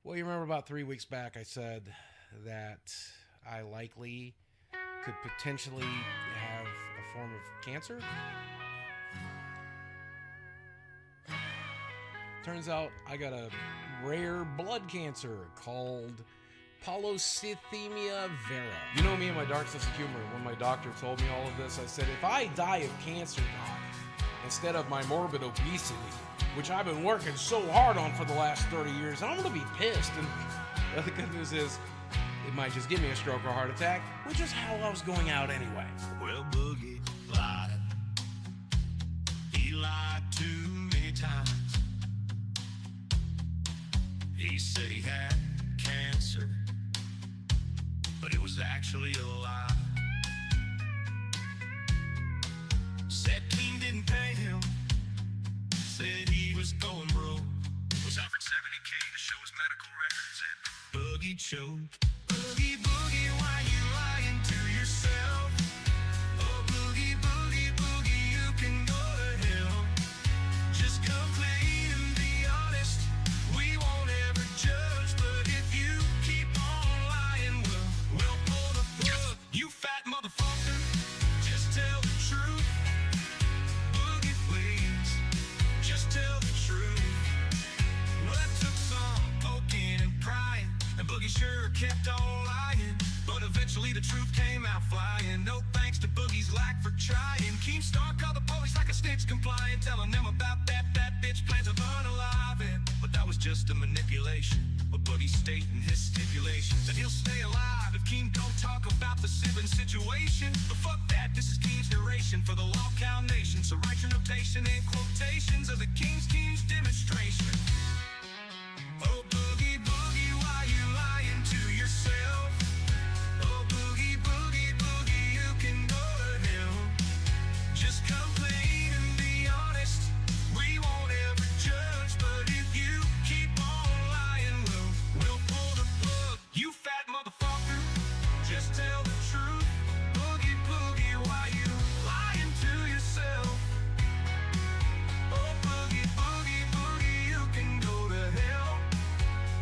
Well, you remember about 3 weeks back, I said that I likely could potentially have a form of cancer. Turns out I got a rare blood cancer called polycythemia vera. You know me and my dark sense of humor. When my doctor told me all of this, I said, if I die of cancer, doc, instead of my morbid obesity, which I've been working so hard on for the last 30 years, I'm going to be pissed. And the good news is, it might just give me a stroke or a heart attack, which is how I was going out anyway. Well, Boogie lied. He lied too many times. He said he had cancer, but it was actually a lie. Said King didn't pay him. Said he was going broke. Was offered $70K to show his medical records, and Boogie choked. Boogie, Boogie, why you lying to yourself? Oh, Boogie, Boogie, Boogie, you can go to hell. Just come clean and be honest. We won't ever judge, but if you keep on lying, we'll pull the plug. You fat motherfucker, just tell the truth. Boogie, please, just tell the truth. Well, that took some poking and prying, and Boogie sure kept on lying. But eventually the truth came out flying. No thanks to Boogie's lack for trying. Keemstar called the police like a snitch compliant, telling them about that bitch plans to burn alive. But that was just a manipulation. But Boogie's stating his stipulations that he'll stay alive if Keem don't talk about the sibling situation. But fuck that, this is Keem's narration for the Law Cow Nation. So write your notation and quotations of the King's demonstration. Oh, Boogie, Boogie, why you lying to yourself? Oh, Boogie, Boogie, Boogie, you can go to hell. Just come clean and be honest. We won't ever judge, but if you keep on lying, we'll pull the plug. You fat motherfucker, just tell the truth. Boogie, Boogie, why you lying to yourself? Oh, Boogie, Boogie, Boogie, you can go to hell.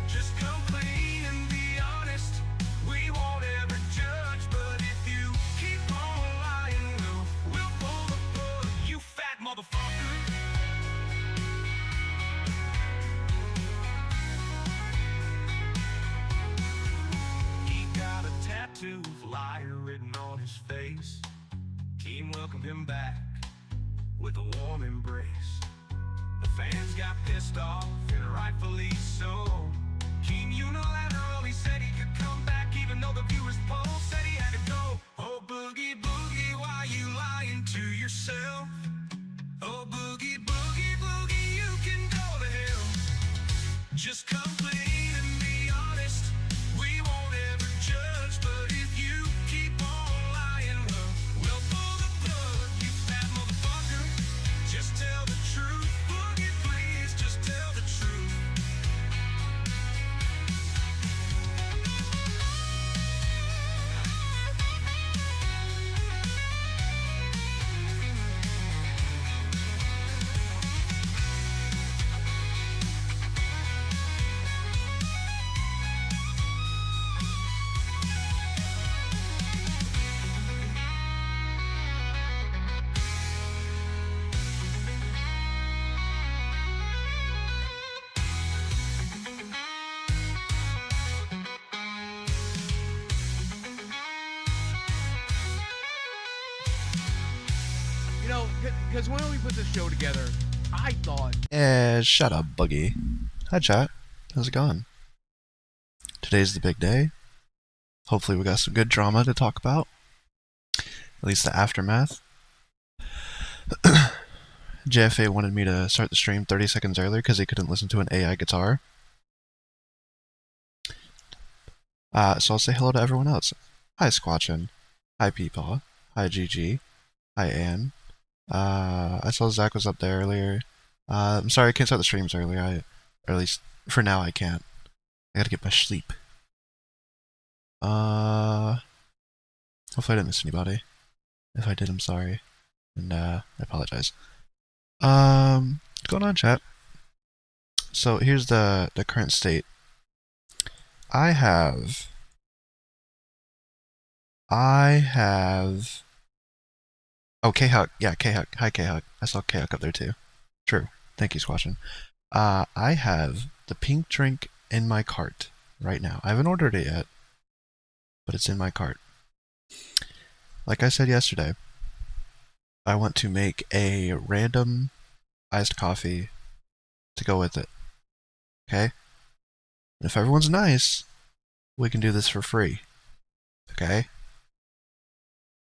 Just come clean and be honest. We won't ever judge, but if you keep on lying, we'll pull the plug. You fat motherfucker. He got a tattoo of liar written on his face. Keem welcomed him back with a warm embrace. The fans got pissed off, and rightfully so. Keem unilaterally said he could come back, even though the viewers' poll said he had to go. Oh, Boogie, Boogie, why you lying to yourself? Oh, Boogie, Boogie, Boogie, you can go to hell. Just come clean and be honest. We won't ever judge, but if you keep on lying, we'll pull the plug. You fat motherfucker, just tell the truth. Boogie, please, just tell the truth. You know, because when we put this show together, I thought, Shut up, Buggy. Hi, chat. How's it going? Today's the big day. Hopefully we got some good drama to talk about. At least the aftermath. JFA wanted me to start the stream 30 seconds earlier because he couldn't listen to an AI guitar. So I'll say hello to everyone else. Hi, Squatchin. Hi, Peepaw. Hi, GG. Hi, Ann. I saw Zach was up there earlier. I'm sorry I can't start the streams earlier. Or at least for now I can't. I gotta get my sleep. Hopefully I didn't miss anybody. If I did, I'm sorry. And I apologize. What's going on, chat? So here's the current state I have. Oh, K-Huck. Yeah, K-Huck. Hi, K-Huck. I saw K-Huck up there too. True. Thank you, Squatchin. I have the pink drink in my cart right now. I haven't ordered it yet, but it's in my cart. Like I said yesterday, I want to make a random iced coffee to go with it. Okay? And if everyone's nice, we can do this for free. Okay?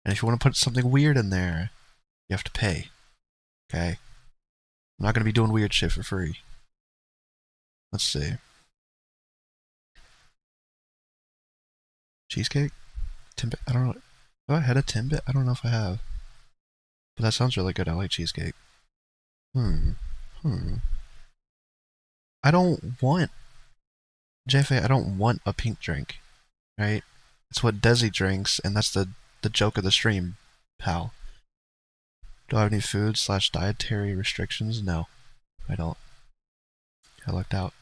And if you want to put something weird in there, you have to pay. Okay? I'm not going to be doing weird shit for free. Let's see. Cheesecake? Timbit? I don't know. Have I had a Timbit? I don't know if I have. But that sounds really good. I like cheesecake. I don't want... JFA, I don't want a pink drink. Right? It's what Desi drinks, and that's the joke of the stream, pal. Do I have any food/dietary restrictions? No, I don't. I lucked out.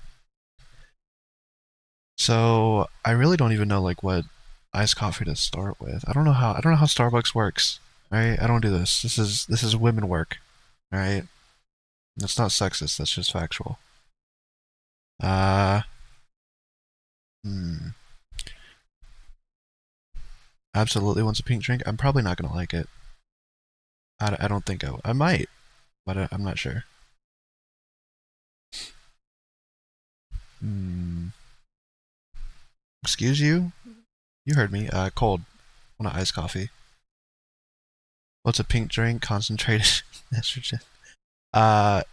So I really don't even know like what iced coffee to start with. I don't know how Starbucks works. Right? I don't do this. This is women work. Alright? That's not sexist, that's just factual. Absolutely wants a pink drink. I'm probably not gonna like it. I don't think I might, but I'm not sure. Excuse you? You heard me. Cold. Want an iced coffee. What's a pink drink? Concentrated estrogen.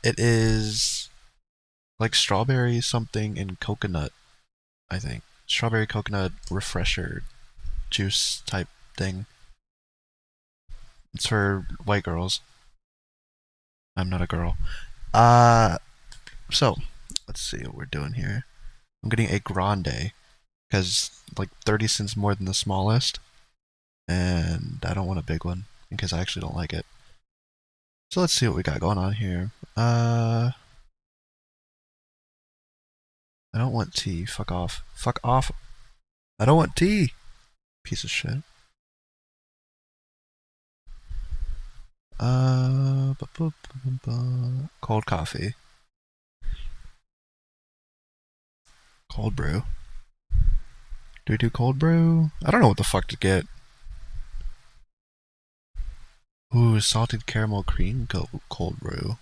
It is like strawberry something and coconut, I think. Strawberry coconut refresher juice type thing. It's for white girls. I'm not a girl. So, let's see what we're doing here. I'm getting a grande, because like 30 cents more than the smallest, and I don't want a big one, because I actually don't like it. So let's see what we got going on here. I don't want tea. Fuck off. Fuck off. I don't want tea. Piece of shit. Cold coffee. Cold brew. Do we do cold brew? I don't know what the fuck to get. Ooh, salted caramel cream cold brew.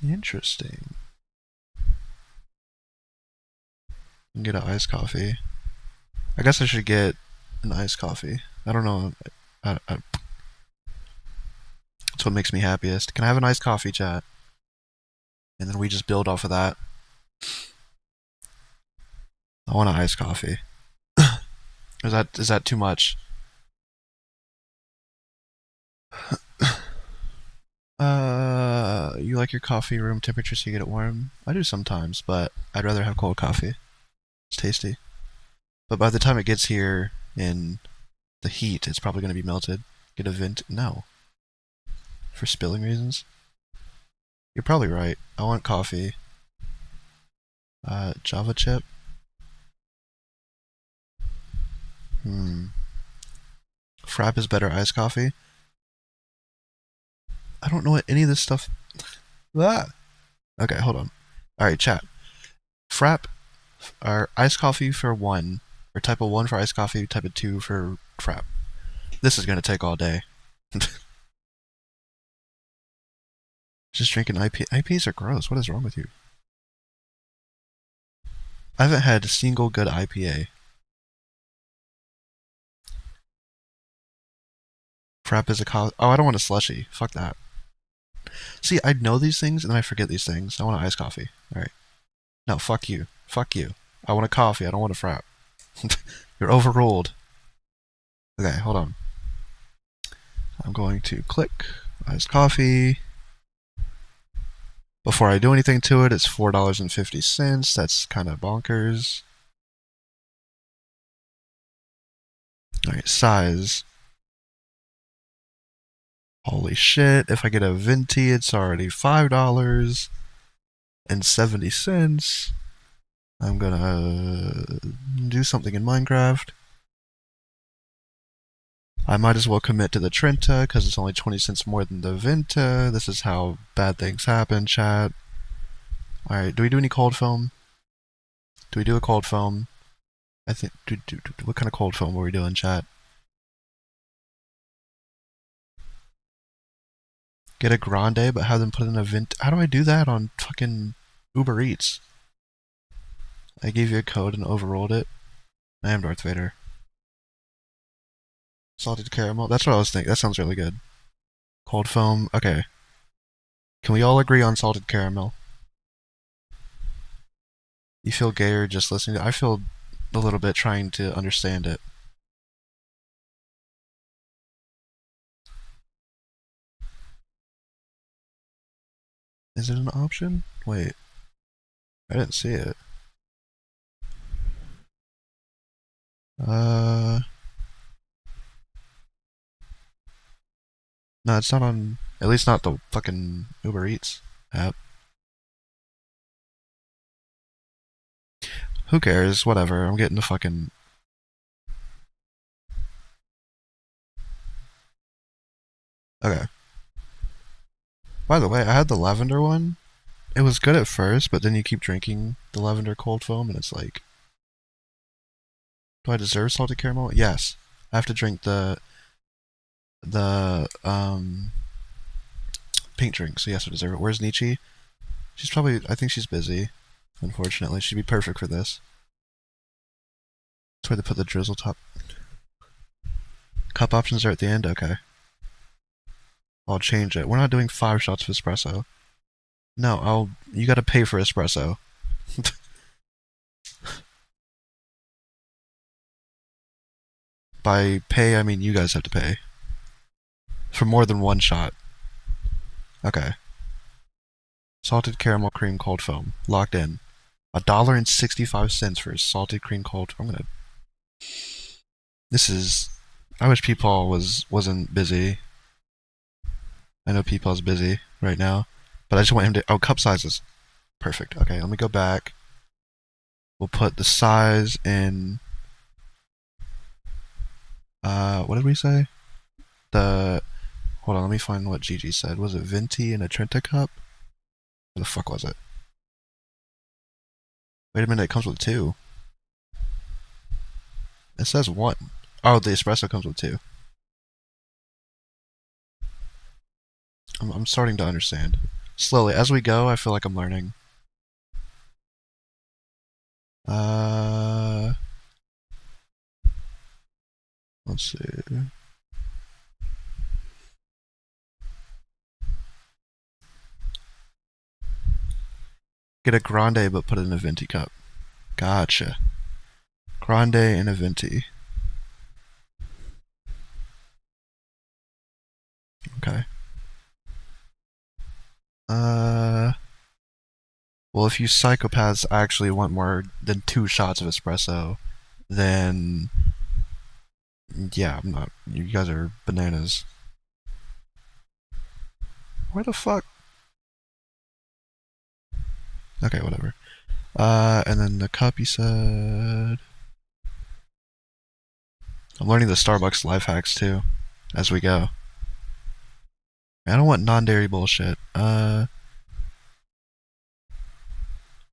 Interesting. Get an iced coffee. I guess I should get an iced coffee. I don't know. That's what makes me happiest. Can I have an iced coffee, chat? And then we just build off of that. I want an iced coffee. Is that too much? You like your coffee room temperature so you get it warm? I do sometimes, but I'd rather have cold coffee. It's tasty. But by the time it gets here in the heat, it's probably going to be melted. Get a vent? No. For spilling reasons? You're probably right. I want coffee. Java chip? Frap is better iced coffee? I don't know what any of this stuff... Okay, hold on. Alright, chat. Frap, or iced coffee for 1, or type of 1 for iced coffee, type of 2 for frap. This is gonna take all day. Just drinking IPAs are gross. What is wrong with you? I haven't had a single good IPA. Frap is a oh, I don't want a slushy. Fuck that. See, I know these things and then I forget these things. I want an iced coffee. Alright. No, fuck you. Fuck you. I want a coffee. I don't want a frap. You're overruled. Okay, hold on. I'm going to click iced coffee. Before I do anything to it, it's $4.50. That's kind of bonkers. Alright, size. Holy shit, if I get a venti, it's already $5.70. I'm gonna do something in Minecraft. I might as well commit to the Trenta, because it's only 20 cents more than the Venta. This is how bad things happen, chat. Alright, do we do any cold foam? Do we do a cold foam? I think, what kind of cold foam were we doing, chat? Get a grande, but have them put in a Venta. How do I do that on fucking Uber Eats? I gave you a code and overrolled it. I am Darth Vader. Salted caramel. That's what I was thinking. That sounds really good. Cold foam. Okay. Can we all agree on salted caramel? You feel gayer just listening to it? I feel a little bit trying to understand it. Is it an option? Wait. I didn't see it. No, it's not on. At least not the fucking Uber Eats app. Who cares? Whatever. I'm getting the fucking. Okay. By the way, I had the lavender one. It was good at first, but then you keep drinking the lavender cold foam, and it's like, do I deserve salted caramel? Yes. I have to drink the pink drink, so yes, I deserve it. Where's Neechie? She's probably. I think she's busy. Unfortunately, she'd be perfect for this. That's where they put the drizzle top. Cup options are at the end. Okay. I'll change it. We're not doing 5 shots of espresso. No, you gotta pay for espresso. By pay, I mean you guys have to pay. For more than 1 shot. Okay. Salted caramel cream cold foam. Locked in. $1.65 for a salted cream cold. I'm gonna. This is. I wish Peepaw wasn't busy. I know Peepaw's busy right now, but I just want him to. Oh, cup sizes. Perfect. Okay, let me go back. We'll put the size in. What did we say? Hold on, let me find what Gigi said. Was it Venti in a Trenta cup? What the fuck was it? Wait a minute, it comes with 2. It says 1. Oh, the espresso comes with 2. I'm starting to understand. Slowly, as we go, I feel like I'm learning. Let's see. Get a grande, but put it in a venti cup. Gotcha. Grande and a venti. Okay. Well, if you psychopaths actually want more than 2 shots of espresso, then yeah, I'm not. You guys are bananas. Where the fuck? Okay, whatever. And then the cup, you said. I'm learning the Starbucks life hacks too, as we go. I don't want non-dairy bullshit.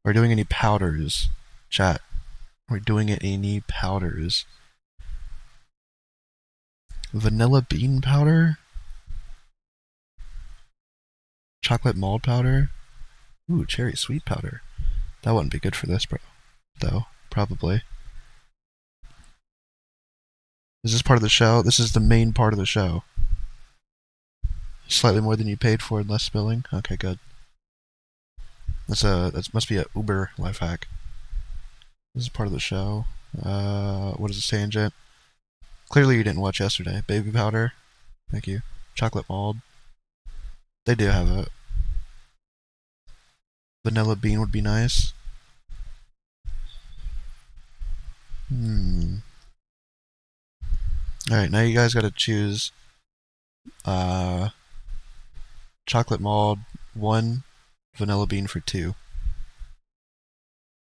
We're doing any powders, chat. We're doing any powders. Vanilla bean powder? Chocolate mold powder? Ooh, cherry sweet powder. That wouldn't be good for this, bro. Though, probably. Is this part of the show? This is the main part of the show. Slightly more than you paid for and less spilling? Okay, good. That must be a Uber life hack. This is part of the show. What is this tangent? Clearly you didn't watch yesterday. Baby powder. Thank you. Chocolate mold. They do have it. Vanilla bean would be nice. Alright, now you guys gotta choose Chocolate malt 1, vanilla bean for 2.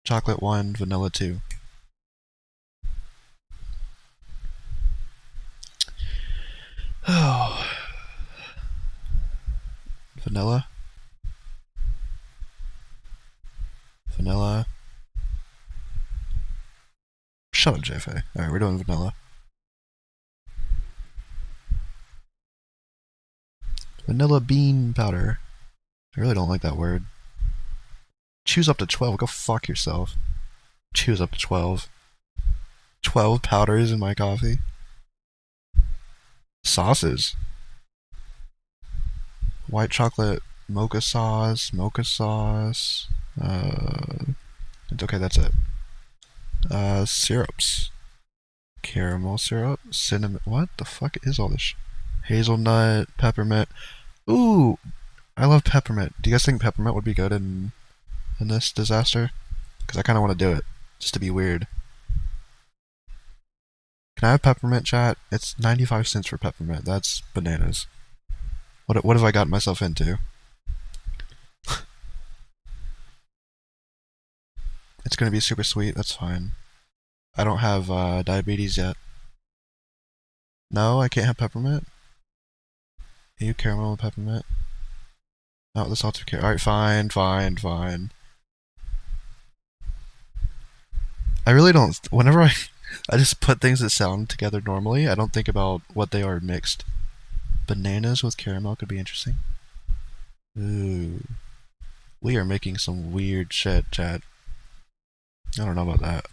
Chocolate 1, vanilla 2. Oh. Vanilla. Vanilla. Shut up, JFA. Alright, we're doing vanilla. Vanilla bean powder. I really don't like that word. Choose up to 12. Go fuck yourself. Choose up to 12. 12 powders in my coffee. Sauces. White chocolate mocha sauce. It's okay, that's it. Syrups. Caramel syrup. Cinnamon. What the fuck is all this? Hazelnut. Peppermint. Ooh! I love peppermint. Do you guys think peppermint would be good in this disaster? Because I kind of want to do it. Just to be weird. Can I have peppermint, chat? It's 95 cents for peppermint. That's bananas. What have I gotten myself into? It's gonna be super sweet. That's fine. I don't have diabetes yet. No, I can't have peppermint. You caramel and peppermint. Oh, the salted caramel. Alright, fine. I really don't. Whenever I just put things that sound together normally, I don't think about what they are mixed. Bananas with caramel could be interesting. Ooh. We are making some weird shit, chat. I don't know about that.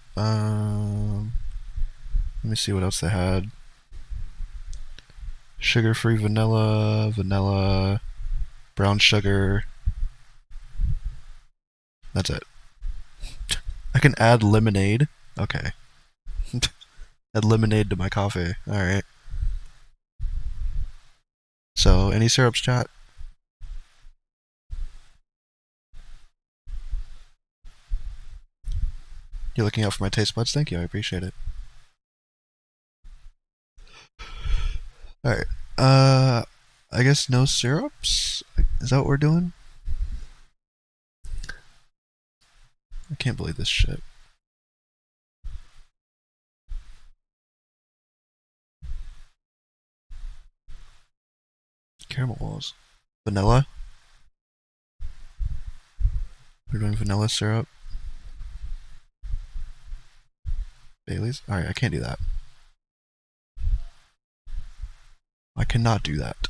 Let me see what else they had. Sugar-free vanilla, brown sugar. That's it. I can add lemonade. Okay. Add lemonade to my coffee. Alright. So, any syrups, chat? You're looking out for my taste buds? Thank you, I appreciate it. Alright. I guess no syrups? Is that what we're doing? I can't believe this shit. Caramel walls. Vanilla? We're doing vanilla syrup. Bailey's? Alright, I can't do that. I cannot do that.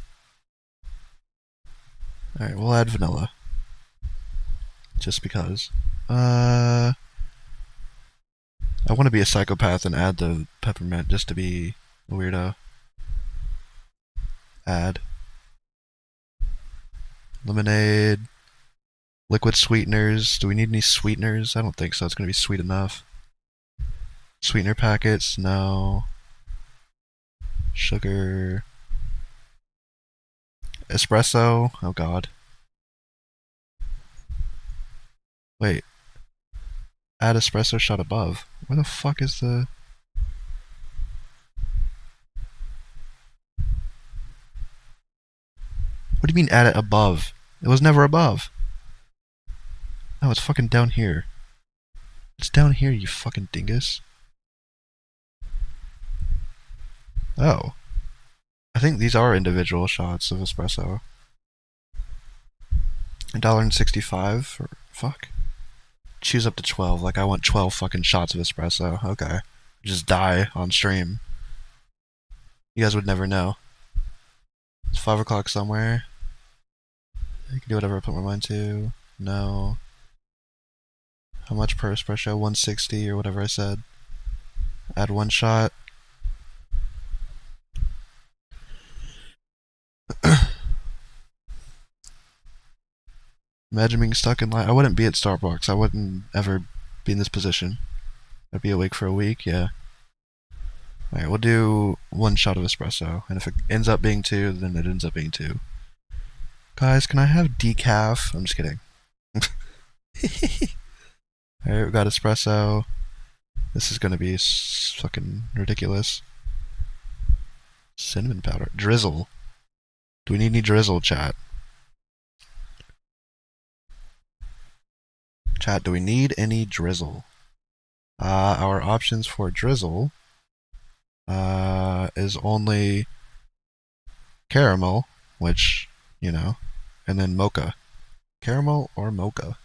Alright, we'll add vanilla. Just because. I want to be a psychopath and add the peppermint just to be a weirdo. Add. Lemonade. Liquid sweeteners. Do we need any sweeteners? I don't think so. It's going to be sweet enough. Sweetener packets? No. Sugar. Espresso? Oh god. Wait. Add espresso shot above. Where the fuck is the... What do you mean add it above? It was never above. No, it's fucking down here. It's down here, you fucking dingus. Oh. I think these are individual shots of espresso. $1.65 for... Fuck. Choose up to 12. Like, I want 12 fucking shots of espresso. Okay. Just die on stream. You guys would never know. It's 5 o'clock somewhere. I can do whatever I put my mind to. No. How much per espresso? 160 or whatever I said. Add 1 shot. Imagine being stuck in line. I wouldn't be at Starbucks. I wouldn't ever be in this position. I'd be awake for a week, yeah. Alright, we'll do 1 shot of espresso. And if it ends up being 2, then it ends up being 2. Guys, can I have decaf? I'm just kidding. Alright, we got espresso. This is gonna be fucking ridiculous. Cinnamon powder. Drizzle. Do we need any drizzle, chat? Chat, do we need any drizzle? Our options for drizzle is only caramel, which, you know, and then mocha. Caramel or mocha.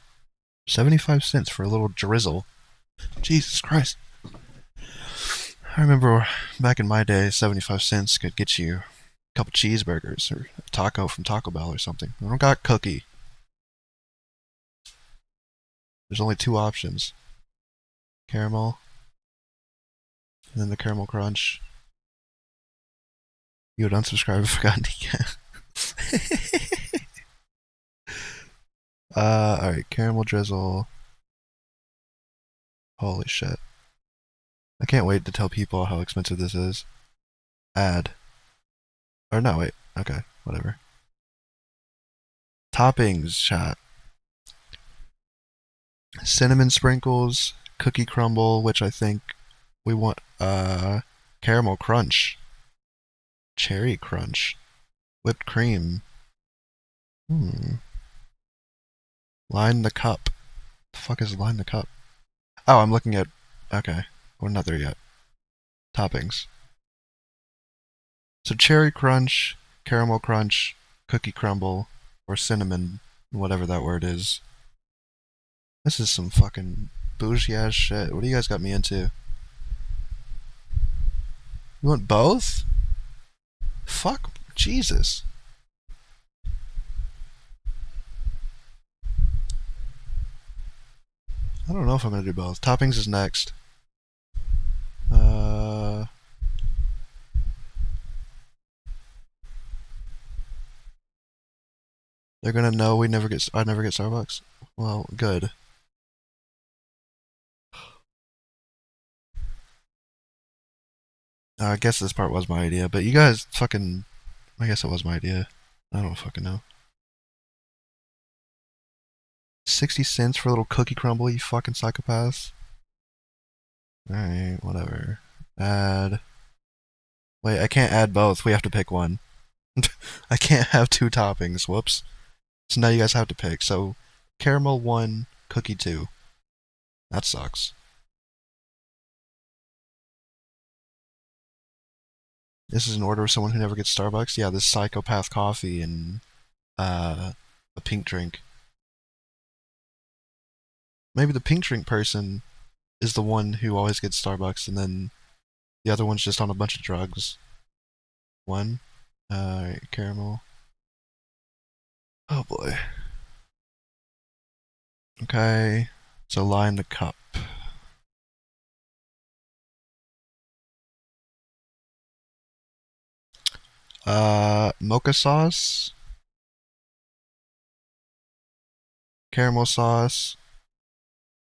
75 cents for a little drizzle. Jesus Christ. I remember back in my day, 75 cents could get you a couple cheeseburgers or a taco from Taco Bell or something. I don't got cookie. There's only two options. Caramel. And then the caramel crunch. You would unsubscribe if I got decaf. Alright, caramel drizzle. Holy shit. I can't wait to tell people how expensive this is. Add. Or no, wait. Okay, whatever. Toppings, chat. Cinnamon sprinkles, cookie crumble, which I think we want, caramel crunch. Cherry crunch. Whipped cream. Line the cup. The fuck is line the cup? Oh, I'm looking at... Okay, we're not there yet. Toppings. So cherry crunch, caramel crunch, cookie crumble, or cinnamon, whatever that word is. This is some fucking bougie ass shit. What do you guys got me into? You want both? Fuck, Jesus. I don't know if I'm gonna do both. Toppings is next. They're gonna know I never get Starbucks. Well, good. I guess this part was my idea, but you guys fucking... I guess it was my idea. I don't fucking know. 60 cents for a little cookie crumble, you fucking psychopaths. Alright, whatever. Add... Wait, I can't add both. We have to pick one. I can't have two toppings. Whoops. So now you guys have to pick. So, caramel 1, cookie 2. That sucks. This is an order of someone who never gets Starbucks? Yeah, this psychopath coffee and a pink drink. Maybe the pink drink person is the one who always gets Starbucks and then the other one's just on a bunch of drugs. 1. Caramel. Oh boy. Okay, so line the cup. Mocha sauce. Caramel sauce.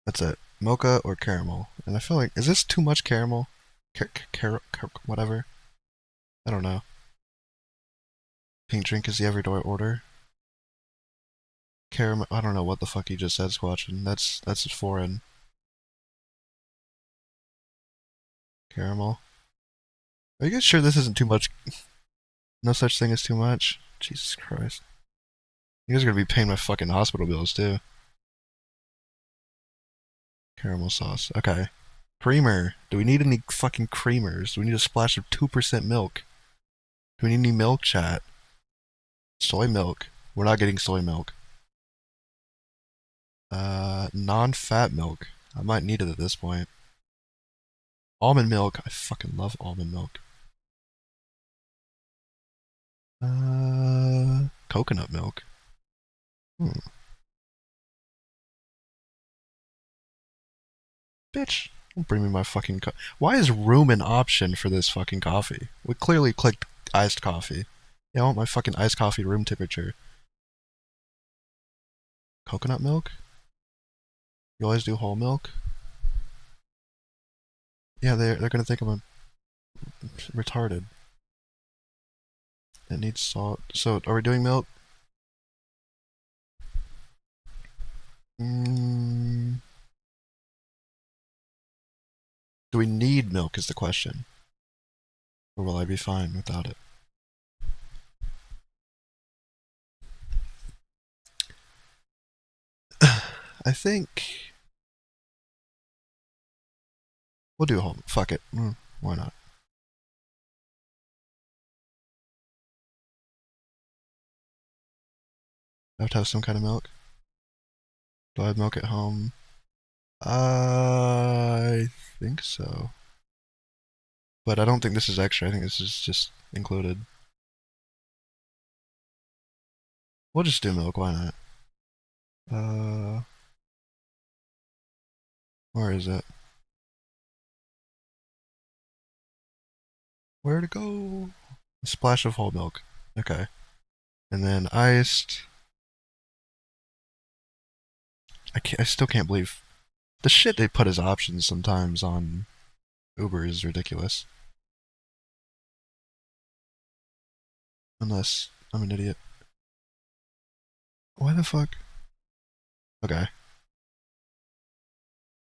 That's it. Mocha or caramel. And I feel like, is this too much caramel? Whatever. I don't know. Pink drink is the everyday order. Caramel. I don't know what the fuck you just said, Squatchin. That's foreign. Caramel. Are you guys sure this isn't too much? No such thing as too much? Jesus Christ. You guys are gonna be paying my fucking hospital bills too. Caramel sauce. Okay. Creamer. Do we need any fucking creamers? Do we need a splash of 2% milk? Do we need any milk, chat? Soy milk. We're not getting soy milk. Non-fat milk. I might need it at this point. Almond milk. I fucking love almond milk. Coconut milk. Bitch, don't bring me my fucking Why is room an option for this fucking coffee? We clearly clicked iced coffee. Yeah, I want my fucking iced coffee room temperature. Coconut milk? You always do whole milk? Yeah, they're gonna think I'm retarded. It needs salt. So, are we doing milk? Do we need milk is the question. Or will I be fine without it? I think we'll do home. Fuck it. Why not? I have to have some kind of milk. Do I have milk at home? I think so. But I don't think this is extra. I think this is just included. We'll just do milk. Why not? Where is it? Where to go? A splash of whole milk. Okay. And then iced. I still can't believe the shit they put as options sometimes on Uber is ridiculous. Unless I'm an idiot. Why the fuck? Okay.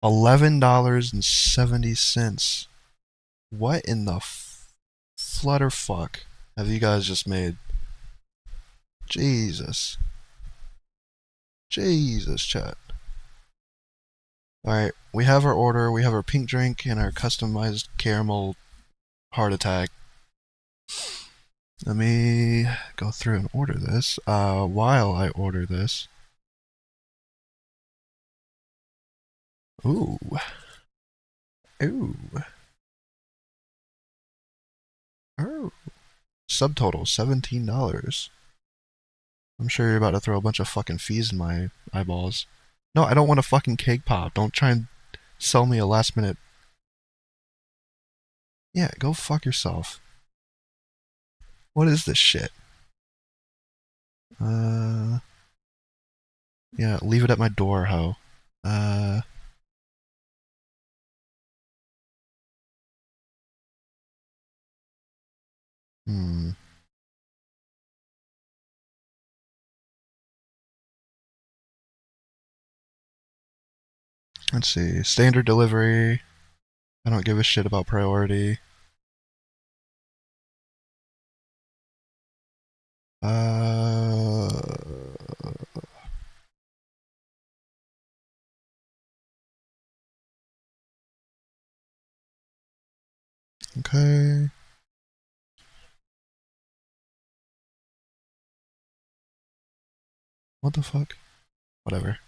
$11.70. What in the flutter fuck have you guys just made? Jesus. Jesus, chat. Alright, we have our order. We have our pink drink and our customized caramel heart attack. Let me go through and order this. While I order this. Ooh. Ooh. Oh. Subtotal $17. I'm sure you're about to throw a bunch of fucking fees in my eyeballs. No, I don't want a fucking cake pop. Don't try and sell me a last minute. Yeah, go fuck yourself. What is this shit? Yeah, leave it at my door, ho. Hmm. Let's see. Standard delivery. I don't give a shit about priority. Okay. What the fuck? Whatever.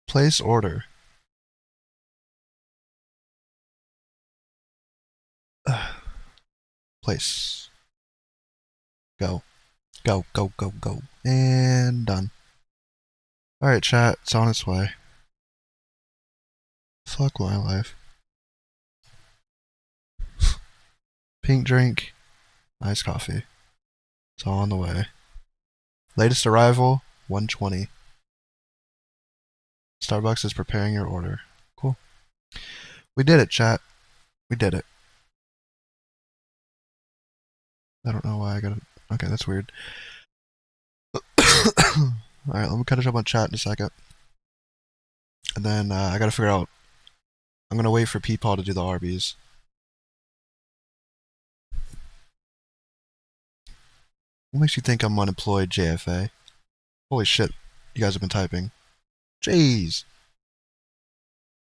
Place order. Place. Go. Go, go, go, go. And done. Alright, chat. It's on its way. Fuck my life. Pink drink. Iced coffee. It's all on the way. Latest arrival, 120. Starbucks is preparing your order. Cool. We did it, chat. We did it. I don't know why I got it. Okay, that's weird. Alright, let me catch up on chat in a second. And then I gotta figure out. I'm gonna wait for Peepaw to do the Arby's. What makes you think I'm unemployed, JFA? Holy shit, you guys have been typing. Jeez.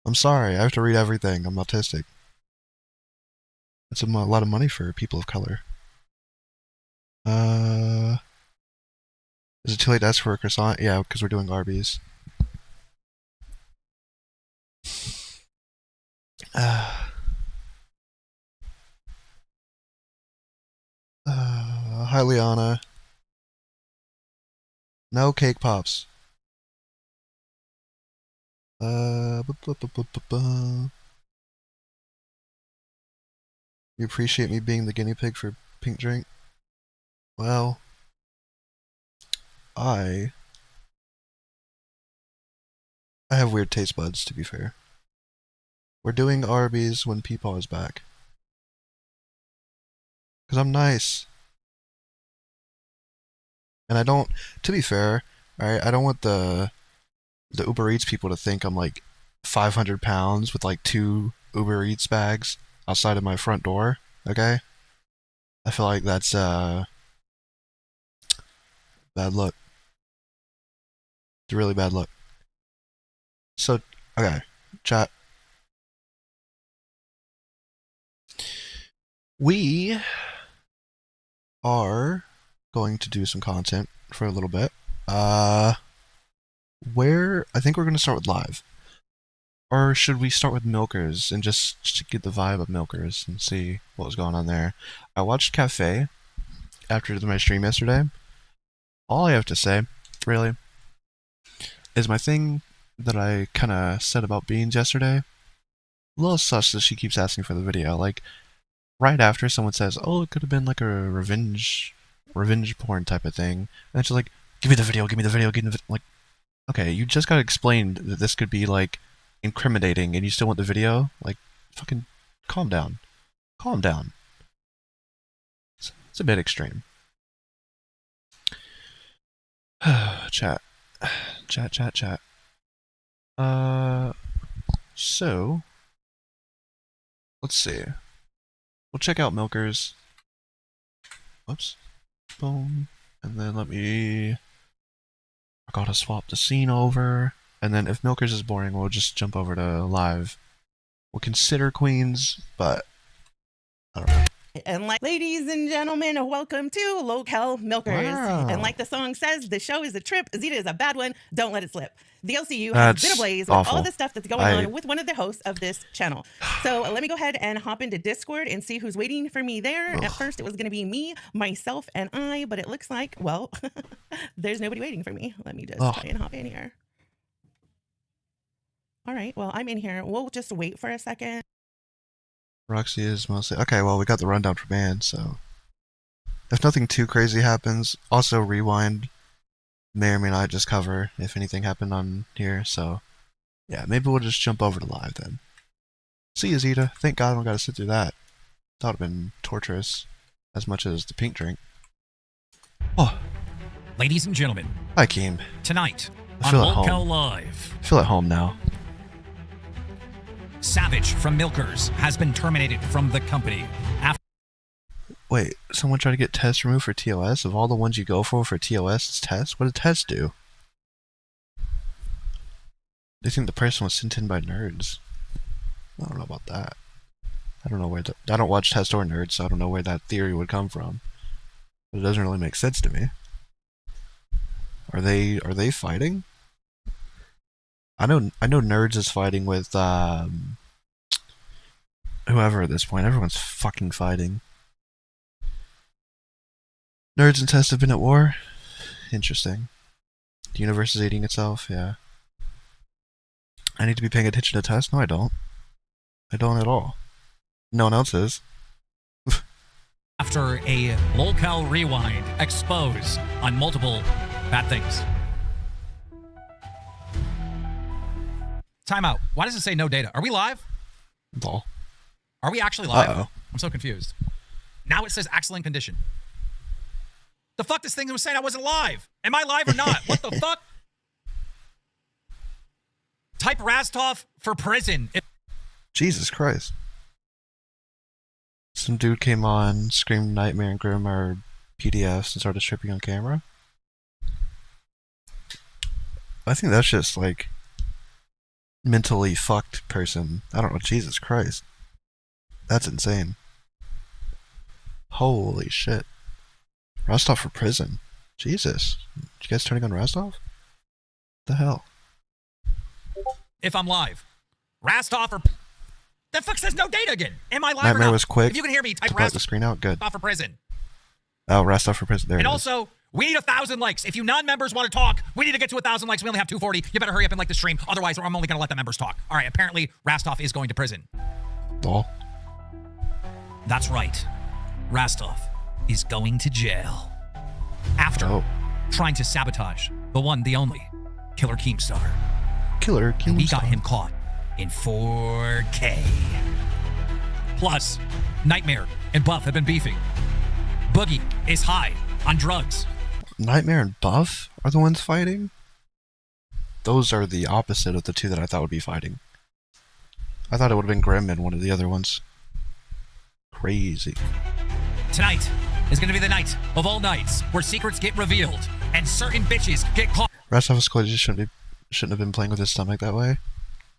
I'm sorry, I have to read everything. I'm autistic. That's a lot of money for people of color. Is it too late to ask for a croissant? Yeah, because we're doing Arby's. Hi, Liana. No cake pops. You appreciate me being the guinea pig for pink drink? Well, I have weird taste buds, to be fair. We're doing Arby's when Peepaw is back. Because I'm nice. And I don't, to be fair, alright, I don't want the Uber Eats people to think I'm like 500 pounds with like 2 Uber Eats bags outside of my front door, okay? I feel like that's bad luck. It's a really bad look. So, okay, chat. We are going to do some content for a little bit. I think we're going to start with live. Or should we start with Milkers and just get the vibe of Milkers and see what was going on there? I watched Cafe after my stream yesterday. All I have to say, really, is my thing that I kind of said about Beans yesterday. A little sus that she keeps asking for the video. Like, right after someone says, oh, it could have been like a revenge porn type of thing. And she's like, give me the video, give me the video, give me the video. Like, okay, you just got explained that this could be like incriminating and you still want the video? Like, fucking calm down. Calm down. It's a bit extreme. Chat. Chat. So, let's see. We'll check out Milkers. Whoops. Boom. And then I gotta swap the scene over. And then if Milkers is boring, we'll just jump over to live. We'll consider Queens, but I don't know. And ladies and gentlemen, welcome to Local Milkers. Wow. And like the song says, the show is a trip. Zeta is a bad one. Don't let it slip. The LCU has been ablaze with all of the stuff that's going on with one of the hosts of this channel. So let me go ahead and hop into Discord and see who's waiting for me there. At first, it was going to be me, myself, and I, but it looks like, well, there's nobody waiting for me. Let me just try and hop in here. All right, well, I'm in here. We'll just wait for a second. Roxy is mostly... Okay, well, we got the rundown from Ann, so... If nothing too crazy happens, also Rewind may or may not just cover if anything happened on here, so... Yeah, maybe we'll just jump over to live then. See you, Zeta. Thank God I don't gotta sit through that. That would've been torturous. As much as the pink drink. Oh. Ladies and gentlemen. Hi, Keem. Tonight, I on feel at home. Local Live. I feel at home now. Savage from Milkers has been terminated from the company. Wait, someone tried to get Tess removed for TOS? Of all the ones you go for TOS, it's Tess? What did Tess do? They think the person was sent in by nerds. I don't know about that. I don't know where I don't watch Test or Nerds, so I don't know where that theory would come from. But it doesn't really make sense to me. Are they fighting? I know Nerds is fighting with whoever at this point. Everyone's fucking fighting. Nerds and Test have been at war? Interesting. The universe is eating itself, yeah. I need to be paying attention to Test? No, I don't. I don't at all. No one else is. After a Local Rewind expose on multiple bad things. Time out. Why does it say no data? Are we live? Lol. Are we actually live? Uh-oh. I'm so confused. Now it says excellent condition. The fuck this thing was saying I wasn't live. Am I live or not? What the fuck? Type Rastov for prison. Jesus Christ. Some dude came on, screamed Nightmare and Grim are PDFs and started stripping on camera. I think that's just like mentally fucked person. I don't know. Jesus Christ. That's insane. Holy shit. Rostov for prison. Jesus. You guys turning on Rostov? What the hell? If I'm live. Rastov or... That fuck says no data again. Am I live Nightmare or not? was quick. If you can hear me, type To put the Rastov screen out. Good. for prison. Oh, Rostov for prison. There And it is. also, we need 1,000 likes. If you non-members want to talk, we need to get to 1,000 likes. We only have 240. You better hurry up and like the stream. Otherwise, I'm only going to let the members talk. All right, apparently, Rastov is going to prison. Lol. That's right. Rastov is going to jail. After trying to sabotage the one, the only, Killer Keemstar. Killer Keemstar. We got him caught in 4K. Plus, Nightmare and Buff have been beefing. Boogie is high on drugs. Nightmare and Buff are the ones fighting? Those are the opposite of the two that I thought would be fighting. I thought it would have been Grim and one of the other ones. Crazy. Tonight is going to be the night of all nights where secrets get revealed and certain bitches get caught. Rastaf's Squad just shouldn't have been playing with his stomach that way.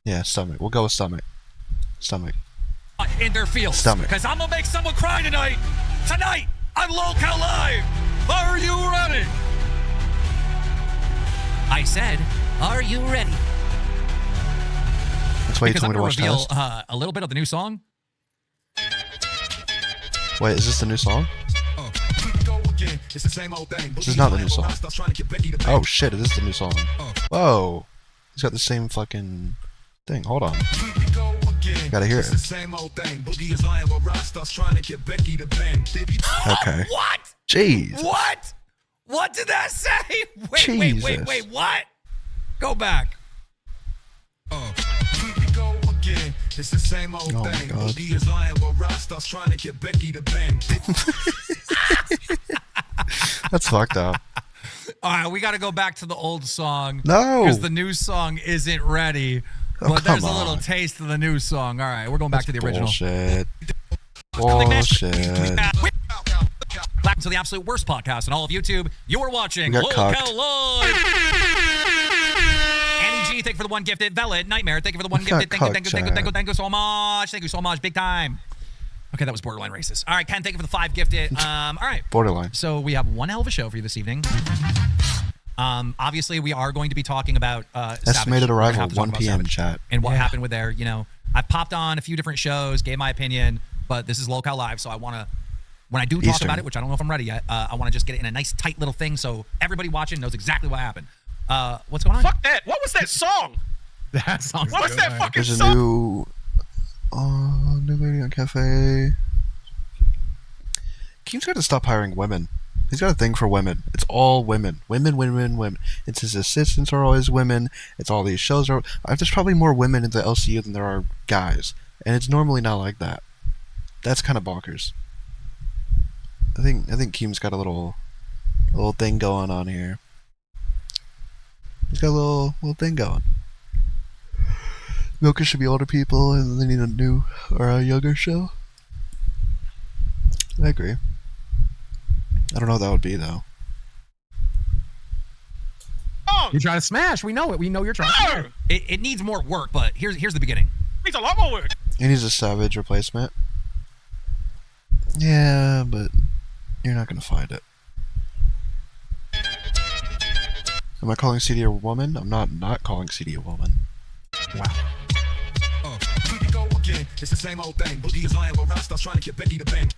Yeah, stomach. We'll go with stomach. Stomach. In their fields. Stomach. Because I'm going to make someone cry tonight. Tonight on Locale Live. Are you ready? I said, are you ready? That's why you Because told I'm me to watch going to reveal Test. a little bit of the new song. Wait, is this the new song? It's the same old thing. This is not the new song. Oh shit, it is the new song. Whoa. He's got the same fucking thing. Hold on. Gotta hear it. Okay. What? Jeez. What? What did that say? Wait, Jesus. what? Go back. It's the same old Oh my thing. God. Boogie is lying while Rock starts trying to get Becky to bang. That's fucked up. All right, we got to go back to the old song. No. Because the new song isn't ready. Oh, But there's a come little on. taste of the new song. All right, we're going back to the original. Bullshit. Bullshit. Back to the absolute worst podcast on all of YouTube. You are watching We got Locale cocked. Live. Annie G, thank you for the one gifted. Velvet Nightmare, thank you for the one We got gifted. Thank you cocked, thank you so much. Thank you so much. Big time. Okay, that was borderline racist. All right, Ken, thank you for the 5 gifted. All right. Borderline. So we have one hell of a show for you this evening. Obviously, we are going to be talking about Estimated Savage. We're gonna arrival have to talk 1 about p.m. Savage chat. and what happened with there. You know, I've popped on a few different shows, gave my opinion, but this is Locale Live, so I want to, when I do talk Eastern. about it, which I don't know if I'm ready yet, I want to just get it in a nice tight little thing so everybody watching knows exactly what happened. What's going on? Fuck that. What was that song? That song's What was that fucking There's a song? new lady on cafe. Keem's got to stop hiring women. He's got a thing for women. It's all women. Women. It's his assistants are always women. It's all these shows are. There's probably more women in the LCU than there are guys, and it's normally not like that. That's kind of bonkers. I think Keem's got a little thing going on here. He's got a little thing going. Milkers should be older people, and they need a new or a younger show. I agree. I don't know what that would be though. You're trying to smash. We know it. We know you're trying to smash. No! It needs more work, but here's the beginning. Needs a lot more work. He needs a Savage replacement. Yeah, but you're not gonna find it. Am I calling CD a woman? I'm not calling CD a woman. Wow. It's the same old thing. Boogie is lying while Rock starts trying to get Becky to bang.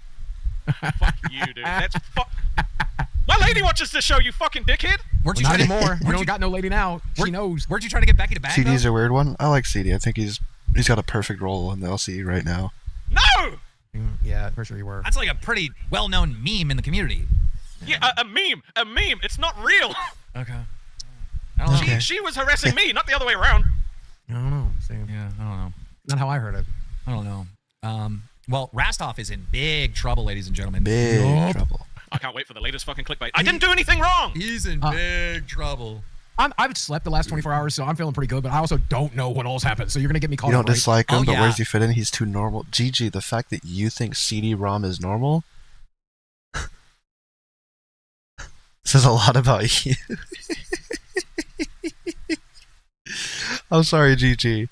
Fuck you, dude. That's fuck. My lady watches this show, you fucking dickhead. Where'd you Not try to- anymore. You where'd don't got no lady now. She knows. Where'd you try to get Becky to bang? CD's though? a weird one. I like CD. I think he's got a perfect role in the LCE right now. No! Yeah, for sure you were. That's like a pretty well-known meme in the community. Yeah, a meme. A meme. It's not real. Okay. I don't know. Okay. She was harassing me, not the other way around. I don't know. Same. Yeah, I don't know. Not how I heard it. I don't know. Well, Rastov is in big trouble, ladies and gentlemen. Big Yup. trouble. I can't wait for the latest fucking clickbait. I didn't do anything wrong. He's in big trouble. I've slept the last 24 hours, so I'm feeling pretty good, but I also don't know what all's happened. So you're going to get me caught You up, don't right? dislike him, Oh, but yeah. where does he fit in? He's too normal. GG, the fact that you think CD-ROM is normal says a lot about you. I'm sorry, GG.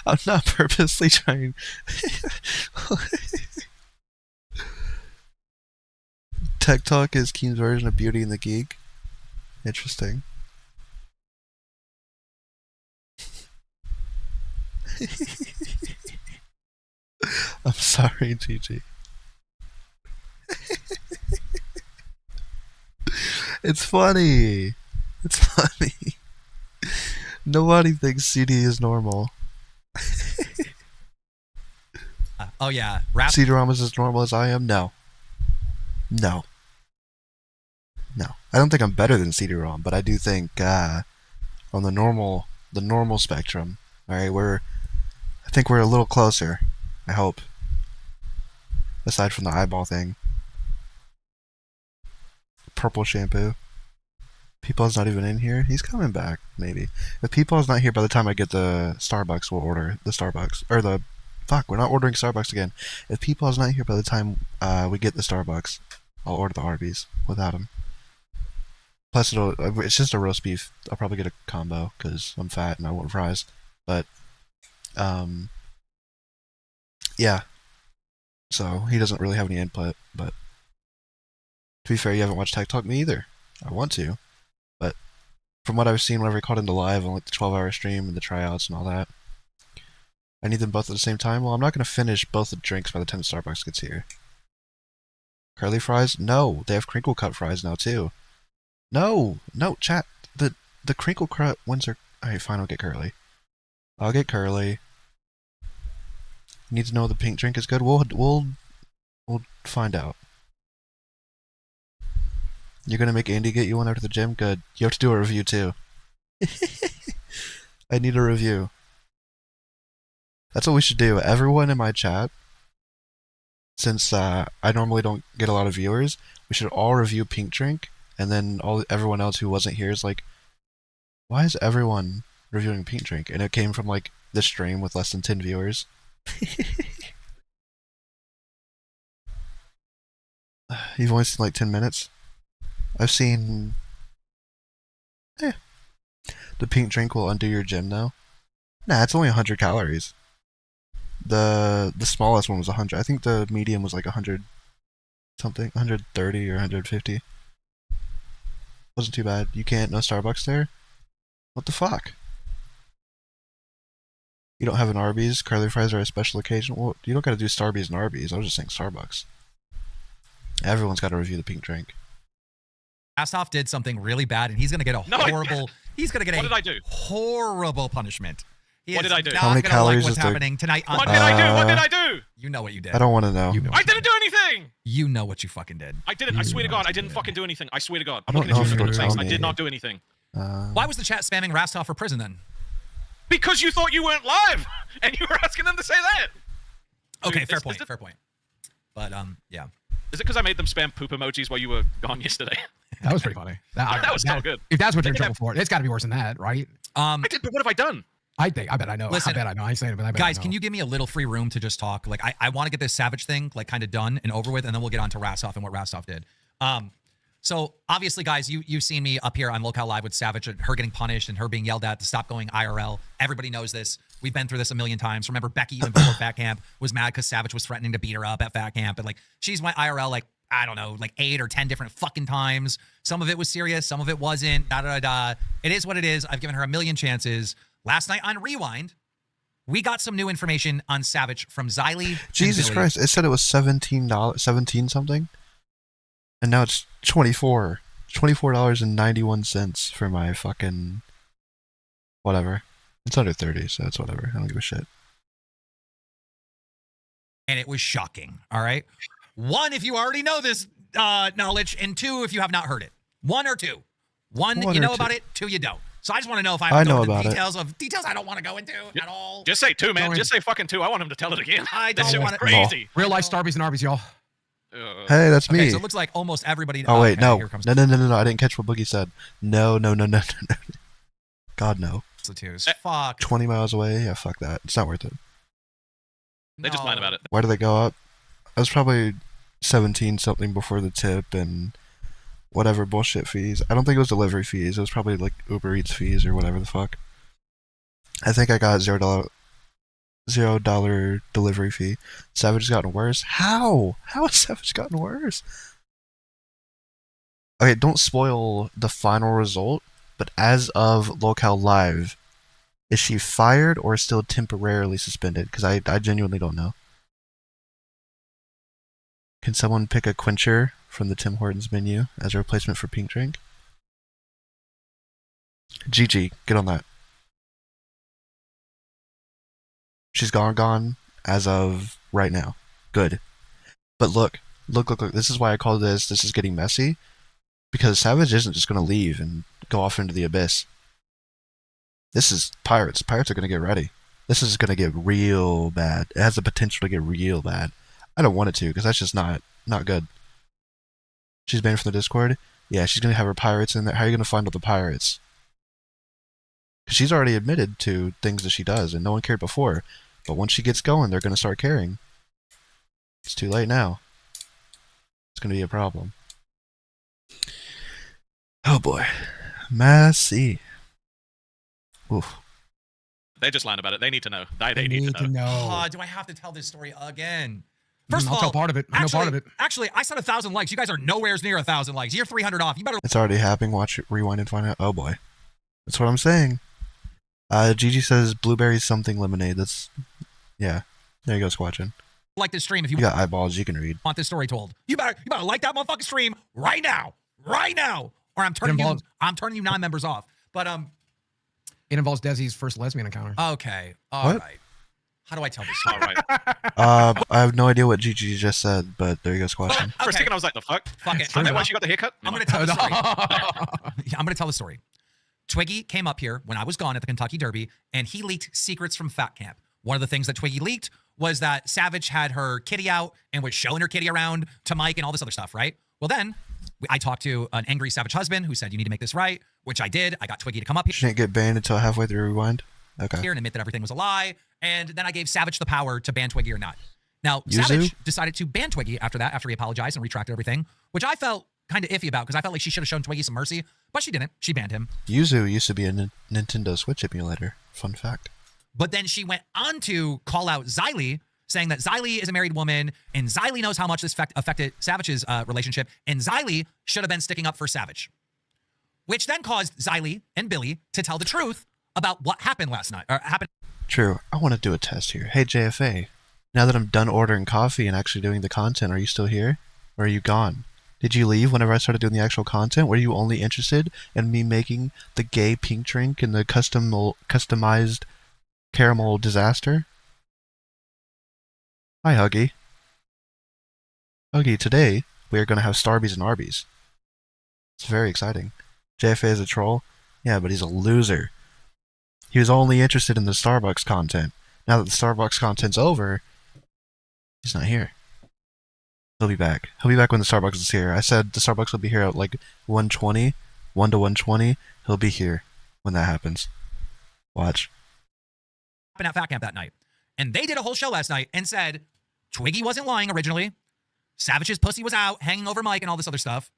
I'm not purposely trying. Tech Talk is Keen's version of Beauty and the Geek. Interesting. I'm sorry, GG. It's funny. It's funny. Nobody thinks CD is normal. Oh yeah, Rastov. CD-ROM is as normal as I am? No. No. I don't think I'm better than CD-ROM, but I do think on the normal spectrum, all right, I think we're a little closer. I hope. Aside from the eyeball thing. Purple shampoo. Peepaw's not even in here. He's coming back, maybe. If Peepaw's not here by the time I get the Starbucks, we'll order the Starbucks. Or the... Fuck, we're not ordering Starbucks again. If Peepaw's not here by the time we get the Starbucks, I'll order the Arby's without him. Plus, it's just a roast beef. I'll probably get a combo because I'm fat and I want fries. But, yeah. So he doesn't really have any input. But to be fair, you haven't watched Tech Talk me either. I want to, but from what I've seen, whenever he called into live on like the 12-hour stream and the tryouts and all that, I need them both at the same time. Well, I'm not gonna finish both the drinks by the time Starbucks gets here. Curly fries? No, they have crinkle cut fries now too. No, chat. The crinkle cut ones are. Alright, fine. I'll get curly. I'll get curly. Need to know the pink drink is good. We'll find out. You're gonna make Andy get you one after the gym? Good. You have to do a review too. I need a review. That's what we should do. Everyone in my chat, since I normally don't get a lot of viewers, we should all review Pink Drink, and then everyone else who wasn't here is like, why is everyone reviewing Pink Drink? And it came from like this stream with less than 10 viewers. You've only seen like 10 minutes? I've seen... The pink drink will undo your gym though. Nah, it's only 100 calories. The smallest one was 100. I think the medium was like 100 something, 130 or 150. Wasn't too bad. You can't, no Starbucks there? What the fuck? You don't have an Arby's? Curly fries are a special occasion? Well, you don't gotta do Starbucks and Arby's. I was just saying Starbucks. Everyone's gotta review the pink drink. Astoff did something really bad, and he's gonna get a horrible. He's gonna get What did I do? Horrible punishment. What did I do? Not How many gonna calories like what's is there? happening tonight. What did I do? What did I do? You know what you did. I don't want to know. You know I didn't do anything. You know what you fucking did. I didn't. I swear to God, I didn't fucking do anything. I swear to God. I'm I looking don't at you know in if the you'll face. tell I me. did not do anything. Why was the chat spamming Rastoff for prison then? Because you thought you weren't live, and you were asking them to say that. Okay, Dude, fair is point. it- Fair point. But yeah. Is it because I made them spam poop emojis while you were gone yesterday? That was pretty funny. That was so good. If that's what you're in They trouble for, it's got to be worse than that, right? I did, but what have I done? I bet I know. Listen, I bet I know. I ain't saying it, but I bet I Guys, know. can you give me a little free room to just talk? Like, I want to get this Savage thing like kind of done and over with, and then we'll get on to Rastoff and what Rastoff did. So obviously, guys, you've seen me up here on Locale Live with Savage and her getting punished and her being yelled at to stop going IRL. Everybody knows this. We've been through this a million times. Remember, Becky, even before Fat Camp, was mad because Savage was threatening to beat her up at Fat Camp, and like she's went IRL like, I don't know, like 8 or 10 different fucking times. Some of it was serious, some of it wasn't. It is what it is. I've given her a million chances. Last night on Rewind, we got some new information on Savage from Xylee. Jesus Christ! It said it was $17, 17 something, and now it's $24.91 for my fucking whatever. It's under 30, so it's whatever. I don't give a shit. And it was shocking. All right. 1, if you already know this knowledge, and 2, if you have not heard it. 1 or 2. 1, One you or know two. about it. 2, you don't. So I just want to know if I I have to know go into about it. details I don't want to go into at all. Just say 2, man. Going- Just say fucking 2. I want him to tell it again. I This don't shit was want it. crazy. Real life Starbies and Arby's, y'all. Hey, that's Okay, me. so it looks like almost everybody. Oh wait, okay, no. Here comes No. I didn't catch what Boogie said. No. God no. the 2s. Fuck. 20 miles away. Yeah, fuck that. It's not worth it. They're just lying about it. Why did they go up? I was probably 17 something before the tip and whatever bullshit fees. I don't think it was delivery fees. It was probably like Uber Eats fees or whatever the fuck. I think I got $0 delivery fee. Savage has gotten worse. How? How has Savage gotten worse? Okay, don't spoil the final result, but as of Locale Live, is she fired or still temporarily suspended? Because I genuinely don't know. Can someone pick a quencher from the Tim Hortons menu as a replacement for Pink Drink? GG, get on that. She's gone as of right now. Good. But look. This is why I call this is getting messy. Because Savage isn't just going to leave and go off into the abyss. This is Pirates. Pirates are going to get ready. This is going to get real bad. It has the potential to get real bad. I don't want it to, because that's just not good. She's banned from the Discord? Yeah, she's going to have her pirates in there. How are you going to find all the pirates? Because she's already admitted to things that she does, and no one cared before. But once she gets going, they're going to start caring. It's too late now. It's going to be a problem. Oh boy. Messy. Oof. They're just lying about it. They need to know. They need to know. Oh, do I have to tell this story again? First of I'll all, tell part of it. I know part of it. Actually, I said 1,000 likes. You guys are nowhere near 1,000 likes. You're 300 off. You better. It's already happening. Watch it, rewind and find out. Oh boy. That's what I'm saying. Gigi says blueberry something lemonade. That's, yeah. There you go, Squatchin. Like this stream if you got eyeballs you can read. Want this story told. You better like that motherfucking stream right now. Right now. Or I'm turning you non-members off. But it involves Desi's first lesbian encounter. Okay. All right. How do I tell this story? All right. I have no idea what Gigi just said, but there you go, Squatchin. Okay. For a second, I was like, the fuck? Fuck it. And then once you got the haircut? I'm going to tell the story. Yeah, I'm going to tell the story. Twiggy came up here when I was gone at the Kentucky Derby, and he leaked secrets from Fat Camp. One of the things that Twiggy leaked was that Savage had her kitty out and was showing her kitty around to Mike and all this other stuff, right? Well, then I talked to an angry Savage husband who said, you need to make this right, which I did. I got Twiggy to come up here. She didn't get banned until halfway through Rewind? Okay. Here and admit that everything was a lie. And then I gave Savage the power to ban Twiggy or not. Now, Yuzu? Savage decided to ban Twiggy after that, after he apologized and retracted everything, which I felt kind of iffy about because I felt like she should have shown Twiggy some mercy, but she didn't. She banned him. Yuzu used to be a Nintendo Switch emulator. Fun fact. But then she went on to call out Xylee, saying that Xylee is a married woman, and Xylee knows how much this affected Savage's relationship, and Xylee should have been sticking up for Savage. Which then caused Xylee and Billy to tell the truth about what happened last night. True. I want to do a test here. Hey, JFA. Now that I'm done ordering coffee and actually doing the content, are you still here? Or are you gone? Did you leave whenever I started doing the actual content? Were you only interested in me making the gay pink drink and the customized caramel disaster? Hi, Huggy. Huggy, today we are going to have Starbies and Arby's. It's very exciting. JFA is a troll? Yeah, but he's a loser. He was only interested in the Starbucks content. Now that the Starbucks content's over, he's not here. He'll be back. He'll be back when the Starbucks is here. I said the Starbucks will be here at like 1:20, 1 to 1:20. He'll be here when that happens. Watch. Happened at Fat Camp that night. And they did a whole show last night and said Twiggy wasn't lying originally. Savage's pussy was out, hanging over Mike and all this other stuff.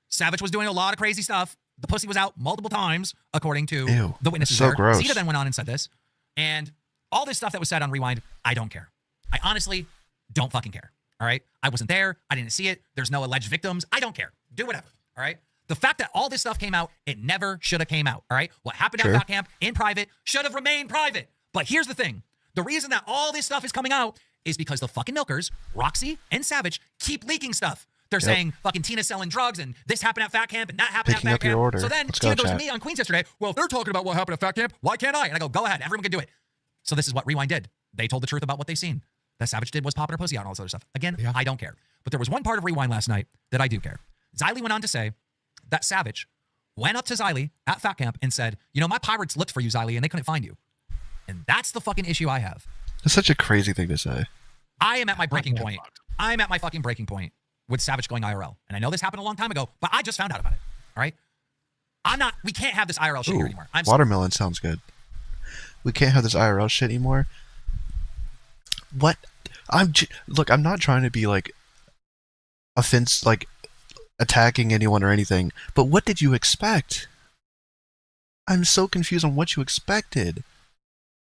Savage was doing a lot of crazy stuff. The pussy was out multiple times, according to the witnesses so there. gross. Zeta then went on and said this. And all this stuff that was said on Rewind, I don't care. I honestly don't fucking care. All right? I wasn't there. I didn't see it. There's no alleged victims. I don't care. Do whatever. All right? The fact that all this stuff came out, it never should have came out. All right? What happened at Fat Camp in private should have remained private. But here's the thing. The reason that all this stuff is coming out is because the fucking milkers, Roxy and Savage, keep leaking stuff. They're saying fucking Tina's selling drugs and this happened at Fat Camp and that happened at Fat Camp. Order. So then Tina goes to me on Queens yesterday. Well, if they're talking about what happened at Fat Camp, why can't I? And I go, go ahead. Everyone can do it. So this is what Rewind did. They told the truth about what they seen. That Savage did was popping her pussy out and all this other stuff. Again, I don't care. But there was one part of Rewind last night that I do care. Xylee went on to say that Savage went up to Xylee at Fat Camp and said, you know, my pirates looked for you, Xylee, and they couldn't find you. And that's the fucking issue I have. That's such a crazy thing to say. I am at my breaking point. I'm at my fucking breaking point with Savage going IRL. And I know this happened a long time ago, but I just found out about it. All right? We can't have this IRL shit here anymore. Watermelon sounds good. We can't have this IRL shit anymore. What? Look, I'm not trying to be like attacking anyone or anything, but what did you expect? I'm so confused on what you expected.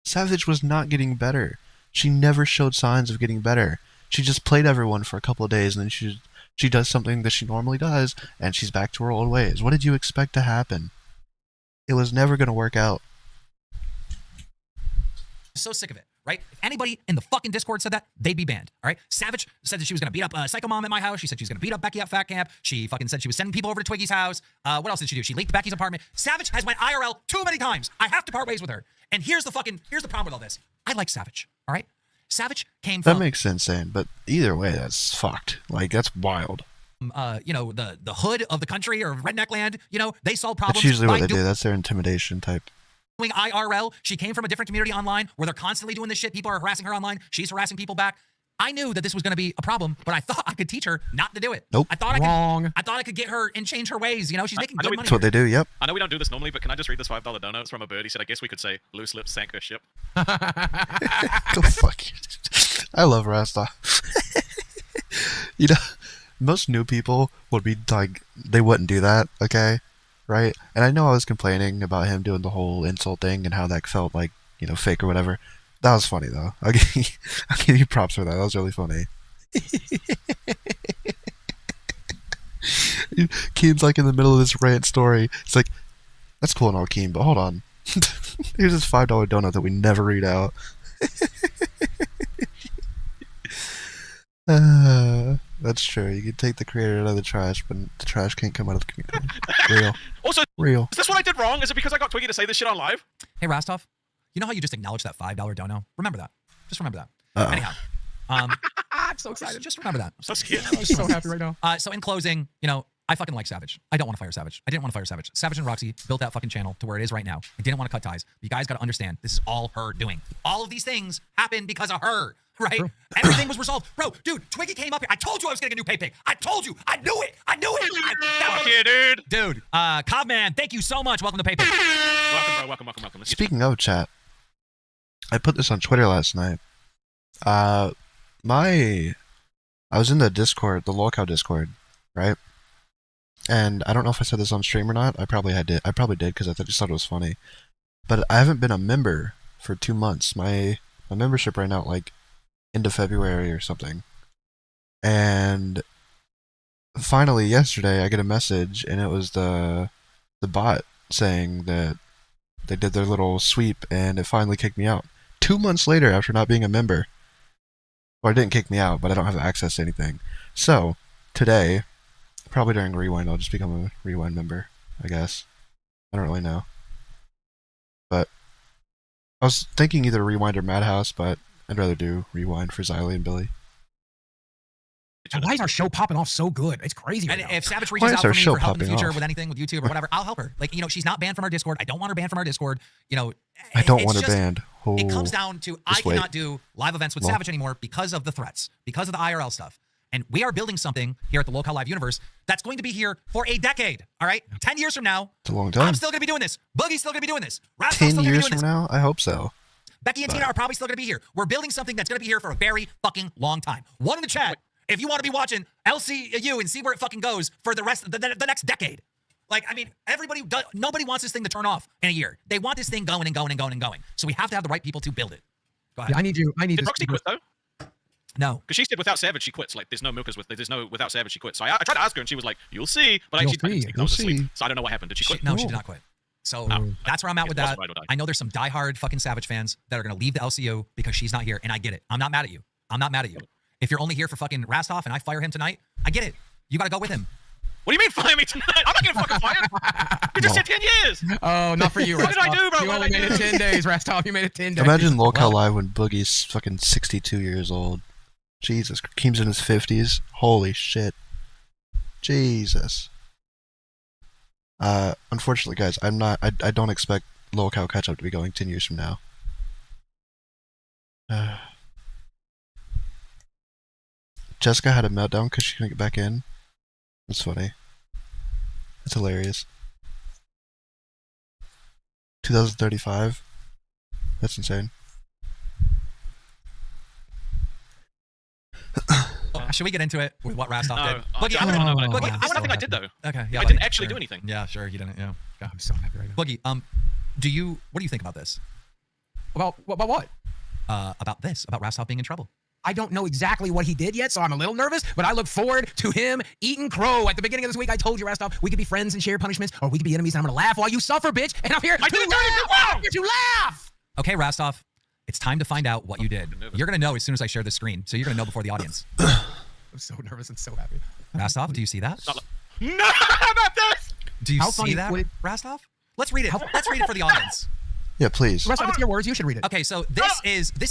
Savage was not getting better. She never showed signs of getting better. She just played everyone for a couple of days, and then she does something that she normally does, and she's back to her old ways. What did you expect to happen? It was never going to work out. So sick of it, right? If anybody in the fucking Discord said that, they'd be banned, all right? Savage said that she was going to beat up Psycho Mom at my house. She said she was going to beat up Becky at Fat Camp. She fucking said she was sending people over to Twiggy's house. What else did she do? She leaked Becky's apartment. Savage has went IRL too many times. I have to part ways with her. And here's the problem with all this. I like Savage, all right? Savage came from... That makes sense, Sam, but either way, that's fucked. Like, that's wild. You know, the hood of the country or redneck land, you know, they solve problems. That's usually what they do. That's their intimidation type. Doing IRL. She came from a different community online where they're constantly doing this shit. People are harassing her online. She's harassing people back. I knew that this was going to be a problem, but I thought I could teach her not to do it. Nope. I thought I could get her and change her ways. You know, she's making good money. That's what they do, yep. I know we don't do this normally, but can I just read this $5 donut? It's from a bird. He said, I guess we could say, loose lips sank her ship. Go fuck you. I love Rasta. You know, most new people would be like, they wouldn't do that, okay? right? And I know I was complaining about him doing the whole insult thing and how that felt like, fake or whatever. That was funny though. I'll give you props for that. That was really funny. Keen's like in the middle of this rant story. It's like, that's cool and all, Keen, but hold on. Here's this $5 donut that we never read out. That's true. You can take the creator out of the trash, but the trash can't come out of the community. Real. Also, Real. is this what I did wrong? Is it because I got Twiggy to say this shit on live? Hey, Rastov, you know how you just acknowledged that $5 dono? Remember that. Just remember that. Uh-oh. Anyhow. I'm so excited. Just remember that. I'm so scared. I'm so happy right now. So in closing, I fucking like Savage. I don't want to fire Savage. I didn't want to fire Savage. Savage and Roxy built that fucking channel to where it is right now. I didn't want to cut ties. You guys got to understand, this is all her doing. All of these things happened because of her, right? True. Everything was resolved. Bro, dude, Twiggy came up here. I told you I was getting a new pay pick. I told you. I knew it. Fuck you, dude. Dude, Cobman, thank you so much. Welcome to pay pick. Welcome, bro. Welcome. Let's get Speaking of chat, I put this on Twitter last night. I was in the Discord, the lolcow Discord, right? And I don't know if I said this on stream or not. I probably did because I just thought it was funny. But I haven't been a member for 2 months. My membership ran out like into February or something. And finally yesterday I get a message and it was the bot saying that they did their little sweep and it finally kicked me out. 2 months later after not being a member. Well, it didn't kick me out, but I don't have access to anything. So, today, probably during Rewind, I'll just become a Rewind member, I guess. I don't really know. But I was thinking either Rewind or Madhouse, but I'd rather do Rewind for Xylee and Billy. And why is our show popping off so good? It's crazy right And now. if Savage Why reaches is out for our me show for help in the popping future off? with anything, with YouTube or whatever, I'll help her. Like, she's not banned from our Discord. I don't want her banned from our Discord. I don't it's want her just- banned. It comes down to I just wait. cannot do live events with Well. Savage anymore because of the threats, because of the IRL stuff. And we are building something here at the Local Live universe that's going to be here for a decade. All right, 10 years from now, It's a long time. I'm still going to be doing this. Boogie's still going to be doing this. Rascal's 10 still gonna be years doing from this. now? I hope so. Becky and Tina are probably still going to be here. We're building something that's going to be here for a very fucking long time. One in the chat, if you want to be watching LCU and see where it fucking goes for the rest of the next decade. Like, I mean, nobody wants this thing to turn off in a year. They want this thing going and going and going and going. So we have to have the right people to build it. Go ahead. Yeah, I need Did this. Roxy quit though? No. Because she said without Savage she quits. Like there's no milkers without Savage she quits. So I tried to ask her and she was like, "You'll see," but You'll I didn't see. think I was You'll asleep. see. So I don't know what happened. Did she quit? No, she did not quit. So Oh. that's where I'm at with It's that. possible ride or die. I know there's some diehard fucking Savage fans that are going to leave the LCU because she's not here, and I get it. I'm not mad at you. I'm not mad at you. If you're only here for fucking Rastov and I fire him tonight, I get it. You got to go with him. What do you mean fire me tonight? I'm not getting fucking fired. You just No. said 10 years. Oh, not for you, What did I Rastov. do, bro? You What only did I made it do? 10 days, Rastov. You made it 10 days. Imagine lolcow Well- Live when Boogie's fucking 62 years old. Jesus. Keem's in his 50s. Holy shit. Jesus. Unfortunately, guys, I don't expect lolcow catch up to be going 10 years from now. Jessica had a meltdown because she couldn't get back in. That's funny. That's hilarious. 2035? That's insane. Should we get into it with what Rastov No, did? I Boogie, don't know. Boogie, I don't think I did though. Okay, yeah, I buddy, didn't actually sure. do anything. Yeah, sure, he didn't. Yeah. I'm so happy right now. Boogie, what do you think about this? About what? About this, about Rastov being in trouble. I don't know exactly what he did yet, so I'm a little nervous, but I look forward to him eating crow. At the beginning of this week, I told you, Rastov, we could be friends and share punishments, or we could be enemies, and I'm going to laugh while you suffer, bitch, and I'm here I to didn't do laugh. anything wrong! I'm here to laugh! Okay, Rastov, it's time to find out what you did. nervous. You're gonna know as soon as I share the screen, so you're gonna know before the audience. I'm so nervous and so happy. Rastov, do you see that? No, not this. Do you How see funny that, would it- Rastov? Let's read it. Let's read it for the audience. Yeah, please. Rastov, it's your words. You should read it. Okay, so this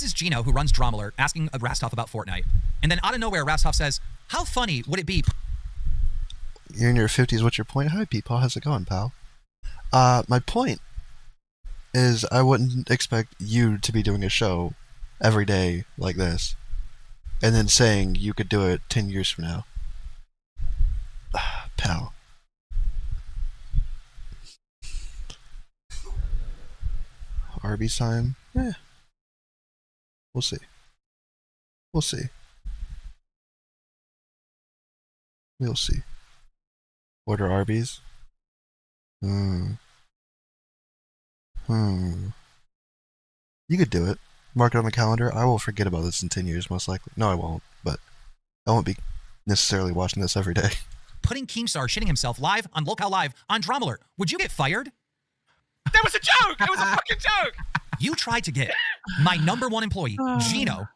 is Gino, who runs Drama Alert, asking Rastov about Fortnite, and then out of nowhere, Rastov says, "How funny would it be?" You're in your 50s. What's your point? Hi, people. How's it going, pal? My point is I wouldn't expect you to be doing a show every day like this and then saying you could do it 10 years from now. Pal. Arby's time? Yeah. We'll see. We'll see. We'll see. Order Arby's. Hmm. You could do it. Mark it on the calendar. I will forget about this in 10 years, most likely. No, I won't, but I won't be necessarily watching this every day. Putting Keemstar shitting himself live on Locale Live on Drama Alert. Would you get fired? That was a joke. It was a fucking joke. You tried to get my #1 employee, Gino,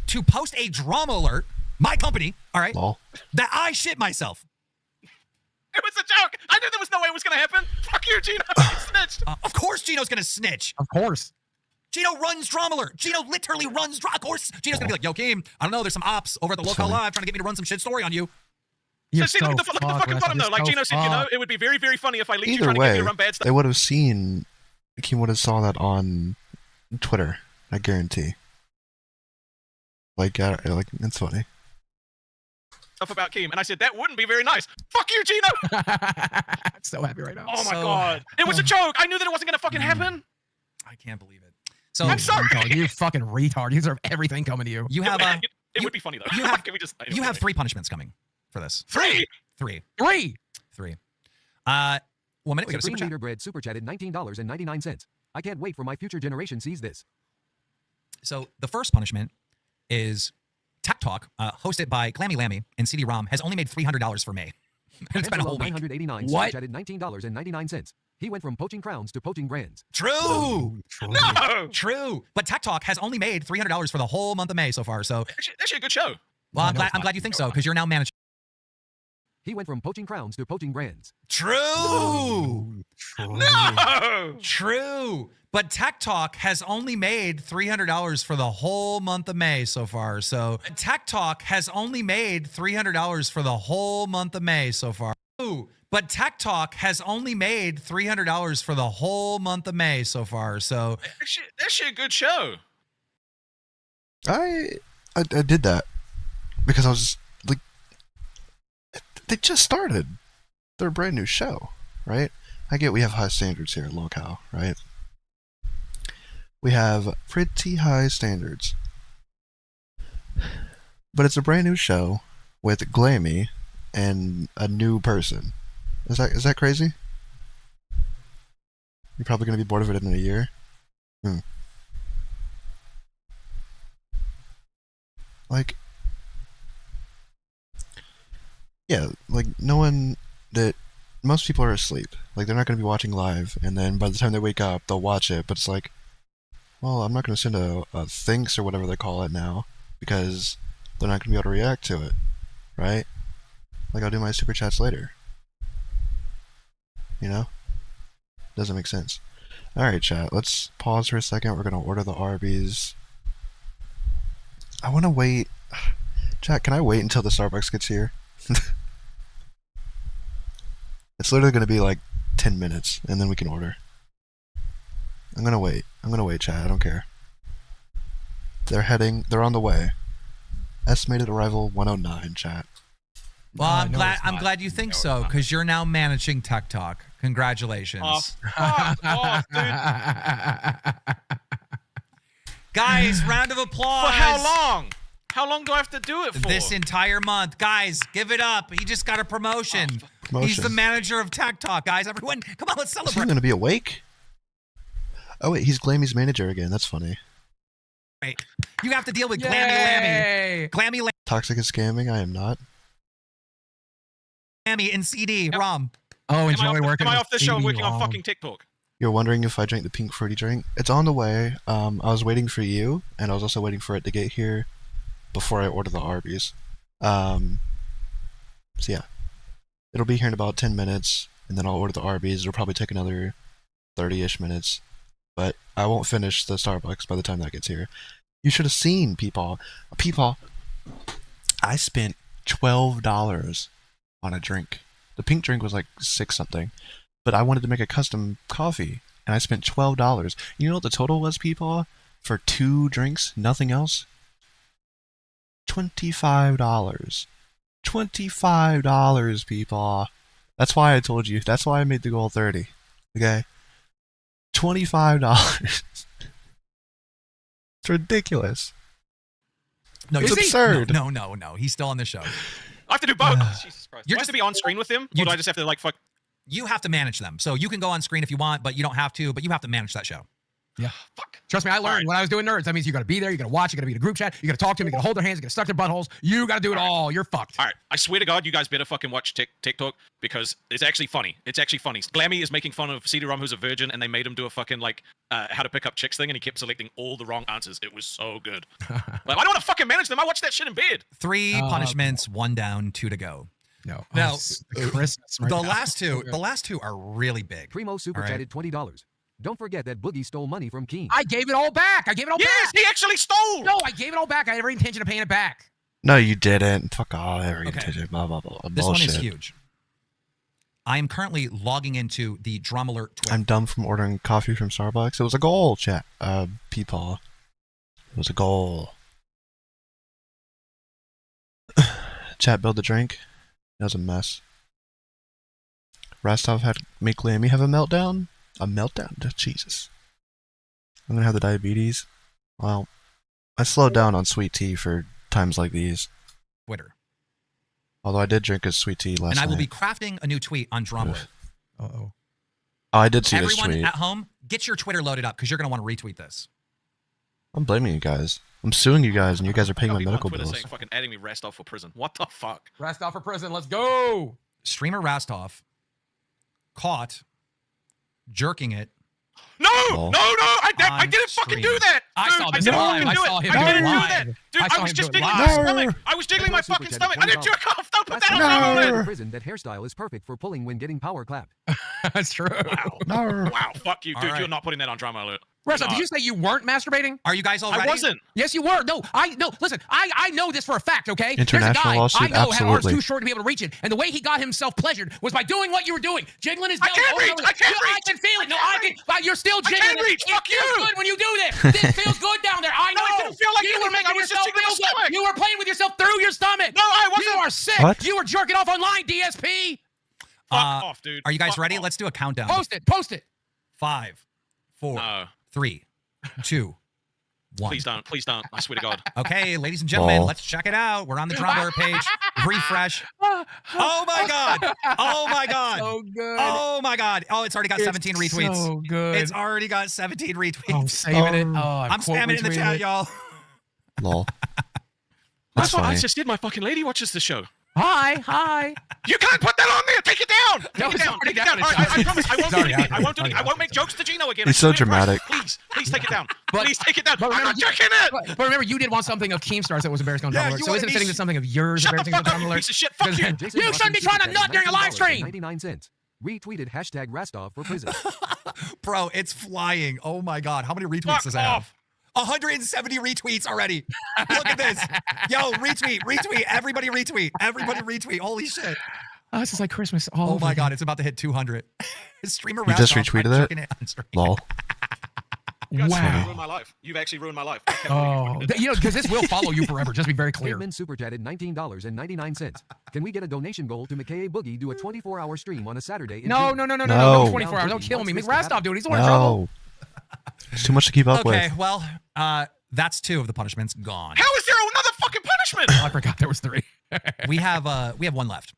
to post a Drama Alert, my company, all right, Lol. that I shit myself. It was a joke. I knew there was no way it was going to happen. Fuck you, Gino. You snitched. Of course Gino's going to snitch. Of course. Gino runs Drama Alert. Gino literally runs Of course, Gino's going to be like, yo, Keem, I don't know, there's some ops over at the Locale Live trying to get me to run some shit story on you. You're So see, look at the fucking bottom, though. Like Gino said, you know, it would be very, very funny if I leaked you trying to get me to run bad stuff. They would have seen. Keem would have saw that on Twitter. I guarantee. Like it's funny. Stuff about Keem, and I said that wouldn't be very nice. Fuck you, Gino. I'm so happy right now. Oh my god, it was a joke. I knew that it wasn't gonna fucking happen. I can't believe it. So I'm sorry. You fucking retard. You deserve everything coming to you. You have it would be funny though. You have, Can we just, you have 3 punishments coming for this. Three. One minute. We got a super Supreme chat. Leader Bread super chatted $19.99. I can't wait for my future generation sees this. So the first punishment is Tech Talk, hosted by Clammy Lammy and CD-ROM, has only made $300 for May. It's been a whole week. 989 What? super chatted $19.99. He went from poaching crowns to poaching brands. True. No. True. But Tech Talk has only made $300 for the whole month of May so far. So, Actually, a good show. well, No, I'm no, glad, it's I'm glad you think so because you're now managing. He went from poaching crowns to poaching brands. True. No. True. But Tech Talk has only made $300 for the whole month of May so far. So Tech Talk has only made $300 for the whole month of May so far. Ooh, but Tech Talk has only made $300 for the whole month of May so far. So That's a good show. I did that because I was like, they just started. They're a brand new show, right? I get we have high standards here at Locale, right? We have pretty high standards. But it's a brand new show with Glammy and a new person. Is that crazy? You're probably going to be bored of it in a year? Like, yeah, like most people are asleep. Like, they're not going to be watching live, and then by the time they wake up, they'll watch it, but it's like, well, I'm not going to send a thanks or whatever they call it now, because they're not going to be able to react to it, right? Like, I'll do my super chats later. You know? Doesn't make sense. Alright, chat, let's pause for a second. We're going to order the Arby's. I want to wait. Chat, can I wait until the Starbucks gets here? It's literally going to be like 10 minutes, and then we can order. I'm going to wait. Chat. I don't care. They're on the way. Estimated arrival 109, chat. well, I'm no, glad it's I'm not. glad you think No, so it's because you're now managing Tech Talk. Congratulations. Fuck off, dude. Guys, round of applause. For how long? How long do I have to do it for? This entire month. Guys, give it up. He just got a promotion. He's the Promotion. manager of Tech Talk, guys. Everyone, come on, let's Is he celebrate. going to be awake? Oh wait, he's Glammy's manager again. That's funny. You have to deal with Glammy Lammy. Yay! Glammy Toxic is scamming. I am not. Lammy and CD, Rom. Oh, enjoy am working. I with off the show and CD working on Rom. fucking TikTok? You're wondering if I drank the pink fruity drink? It's on the way. I was waiting for you, and I was also waiting for it to get here before I order the Arby's. So yeah, it'll be here in about 10 minutes, and then I'll order the Arby's. It'll probably take another 30-ish minutes, but I won't finish the Starbucks by the time that gets here. You should have seen people. I spent $12 on a drink. The pink drink was like 6 something. But I wanted to make a custom coffee, and I spent $12. You know what the total was, people? For 2 drinks, nothing else? $25. $25, people. That's why I told you. That's why I made the goal 30. Okay? $25. It's ridiculous. No, It's is he? absurd. No. He's still on the show. I have to do both. Jesus Christ. Do I have to be on screen with him, or do I just have to like fuck? you have to manage them. So you can go on screen if you want, but you don't have to. But you have to manage that show. Yeah. Fuck. Trust me, I learned when I was doing nerds. That means you got to be there, you got to watch, you got to be in a group chat, you got to talk to them, you got to hold their hands, you got to suck their buttholes. You got to do it all. You're fucked. All right, I swear to God, you guys better fucking watch TikTok because it's actually funny. It's actually funny. Glammy is making fun of CD-ROM, who's a virgin, and they made him do a fucking like how to pick up chicks thing, and he kept selecting all the wrong answers. It was so good. Like, I don't want to fucking manage them. I watch that shit in bed. 3 punishments, 1 down, 2 to go. No. Now, Christmas right the now. last two are really big. Primo super All right. chatted $20. Don't forget that Boogie stole money from Keen. I gave it all back. I gave it all Yes, back. he actually stole. No, I gave it all back. I had every intention of paying it back. No, you didn't. Fuck off. Every Okay. intention. Blah blah blah. This Bullshit. one is huge. I am currently logging into the Drum Alert Twitter. I'm dumb from ordering coffee from Starbucks. It was a goal, chat. People. It was a goal. Chat, build the drink. That was a mess. Rastov had make Glammy have a meltdown. A meltdown? Jesus. I'm gonna have the diabetes. Well, I slowed down on sweet tea for times like these. Twitter. Although I did drink a sweet tea last And I will night. be crafting a new tweet on Drum Alert. Uh-oh. Oh, I did see this Everyone tweet. at home, get your Twitter loaded up because you're going to want to retweet this. I'm blaming you guys. I'm suing you guys, and you guys are paying my People on medical Twitter bills. saying fucking adding me Rastov for prison. What the fuck? Rastov for prison. Let's go. Streamer Rastov caught jerking it. No, Lol. no, I On didn't fucking do stream. that. I Dude, saw this didn't live. fucking I do saw it. him I do it didn't do live. that. Dude, I I saw was him just do it diggling my live. stomach. I was diggling my Primo super fucking chatted stomach. I didn't $20. jerk off. Don't put that on No. Drum Alert. In prison, that hairstyle is perfect for pulling when getting power clapped. That's true. Wow. No. Wow, fuck you, All dude. right. You're not putting that on Drum Alert. Rastov, No. did you say you weren't masturbating? Are you guys all I ready? wasn't. Yes, you were. No, listen, I know this for a fact, okay? There's a International guy lawsuit? I know had arms Absolutely. too short to be able to reach it, and the way he got himself pleasured was by doing what you were doing, jiggling his I belly. can't over and reach, over. I can't I reach. can feel it. No, I I can't can. You're still I jiggling. can't reach. It Fuck feels you. good when you do this. This feels good down there. I know. No, it didn't feel like you were anything. I making was just yourself jiggling feel my good. stomach. You were playing with yourself through your stomach. No, I wasn't. You are sick. What? You were jerking off online, DSP. Fuck off, dude. Are you guys Fuck ready? off. Let's do a countdown. Post it. Post it. 5, 4, No. 3, 2, 1. Please don't. Please don't. I swear to God. Okay, ladies and gentlemen, Lol. let's check it out. We're on the Drum Alert page. Refresh. Oh my God. Oh my God. So good. Oh my God. Oh, it's already got 17 retweets. So good. It's already got 17 retweets. I'm saving it. Oh, I'm spamming it in the chat, y'all. Lol. That's That's what I funny. just did. My fucking lady watches the show. Hi. You can't put that on there. Take it down. No, Take it it's down. already Take it down. down. All right, I promise. I won't It's do it already again. out I there. won't do it. It's I already won't make jokes to Gino again. He's I so swear, Christ. dramatic. Please take it down. But- Please take it down. but I'm remember, not jerking it. But remember, you did want something of Keemstar's that was embarrassing on Drum Yeah, Alert. you So wanted isn't me sitting to- to something of yours Shut the embarrassing fuck on Drum up, you Alert? piece of shit. Fuck you. Jason You shouldn't be trying to nut during a live stream. 99 cents. Retweeted hashtag Rastov for prison. Bro, it's flying. Oh my God. How many retweets Fuck does that have? off. 170 retweets already. Look at this. Yo, retweet. Everybody retweet. Everybody retweet. Holy shit. Oh, this is like Christmas. All Oh over my again. God. It's about to hit 200. Streamer You just Rastov, retweeted I'm it? jerking on stream. Lol. You guys Wow. ruined my life. You've actually ruined my life. I can't believe you Oh, fucking did that. you know, because this will follow you forever. Just be very clear. Caveman super chatted $19.99. Can we get a donation goal to McKay Boogie do a 24-hour stream on a Saturday? In No, June? no. No. No 24 hours. Don't kill me. Make Rastov do it. He's the one in trouble. No. It's too much to keep up Okay, with. well, that's 2 of the punishments gone. How is there another fucking punishment? Oh, I forgot there was 3. We have 1 left.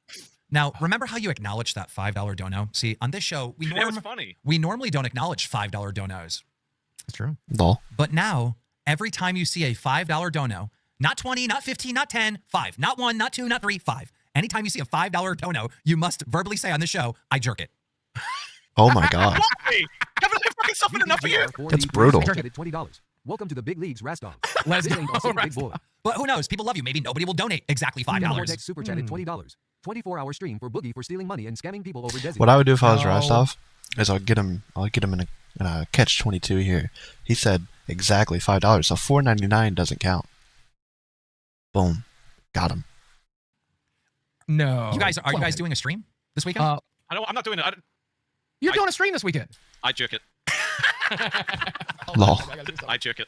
Now, remember how you acknowledged that $5 dono? See, on this show, Dude, that was funny. we normally don't acknowledge $5 donos. That's true. Lol. But now, every time you see a $5 dono, not 20, not 15, not 10, 5, not 1, not 2, not 3, 5. Anytime you see a $5 dono, you must verbally say on the show, I jerk it. Oh my god. Why? Haven't I fucking suffered enough for you? That's brutal. Chatted $20. Welcome to the big leagues, Rastov. Let's This ain't also go, big boy. But who knows? People love you. Maybe nobody will donate exactly $5. Vortex super chatted $20. 24-hour stream for Boogie for stealing money and scamming people over Desi. What I would do if I was No. Rastov is I'll get him in a catch 22 here. He said exactly $5, so $4.99 doesn't count. Boom, got him. No. You guys, are you Well, guys doing a stream this weekend? I'm not doing it. You're doing a stream this weekend. I jerk it. Lol. I jerk it.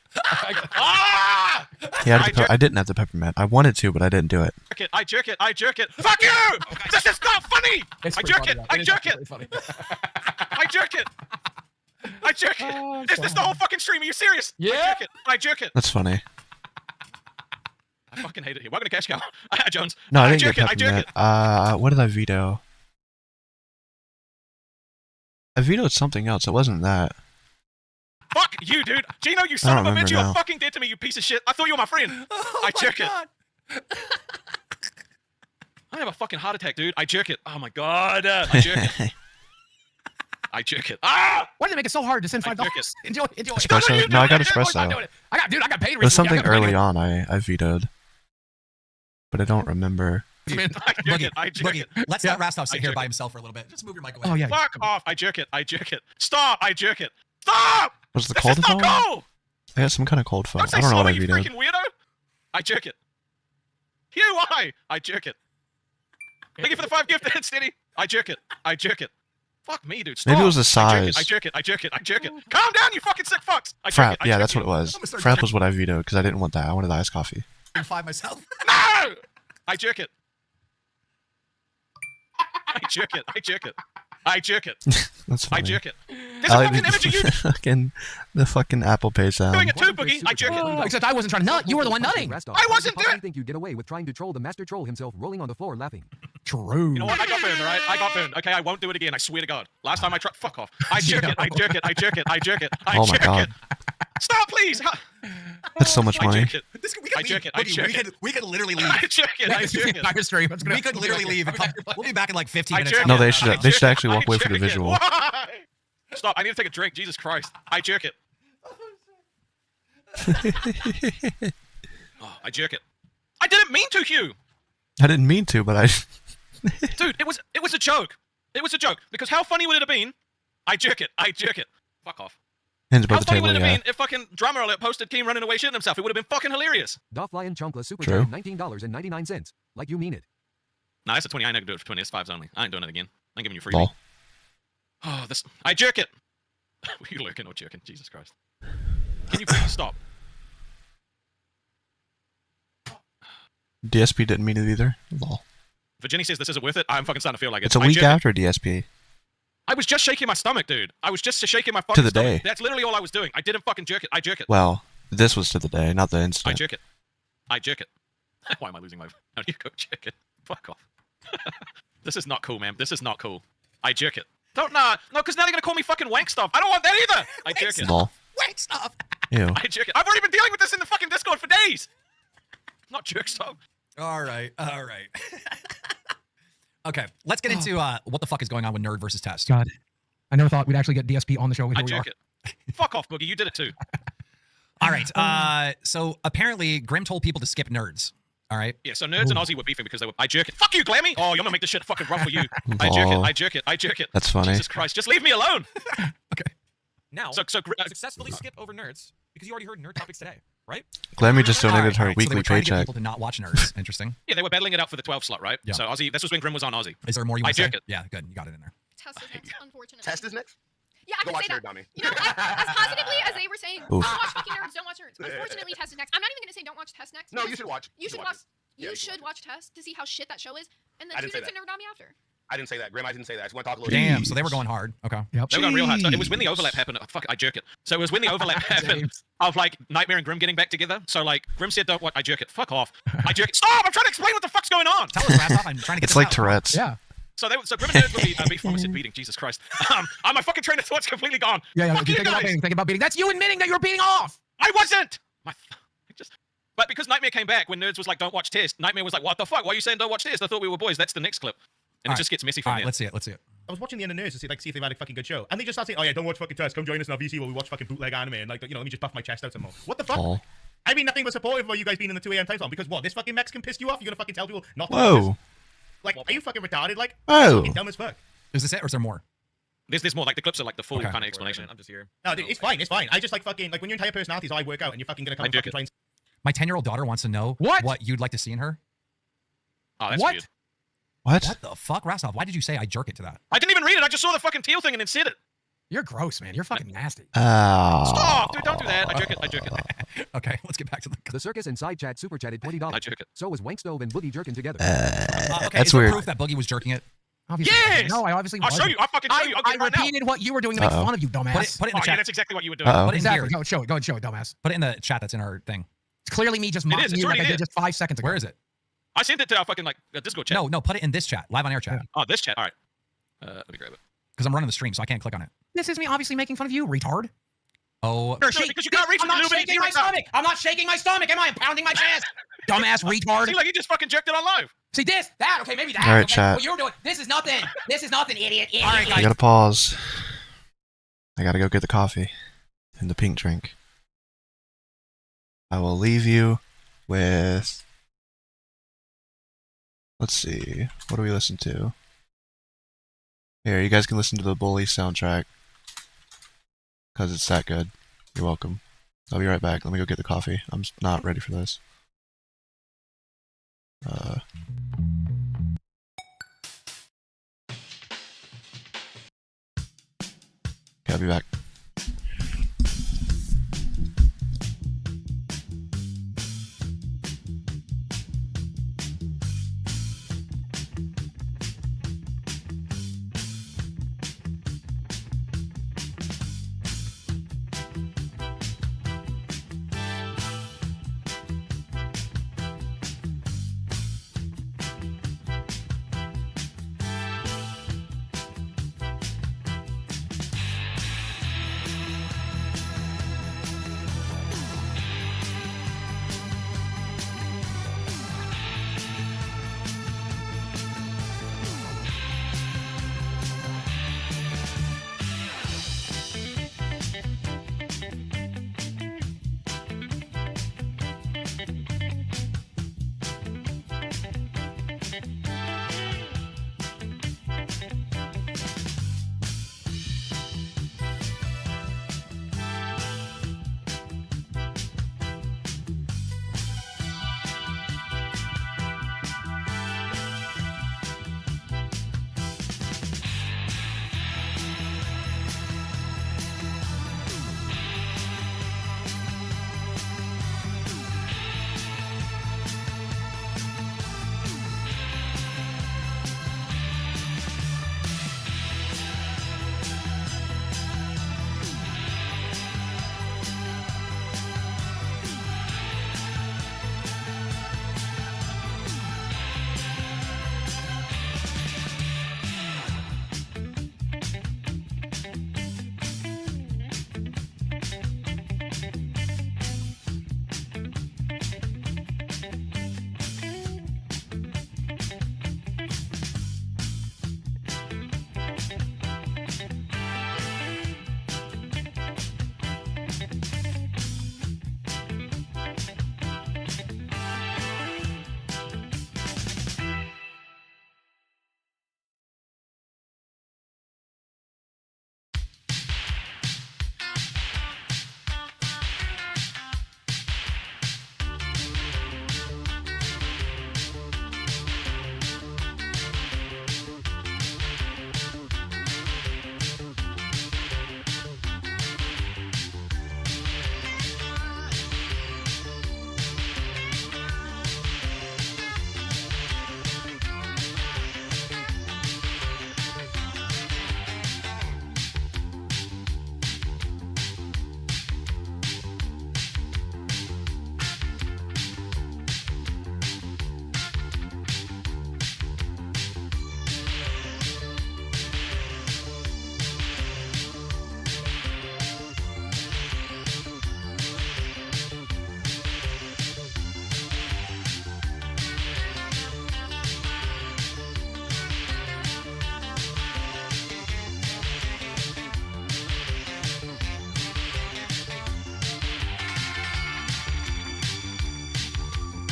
Ah! I didn't have the peppermint. I wanted to, but I didn't do it. Jerk it. I jerk it. I jerk it. Fuck you! This is not funny! It's I pretty jerk funny, it. though. I is jerk actually it. pretty funny. I jerk it. I jerk Oh, it. Is this the whole fucking stream? Are you serious? I Yeah. jerk it. I jerk it. That's funny. I fucking hate it here. Welcome to Cash Cow. Jones. No, I didn't jerk get it. I jerk peppermint. it. What did I veto? I vetoed something else. It wasn't that. Fuck you, dude. Gino, you son of a remember bitch. You are now. fucking dead to me, you piece of shit. I thought you were my friend. I jerk it. I have a fucking heart attack, dude. I jerk it. Oh my god. I jerk it. I jerk it. Ah! Why did they make it so hard to send I $5? jerk it. Enjoy. Espresso? No, I got espresso. Dude, I got paid. There's something recently. early on I vetoed, but I don't remember. I jerk it. I jerk it. Let's Yeah. let Rastov I sit here jerk by it. himself for a little bit. Just move your mic away. Oh yeah. Fuck off. I jerk it. I jerk it. Stop. I jerk it. Stop! Was the This cold is not phone? cool! I got some kind of cold phone. Don't say I don't know what sorry, I you vetoed. freaking weirdo! I jerk it. Hugh, why? I jerk it. Thank you for the 5 gifted, Steady. I jerk it. I jerk it. Fuck me, dude. Stop. Maybe it was the size. I jerk it. I jerk it. I jerk it. Calm down, you fucking sick fucks. I jerk Frap. it. I Yeah, jerk that's it. what it was. gonna start Frap was what I vetoed because I didn't want that. I wanted the iced coffee. 5 myself. No! I jerk it. I jerk it. I jerk it. I jerk it. That's funny. I jerk it. There's I a like fucking image of you the fucking Apple Pay sound. doing it too, Boogie. I jerk it. Except I wasn't trying to nut. You were the one nutting. I wasn't doing. doing- Think you get away with trying to troll the master troll himself, rolling on the floor laughing. True. You know what? I got burned, all right? I got burned. Okay, I won't do it again. I swear to God. Last time I tried, fuck off. I jerk it. I jerk it. I jerk it. I jerk it. I Oh my jerk God. it. Stop, please. That's so much I money. jerk it. We I jerk it. I jerk it. We could literally leave. I jerk it. I This is the jerk it. entire stream. It's gonna- We could literally leave. We'll be back in like 15 I minutes. jerk No, it. they I should jerk actually it. walk away for the I jerk it. visual. Why? Stop. I need to take a drink. Jesus Christ. I jerk it. Oh, I jerk it. I didn't mean to, Hugh. I didn't mean to, but I. Dude, it was a joke. It was a joke. Because how funny would it have been? I jerk it. I jerk it. Fuck off. Hands How above the funny table, would it have yeah. been if fucking Drummer Alert posted Keem running away shitting himself? It would have been fucking hilarious. Dofflion Chunkla Super True. Chat, $19.99. Like you mean it. Nah, that's a 20. I ain't gonna do it for 20. It's 5s only. I ain't doing it again. I ain't giving you free. Lol. Oh, this. I jerk it. Were you lurking or jerking? Jesus Christ. Can you please stop? DSP didn't mean it either. Lol. Virginia says this isn't worth it. I'm fucking starting to feel like it. It's a I week jerk it. after DSP. I was just shaking my stomach, dude. I was just shaking my fucking the stomach. day. That's literally all I was doing. I didn't fucking jerk it. I jerk it. Well, this was to the day, not the I incident. jerk it. I jerk it. Why am I losing my... How do you go jerk it? Fuck off. This is not cool, man. This is not cool. I jerk it. Don't, no, because now they're gonna call me fucking wank stuff. I don't want that either. I jerk it. Lol. Wait, stop. Ew. I jerk it. I've already been dealing with this in the fucking Discord for days. Not jerk stuff. All right. All right. Okay, let's get into what the fuck is going on with Nerd versus Test. God, I never thought we'd actually get DSP on the show. I Here we jerk are. it. Fuck off, Boogie. You did it too. All right. So apparently Grim told people to skip Nerds. All right. Yeah, so Nerds and Aussie were beefing because they were... I jerk it. Fuck you, Glammy. Oh, you're gonna make this shit fucking rough for you. I jerk it. Lol. I jerk it. I jerk it. That's funny. Jesus Christ. Just leave me alone. Now, So successfully skip over Nerds because you already heard nerd topics today, right? Glammy just All donated right, her all right. So they weekly were trying to get paycheck. people to not watch Nerds. Interesting. yeah, they were battling it out for the 12 slot, right? Yeah. So Aussie... This was when Grim was on Aussie. Is there more you I want to say? jerk it. Yeah, good. You got it in there. Test is next, unfortunately. Test is next? Yeah, I Go can watch say Nerd that. Dummy. You know, as positively as they were saying, don't Oof. watch fucking nerds, don't watch nerds. Unfortunately, Test is next. I'm not even gonna say don't watch Test next. No, because you should watch. You should watch. watch. Yeah, You you should should watch Test to see how shit that show is, and then I didn't tune say into Nerd Dummy after. I didn't say that. Grim, I didn't say that. I just want to talk a little Damn. So they were going hard. Okay. Yep. They were going real hard. So it was when the overlap happened. Oh, fuck, I jerk it. So it was when the overlap happened of like Nightmare and Grim getting back together. So like Grim said, "Don't what? I jerk it. Fuck off. I jerk it. Stop! I'm trying to explain what the fuck's going on." Tell us, Rastov. I'm trying to get It's this like out. Tourette's. Yeah. So Grim and Nerds were beef. I said beating. Jesus Christ. My fucking train of thought's completely gone. Yeah. Fuck you Think about guys. beating. Think about beating. That's you admitting that you're beating off. I wasn't. But because Nightmare came back when Nerds was like, "Don't watch Test," Nightmare was like, "What the fuck? Why are you saying don't watch Test? I thought we were boys." That's the next clip, and All it just gets messy All from right. there. Let's see it. Let's see it. I was watching the end of Nerds to see if they've had a fucking good show, and they just start saying, "Oh yeah, don't watch fucking Test. Come join us in our VC while we watch fucking bootleg anime." And like, let me just puff my chest out some more. What the fuck? Lol. I mean, nothing but supportive of you guys being in the 2 a.m. time slot because what? This fucking Mexican pissed you off? You're gonna fucking tell people not to watch this? Whoa. Like, are you fucking retarded? Like, Whoa. fucking dumb as fuck. Is this it or is there more? There's more. Like the clips are like the full Okay. kind of explanation. I'm just here. No, dude, it's fine. It's fine. I just like fucking like when your entire personality is I work out and you're fucking gonna come I and jerk fucking it. try and My 10-year-old daughter wants to know What? you'd like to see in her. Oh, that's What? weird. What? What the fuck, Rastov? Why did you say I jerk it to that? I didn't even read it. I just saw the fucking teal thing and then said it. You're gross, man. You're fucking nasty. Stop, dude. Don't do that. I jerk it. I jerk it. Okay, let's get back to the. The circus and side chat super chatted $20. I jerk it. So was Wankstove and Boogie jerking together. Okay, That's is there weird. proof that Boogie was jerking it? Obviously. Yes! No, I obviously I'll show wasn't. you. I'll fucking show you. I'll I get it right now. repeated what you were doing to make Uh-oh. fun of you, dumbass. Put it in Oh, the yeah, chat. that's exactly what you were doing. Uh-oh. Put it in Exactly. here. Go show it. Go and show it, dumbass. Put it in the chat that's in our thing. It's clearly me just It is, mocking it's you like already I there. did just 5 seconds ago. Where is it? I sent it to our fucking like Discord chat. No, put it in this chat, live on air chat. Oh, this chat. All right. Let me grab it. Because I'm running the stream, so I can't click on it. This is me obviously making fun of you, retard. Oh. Because you can't reach I'm not shaking my stomach. I'm not shaking my stomach, am I? I'm pounding my chest. Dumbass retard. See, like you just fucking jerked it on live. See this, that, okay, maybe that. All right, okay. chat. What you're doing, this is nothing. This is nothing, idiot. All right, guys. I gotta pause. I gotta go get the coffee and the pink drink. I will leave you with... Let's see. What do we listen to? Here, you guys can listen to the Bully soundtrack. Because it's that good. You're welcome. I'll be right back. Let me go get the coffee. I'm not ready for this. Okay, I'll be back.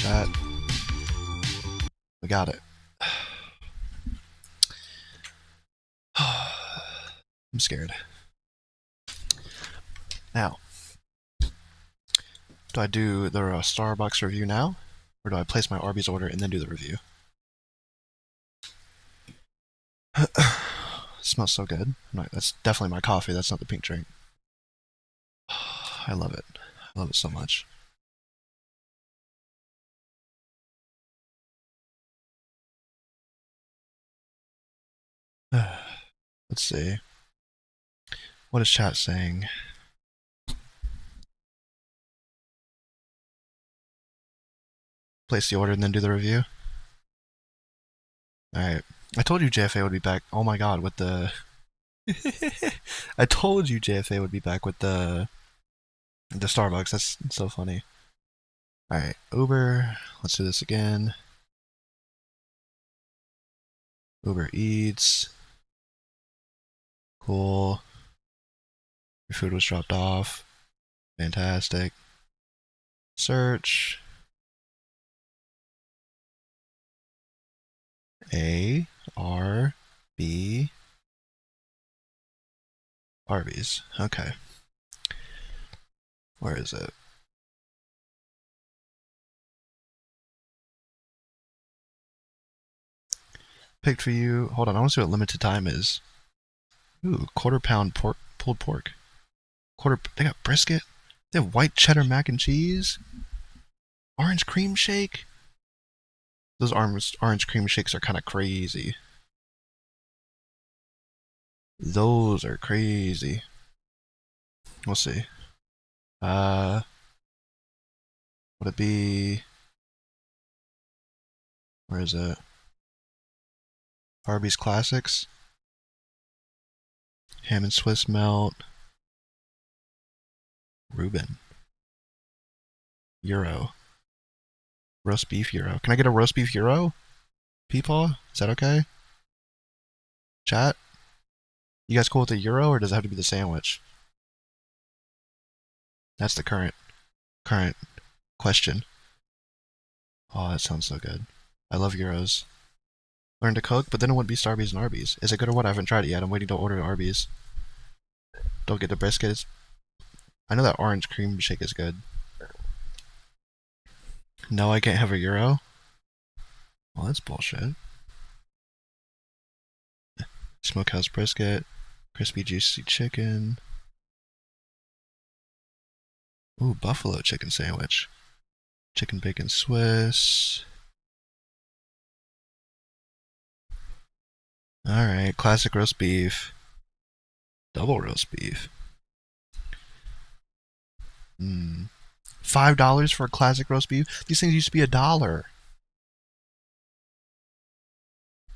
Chat. We got it. I'm scared. Now, do I do the Starbucks review now? Or do I place my Arby's order and then do the review? It smells so good. That's definitely my coffee. That's not the pink drink. I love it. I love it so much. Let's see. What is chat saying? Place the order and then do the review? Alright. I told you JFA would be back. Oh my god, with the I told you JFA would be back with the Starbucks. That's so funny. Alright, Uber. Let's do this again. Uber Eats. Cool. Your food was dropped off. Fantastic. Search. A R B Arby's. Okay. Where is it? Picked for you. Hold on, I want to see what limited time is. Ooh, quarter-pound pork, pulled pork. They got brisket. They have white cheddar mac and cheese. Orange cream shake. Those orange cream shakes are kind of crazy. Those are crazy. We'll see. Would it be... Where is it? Arby's Classics. Ham and Swiss melt. Reuben. Euro. Roast beef Euro. Can I get a roast beef Euro? Peepaw? Is that okay? Chat? You guys cool with the Euro, or does it have to be the sandwich? That's the current question. Oh, that sounds so good. I love Euros. Learn to cook, but then it wouldn't be Starbucks and Arby's. Is it good or what? I haven't tried it yet. I'm waiting to order Arby's. Don't get the brisket. I know that orange cream shake is good. No, I can't have a Euro? Well, that's bullshit. Smokehouse brisket. Crispy juicy chicken. Ooh, buffalo chicken sandwich. Chicken bacon Swiss. Alright, classic roast beef. Double roast beef. $5 for a classic roast beef? These things used to be $1.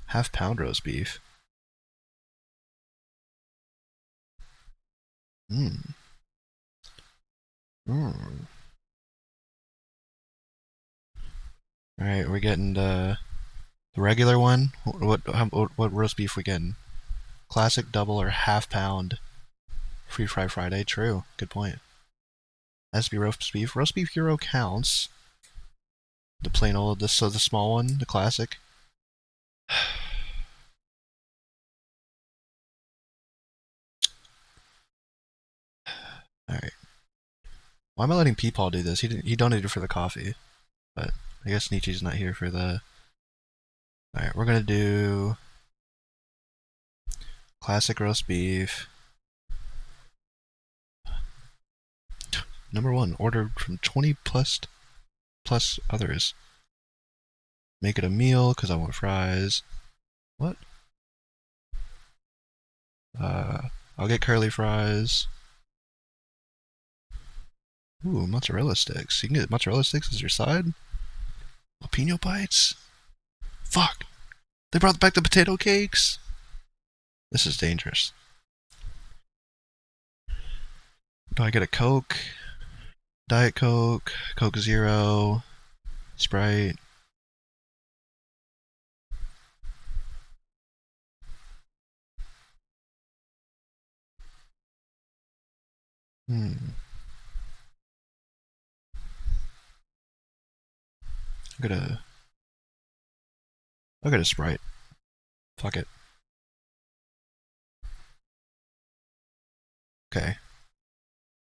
Half-pound roast beef. Alright, we're getting the regular one. What roast beef we getting? Classic, double, or half-pound? Free Fry Friday? True. Good point. Has to be roast beef. Roast beef Euro counts. The plain old, the small one, the classic. Alright. Why am I letting Peepaw do this? He donated for the coffee. But I guess Nietzsche's not here for the... Alright, we're gonna do... Classic roast beef. Number 1, ordered from 20 plus others. Make it a meal, because I want fries. What? I'll get curly fries. Ooh, mozzarella sticks. You can get mozzarella sticks as your side? Jalapeno bites? Fuck! They brought back the potato cakes? This is dangerous. Do I get a Coke? Diet Coke, Coke Zero, Sprite. I'll get a Sprite. Fuck it. Okay.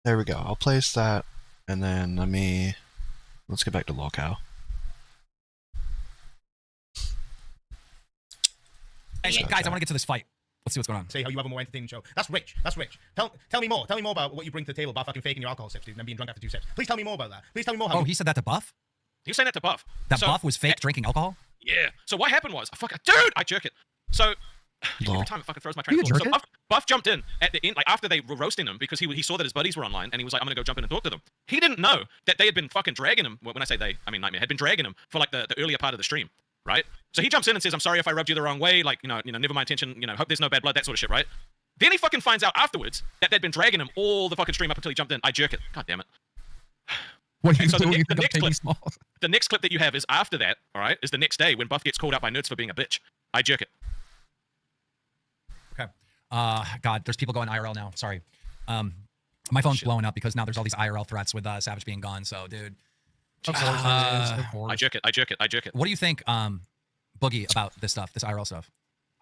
There we go. I'll place that, and then let's get back to lolcow. Hey, guys, I want to get to this fight. Let's see what's going on. Say how you have a more entertaining show. That's rich. That's rich. Tell me more. Tell me more about what you bring to the table about fucking faking your alcohol sips, dude, and then being drunk after 2 sips. Please tell me more about that. Please tell me more. Oh, he said that to Buff? You saying that to Buff? That Buff was fake drinking alcohol? Yeah. So what happened was, dude, I jerk it. So every time it fucking throws my train of thought. So Buff jumped in at the end, like after they were roasting him, because he saw that his buddies were online, and he was like, I'm gonna go jump in and talk to them. He didn't know that they had been fucking dragging him. When I say they, I mean Nightmare had been dragging him for like the earlier part of the stream, right? So he jumps in and says, I'm sorry if I rubbed you the wrong way, like, you know, never my intention, hope there's no bad blood, that sort of shit, right? Then he fucking finds out afterwards that they'd been dragging him all the fucking stream up until he jumped in. I jerk it. God damn it. What are you So the, doing? the next clip that you have is after that, all right, is the next day when Buff gets called out by nerds for being a bitch. I jerk it. Okay. God, there's people going IRL now. Sorry. My phone's blowing up because now there's all these IRL threats with Savage being gone. So, dude. I jerk it. I jerk it. I jerk it. What do you think, Boogie, about this stuff, this IRL stuff?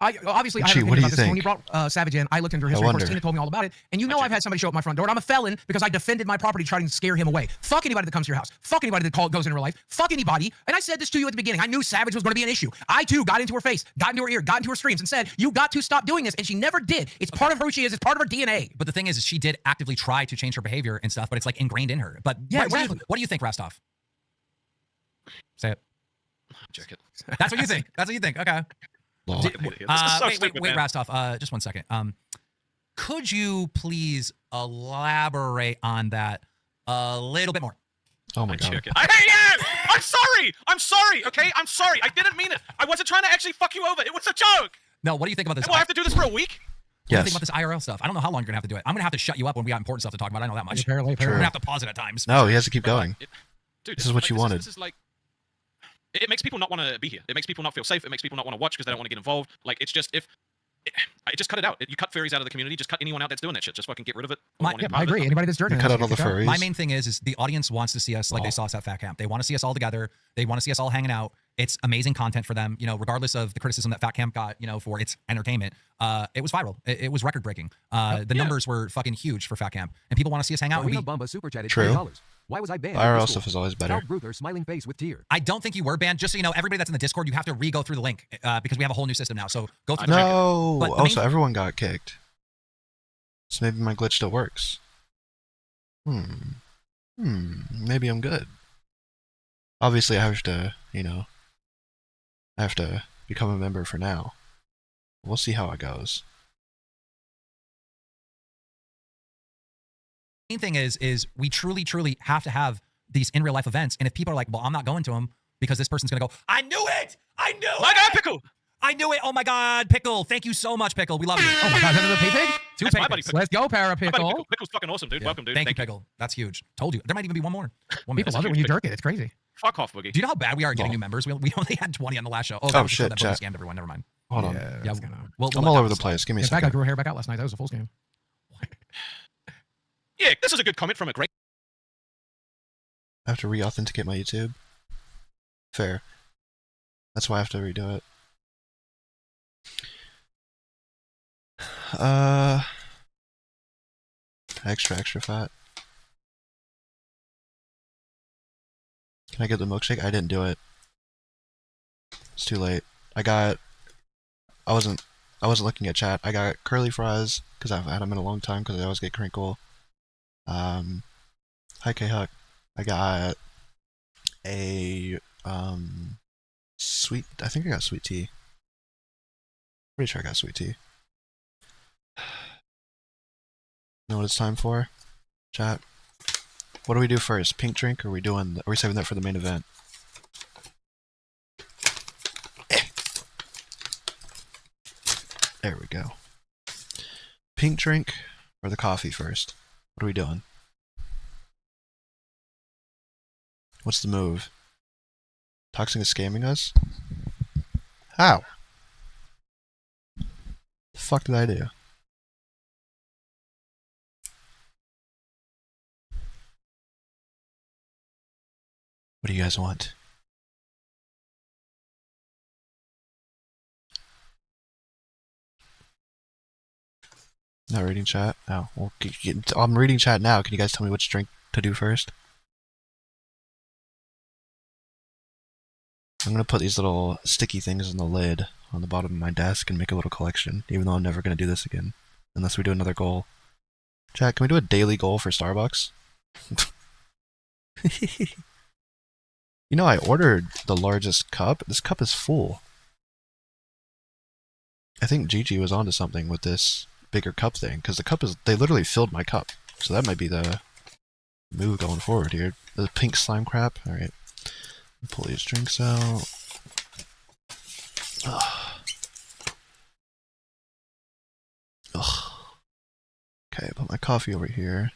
Obviously, I Richie, have an what do opinion you about this. When think? you brought Savage in, I looked into her I history wonder. first. Tina told me all about it. And you know I've had somebody show up at my front door. And I'm a felon because I defended my property trying to scare him away. Fuck anybody that comes to your house. Fuck anybody that goes in real life. Fuck anybody. And I said this to you at the beginning. I knew Savage was going to be an issue. I, too, got into her face, got into her ear, got into her streams and said, you got to stop doing this. And she never did. It's part of who she is. It's part of her DNA. But the thing is she did actively try to change her behavior and stuff, but it's like ingrained in her. But Yeah, what do you think, Rastov? Say it. Jerk it. That's what you think. That's what you think. Okay. Lol. This is so wait, stupid, man. Rastov. Just one second. Could you please elaborate on that a little bit more? Oh my I god. jerk it. I hate it! I'm sorry! I'm sorry, okay? I'm sorry. I didn't mean it. I wasn't trying to actually fuck you over. It was a joke! No, what do you think about this? And we'll have to do this for a week? What do you think Yes. about this IRL stuff? I don't know how long you're gonna have to do it. I'm gonna have to shut you up when we got important stuff to talk about. I know that much. Apparently. We're gonna have to pause it at times. No, he has to keep going. Dude, This is what you wanted. This is like... It makes people not want to be here. It makes people not feel safe. It makes people not want to watch because they don't want to get involved. Like, it's just, I just cut it out. You cut furries out of the community. Just cut anyone out that's doing that shit. Just fucking get rid of it. I agree. Anybody that's jerking. Cut out all the furries. My main thing is the audience wants to see us like they saw us at Fat Camp. They want to see us all together. They want to see us all hanging out. It's amazing content for them, you know, regardless of the criticism that Fat Camp got, you know, for its entertainment. It was viral. It was record breaking. The numbers were fucking huge for Fat Camp, and people want to see us hang out. Marina Bumba super chatted True. $20. Why was I banned? IRL stuff is always better. Cal Bruther smiling face with tear. I don't think you were banned. Just so you know, everybody that's in the Discord, you have to re-go through the link because we have a whole new system now. So go through the link. No. But the Oh, main- so everyone got kicked. So maybe my glitch still works. Maybe I'm good. Obviously, I have to, you know, I have to become a member for now. We'll see how it goes. Main thing is we truly have to have these in real life events. And if people are like, well, I'm not going to them because this person's gonna go, I knew it! I knew it! My God, Pickle! I knew it! Oh my God, Pickle! Thank you so much, Pickle. We love you. Oh my God, is that another pay pig? Two That's pay my buddy pigs. Pickle. Let's go, Para My buddy Pickle. Pickle. Pickle's fucking awesome, dude. Yeah. Welcome, dude. Thank you, Pickle. That's huge. Told you. There might even be one more. People love it when you jerk it. It's crazy. Fuck off, Boogie. Do you know how bad we are at getting Oh. new members? We only had 20 on the last show. Oh, that was shit, That Boogie chat. scammed everyone. Never mind. Hold on. Yeah, Yeah, it's gonna... we'll I'm let all that over the slide. place. Give me a In fact, I second. grew her hair back out last night. That was a full scam. Yeah, this is a good comment from a great... I have to re-authenticate my YouTube. Fair. That's why I have to redo it. Extra fat. Can I get the milkshake? I didn't do it. It's too late. I wasn't looking at chat. I got curly fries because I've had them in a long time because I always get crinkle. Hi K Huck. I got a sweet. I think I got sweet tea. Pretty sure I got sweet tea. Know what it's time for? Chat. What do we do first? Pink drink, or are we saving that for the main event? There we go. Pink drink or the coffee first? What are we doing? What's the move? Toxic is scamming us? How? The fuck did I do? What do you guys want? Not reading chat? No. Well, I'm reading chat now. Can you guys tell me which drink to do first? I'm gonna put these little sticky things on the lid on the bottom of my desk and make a little collection, even though I'm never gonna do this again. Unless we do another goal. Chat, can we do a daily goal for Starbucks? You know, I ordered the largest cup. This cup is full. I think Gigi was onto something with this bigger cup thing, because the cup is, they literally filled my cup. So that might be the move going forward here. The pink slime crap. Alright. Pull these drinks out. Ugh. Ugh. coffee over here.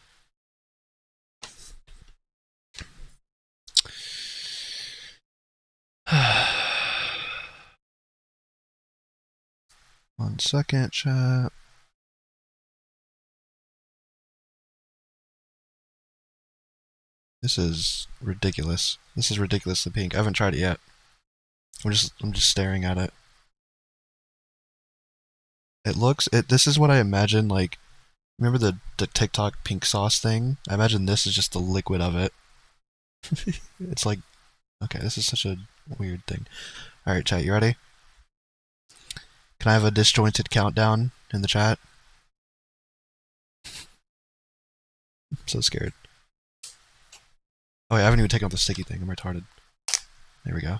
One second, chat. This is ridiculous. This is ridiculously pink. I haven't tried it yet. I'm just staring at it. This is what I imagine, like, remember the TikTok pink sauce thing? I imagine this is just the liquid of it. It's like, okay, this is such a weird thing. Alright, chat, you ready? Can I have a disjointed countdown in the chat? I'm so scared. Oh, yeah, I haven't even taken off the sticky thing. I'm retarded. There we go.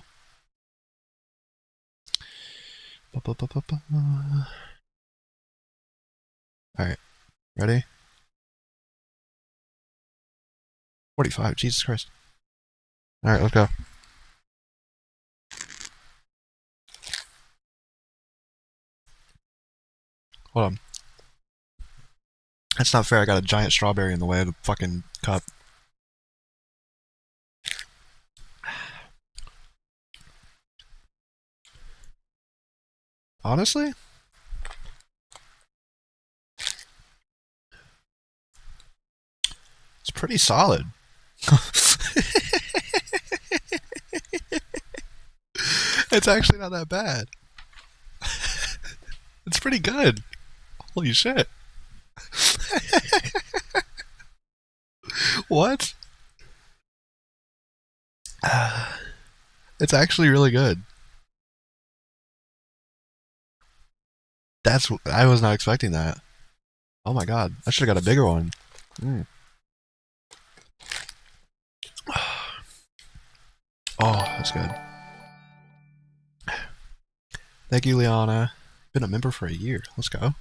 Alright. Ready? 45. Jesus Christ. Alright, let's go. Hold on. That's not fair. I got a giant strawberry in the way of the fucking cup. Honestly? It's pretty solid. It's actually not that bad. It's pretty good. Holy shit. What? It's actually really good. I was not expecting that. Oh my god. I should have got a bigger one. Mm. Oh, that's good. Thank you, Liana. Been a member for a year. Let's go.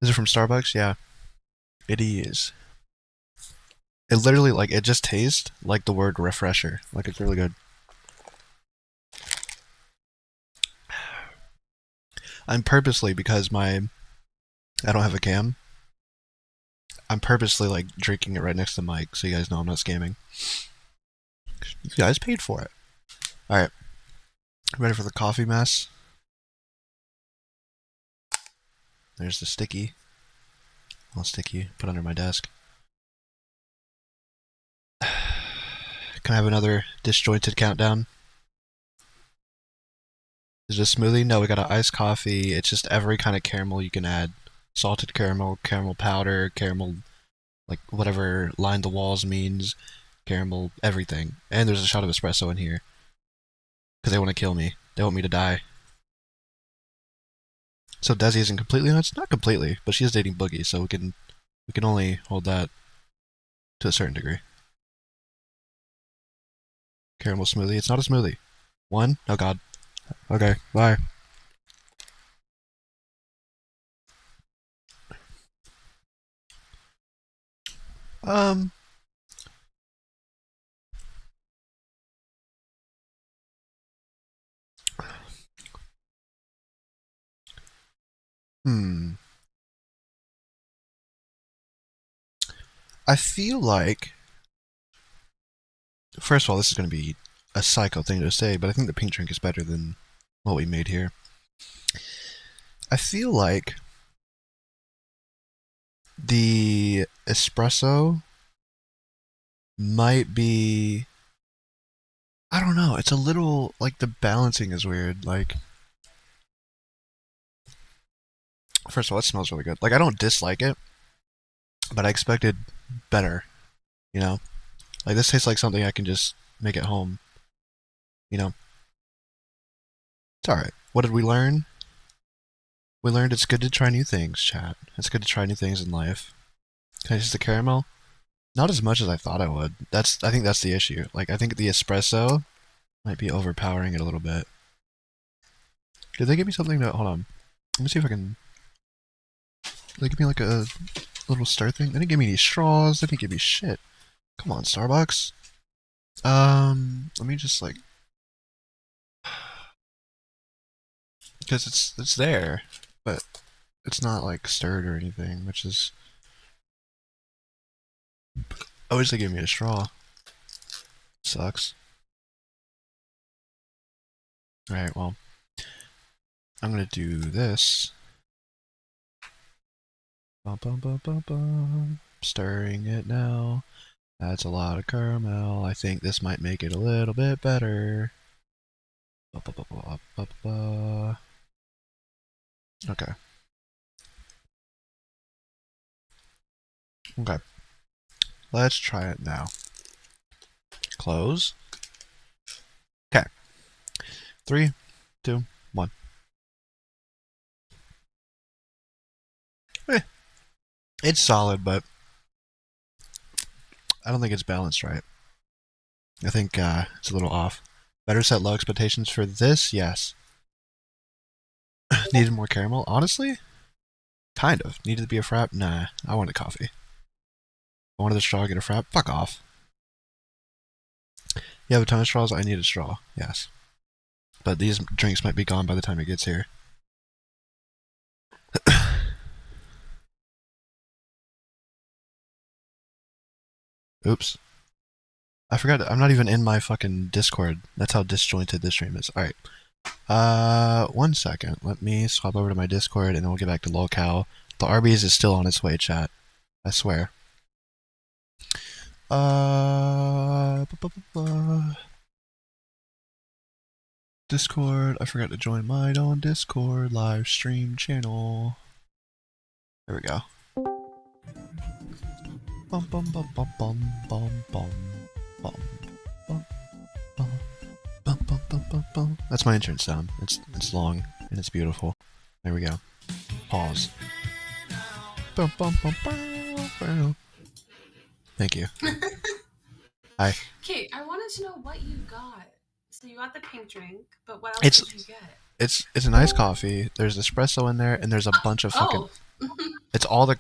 Is it from Starbucks? Yeah. It is. It literally, like, it just tastes like the word refresher. Like, it's really good. I'm purposely, because I don't have a cam, I'm purposely, like, drinking it right next to the mic, so you guys know I'm not scamming. You guys paid for it. Alright. Ready for the coffee mess? There's the sticky. I'll sticky. Put under my desk. Can I have another disjointed countdown? Is it a smoothie? No, we got an iced coffee. It's just every kind of caramel you can add. Salted caramel, caramel powder, caramel, like whatever line the walls means. Caramel, everything. And there's a shot of espresso in here. Because they want to kill me. They want me to die. So Desi isn't completely nuts? Not completely, but she is dating Boogie, so we can only hold that to a certain degree. Caramel smoothie. It's not a smoothie. One? Oh god. Okay, bye. I feel like, first of all, this is going to be a psycho thing to say, but I think the pink drink is better than what we made here. I feel like the espresso might be, I don't know, it's a little, like, the balancing is weird. Like, first of all, it smells really good. Like, I don't dislike it, but I expected better, you know? Like, this tastes like something I can just make at home, you know? It's alright. What did we learn? We learned it's good to try new things, chat. It's good to try new things in life. Can I taste the caramel? Not as much as I thought I would. I think that's the issue. Like, I think the espresso might be overpowering it a little bit. Did they give me something to... Hold on. Let me see if I can... Did they give me, like, a little stir thing? They didn't give me any straws. They didn't give me shit. Come on, Starbucks. Let me just, like... Because it's there, but it's not like stirred or anything, which is. I wish they gave me a straw. Sucks. Alright, well. I'm gonna do this. Bum, bum, bum, bum, bum. Stirring it now. That's a lot of caramel. I think this might make it a little bit better. Okay. Okay. Let's try it now. Close. Okay. 3, 2, 1. It's solid, but I don't think it's balanced right. I think it's a little off. Better set low expectations for this? Yes. Needed more caramel? Honestly? Kind of. Needed to be a frap? Nah. I wanted coffee. I wanted a straw, get a frap? Fuck off. You have a ton of straws? I need a straw. Yes. But these drinks might be gone by the time it gets here. Oops. I forgot. I'm not even in my fucking Discord. That's how disjointed this stream is. Alright. 1 second. Let me swap over to my Discord and then we'll get back to locale. The Arby's is still on its way, chat. I swear. Discord. I forgot to join my own Discord live stream channel. There we go. Bum bum bum bum bum bum bum bum bum bum bum bum bum bum bum. That's my entrance sound. It's long and it's beautiful. There we go. Pause. Bum bum bum bum bum. Thank you. Hi. Okay, I wanted to know what you got. So you got the pink drink, but what else did you get? It's an iced coffee. There's espresso in there, and there's a bunch of fucking. It's all the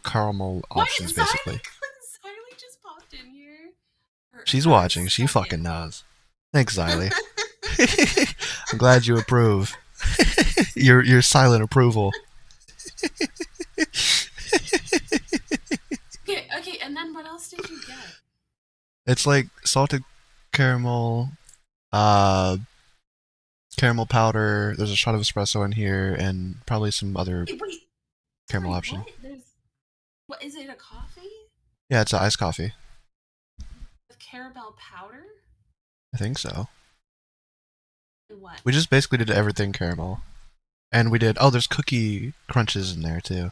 caramel options basically. Xylee just popped in here. She's watching. She fucking knows. Thanks, Xylee. I'm glad you approve. your silent approval. Okay, and then what else did you get? It's like salted caramel, caramel powder. There's a shot of espresso in here, and probably some other caramel option. What is it? A coffee? Yeah, it's an iced coffee. With caramel powder? I think so. What? We just basically did everything caramel, and we did. Oh, there's cookie crunches in there too.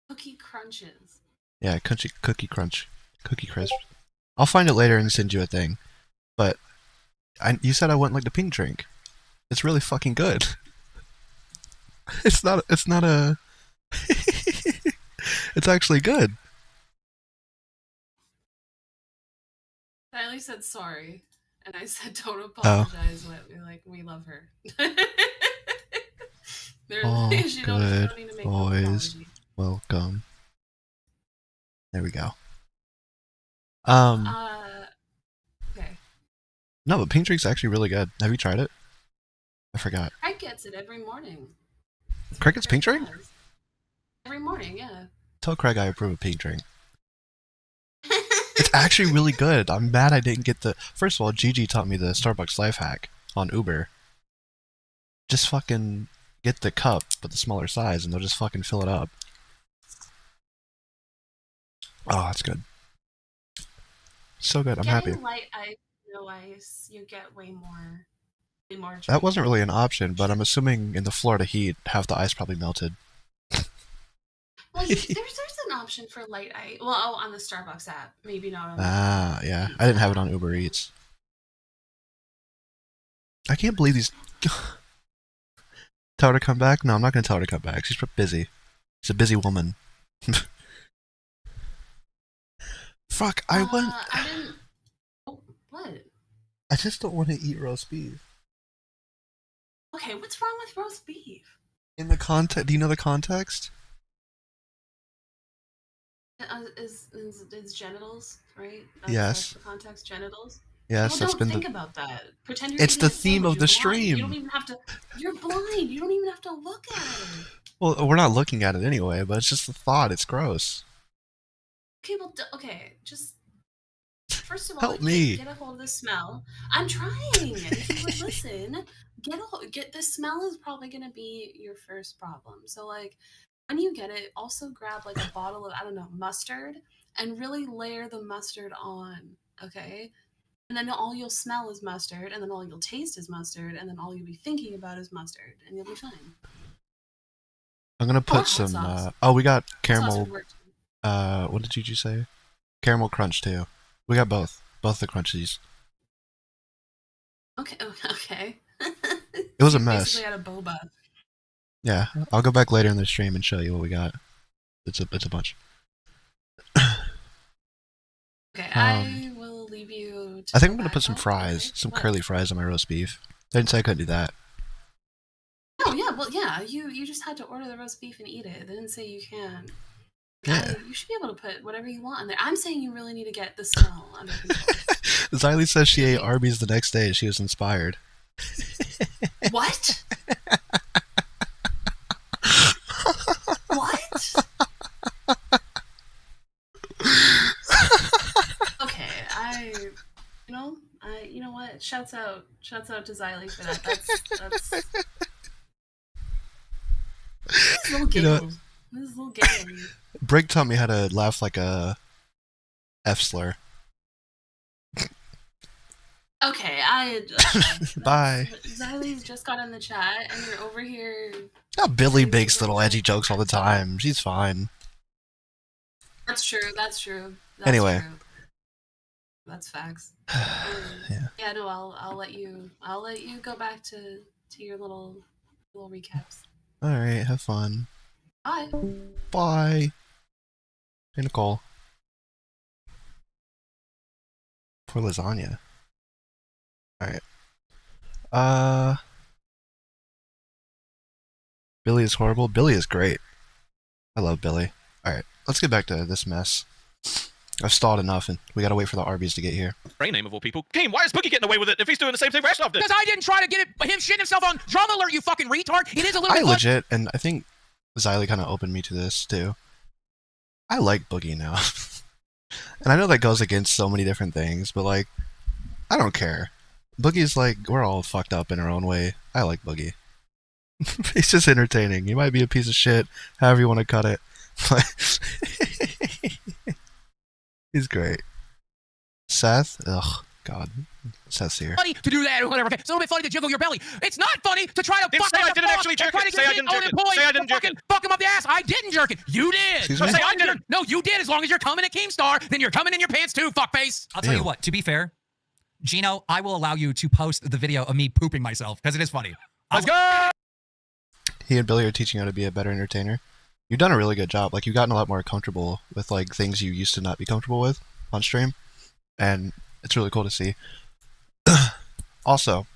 Cookie crunches. Yeah, cookie crunch, cookie crisp. I'll find it later and send you a thing. But you said I wouldn't like the pink drink. It's really fucking good. It's not a. It's actually good. Xylee said sorry, and I said don't apologize. We love her. All good boys, welcome. There we go. Okay. No, but pink drink's actually really good. Have you tried it? I forgot. Craig gets it every morning. Craig gets pink drink? Every morning, yeah. Tell Craig I approve of pink drink. It's actually really good. I'm mad I didn't get the... First of all, Gigi taught me the Starbucks life hack on Uber. Just fucking get the cup, but the smaller size, and they'll just fucking fill it up. Oh, that's good. So good. I'm happy. Light ice, no ice, you get way more. That wasn't really an option, but I'm assuming in the Florida heat, half the ice probably melted. Well, there's an option for light ice. Well, on the Starbucks app, maybe not on. Yeah. I didn't have it on Uber Eats. I can't believe these. Tell her to come back? No, I'm not gonna tell her to come back. She's busy. She's a busy woman. Fuck, I went. I didn't. Oh, what? I just don't want to eat roast beef. Okay, what's wrong with roast beef? In the context, do you know the context? Is genitals, right? Yes. The context, genitals. Yes, Well, that's don't been think the. about that. Pretend you're It's eating the a theme sandwich. of the You're blind. You don't stream. even have to. You're blind. You don't even have to look at it. Well, we're not looking at it anyway, but it's just the thought. It's gross. Okay, well, okay, just first of all, Help me. get a hold of the smell. I'm trying. If you would listen, get the smell is probably gonna be your first problem. So like, when you get it, also grab like a bottle of, I don't know, mustard, and really layer the mustard on. Okay. And then all you'll smell is mustard, and then all you'll taste is mustard, and then all you'll be thinking about is mustard, and you'll be fine. I'm gonna Or put hot some. sauce. Oh, we got Hot sauce caramel. would work too. What did you say? Caramel crunch too. We got both the crunchies. Okay. It was a You mess. basically had a boba. Yeah, I'll go back later in the stream and show you what we got. It's a bunch. Okay, I will leave you. I think I'm gonna put some fries, some What? curly fries on my roast beef. They didn't say I couldn't do that. Oh yeah, well yeah, you just had to order the roast beef and eat it. They didn't say you can. Yeah. You should be able to put whatever you want in there. I'm saying you really need to get the smell under control. Xylee says she ate Arby's the next day. She was inspired. What? What? Okay, you know what? Shouts out to Xylee for that. That's this little You know, giggles. This little giggling. Brick taught me how to laugh like a F slur. Okay, Bye. Xylee's just got in the chat, and you're over here. Oh, Billy makes little edgy jokes all the time. She's fine. That's true. That's true. Anyway. True. That's facts. Yeah. Yeah. No, I'll let you go back to your little recaps. All right. Have fun. Bye. Bye. Hey, Nicole. For lasagna. Alright. Billy is horrible. Billy is great. I love Billy. Alright, let's get back to this mess. I've stalled enough, and we gotta wait for the Arby's to get here. Brain name of all people. Game, why is Boogie getting away with it if he's doing the same thing Rashtov did? Because I didn't try to get him shitting himself on Drama Alert, you fucking retard. It is a little I bit legit, and I think Xylee kind of opened me to this, too. I like Boogie now. And I know that goes against so many different things, but, like, I don't care. Boogie's like, we're all fucked up in our own way. I like Boogie. He's just entertaining. He might be a piece of shit, however you want to cut it. But he's great. Seth? Ugh, God. Seth's here. funny to do that or whatever. It's a little bit funny to jiggle your belly. It's not funny to try to Then fuck say up I the didn't fuck actually and jerk try it. to Say get I his didn't jerk own it. employee Say I to didn't jerk fucking fuck him up the ass. I didn't jerk it. You did. Excuse So me? say I didn't. No, you did. As long as you're coming at Keemstar, then you're coming in your pants too, fuckface. I'll tell you Ew. what, to be fair, Gino, I will allow you to post the video of me pooping myself because it is funny. Let's go! He and Billy are teaching how to be a better entertainer. You've done a really good job. Like, you've gotten a lot more comfortable with, like, things you used to not be comfortable with on stream. And it's really cool to see. Also,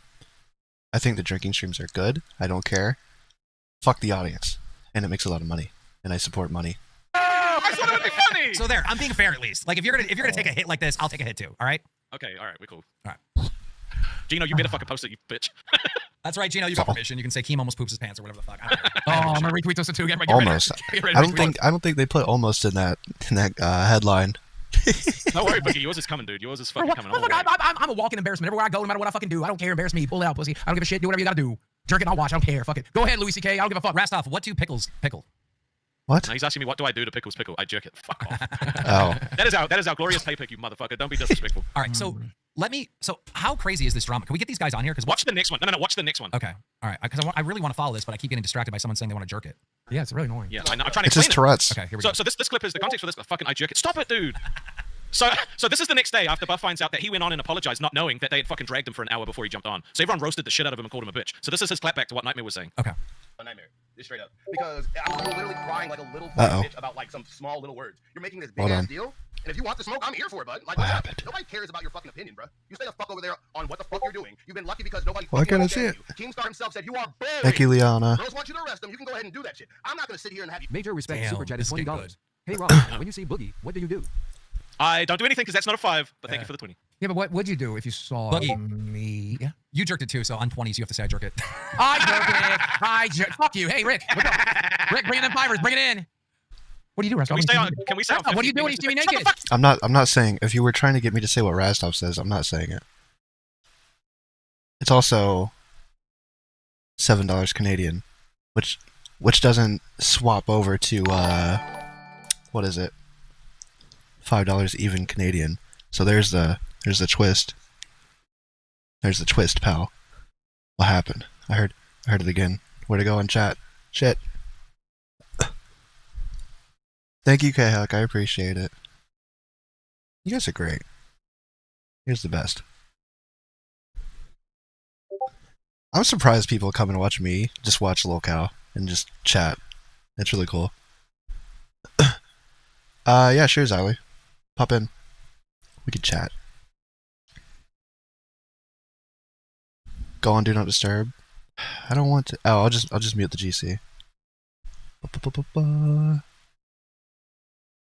I think the drinking streams are good. I don't care. Fuck the audience. And it makes a lot of money. And I support money. I thought it would be funny. So there, I'm being fair at least. Like if you're gonna take a hit like this, I'll take a hit too. All right. Okay, all right, we're cool. All right. Gino, you better fucking post it, you bitch. That's right, Gino. You got permission. You can say Keem almost poops his pants or whatever the fuck. I don't care. Oh, I'm gonna retweet those too. Get ready, Almost. Get ready, I don't think they put almost in that headline. Don't worry, Boogie. Yours is coming, dude. Yours is fucking coming. Look, I'm a walking embarrassment. Everywhere I go, no matter what I fucking do, I don't care. Embarrass me. Pull it out, pussy. I don't give a shit. Do whatever you gotta do. Jerk it, I'll watch. I don't care. Fuck it. Go ahead, Louis C.K. I don't give a fuck. Rastov, what do pickles pickle? What? No, he's asking me what do I do to pickles pickle. I jerk it. Fuck off. Oh. That is our glorious pay pick, you motherfucker. Don't be disrespectful. All right, so so how crazy is this drama? Can we get these guys on here? Because watch the next one. No, watch the next one. Okay, all right, because I really want to follow this, but I keep getting distracted by someone saying they want to jerk it. Yeah, it's really annoying. Yeah, I know. I'm trying to It's his explain Tourette's. Okay, here we go. So this clip is the context for this. Fucking I jerk it. Stop it, dude. So this is the next day after Buff finds out that he went on and apologized, not knowing that they had fucking dragged him for an hour before he jumped on. So everyone roasted the shit out of him and called him a bitch. So this is his clapback to what Nightmare was saying. Okay. A nightmare. Just straight up. Because I'm literally crying like a little bitch about like some small little words. You're making this big ass deal. And if you want the smoke, I'm here for it, bud. Like, What happened? Nobody cares about your fucking opinion, bro. You stay the fuck over there on what the fuck you're doing. You've been lucky because nobody. Why can't I see it? Keemstar himself said you are boring. Thank you, Liana. Girls want you to arrest them. You can go ahead and do that shit. I'm not gonna sit here and have you. Major respect. Damn, Super chat is this is getting $20. good. Hey Rob, when you see Boogie, what do you do? I don't do anything because that's not a 5, but thank you for the 20. Yeah, but what would you do if you saw me? Yeah. You jerked it too, so on 20s, you have to say I jerk it. I jerk it. Fuck you. Hey, Rick. What's up? Rick, bring in them fivers. Bring it in. What do you do, Rastov? Can we say what do you do when you see me naked? I'm not saying, if you were trying to get me to say what Rastov says, I'm not saying it. It's also $7 Canadian, which doesn't swap over to what is it? $5 even Canadian. So there's the twist. There's the twist, pal. What happened? I heard it again. Where'd it go in chat? Shit. Thank you, K-Huck. I appreciate it. You guys are great. Here's the best. I'm surprised people come and watch me just watch Lolcow and just chat. It's really cool. Yeah, sure, Ziley. Pop in. We could chat. Go on Do Not Disturb. I don't want to. Oh, I'll just mute the GC.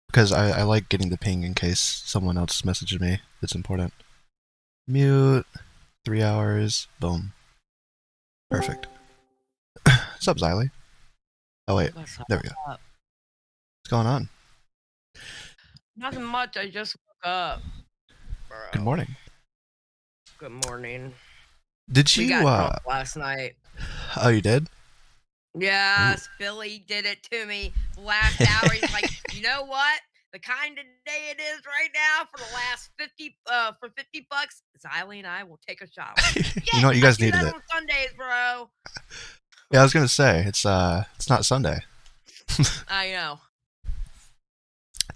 Because I like getting the ping in case someone else messages me. It's important. Mute. 3 hours. Boom. Perfect. What's up, Ziley? Oh wait, there we go. What's going on? Nothing much. I just woke up. Bro. Good morning. Good morning. Did you? We got drunk last night. Oh, you did? Yes, Billy did it to me last hour. He's like, you know what? The kind of day it is right now for the last $50 Ziley and I will take a shower. You know what? You guys I do needed that it. on Sundays, bro. Yeah, I was gonna say it's not Sunday. I know.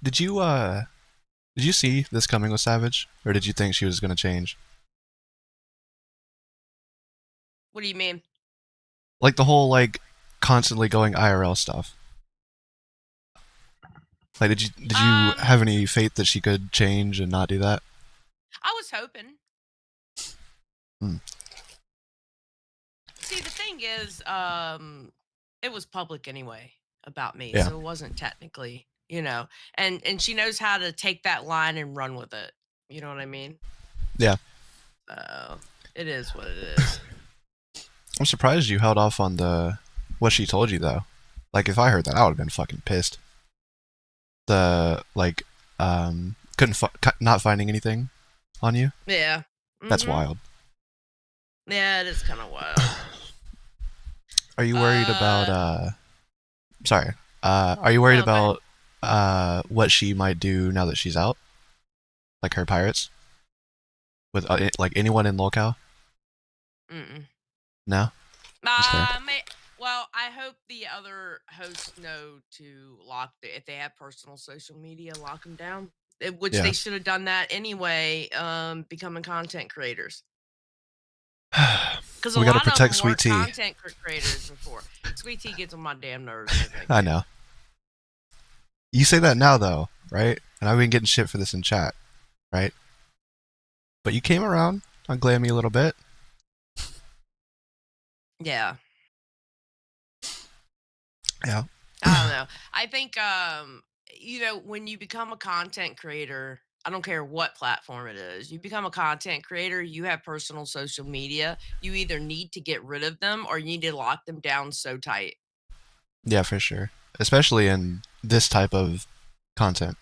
Did you see this coming with Savage, or did you think she was gonna change? What do you mean? Like the whole constantly going IRL stuff. Like, did you have any faith that she could change and not do that? I was hoping. Hmm. See, the thing is, it was public anyway about me, Yeah. so it wasn't technically, and she knows how to take that line and run with it. You know what I mean? Yeah. So it is what it is. I'm surprised you held off on what she told you though. Like, if I heard that, I would have been fucking pissed. Not finding anything on you. Yeah. That's wild. Yeah, it is kind of wild. Are you worried about sorry. Are you worried about what she might do now that she's out? Like her pirates? With anyone in Lolcow? No? Well, I hope the other hosts know to if they have personal social media, lock them down. Which they should have done that anyway, becoming content creators. Because we gotta protect of them Sweet Tea. Content creators before. Sweet Tea gets on my damn nerves. I know. You say that now though, right? And I've been getting shit for this in chat, right? But you came around on Glammy a little bit. Yeah. Yeah. I don't know. I think when you become a content creator, I don't care what platform it is, you become a content creator, you have personal social media, you either need to get rid of them or you need to lock them down so tight. Yeah, for sure. Especially in this type of content.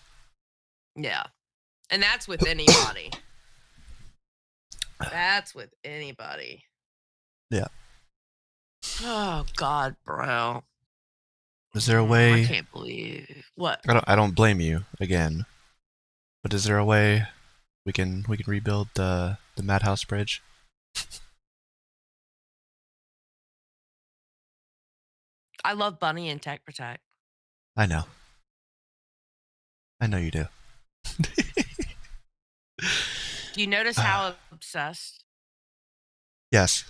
Yeah. And that's with anybody. That's with anybody. Yeah. Oh God, bro. Is there a way? I can't believe what. I don't blame you again, but is there a way we can rebuild the Madhouse Bridge? I love Bunny and Tech Protect. I know you do. Do you notice how obsessed? Yes.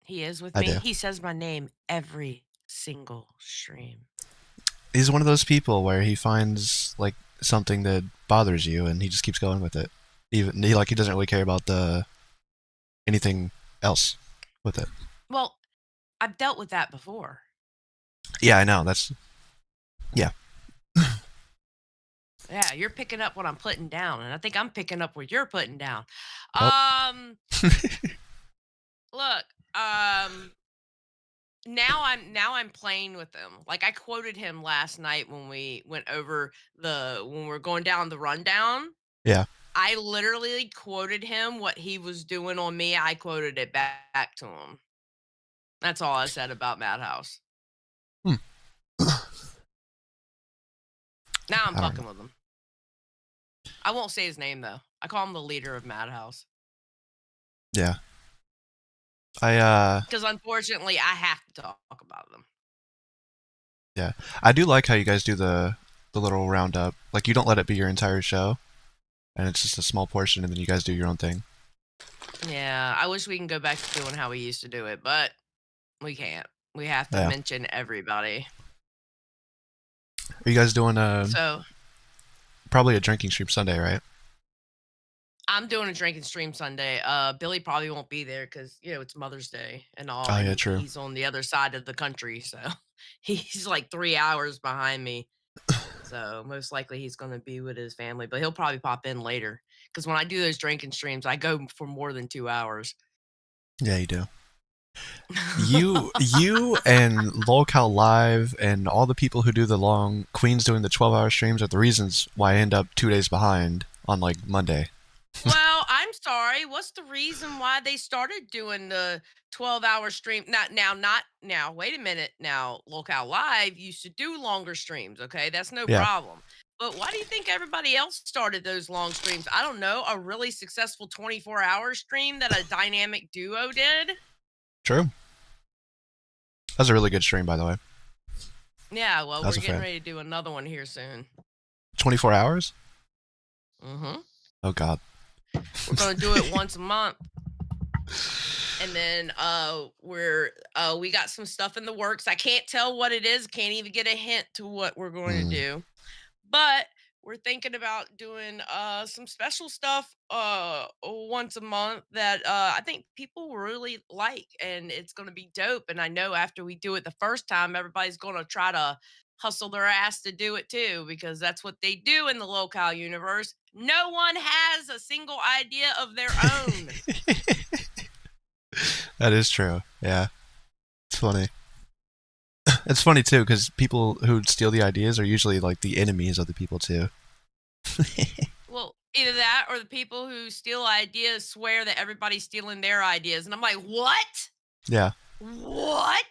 He is with I me. do. He says my name every single stream. He's one of those people where he finds something that bothers you and he just keeps going with it. Even he doesn't really care about anything else with it. Well, I've dealt with that before. Yeah, I know. Yeah. Yeah, you're picking up what I'm putting down, and I think I'm picking up what you're putting down. Oh. Look, now I'm playing with him. Like I quoted him last night when we went over when we're going down the rundown. Yeah. I literally quoted him what he was doing on me. I quoted it back to him. That's all I said about Madhouse. Hmm. Now I'm fucking with him. I won't say his name though. I call him the leader of Madhouse. Yeah. Because unfortunately, I have to talk about them. Yeah, I do like how you guys do the little roundup. Like you don't let it be your entire show, and it's just a small portion, and then you guys do your own thing. Yeah, I wish we can go back to doing how we used to do it, but we can't. We have to mention everybody. Are you guys doing probably a drinking stream Sunday, right? I'm doing a drinking stream Sunday. Billy probably won't be there because it's Mother's Day and all. Oh, and yeah, true. He's on the other side of the country, so he's like 3 hours behind me. So most likely he's going to be with his family, but he'll probably pop in later because when I do those drinking streams, I go for more than 2 hours. Yeah, you do. You and Lolcow Live and all the people who do the long Queens doing the 12-hour streams are the reasons why I end up 2 days behind on like Monday. Well, I'm sorry. What's the reason why they started doing the 12-hour stream? Now, wait a minute. Now, Lolcow Live used to do longer streams, okay? That's no problem. But why do you think everybody else started those long streams? I don't know. A really successful 24-hour stream that a dynamic duo did? True. That was a really good stream, by the way. Yeah, well, we're getting ready to do another one here soon. 24 hours? Mm-hmm. Oh, God. We're going to do it once a month. And then we got some stuff in the works. I can't tell what it is. Can't even get a hint to what we're going to do. But we're thinking about doing some special stuff once a month that I think people will really like, and it's going to be dope. And I know after we do it the first time, everybody's going to try to hustle their ass to do it too, because that's what they do in the Lolcow universe. No one has a single idea of their own. That is true. Yeah. It's funny. It's funny too, because people who steal the ideas are usually like the enemies of the people too. Well, either that or the people who steal ideas swear that everybody's stealing their ideas. And I'm like, what? Yeah. What?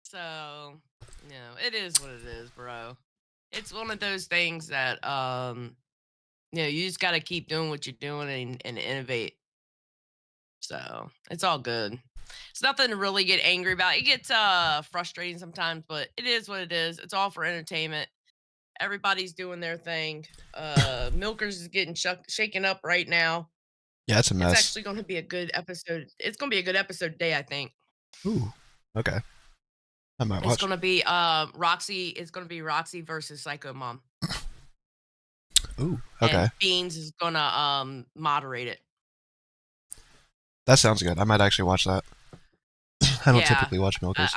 So, it is what it is, bro. It's one of those things that, you just got to keep doing what you're doing and innovate. So it's all good. It's nothing to really get angry about. It gets frustrating sometimes, but it is what it is. It's all for entertainment. Everybody's doing their thing. Milkers is getting shaken up right now. Yeah, it's a mess. It's actually going to be a good episode. It's going to be a good episode today, I think. Ooh, okay. I might watch. It's going to be Roxy. It's going to be Roxy versus Psycho Mom. Ooh, okay. And Beans is going to moderate it. That sounds good. I might actually watch that. I don't typically watch Milkers.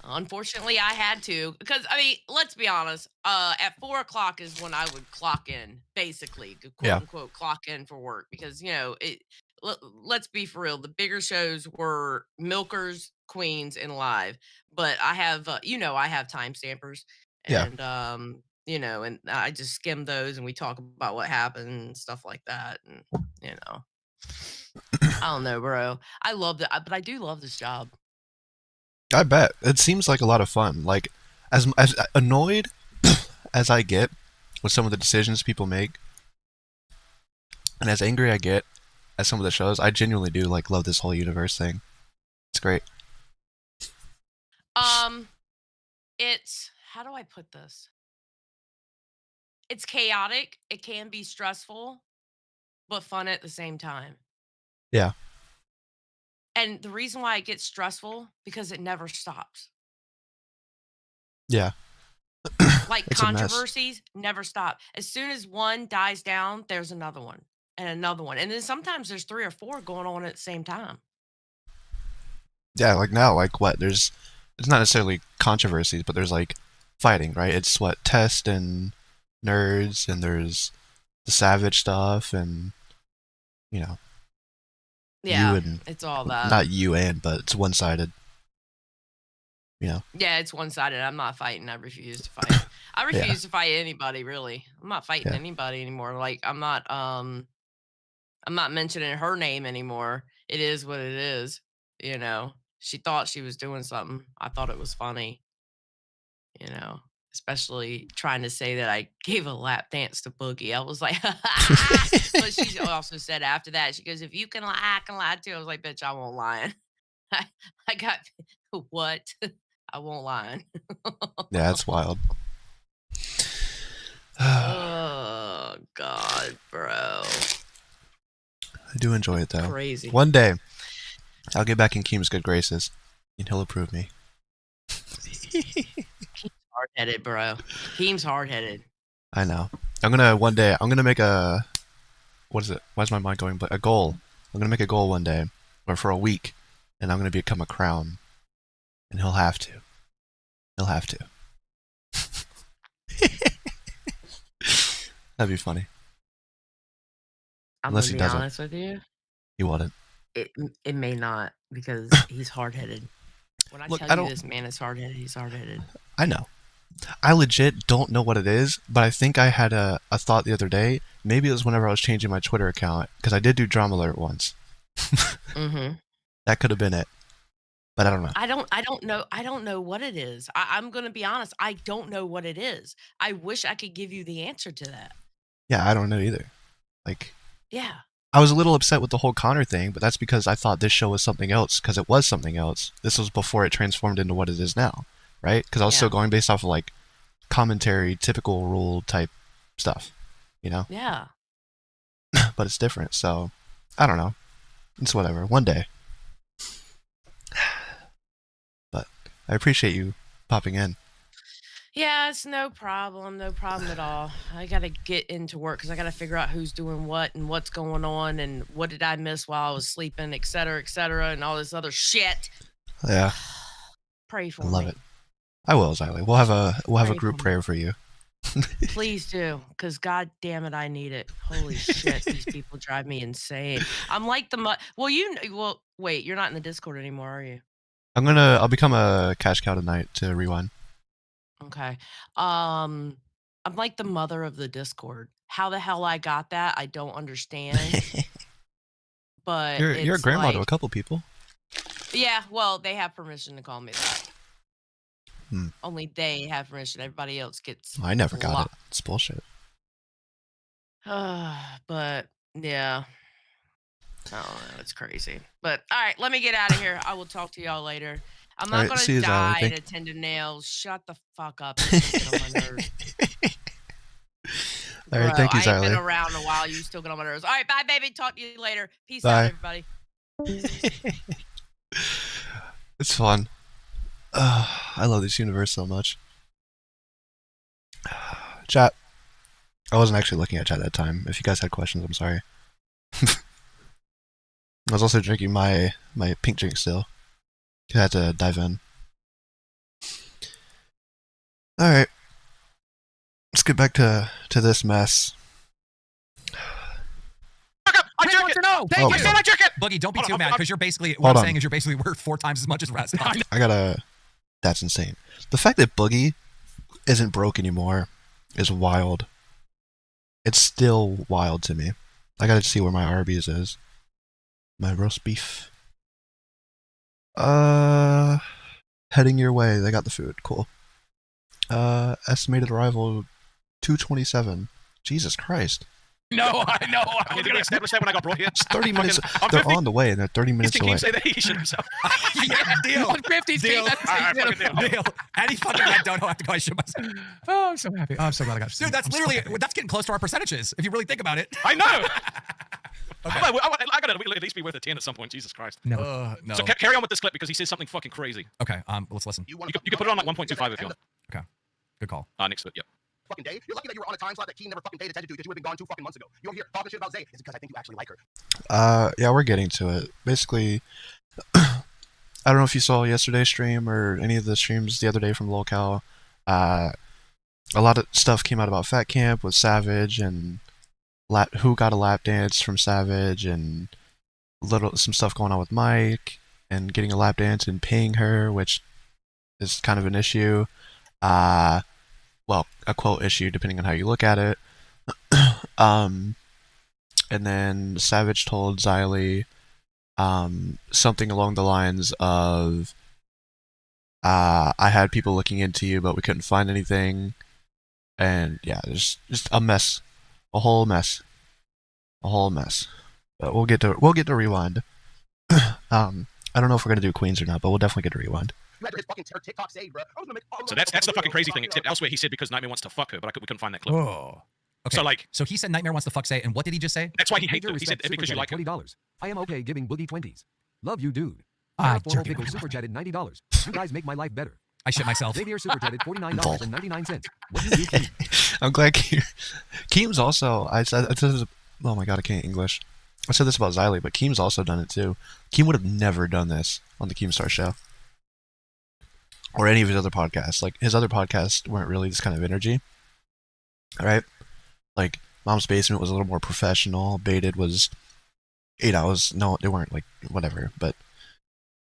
Unfortunately, I had to because let's be honest. At 4 o'clock is when I would clock in, basically, quote unquote, clock in for work because let's be for real. The bigger shows were Milkers, Queens, and Live, but I have I have time stampers, and and I just skim those and we talk about what happened and stuff like that, and I don't know, bro. I love it, but I do love this job. I bet. It seems like a lot of fun. Like, as annoyed as I get with some of the decisions people make, and as angry I get at some of the shows, I genuinely do love this whole universe thing. It's great. It's, how do I put this? It's chaotic. It can be stressful, but fun at the same time. Yeah. And the reason why it gets stressful, because it never stops. Yeah. Like controversies never stop. As soon as one dies down, there's another one and another one. And then sometimes there's 3 or 4 going on at the same time. Yeah, like now, what? It's not necessarily controversies, but there's fighting, right? It's what Test and Nerds, and there's the Savage stuff, and you know, Yeah, you and it's all that. not you and, but it's one-sided. You know. Yeah, it's one-sided. I'm not fighting. I refuse to fight. I refuse to fight anybody, really. I'm not fighting anybody anymore. Like I'm not mentioning her name anymore. It is what it is. You know, she thought she was doing something. I thought it was funny. You know, especially trying to say that I gave a lap dance to Boogie. I was like, but she also said after that, she goes, if you can lie, I can lie too. I was like, bitch, I won't lie. I got what? I won't lie. Yeah, it's wild. Oh God, bro. I do enjoy it though. Crazy. One day, I'll get back in Keem's good graces, and he'll approve me. Keem's hard-headed, bro. Keem's hard-headed. I know. I'm gonna make a, what is it? Why is my mind going? But a goal. I'm gonna make a goal one day, or for a week, and I'm gonna become a crown, and he'll have to. He'll have to. That'd be funny. I'm Unless gonna he be doesn't. honest with you. He wouldn't. It may not because he's hard-headed. When I Look, tell you this man is hard-headed, he's hard-headed. I know. I legit don't know what it is, but I think I had a thought the other day. Maybe it was whenever I was changing my Twitter account, because I did do Drama Alert once. That could have been it. But I don't know. I don't know what it is. I'm gonna be honest. I don't know what it is. I wish I could give you the answer to that. Yeah, I don't know either. Like, yeah. I was a little upset with the whole Connor thing, but that's because I thought this show was something else, because it was something else. This was before it transformed into what it is now, right? Because I was still going based off of like commentary, typical rule type stuff, you know? Yeah. But it's different, so I don't know. It's whatever. One day. But I appreciate you popping in. Yeah, it's no problem. No problem at all. I got to get into work because I got to figure out who's doing what and what's going on and what did I miss while I was sleeping, et cetera, and all this other shit. Yeah. Pray for I me. love it. I will, Xylee. We'll have a group prayer for you. Please do, because God damn it, I need it. Holy shit, these people drive me insane. I'm like the well, wait, you're not in the Discord anymore, are you? I'll become a cash cow tonight to rewind. Okay. I'm like the mother of the Discord. How the hell I got that, I don't understand. But You're a grandma to a like, couple people. yeah, well, they have permission to call me that. Hmm. Only they have permission. Everybody else gets I never got blocked. it. It's bullshit. But yeah. I don't know. It's crazy. But all right, let me get out of here. I will talk to y'all later. I'm not All right, see gonna you, die Xylee. at attending nails. Shut the fuck up. You get on my nerves. All right, thank you, I ain't been Xylee. around a while. You still get on my nerves. All right, bye, baby. Talk to you later. Peace Bye. out, everybody. It's fun. I love this universe so much. Chat. I wasn't actually looking at chat at that time. If you guys had questions, I'm sorry. I was also drinking my pink drink still. I had to dive in. Alright. Let's get back to this mess. I just want to know. Thank you. my God. Boogie, don't be too mad because you're basically Hold what I'm on. saying is you're basically worth 4 times as much as Rast. That's insane. The fact that Boogie isn't broke anymore is wild. It's still wild to me. I gotta see where my Arby's is. My roast beef. Heading your way. They got the food. Cool. Estimated arrival 2:27. Jesus Christ. No, I know. I was going to establish that when I got brought here. It's 30 minutes. I'm They're 50. on the way, and they're 30 minutes Can away. Keem say that? He shit himself. Yeah, deal. 150 Deal. Deal. All right, fucking deal. Deal. Any fucking red don't have to go. I shit myself. Oh, I'm so happy. Oh, I'm so glad I got to see Dude, it. that's I'm so literally happy. that's getting close to our percentages if you really think about it. I know. Okay. I got to at least be worth a 10 at some point. Jesus Christ. No. No. So carry on with this clip because he says something fucking crazy. Okay. Let's listen. You can put it on like 1.25 if you want. Okay. Good call. Next clip. Yep. Fucking day. You're lucky that you were on a time slot that Keen never fucking paid attention to because you would have been gone 2 fucking months ago. You're here talking shit about Zay. It's because I think you actually like her. Yeah, we're getting to it. Basically, I don't know if you saw yesterday's stream or any of the streams the other day from Lolcal. A lot of stuff came out about Fat Camp with Savage and who got a lap dance from Savage, and some stuff going on with Mike and getting a lap dance and paying her, which is kind of an issue. Well, a quote issue depending on how you look at it. And then Savage told Xylee something along the lines of, I had people looking into you, but we couldn't find anything. And yeah, there's just a mess, a whole mess. But we'll get to Rewind. I don't know if we're gonna do Queens or not, but we'll definitely get to Rewind. So that's the fucking crazy thing. Except elsewhere he said because Nightmare wants to fuck her, but we couldn't find that clip. Oh. Okay. So like, so he said Nightmare wants to fuck Say, and what did he just say? That's why he hates her. He said because you like her. $20. I am okay giving Boogie 20s. Love you, dude. Ah, Formal Pickle super chatted $90. You guys make my life better. I shit myself. Xavier super chatted $49.99. What do you do, Keem? I'm glad Keem's also. I said this. Oh my god, I can't English. I said this about Xylee, but Keem's also done it too. Keem would have never done this on the Keemstar show. Or any of his other podcasts. Like, his other podcasts weren't really this kind of energy. Alright? Like, Mom's Basement was a little more professional. Baited was 8 hours. No, they weren't, like, whatever. But,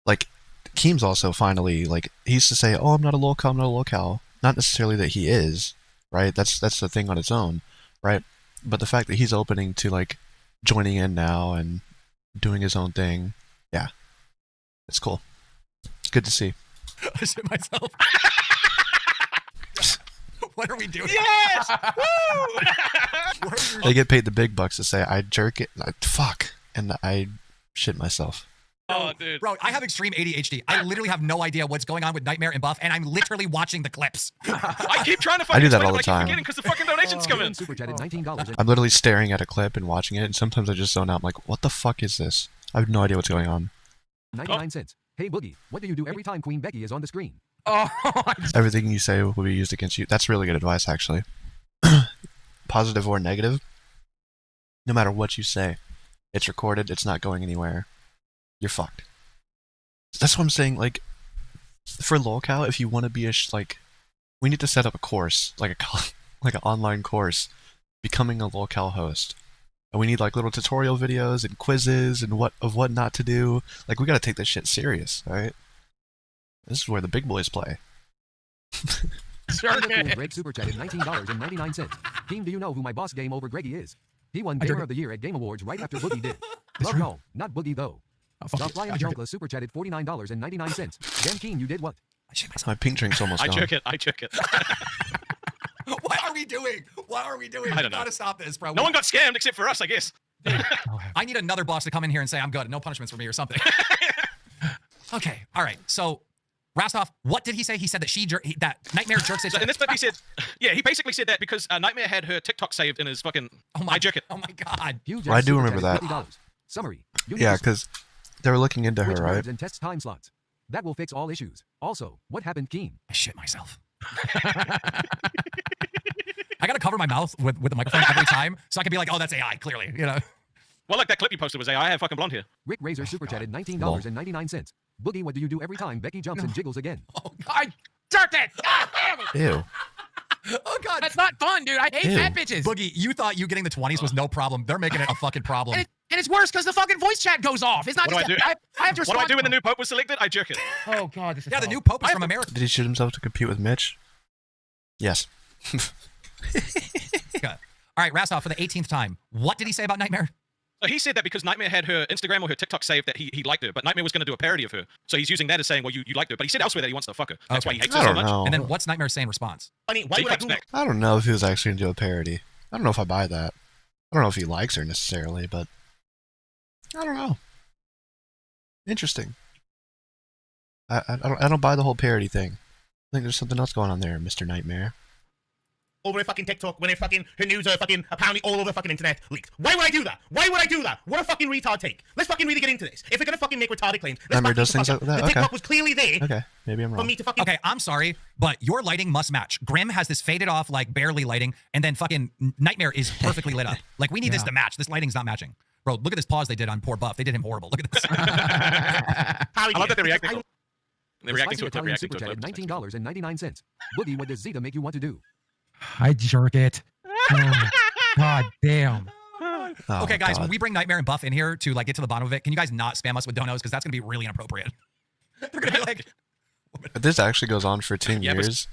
like, Keem's also finally, like, he used to say, oh, I'm not a lolcow, I'm not a lolcow. Not necessarily that he is, right? That's the thing on its own, right? But the fact that he's opening to, like, joining in now and doing his own thing, yeah. It's cool. It's good to see. I shit myself. What are we doing? Yes! Woo! They get paid the big bucks to say, I jerk it, fuck, and I shit myself. Oh, dude. Bro, I have extreme ADHD. I literally have no idea what's going on with Nightmare and Buff, and I'm literally watching the clips. I keep trying to fucking I do that explain all it, the but I keep time. forgetting because the fucking donations come in. Super chatted $19. I'm literally staring at a clip and watching it, and sometimes I just zone out. I'm like, what the fuck is this? I have no idea what's going on. 99 cents. Hey, Boogie, what do you do every time Queen Becky is on the screen? Oh, Everything you say will be used against you. That's really good advice, actually. Positive or negative, no matter what you say, it's recorded, it's not going anywhere. You're fucked. That's what I'm saying, like, for lolcow, if you want to be we need to set up a course, like an online course, becoming a lolcow host. And we need, like, little tutorial videos and quizzes and what not to do. Like, we gotta take this shit serious, right? This is where the big boys play. Cool Greg super chatted $19.99. Team, do you know who my boss game over Greggy is? He won Gamer of the Year at Game Awards right after Boogie did. Love no, not Boogie though. The Flying Jonkla super chatted $49.99. Damn Keen, you did what? My pink drink's almost gone. I jerk it. What are we doing? What are we doing? I don't know. We gotta stop this, bro. No one got scammed except for us, I guess. I need another boss to come in here and say I'm good. No punishments for me or something. Okay, all right. So, Rastov, what did he say? He said that that Nightmare jerks it. So in this clip, he said, yeah, he basically said that because Nightmare had her TikTok saved in his fucking. I jerk it. Oh my god. Well, I do remember that. Summary. Yeah, because they were looking into her, right? And test time slots. That will fix all issues. Also, what happened, Keen? I shit myself. I gotta cover my mouth with the microphone every time, so I can be like, oh, that's AI, clearly, you know. Well, like that clip you posted was AI. I have fucking blonde hair. Rick Razor super chatted $19.99. Boogie, what do you do every time Becky jumps and jiggles again? Oh, I jerked it! God damn it! Ew. Oh god, That's not fun, dude. I hate fat bitches. Boogie, you thought you getting the 20s was no problem. They're making it a fucking problem. And it's worse because the fucking voice chat goes off. It's not What just do I do? I have to What do I respond. do when the new pope was selected? I jerk it. Oh god, this is Yeah, the hell. new pope is from America. Did he shoot himself to compete with Mitch? Yes. Good. All right, Rastov, for the 18th time, what did he say about Nightmare? So he said that because Nightmare had her Instagram or her TikTok saved that he liked her, but Nightmare was going to do a parody of her. So he's using that as saying, well, you liked her. But he said elsewhere that he wants to fuck her. That's why he hates her so much. know. And then what's Nightmare saying in response? Funny, So why he would I claps do back. I don't know if he was actually going to do a parody. I don't know if I buy that. I don't know if he likes her necessarily, but I don't know. Interesting. I don't buy the whole parody thing. I think there's something else going on there, Mr. Nightmare. over a fucking TikTok when her news are fucking apparently all over the fucking internet leaked? Why would I do that? Why would I do that? What a fucking retard take. Let's fucking really get into this. If we're gonna fucking make retarded claims, let's Nightmare back does the things fuck like up. that? The Okay. TikTok was clearly there Okay, maybe I'm for wrong. me to fucking. Okay, I'm sorry, but your lighting must match. Grim has this faded off, like barely lighting, and then fucking Nightmare is perfectly lit up. Like, we need this to match. This lighting's not matching. Bro, look at this pause they did on poor Buff. They did him horrible. Look at this. I love that they reacted. They're The reacting spicy to a clip, Italian reacting super to a chat clip. at $19.99. Boogie, what does Zeta make you want to do? I jerk it. Oh, God damn. Oh, Okay, guys, God. when we bring Nightmare and Buff in here to like get to the bottom of it, can you guys not spam us with donos? Because that's gonna be really inappropriate. They're gonna be like, If this actually goes on for 10 Yeah, but- years,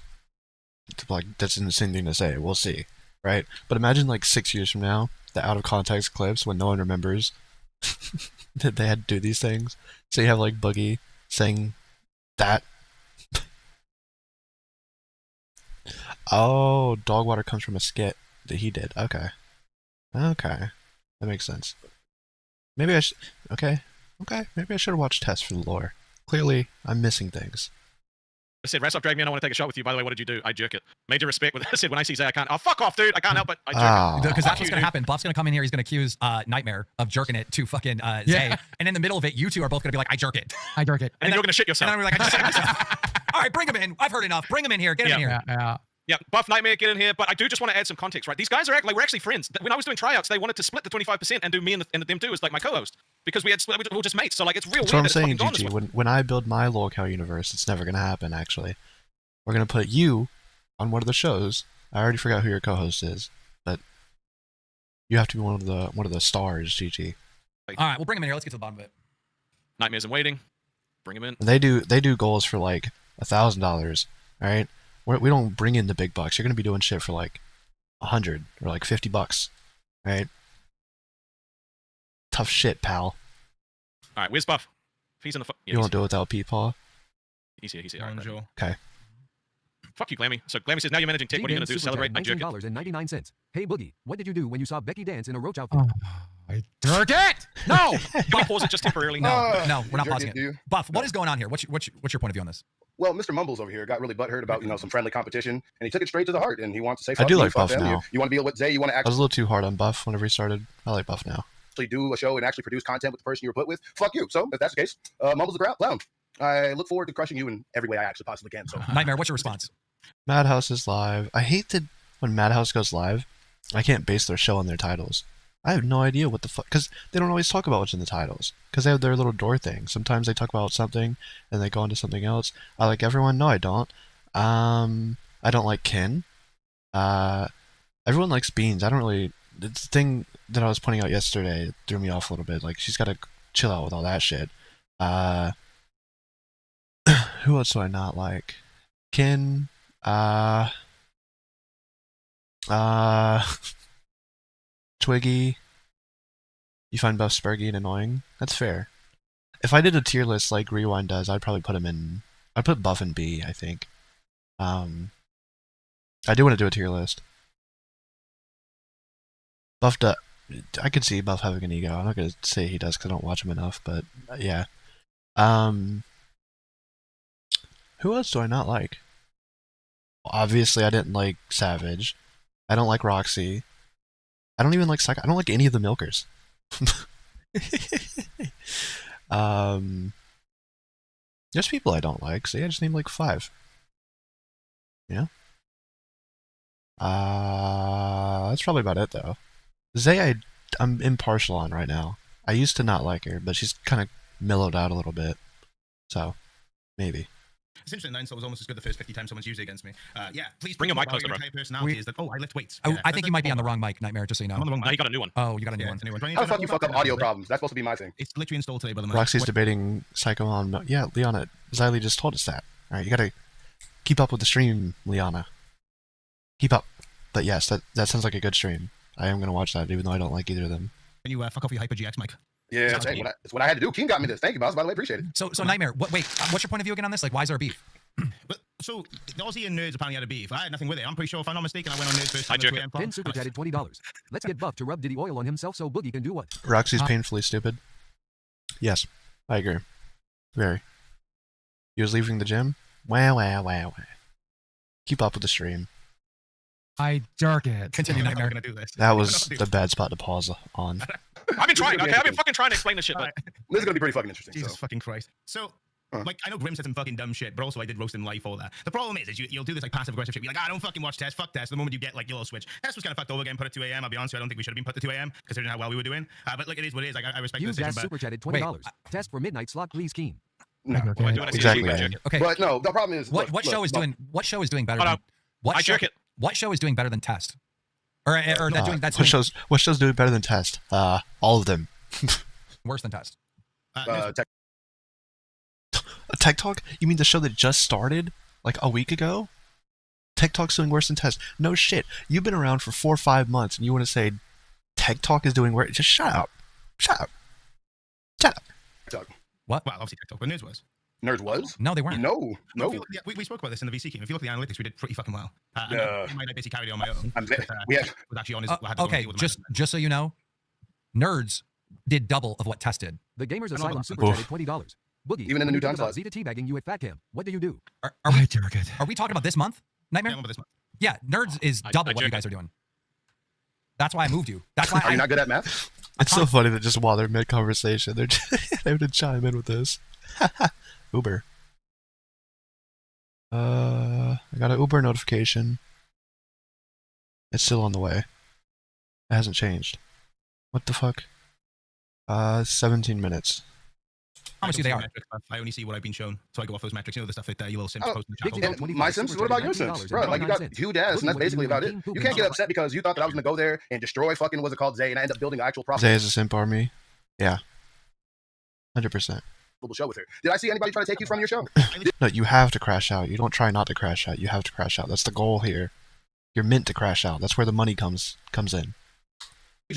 like that's an insane thing to say. We'll see, right? But imagine like 6 years from now, the out of context clips when no one remembers that they had to do these things. So you have like Boogie saying that. Oh, dog water comes from a skit that he did. Okay. Okay. That makes sense. Maybe I should. Okay. Okay. Maybe I should have watched Test for the lore. Clearly, I'm missing things. I said, Rasop dragged me in. I want to take a shot with you. By the way, what did you do? I jerk it. Major respect. With I said, when I see Zay, I can't. Oh, fuck off, dude. I can't help it. I jerk it. Because that's what's gonna happen. Buff's gonna come in here. He's gonna accuse Nightmare of jerking it to fucking Zay, and in the middle of it, you two are both gonna be like, "I jerk it." I jerk it. And then you're gonna shit yourself. And I'm like, "I just said it myself." All right, bring him in. I've heard enough. Bring him in here. Get him in here. Yeah, Buff, Nightmare, get in here. But I do just want to add some context, right? These guys are we're actually friends. When I was doing tryouts, they wanted to split the 25% and do me and them two as like my co-host because we were just mates. So like it's real That's weird. what I'm that it's fucking saying, gone this GG. way. When I build my lolcow universe, it's never gonna happen. Actually, we're gonna put you on one of the shows. I already forgot who your co-host is, but you have to be one of the stars, GG. All right, we'll bring him in here. Let's get to the bottom of it. Nightmares in waiting. Bring him in. And they do goals for like $1,000. All right, we don't bring in the big bucks. You're gonna be doing shit for like 100 or like $50. Right? Tough shit, pal. All right, where's Buff? If he's in the yeah, You won't do it without Peepaw. He's here. All right, right. Okay. Fuck you, Glammy. So Glammy says, now you're managing tech. What are you gonna do? Celebrate? I jerk it. $19.99. Hey Boogie, what did you do when you saw Becky dance in a roach outfit? I jerk it. No. Can we pause it just temporarily? No, we're not jerk pausing it, do you? it. Buff, what is going on here? What's your point of view on this? Well, Mr. Mumbles over here got really butthurt about, some friendly competition, and he took it straight to the heart, and he wants to say, I fuck do me, like fuck Buff them. now. You want to be with Zay, you want to I was actually a little too hard on Buff whenever he started. I like Buff now. do a show and actually produce content with the person you were put with. Fuck you. So, if that's the case, Mumbles the clown. I look forward to crushing you in every way I actually possibly can. So, Nightmare, what's your response? Madhouse is live. I hate that when Madhouse goes live, I can't base their show on their titles. I have no idea what the fuck, because they don't always talk about what's in the titles. Because they have their little door thing. Sometimes they talk about something and they go into something else. I like everyone. No, I don't. I don't like Ken. Everyone likes Beans. I don't really. The thing that I was pointing out yesterday threw me off a little bit. Like she's got to chill out with all that shit. Who else do I not like? Ken. Twiggy. You find Buff Spurgy and annoying? That's fair. If I did a tier list like Rewind does, I'd probably put him in. I'd put Buff in B, I think. I do want to do a tier list. Buff does. I could see Buff having an ego. I'm not gonna say he does because I don't watch him enough, but yeah. Who else do I not like? Well, obviously, I didn't like Savage. I don't like Roxy. I don't even like Psycho. I don't like any of the Milkers. There's people I don't like, so yeah, I just named like 5. Yeah. That's probably about it though. Zay, I'm impartial on right now. I used to not like her, but she's kind of mellowed out a little bit. So, maybe. Essentially, 9 was almost as good the first 50 times someone's used it against me. Yeah, please Bring your mic about closer, your bro. entire personality is that, I lift weights. I think you might be on the wrong mic, Nightmare, just so you know. I'm on the wrong No, mic. you got a new one. Oh, you got a new Yeah, one. it's a new one. how the fuck you fuck up audio problems? That's supposed to be my thing. It's literally installed today, brother. Roxy's debating Psycho on. Yeah, Liana. Xylee just told us that. Alright, you gotta keep up with the stream, Liana. Keep up. But yes, that sounds like a good stream. I am gonna watch that, even though I don't like either of them. When you fuck off your Hyper GX mic. Yeah, Sounds hey, cool. it's what I had to do. King got me this. Thank you, boss. By the way, appreciate it. So Nightmare, wait, what's your point of view again on this? Like, why is there a beef? But so the Aussie and Nerds apparently had a beef. I had nothing with it. I'm pretty sure, if I'm not mistaken, I went on Nerds first. I time jerk at it. 2 a.m. Then super chatted $20. Let's get Buff to rub Diddy oil on himself so Boogie can do what? Roxy's painfully stupid. Yes, I agree. Very. He was leaving the gym? Wow. Keep up with the stream. I jerk it. Continue, I'm not Nightmare. gonna do this. That was the bad spot to pause on. I've been trying. Okay, I've been fucking trying to explain this shit, but This is gonna be pretty fucking interesting. Jesus So. fucking Christ. So, like, I know Grim said some fucking dumb shit, but also I did roast him live for that. The problem is you'll do this like passive aggressive shit. Be like, don't fucking watch Test, fuck Test. The moment you get like your little switch, Test was kind of fucked over again. Put at 2 a.m. I'll be honest, I don't think we should have been put to 2 a.m. considering how well we were doing. But like, it is what it is. Like, I respect the Use decision. Jazz But super chatted $20. Test for midnight slot, please, Keen. No. Exactly. Okay. But no, the problem is what show is doing better than what show is doing better than Test? Or what show's doing better than Test? All of them. Worse than Test. Tech Talk? You mean the show that just started like a week ago? Tech Talk's doing worse than Test. No shit. You've been around for 4 or 5 months and you want to say Tech Talk is doing worse? Just shut up. Shut up. Shut up. What? Well, obviously Tech Talk, but Nerds was. Nerds was? No, they weren't. No. We spoke about this in the VC game. If you look at the analytics, we did pretty fucking well. I might basically carried it on my own. Was actually on his. Okay, just so you know, Nerds did double of what Test did. The Gamers Asylum super chatted $20. Boogie, even in the new time slot. Zeta teabagging you at Fat Cam. What do you do? Are we talking about this month, Nightmare? Yeah, this month. Yeah, Nerds is double what you guys are doing. That's why I moved you. That's why. Are you not good at math? It's so funny that just while they're mid conversation, they're they would chime in with this. Uber. I got an Uber notification. It's still on the way. It hasn't changed. What the fuck? 17 minutes. I promise you they are. I only see what I've been shown, so I go off those metrics. You know the stuff that you little simps post in the chat. My Sims? What about your Sims? Bro, like you got huge ass, and that's basically about it. You can't get upset because you thought that I was gonna go there and destroy fucking what's it called, Zay, and I end up building an actual property. Zay is a simp army. Yeah. 100%. Show with her. Did I see anybody try to take you from your show? No, you have to crash out. You don't try not to crash out. You have to crash out. That's the goal here. You're meant to crash out. That's where the money comes in. I'm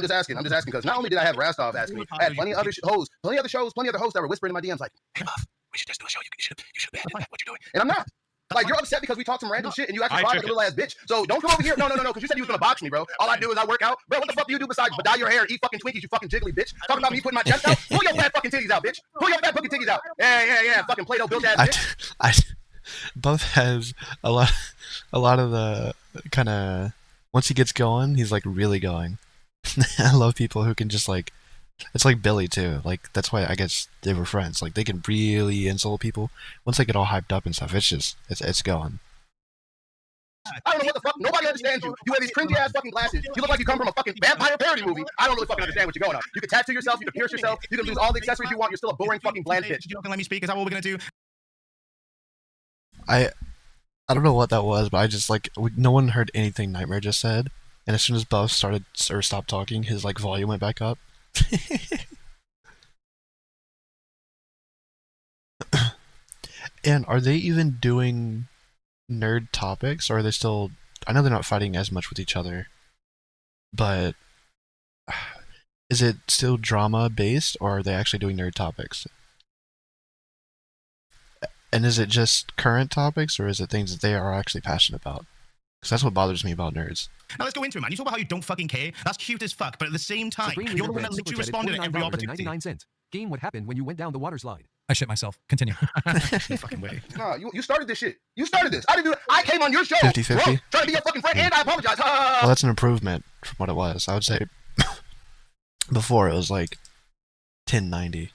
just asking because not only did I have Rastov ask me, I had plenty of other hosts that were whispering in my DMs like, "Hey, Muff, we should just do a show. You should abandon what you're doing." And I'm not. Like, you're upset because we talked some random shit and you actually cried like a little ass bitch. So don't come over here. No, because you said you was gonna box me, bro. All I do is I work out. Bro, what the fuck do you do besides dye your hair, eat fucking Twinkies, you fucking jiggly bitch? Talking about me putting my chest out? Pull your fat fucking titties out, bitch. Pull your fat fucking titties out. Yeah. Fucking Play-Doh built ass bitch. Buff has a lot of the kind of, once he gets going, he's like really going. I love people who can just like, it's like Billy too. Like that's why I guess they were friends. Like they can really insult people. Once they get all hyped up and stuff, it's going. I don't know what the fuck. Nobody understands you. You have these cringy ass fucking glasses. You look like you come from a fucking vampire parody movie. I don't really fucking understand what you're going on. You can tattoo yourself. You can pierce yourself. You can lose all the accessories you want. You're still a boring fucking bland bitch. You don't let me speak. Is that what we're gonna do? I don't know what that was, but I just like no one heard anything Nightmare just said. And as soon as Buff stopped talking, his like volume went back up. And are they even doing nerd topics, or are they still? I know they're not fighting as much with each other, but is it still drama based, or are they actually doing nerd topics? And is it just current topics, or is it things that they are actually passionate about? Because that's what bothers me about nerds. Now let's go into it, man. You talk about how you don't fucking care. That's cute as fuck. But at the same time, you're the one that literally responded at every opportunity. 99 cents. Game, what happened when you went down the water slide? I shit myself. Continue. Fucking way. Nah, you started this shit. You started this. I didn't do it. I came on your show. 50-50. Trying to be your fucking friend, and I apologize. Well, that's an improvement from what it was. I would say before it was like 1090.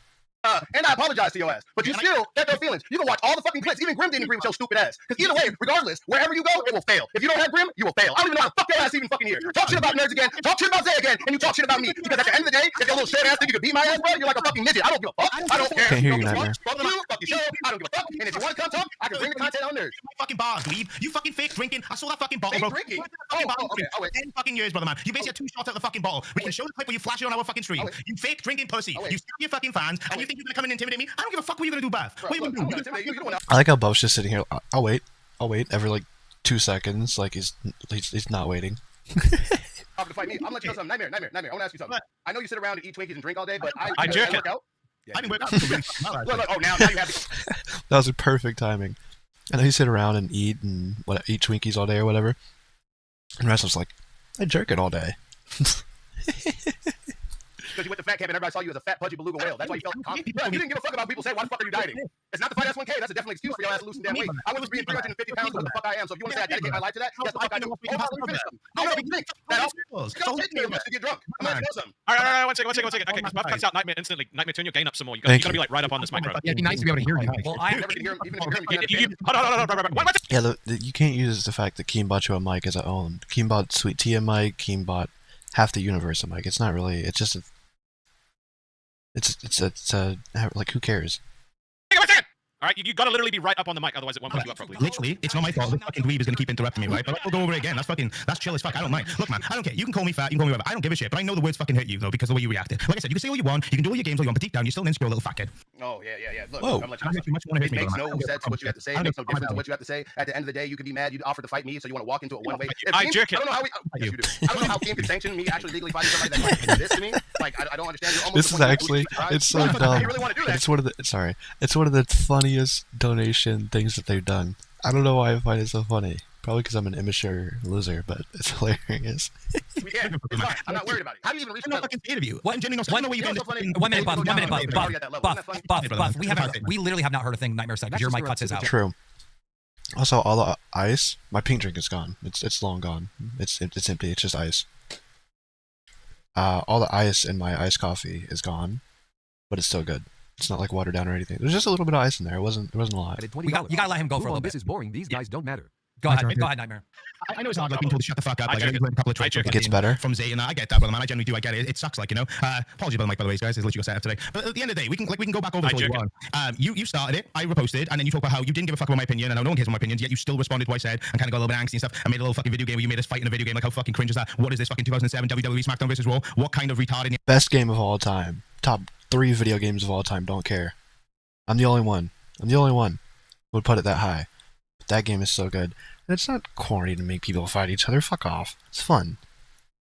And I apologize to your ass, but you still get those feelings. You can watch all the fucking clips. Even Grim didn't agree with your stupid ass. Because either way, regardless, wherever you go, it will fail. If you don't have Grim, you will fail. I don't even know how the fuck your ass even fucking here. Talk shit about nerds again, talk shit about Zay again, and you talk shit about me. Because at the end of the day, if your little short ass think you can beat my ass, bro, you're like a fucking midget. I don't give a fuck. I don't care. Can't hear you, Nightmare. Fuck your show. I don't give a fuck. And if you want to come talk, I can bring the content on nerds. Fucking bars, leave. You fucking fake drinking. I saw that fucking bottle, bro. Drinking? Okay, 10 fucking years, brother, man. You basically had 2 shots at the fucking bottle. We can show the clip where you flash it on our fucking stream. You fake drinking pussy. You steal your fucking fans, and you think you're gonna come and intimidate me? I don't give a fuck what you're gonna do, Bath. What are you gonna do? I like how Buff's just sitting here. I'll wait every like 2 seconds. Like he's not waiting. To fight me. I'm gonna let you know something. Nightmare. I want to ask you something. I know you sit around and eat Twinkies and drink all day, but I jerk work it. out. I didn't work out. Look, oh, now you have to. That was a perfect timing. I know you sit around and eat eat Twinkies all day or whatever. And Russell's like, I jerk it all day. Because you went to fat camp and everybody saw you as a fat, pudgy beluga whale. That's why you felt confident. You didn't give a fuck about people saying, why the fuck are you dieting? It's not the fight S1K. That's a definite excuse for your ass to lose some damn weight. I was being 350 pounds what the fuck I am. So if you want to say I dedicate my life to that, that's the fuck I do. I don't even think that helps. It don't take me much to get drunk. I'm gonna know something. All right, one second. Okay, because Buff cuts out Nightmare instantly. Nightmare, turn your gain up some more. You gotta be like right up on this micro. Yeah, it'd be nice to be able to hear you. Well, I Yeah, you can't use the fact that Keembot and Mike is a own. Keembot Sweet Tea and Mike, Keembot half the universe of Mike. It's not really. It's just a. It's like who cares? All right, you gotta literally be right up on the mic, otherwise it won't pick you up properly. Literally, it's not my fault. The fucking dweeb is gonna keep interrupting me, right? But we'll go over it again. That's chill as fuck. I don't mind. Look, man, I don't care. You can call me fat, you can call me whatever. I don't give a shit. But I know the words fucking hurt you though because of the way you reacted. Like I said, you can say all you want, you can do all your games all you want, but deep down you're still an insecure little fuckhead. Oh yeah. Look, Whoa. I'm letting you know. It makes no sense what you have to say. It makes no difference to what you have to say. At the end of the day, you can be mad. You offer to fight me, so you want to walk into a one way. I jerk it. I don't know how yes, you do. I don't know how game can sanction me actually legally fighting somebody that like, this to me. Like I don't understand. You're almost This is actually, it's so dumb. Really want to do that. It's one of the funniest donation things that they've done. I don't know why I find it so funny. Probably because I'm an immature loser, but it's hilarious. We can. It's fine. I'm not worried about it. How do you even reach I'm not fucking scared of you. What? I don't know where you're going. 1 minute, Buff. We literally have not heard a thing Nightmare said because your mic cuts his out. True. Also, all the ice, my pink drink is gone. It's long gone. It's empty. It's just ice. All the ice in my iced coffee is gone, but it's still good. It's not like watered down or anything. There's just a little bit of ice in there. It wasn't a lot. You gotta let him go for a little bit. This is boring. These guys don't matter. Go ahead, Nightmare. I know it's hard, like being told to shut the fuck up. Like, I a couple of trades. It gets better. From Zay, and I get that, brother, man. I genuinely do. I get it. It sucks, like, you know. Apologies about the mic, by the way, guys. It's literally got set up today. But at the end of the day, we can go back over this all you want. You started it. I reposted, and then you talk about how you didn't give a fuck about my opinion, and I know no one cares about my opinions. Yet you still responded to what I said, and kind of got a little bit angsty and stuff. I made a little fucking video game where you made us fight in a video game. Like, how fucking cringe is that? What is this fucking 2007 WWE SmackDown versus Raw? What kind of retarded? Best game of all time. Top 3 video games of all time. Don't care. I'm the only one. Would put it that high. But that game is so good. And it's not corny to make people fight each other. Fuck off. It's fun.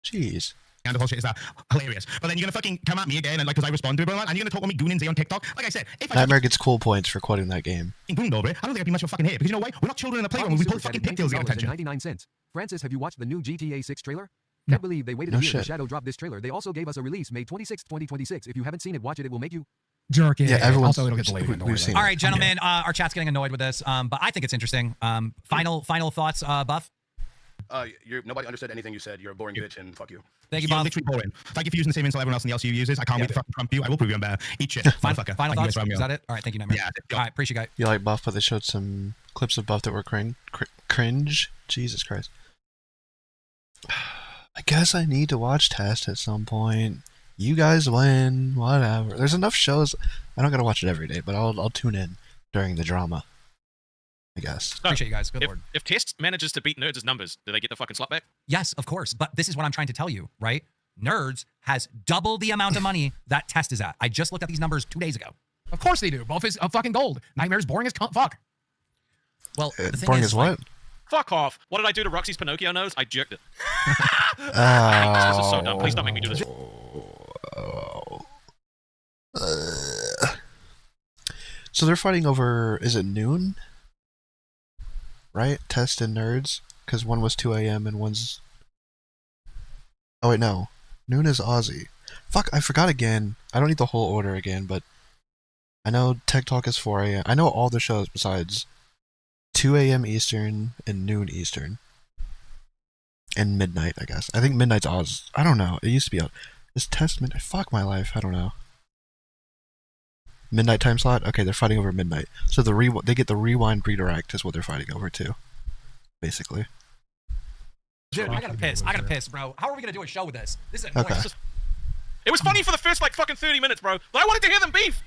Jeez. And the whole shit is that hilarious. But then you're gonna fucking come at me again, and like, because I responded to it, and you're gonna talk about me gooning Zay on TikTok. Like I said, if Nightmare gets cool points for quoting that game. Gooned over it, I don't think I'd be much of a fucking hit because you know why? We're not children in the playground. We pull fucking pigtails to get attention. 99 cents. Francis, have you watched the new GTA 6 trailer? Can't believe they waited a year to shadow drop this trailer. They also gave us a release May 26, 2026. If you haven't seen it, watch it. It will make you jerk it. Yeah, everyone's. Also, it'll get delayed. All right, gentlemen. Our chat's getting annoyed with this, but I think it's interesting. Final thoughts, Buff. Nobody understood anything you said. You're a boring bitch, and fuck you. Thank you, You're Buff. literally boring. Thank you for using the same insult everyone else in the LCU uses. I can't wait to fucking trump you. I will prove you I'm better. Eat shit, motherfucker. Final thoughts? Is that it? All right, thank you, Nightmare. Yeah. All right, appreciate it. You like Buff, but they showed some clips of Buff that were cringe. Jesus Christ. I guess I need to watch Test at some point. You guys win, whatever. There's enough shows. I don't gotta watch it every day, but I'll tune in during the drama, I guess. So, appreciate you guys. Good lord. If Test manages to beat Nerds' numbers, do they get the fucking slot back? Yes, of course. But this is what I'm trying to tell you, right? Nerds has double the amount of money that Test is at. I just looked at these numbers 2 days ago. Of course they do. Both is a fucking gold. Nightmare's boring as fuck. Well, the thing boring is, as what? Fuck off. What did I do to Roxy's Pinocchio nose? I jerked it. This is so dumb. Please don't make me do this. So they're fighting over, is it noon? Right? Test and Nerds? Because one was 2 a.m. and one's... Oh wait, no. Noon is Aussie. Fuck, I forgot again. I don't need the whole order again, but... I know Tech Talk is 4 a.m. I know all the shows besides 2 a.m. Eastern and noon Eastern. And midnight, I guess. I think midnight's Oz. I don't know. It used to be out. Is Test midnight? Fuck my life. I don't know. Midnight time slot? Okay, they're fighting over midnight. So they get the rewind redirect is what they're fighting over too. Basically. Dude, I gotta piss, bro. How are we gonna do a show with this? This is annoying. Okay. It was funny for the first like fucking 30 minutes, bro. But I wanted to hear them beef.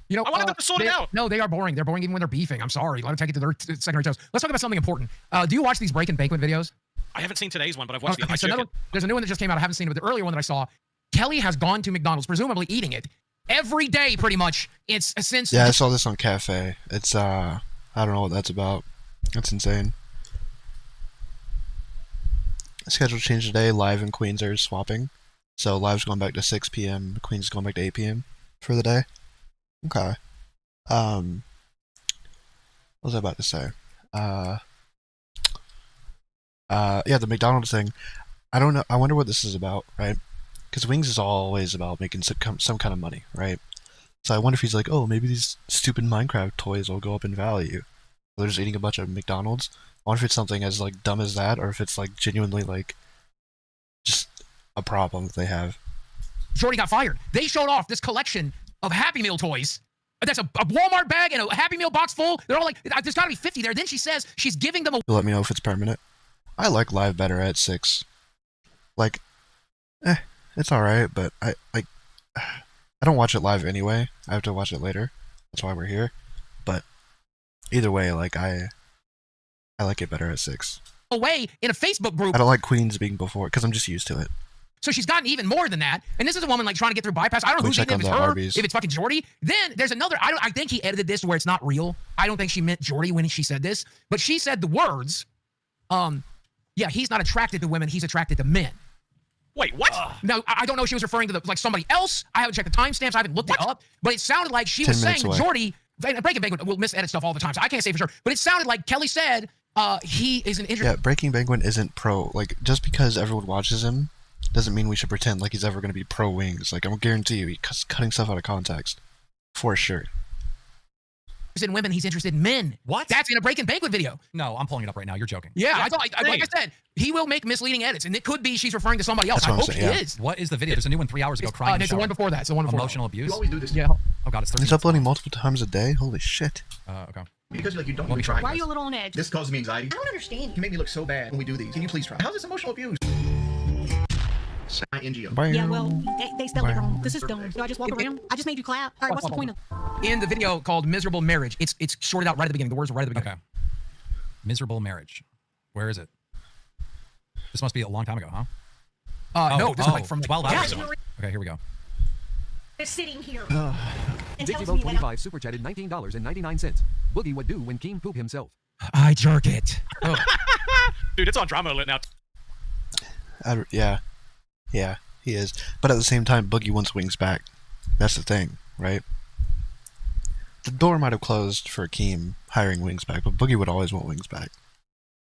You know, I wanted them to sort it out. No, they are boring. They're boring even when they're beefing. I'm sorry. Let them take it to their secondary shows. Let's talk about something important. Do you watch these break and banquet videos? I haven't seen today's one, but I've watched Okay, so there's a new one that just came out. I haven't seen it, but the earlier one that I saw, Kelly has gone to McDonald's, presumably eating it every day, pretty much. It's since. Yeah, I saw this on Cafe. It's I don't know what that's about. That's insane. Schedule change today. Live and Queens are swapping, so Live's going back to 6 p.m. Queens is going back to 8 p.m. for the day. Okay. What was I about to say? Yeah, the McDonald's thing. I don't know. I wonder what this is about, right? Because Wings is always about making some kind of money, right? So I wonder if he's like, oh, maybe these stupid Minecraft toys will go up in value. They're just eating a bunch of McDonald's. I wonder if it's something as like dumb as that, or if it's like genuinely like just a problem that they have. Jordy got fired. They showed off this collection of Happy Meal toys. That's a Walmart bag and a Happy Meal box full. They're all like, there's got to be 50 there. Then she says she's giving them a. You'll let me know if it's permanent. I like Live better at 6. Like, it's alright, but I don't watch it live anyway. I have to watch it later. That's why we're here. But either way, like I like it better at 6. Away in a Facebook group. I don't like queens being before because I'm just used to it. So she's gotten even more than that. And this is a woman like trying to get through bypass. I don't know who's eating, if it's her, Arby's. if it's fucking Jordy. Then there's another. I think he edited this where it's not real. I don't think she meant Jordy when she said this, but she said the words. Yeah, he's not attracted to women. He's attracted to men. Wait, what? No, I don't know if she was referring to like somebody else. I haven't checked the timestamps. I haven't looked it up. But it sounded like she was saying Jordy. Breaking Penguin will misedit stuff all the time, so I can't say for sure. But it sounded like Kelly said he is an interesting. Yeah, Breaking Penguin isn't pro. Like, just because everyone watches him doesn't mean we should pretend like he's ever going to be pro wings. Like, I will guarantee you, he's cutting stuff out of context. For sure. In women, he's interested in men. What? That's in a Breaking Penguin video. No, I'm pulling it up right now. You're joking. Yeah, like I said, he will make misleading edits, and it could be she's referring to somebody else. I hope she is. What is the video? There's a new one 3 hours ago. Crying. It's the one before that. It's the one before emotional abuse. You always do this. Yeah. Oh god, it's 30 He's uploading multiple times a day. Holy shit. Okay. Because like you don't want me trying. Why are you a little on edge? This causes me anxiety. I don't understand. You make me look so bad when we do these. Can you please try? How's this emotional abuse? NGO. Yeah, well, they spelled it wrong. This is dumb. So I just walk around. I just made you clap. All right, what's the point of? In the video called "Miserable Marriage," it's sorted out right at the beginning. The words are right at the beginning. Okay. Miserable marriage. Where is it? This must be a long time ago, huh? No, this is like from 12 hours ago. Okay, here we go. They're sitting here. Diggybo 25 super chatted $19.99. Boogie would do when Keem poop himself. I jerk it. Oh. Dude, it's on drama alert now. Yeah, he is. But at the same time, Boogie wants wings back. That's the thing, right? The door might have closed for Keem hiring wings back, but Boogie would always want wings back,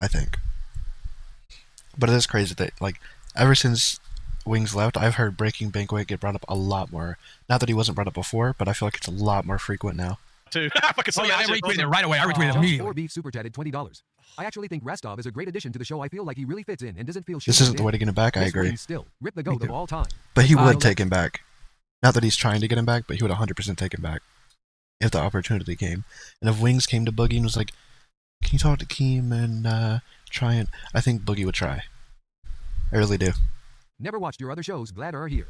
I think. But it is crazy that, like, ever since Wings left, I've heard Breaking Banquet get brought up a lot more. Not that he wasn't brought up before, but I feel like it's a lot more frequent now. Too. I retweeted it right away. I retweeted it immediately. 4 Beef super chatted $20. I actually think Rastov is a great addition to the show. I feel like he really fits in and doesn't feel. This isn't the way to get him back. I agree. Still, rip the goat of all time. But he would take him back. Not that he's trying to get him back, but he would 100% take him back if the opportunity came. And if Wings came to Boogie and was like, "Can you talk to Keem and try and?" I think Boogie would try. I really do. Never watched your other shows. Glad are here.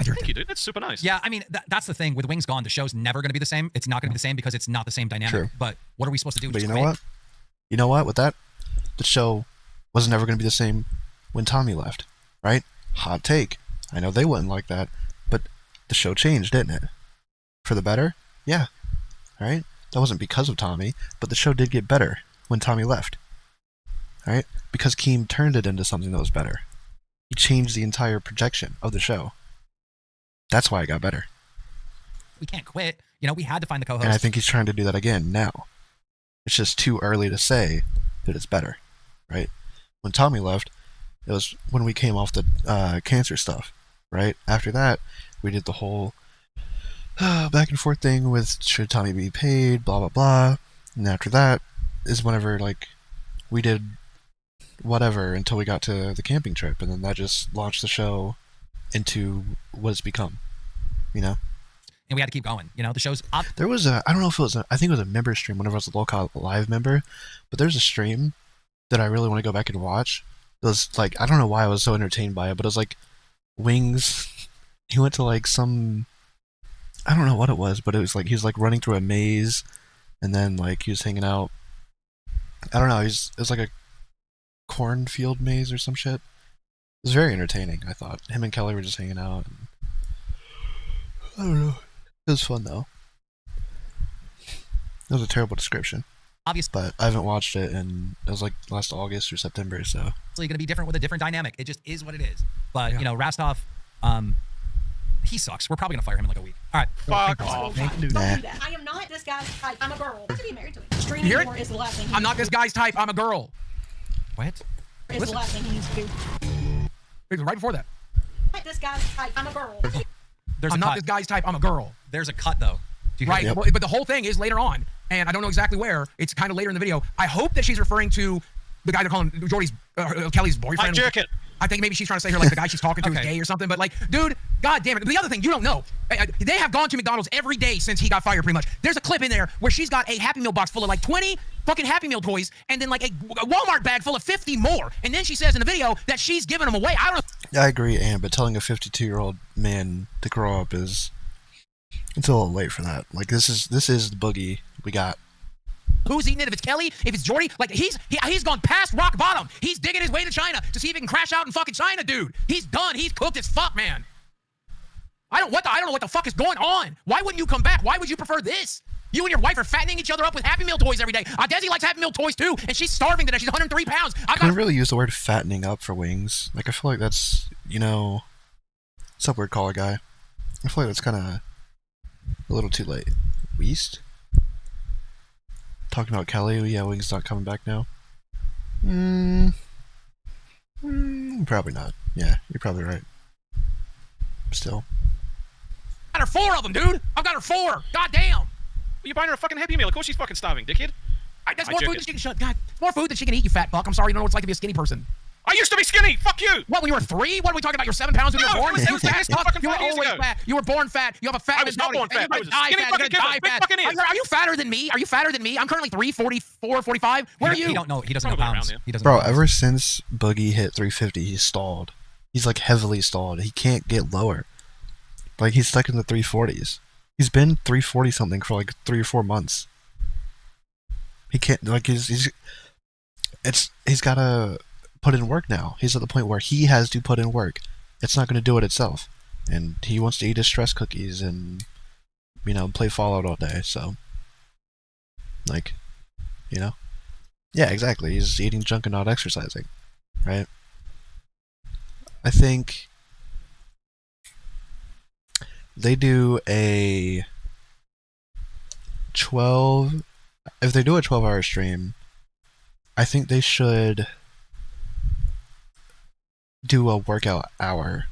Thank you, dude. That's super nice. Yeah, I mean, that's the thing. With Wings gone, the show's never going to be the same. It's not going to be the same because it's not the same dynamic. True. But what are we supposed to do? But Just you know quit? what? You know what? With that, the show was never going to be the same when Tommy left, right? Hot take. I know they wouldn't like that, but the show changed, didn't it? For the better? Yeah. Right? That wasn't because of Tommy, but the show did get better when Tommy left. Right? Because Keem turned it into something that was better. He changed the entire projection of the show. That's why it got better. We can't quit. You know, we had to find the co-host. And I think he's trying to do that again now. It's just too early to say that it's better, right? When Tommy left, it was when we came off the cancer stuff, right? After that, we did the whole back and forth thing with should Tommy be paid, blah, blah, blah. And after that is whenever, like, we did whatever until we got to the camping trip. And then that just launched the show into what it's become, you know? And we had to keep going. You know, the show's up. There was I don't know if it was I think it was a member stream whenever I was a local live member, but there's a stream that I really want to go back and watch. It was like, I don't know why I was so entertained by it, but it was like Wings. He went to like some, I don't know what it was, but it was like he was like running through a maze, and then like he was hanging out. I don't know. It was like a cornfield maze or some shit. It was very entertaining, I thought. Him and Kelly were just hanging out. And I don't know. It was fun, though. It was a terrible description. Obviously. But I haven't watched it, and it was like last August or September, so. It's going to be different with a different dynamic. It just is what it is. But, you know, Rastov, he sucks. We're probably going to fire him in like a week. All right. Fuck off. Nah. I am not this guy's type. I'm a girl. I should be married to him. Streaming Hear it? more is the last thing. I'm not this guy's type. I'm a girl. What? Is the last thing he needs to do. It was right before that. Not this guy's type. I'm a girl. There's I'm not this guy's type. I'm a girl. There's a cut, though. Right. Well, but the whole thing is later on, and I don't know exactly where. It's kind of later in the video. I hope that she's referring to the guy they're calling Jordy's, Kelly's boyfriend. I jerk it. I think maybe she's trying to say her like the guy she's talking to is gay or something. But like, dude, god damn it. The other thing you don't know, they have gone to McDonald's every day since he got fired pretty much. There's a clip in there where she's got a Happy Meal box full of like 20 fucking Happy Meal toys and then like a Walmart bag full of 50 more. And then she says in the video that she's giving them away. I don't know. I agree, Ann, but telling a 52-year-old man to grow up it's a little late for that. Like, this is the Boogie we got. Who's eating it? If it's Kelly, if it's Jordy, like he's gone past rock bottom. He's digging his way to China to see if he can crash out in fucking China, dude. He's done. He's cooked as fuck, man. I don't know what the fuck is going on. Why wouldn't you come back? Why would you prefer this? You and your wife are fattening each other up with Happy Meal toys every day. Desi likes Happy Meal toys too, and she's starving today. She's 103 pounds. I couldn't really use the word fattening up for wings. Like, I feel like that's, you know, what's up, word caller guy? I feel like that's kind of a little too late. Weast? Talking about Kelly, yeah, Wings not coming back now. Probably not. Yeah, you're probably right. Still. I got her 4 of them, dude. I've got her 4. God damn. Well, you're buying her a fucking Happy Meal. Of course she's fucking starving, dickhead. That's more food than she can shut. God, more food than she can eat, you fat fuck. I'm sorry, you don't know what it's like to be a skinny person. I used to be skinny. Fuck you. What, when you were 3? What are we talking about? You're 7 pounds when you were born? You fat fuck. You were always fat. You were born fat. You have a fat I was not born fat. I was a skinny fucking kid. Are you fatter than me? Are you fatter than me? I'm currently 344, 45. Where are you? He don't know. He doesn't know pounds. He doesn't Bro, know pounds. ever since Boogie hit 350, he's stalled. He's like heavily stalled. He can't get lower. Like, he's stuck in the 340s. He's been 340 something for like 3 or 4 months. He can't, like, he's gotta put in work now. He's at the point where he has to put in work. It's not gonna do it itself. And he wants to eat his stress cookies and, you know, play Fallout all day, so. Like, you know? Yeah, exactly. He's eating junk and not exercising. Right? I think they do a 12... If they do a 12-hour stream, I think they should do a workout hour,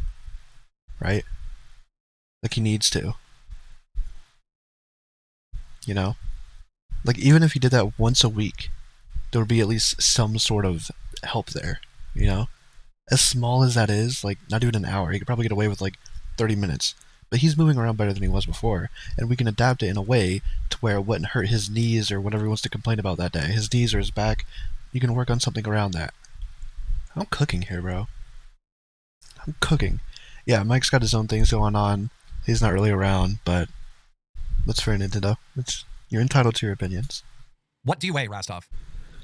right? Like he needs to. You know? Like, even if he did that once a week, there would be at least some sort of help there, you know? As small as that is, like, not even an hour, he could probably get away with, like, 30 minutes. But he's moving around better than he was before, and we can adapt it in a way to where it wouldn't hurt his knees or whatever he wants to complain about that day. His knees or his back, you can work on something around that. I'm cooking here, bro. I'm cooking. Yeah, Mike's got his own things going on. He's not really around, but that's fair, Nintendo. You're entitled to your opinions. What do you weigh, Rastov?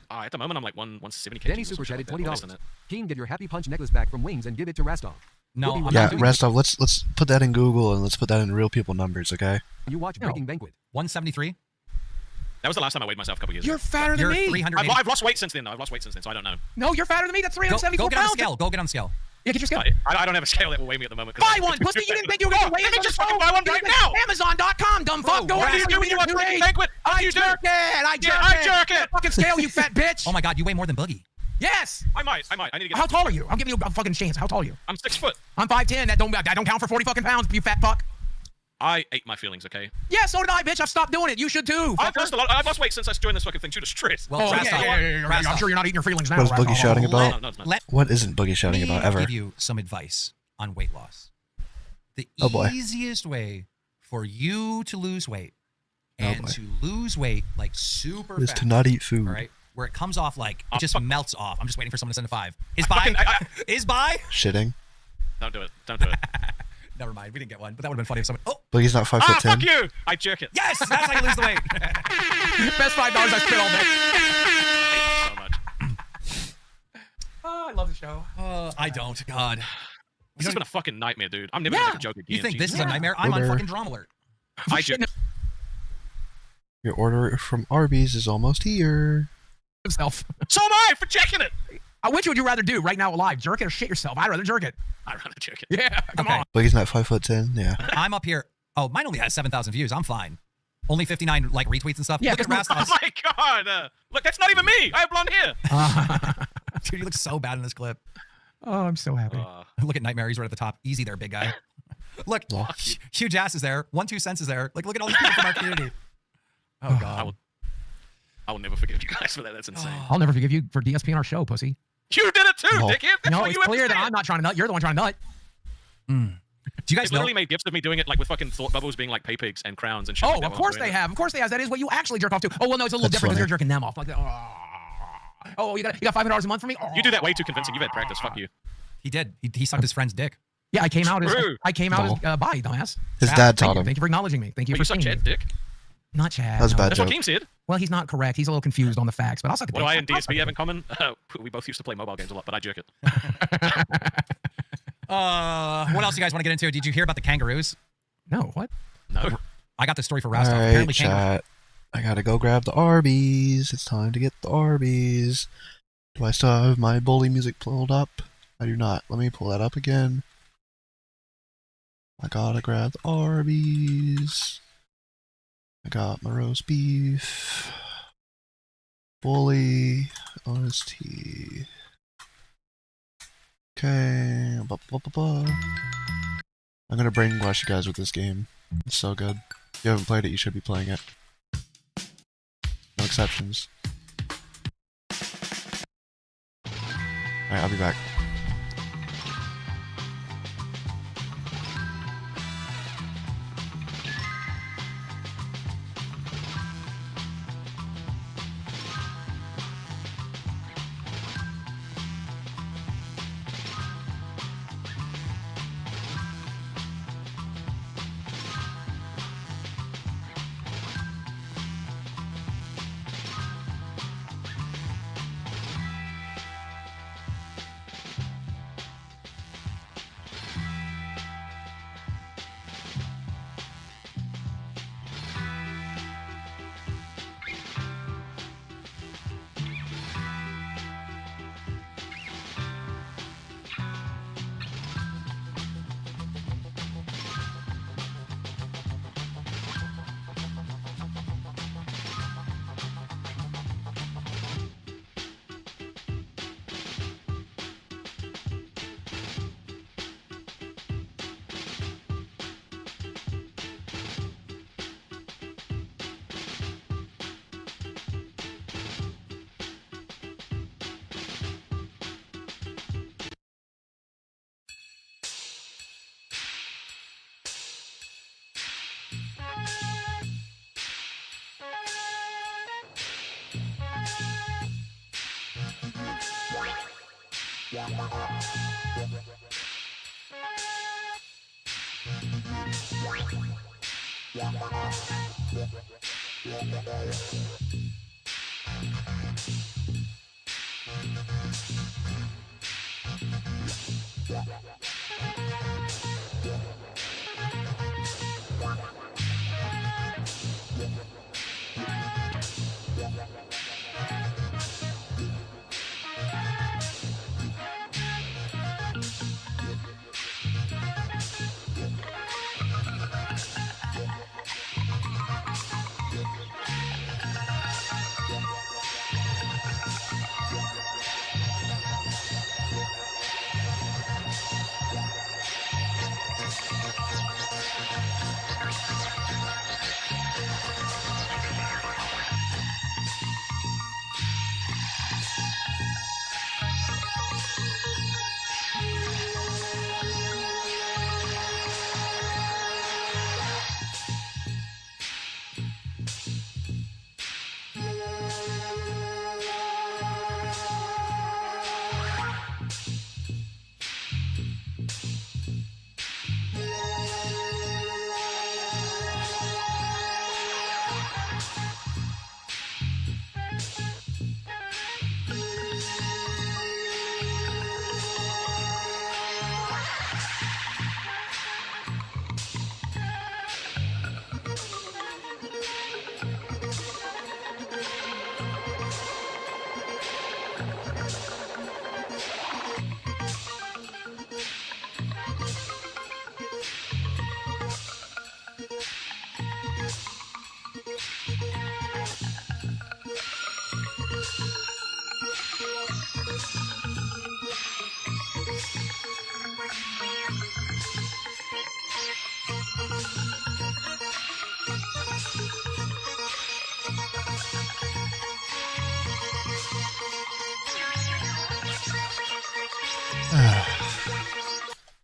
At the moment, I'm like 170 kg. Danny super chatted $20. Keen, get your Happy Punch necklace back from Wings and give it to Rastov. No, yeah, Rastov, let's put that in Google and let's put that in real people numbers, okay? You watch Breaking Banquet. 173? That was the last time I weighed myself a couple years ago. You're fatter than me. 380. I've lost weight since then, though. I've lost weight since then, so I don't know. No, you're fatter than me. That's 374 Go get on pounds. the scale. Go get on the scale. Yeah, get your scale. I don't have a scale that will weigh me at the moment. Buy one, pussy. You didn't think you were going to weigh it? Let me just fucking buy one right now. Amazon.com, dumb fuck. Go what do you do when you watch Breaking Banquet? I jerk it. I jerk it. Fucking scale, you fat bitch. Oh my god, you weigh more than Boogie. Yes. I might. I need to get. How tall are you? I'm giving you a fucking chance. How tall are you? I'm 6 foot. I'm 5'10". That don't count for 40 fucking pounds, you fat fuck. I ate my feelings, okay? Yeah, so did I, bitch. I've stopped doing it. You should too. I've lost weight since I joined this fucking thing too to stress. Well, I'm sure you're not eating your feelings now. What is Boogie shouting about? No, it's not. What isn't Boogie shouting about ever? Give you some advice on weight loss. The easiest way for you to lose weight and to lose weight like super is fast, to not eat food. all right? Where it comes off like it just melts off. I'm just waiting for someone to send a 5. Is by Shitting. Don't do it. Don't do it. Never mind. We didn't get one, but that would have been funny if someone. Oh, Boogie's not 5'10". Fuck you! I jerk it. Yes, that's how you lose the weight. Best $5 I spent all day. Thank you so much. Oh, I love the show. I don't. God. This has been a fucking nightmare, dude. I'm never gonna make a joke again. You think this is Jesus. a nightmare? I'm on fucking Drama Alert. I jerk. Your order from Arby's is almost here. Himself. So am I for checking it. Which would you rather do right now alive? Jerk it or shit yourself? I'd rather jerk it. I'd rather jerk it. Yeah, come on. Boogie's not 5'10". Yeah. I'm up here. Oh, mine only has 7,000 views. I'm fine. Only 59 like retweets and stuff. Yeah, look at Rastov's. Oh my god! Look, that's not even me. I have blonde hair. Dude, you look so bad in this clip. Oh, I'm so happy. Look at Nightmare. He's right at the top. Easy there, big guy. Look, Huge Ass is there. 1-2 Cents is there. Like, look at all these people from our community. Oh god. I will never forgive you guys for that. That's insane. I'll never forgive you for DSP on our show, pussy. You did it too, dickhead. That's no, what it's you clear that I'm not trying to nut. You're the one trying to nut. Do you guys literally made gifs of me doing it like with fucking thought bubbles being like pay pigs and crowns and shit. Oh, like that of while course I'm they doing have. Of course they have. That is what you actually jerk off to. Oh, well, no, it's a little different because you're jerking them off. Like, oh, you got $500 a month for me? Oh. You do that way too convincing. You've had practice. Fuck you. He did. He sucked his friend's dick. Yeah, I came out as bye, dumbass. His dad taught him. Thank you for acknowledging me. Thank you Wait, for you suck seeing Chad's me. dick? Not Chad. That was a bad That's joke. what Keem said. Well, he's not correct. He's a little confused on the facts, but I'll suck a What dick. do I and DSP have in common? We both used to play mobile games a lot, but I jerk it. What else you guys want to get into? Did you hear about the kangaroos? No, what? No. I got the story for All Rastov. right, Apparently, chat. I gotta go grab the Arby's. It's time to get the Arby's. Do I still have my bully music pulled up? I do not. Let me pull that up again. I gotta grab the Arby's. I got my roast beef. Bully. OST. Okay. I'm gonna brainwash you guys with this game. It's so good. If you haven't played it, you should be playing it. No exceptions. Alright, I'll be back.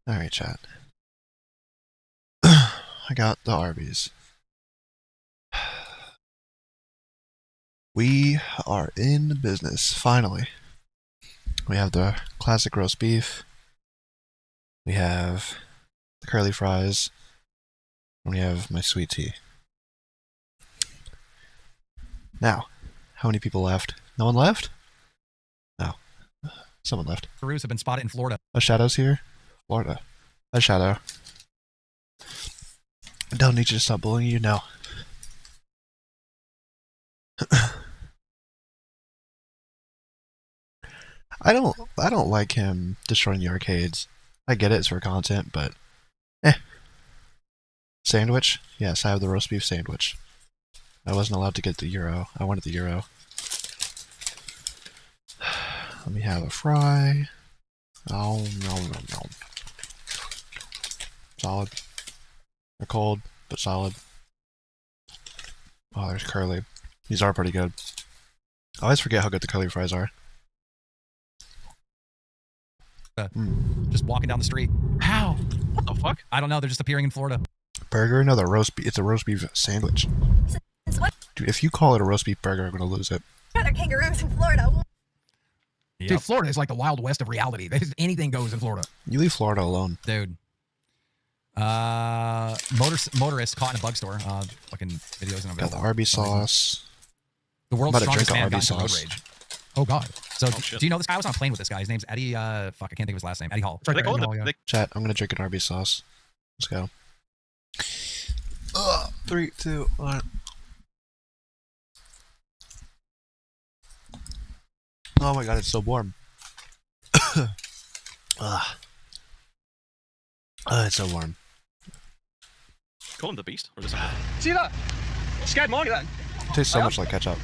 Alright, chat. I got the Arby's. We are in business, finally. We have the classic roast beef. We have the curly fries. And we have my sweet tea. Now, how many people left? No one left? No. Someone left. Kangaroos have been spotted in Florida. A Shadow's here? Florida. A Shadow. I don't need you to stop bullying you? No. I don't like him destroying the arcades. I get it, it's for content, but Sandwich? Yes, I have the roast beef sandwich. I wasn't allowed to get the Euro. I wanted the Euro. Let me have a fry. Oh, no. Solid. They're cold, but solid. Oh, there's curly. These are pretty good. I always forget how good the curly fries are. Just walking down the street. How? What the fuck? I don't know. They're just appearing in Florida. Burger? No, it's a roast beef sandwich. Dude, if you call it a roast beef burger, I'm gonna lose it. There are kangaroos in Florida. Yep. Dude, Florida is like the Wild West of reality. Anything goes in Florida. You leave Florida alone. Dude. Motorist caught in a bug store. Fucking videos and got the Arby sauce. The world's strongest man got into road sauce. rage. Oh god. So do you know this guy? I was on a plane with this guy. His name's Eddie. Fuck, I can't think of his last name. Eddie Hall. Chat, I'm gonna drink an Arby sauce. Let's go. 3, 2, 1. Oh my god, it's so warm. It's so warm. Call him the Beast, or is it something? See that? Scared money then. It tastes so much like ketchup.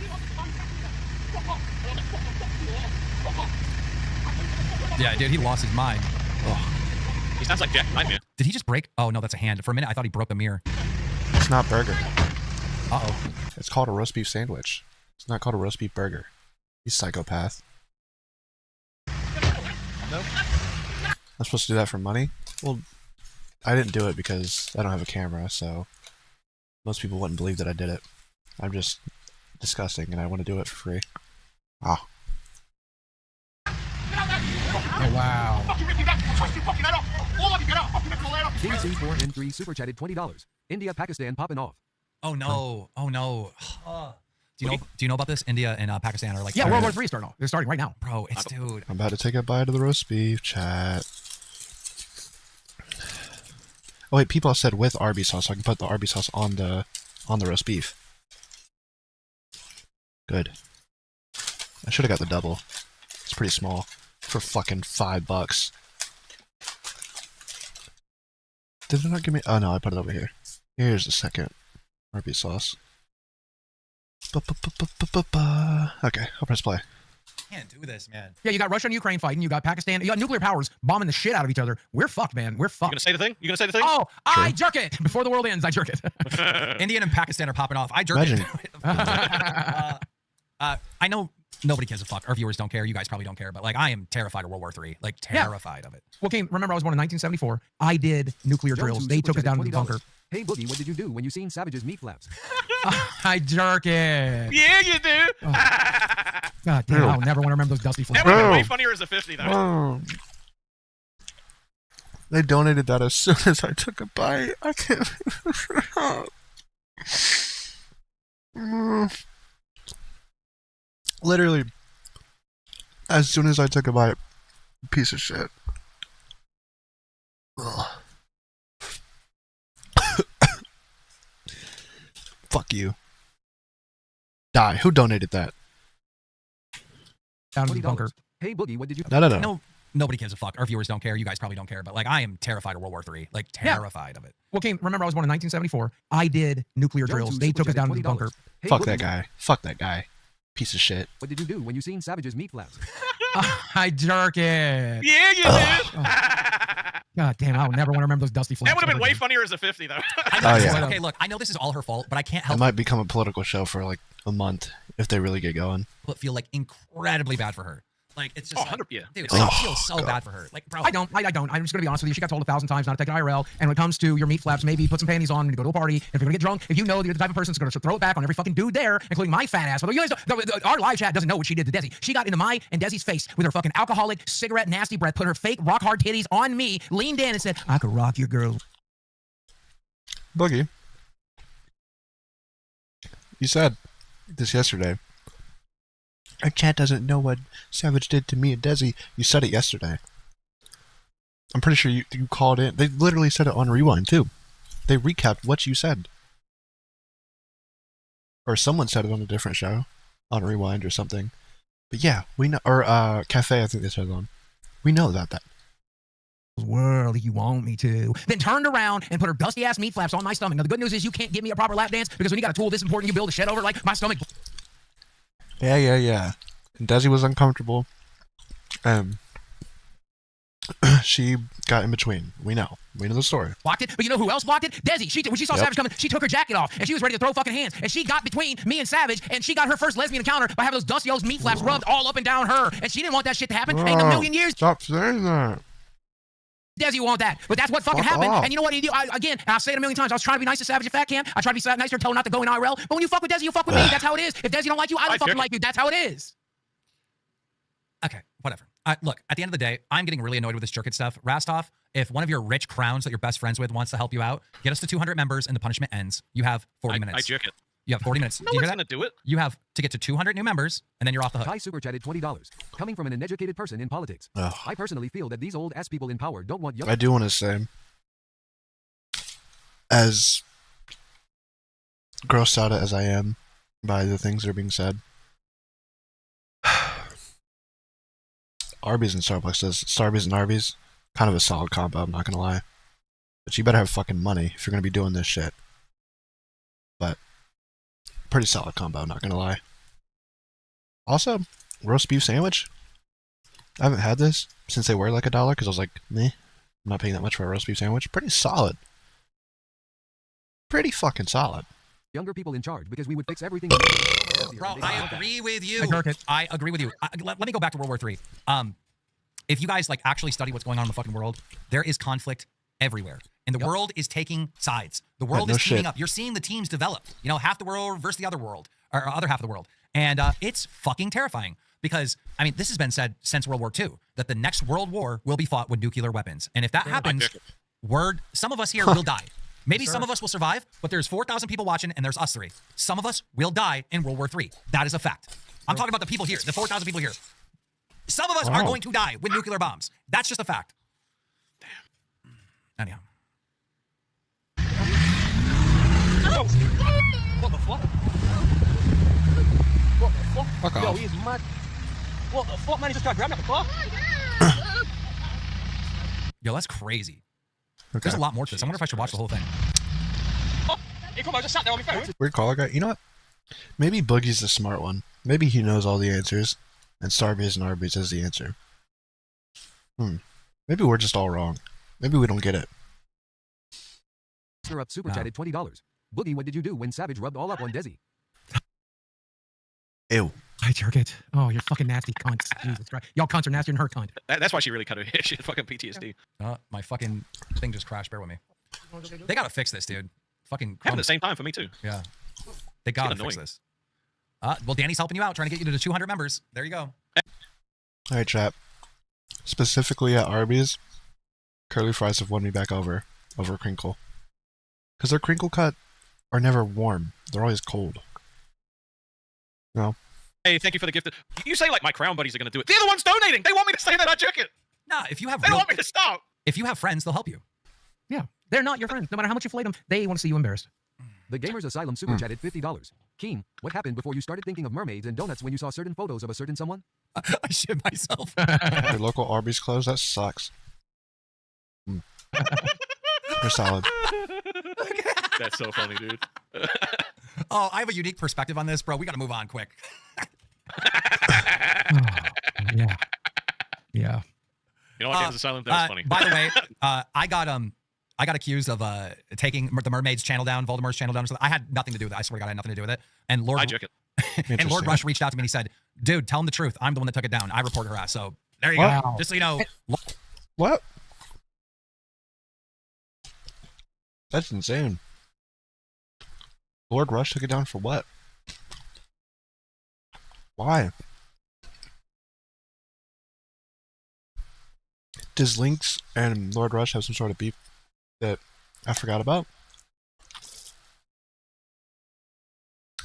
Yeah, dude, he lost his mind. He sounds like Jack Nightmare. Did he just break? Oh no, that's a hand. For a minute, I thought he broke a mirror. It's not burger. Uh-oh. It's called a roast beef sandwich. It's not called a roast beef burger. You psychopath. Nope. I'm supposed to do that for money? Well, I didn't do it because I don't have a camera, so most people wouldn't believe that I did it. I'm just disgusting, and I want to do it for free. Ah. Oh, wow. KC4N3 super chatted $20. India, Pakistan popping off. Oh no! Oh no! Do you know about this? India and Pakistan are like World War III starting off. They're starting right now, bro. It's dude. I'm about to take a bite of the roast beef, chat. Oh wait, people said with Arby sauce, so I can put the Arby sauce on the roast beef. Good. I should have got the double. It's pretty small for fucking $5. Did it not give me? Oh no, I put it over here. Here's the second Arby sauce. Okay, I'll press play. Can't do this, man. Yeah, you got Russia and Ukraine fighting. You got Pakistan. You got nuclear powers bombing the shit out of each other. We're fucked, man. We're fucked. You gonna say the thing? You gonna say the thing? Oh, true. I jerk it. Before the world ends, I jerk it. Indian and Pakistan are popping off. I jerk it. I know nobody gives a fuck. Our viewers don't care. You guys probably don't care. But like, I am terrified of World War III. Like, terrified of it. Well, King, remember I was born in 1974. I did nuclear drills. They took us down to the bunker. Hey, Boogie, what did you do when you seen Savage's meat flaps? I jerk it. Yeah, you do. Oh. God damn, I'll never want to remember those dusty flaps. That would have been way funnier as a 50, though. They donated that as soon as I took a bite. I can't. Literally, as soon as I took a bite, piece of shit. Ugh. Fuck you. Die. Who donated that? Down to the bunker. Hey, Boogie, what did you... No. Nobody gives a fuck. Our viewers don't care. You guys probably don't care. But like, I am terrified of World War III. Like, terrified of it. Well, King, remember I was born in 1974. I did nuclear drills. They took us down to the bunker. Hey, Fuck Boogie, that guy. Fuck that guy. Piece of shit. What did you do when you seen Savage's meat flaps? I jerk it. Yeah, you do. God damn, I'll never want to remember those dusty flaps. That would have been way funnier as a 50, though. I know, yeah. Okay, look, I know this is all her fault, but I can't It help might become a political show for like a month if they really get going. but feel like incredibly bad for her. Like, it's just, like, yeah. dude, Oh, I feel so God. bad for her. Like, bro, I don't. I'm just gonna be honest with you. She got told 1,000 times not to take an IRL. And when it comes to your meat flaps, maybe put some panties on and go to a party. If you're gonna get drunk, if you know that you're the type of person that's gonna throw it back on every fucking dude there, including my fat ass. Although you guys, our live chat doesn't know what she did to Desi. She got into my and Desi's face with her fucking alcoholic cigarette nasty breath, put her fake rock hard titties on me, leaned in and said, "I could rock your girl." Boogie. You said this yesterday. Our chat doesn't know what Savage did to me and Desi. You said it yesterday. I'm pretty sure you called in. They literally said it on Rewind, too. They recapped what you said. Or someone said it on a different show. On Rewind or something. But yeah, we know. Or Cafe, I think they said it on. We know about that. World, you want me to. Then turned around and put her dusty ass meat flaps on my stomach. Now, the good news is you can't give me a proper lap dance because when you got a tool this important, you build a shed over it, like my stomach. Yeah. And Desi was uncomfortable. She got in between. We know the story. Blocked it, but you know who else blocked it? Desi. When she saw Savage coming, she took her jacket off and she was ready to throw fucking hands. And she got between me and Savage, and she got her first lesbian encounter by having those dusty old meat flaps rubbed all up and down her. And she didn't want that shit to happen. Ain't a million years. Stop saying that. Desi want that, but that's what fucking happened. And you know what? I'll say it a million times. I was trying to be nice to Savage if I can. I try to be nicer, tell her not to go in IRL. But when you fuck with Desi, you fuck with me. That's how it is. If Desi don't like you, I don't fucking like you. That's how it is. Okay, whatever. Look, at the end of the day, I'm getting really annoyed with this jerk stuff. Rastov, if one of your rich crowns that you're best friends with wants to help you out, get us to 200 members and the punishment ends. You have 40 minutes. I jerk it. You have 40 minutes. No one's gonna do it. You have to get to 200 new members, and then you're off the hook. Kai super chatted $20. Coming from an uneducated person in politics. Ugh. I personally feel that these old ass people in power don't want young. I do want to say, as grossed out as I am by the things that are being said, Arby's and Starbucks and Arby's, kind of a solid combo, I'm not gonna lie. But you better have fucking money if you're gonna be doing this shit. But pretty solid combo, not gonna lie. Also, roast beef sandwich. I haven't had this since they were like $1 because I was like, meh, I'm not paying that much for a roast beef sandwich. Pretty solid. Pretty fucking solid. Younger people in charge because we would fix everything. Bro, I agree with you. I agree with you. Let me go back to World War III. If you guys like actually study what's going on in the fucking world, there is conflict everywhere. And the world is taking sides. The world is teaming up. You're seeing the teams develop. You know, half the world versus the other world, or other half of the world. And it's fucking terrifying because, I mean, this has been said since World War II, that the next world war will be fought with nuclear weapons. And if that happens, some of us here will die. Maybe some of us will survive, but there's 4,000 people watching and there's us 3. Some of us will die in World War III. That is a fact. I'm talking about the people here, the 4,000 people here. Some of us are going to die with nuclear bombs. That's just a fact. Damn. Anyhow. What the fuck? What the fuck? Fuck off. Yo, he's mad. What the fuck, man? He just tried to grab me at the car. Yo, that's crazy. Okay. There's a lot more to this. I wonder if I should watch the whole thing. Oh, he come on, just sat there on my phone. Weird caller guy. You know what? Maybe Boogie's the smart one. Maybe he knows all the answers, and Starbucks and Arby's is the answer. Maybe we're just all wrong. Maybe we don't get it. Stir up super chatted $20. Boogie, what did you do when Savage rubbed all up on Desi? Ew. I jerk it. Oh, you're fucking nasty cunts. Jesus Christ. Y'all cunts are nastier than her cunt. That's why she really cut her hair. She had fucking PTSD. My fucking thing just crashed. Bear with me. They gotta fix this, dude. Fucking. Happened at the same time for me too. Yeah. They gotta fix this. Well, Danny's helping you out, trying to get you to 200 members. There you go. All right, chat. Specifically at Arby's, curly fries have won me back over crinkle. Because their crinkle cut are never warm. They're always cold. No. Hey, thank you for the gift. You say like my crown buddies are going to do it. They're the ones donating. They want me to say that I jerk it. Nah, if you have, they don't want me to stop. If you have friends, they'll help you. Yeah, they're not your friends. No matter how much you flay them, they want to see you embarrassed. The Gamers Asylum super chatted $50. Keen, what happened before you started thinking of mermaids and donuts when you saw certain photos of a certain someone? I shit myself. Your local Arby's closed? That sucks. They're solid. That's so funny, dude. Oh, I have a unique perspective on this, bro. We got to move on quick. Yeah. Yeah. You know what? Gamers Asylum, that was funny. By the way, I got accused of taking the Mermaid's channel down, Voldemort's channel down. I had nothing to do with it. I swear to God, I had nothing to do with it. And Lord, I jerk it. And Lord Rush reached out to me and he said, dude, tell him the truth. I'm the one that took it down. I reported her ass. So there you go. Just so you know. What? That's insane. Lord Rush took it down for what? Why? Does Lynx and Lord Rush have some sort of beef that I forgot about?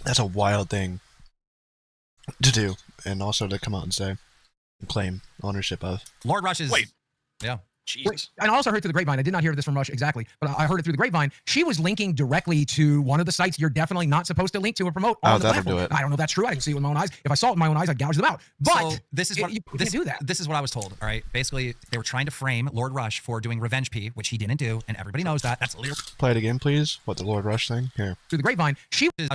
That's a wild thing to do, and also to come out and say, and claim ownership of. Lord Rush is. Wait. Yeah. Jesus. And I also heard through the grapevine. I did not hear this from Rush exactly, but I heard it through the grapevine. She was linking directly to one of the sites you're definitely not supposed to link to or promote on the platform. Do it. I don't know if that's true. I didn't see it with my own eyes. If I saw it with my own eyes, I'd gouge them out. But so this is what you can't do that. This is what I was told. All right. Basically, they were trying to frame Lord Rush for doing revenge P, which he didn't do, and everybody knows that. That's literally. Play it again, please. What, the Lord Rush thing? Here. Through the grapevine, she was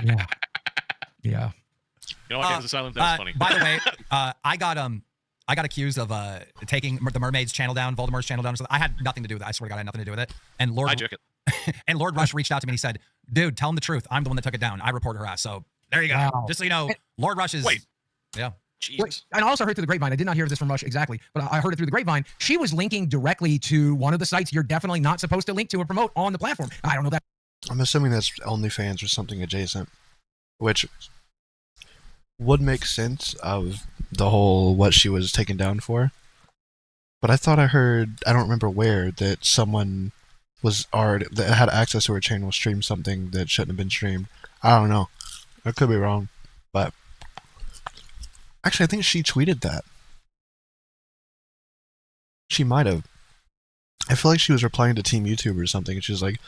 yeah. Yeah. You know what? Games of Silence. That was funny. By the way, I got accused of taking the Mermaid's channel down, Voldemort's channel down. I had nothing to do with it. I swear to God, I had nothing to do with it. And Lord Rush reached out to me and he said, dude, tell him the truth. I'm the one that took it down. I reported her ass. So there you go. Wow. Just so you know, Lord Rush is... Yeah. Jesus. And I also heard through the grapevine. I did not hear this from Rush exactly, but I heard it through the grapevine. She was linking directly to one of the sites you're definitely not supposed to link to or promote on the platform. I don't know that. I'm assuming that's OnlyFans or something adjacent, which would make sense of the whole what she was taken down for. But I thought I heard, I don't remember where, that someone was already that had access to her channel streamed something that shouldn't have been streamed. I don't know. I could be wrong, but actually I think she tweeted that. She might have. I feel like she was replying to Team YouTube or something, and she was like,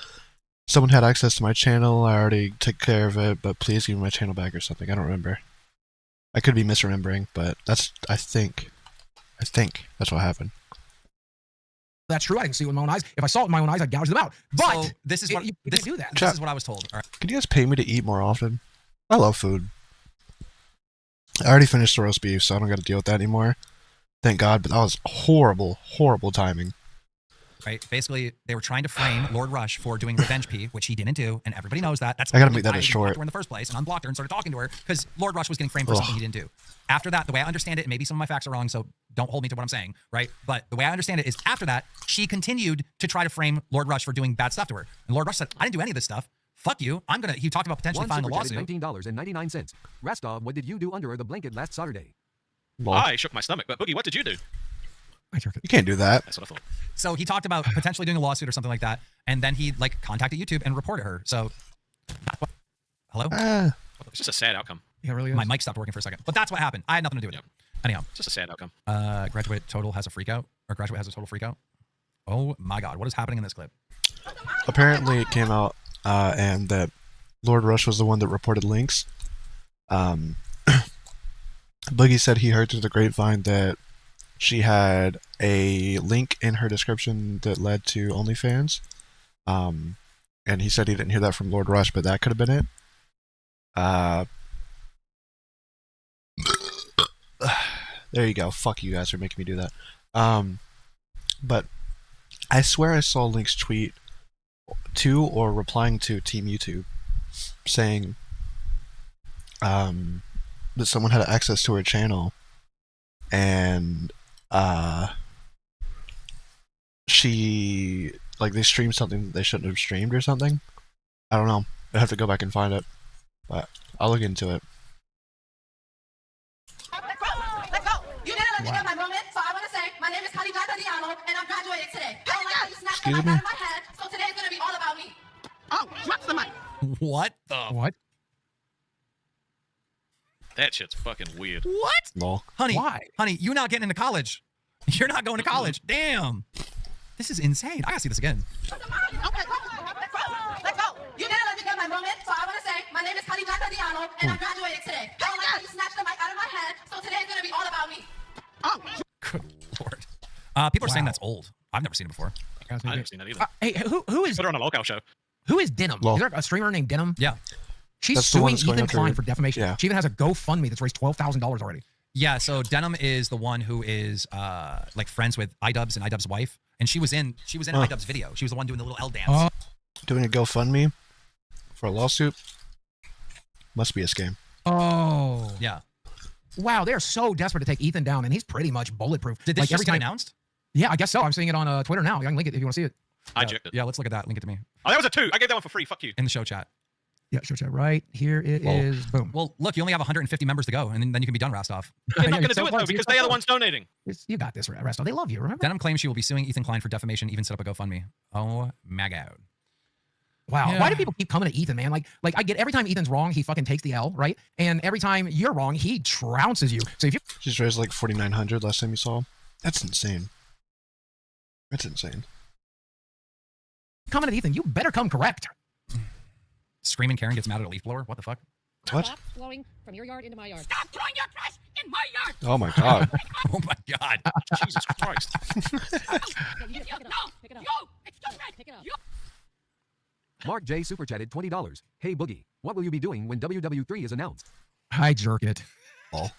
someone had access to my channel, I already took care of it, but please give me my channel back or something. I don't remember. I could be misremembering, but that's, I think that's what happened. That's true. I didn't see it with my own eyes. If I saw it with my own eyes, I'd gouge them out. But so this is what you can't do that. This is what I was told. All right. Could you guys pay me to eat more often? I love food. I already finished the roast beef, so I don't got to deal with that anymore. Thank God, but that was horrible, horrible timing. Right. Basically, they were trying to frame Lord Rush for doing revenge P, which he didn't do, and everybody knows that. That's I gotta make that as I short. blocked her in the first place and unblocked her and started talking to her because Lord Rush was getting framed for something he didn't do. After that, the way I understand it, and maybe some of my facts are wrong, so don't hold me to what I'm saying, right? But the way I understand it is after that, she continued to try to frame Lord Rush for doing bad stuff to her. And Lord Rush said, I didn't do any of this stuff. Fuck you. He talked about potentially filing a lawsuit. $19.99. Rastov, what did you do under the blanket last Saturday? I shook my stomach, but Boogie, what did you do? You can't do that. That's what I thought. So he talked about potentially doing a lawsuit or something like that, and then he contacted YouTube and reported her. So, hello? It's just a sad outcome. Yeah, really is. My mic stopped working for a second, but that's what happened. I had nothing to do with it. Anyhow, it's just a sad outcome. Graduate total has a freak out, or graduate has a total freak out. Oh my God, what is happening in this clip? Apparently, it came out and that Lord Rush was the one that reported links. Boogie said he heard through the grapevine that she had a link in her description that led to OnlyFans. And he said he didn't hear that from Lord Rush, but that could have been it. There you go. Fuck you guys for making me do that. But I swear I saw Link's tweet to or replying to Team YouTube saying that someone had access to her channel and they streamed something that they shouldn't have streamed or something. I don't know. I'd have to go back and find it, but I'll look into it. Let's go. You didn't let me get my moment, so I want to say my name is Kalina Tadiano, and I'm graduating today. I don't like you snatched the mic out of my head, so today's gonna be all about me. Oh, drop the mic. What the? What? That shit's fucking weird. What? No. Honey, why? Honey, you're not getting into college. You're not going to college. Damn. This is insane. I gotta see this again. Okay, let's go. You didn't let me get my moment, so I want to say my name is Kalina Tadiano, and I'm graduating today. I don't like you snatched the mic out of my head, so today's gonna be all about me. Oh. Good Lord. People are saying that's old. I've never seen it before. I've never seen that either. Hey, who is? Put her on a local show. Who is Denim? Well, is there a streamer named Denim? Yeah. She's That's the one suing that's going Ethan after- Klein for defamation. yeah. She even has a GoFundMe that's raised $12,000 already. Yeah, so Denim is the one who is friends with iDubbbz and iDubbbz's wife, and she was in iDubbbz's video. She was the one doing the little L dance. Doing a GoFundMe for a lawsuit must be a scam. Oh. Yeah. Wow, they're so desperate to take Ethan down, and he's pretty much bulletproof. Did this Like, just get time- announced? Yeah, I guess so. I'm seeing it on Twitter now. I can link it if you want to see it. I checked it. Yeah, let's look at that. Link it to me. Oh, that was a 2. I gave that one for free. Fuck you. In the show chat. Yeah, sure, chat. Right here it is. Boom. Well, look, you only have 150 members to go, and then you can be done, Rastov. They're not going to do it, though, because they are the ones donating. You got this, Rastov. They love you, remember? Denim claims she will be suing Ethan Klein for defamation, even set up a GoFundMe. Oh, my God. Wow. Yeah. Why do people keep coming to Ethan, man? Like I get every time Ethan's wrong, he fucking takes the L, right? And every time you're wrong, he trounces you. So if you He's raised like 4,900 last time you saw him. That's insane. That's insane. coming at Ethan, you better come correct. Screaming Karen gets mad at a leaf blower. What the fuck? What? Stop blowing from your yard into my yard. Stop throwing your trash in my yard. Oh my god. Oh my god. Jesus Christ. Mark J super chatted $20. Hey Boogie, what will you be doing when WW3 is announced? I jerk it. Oh.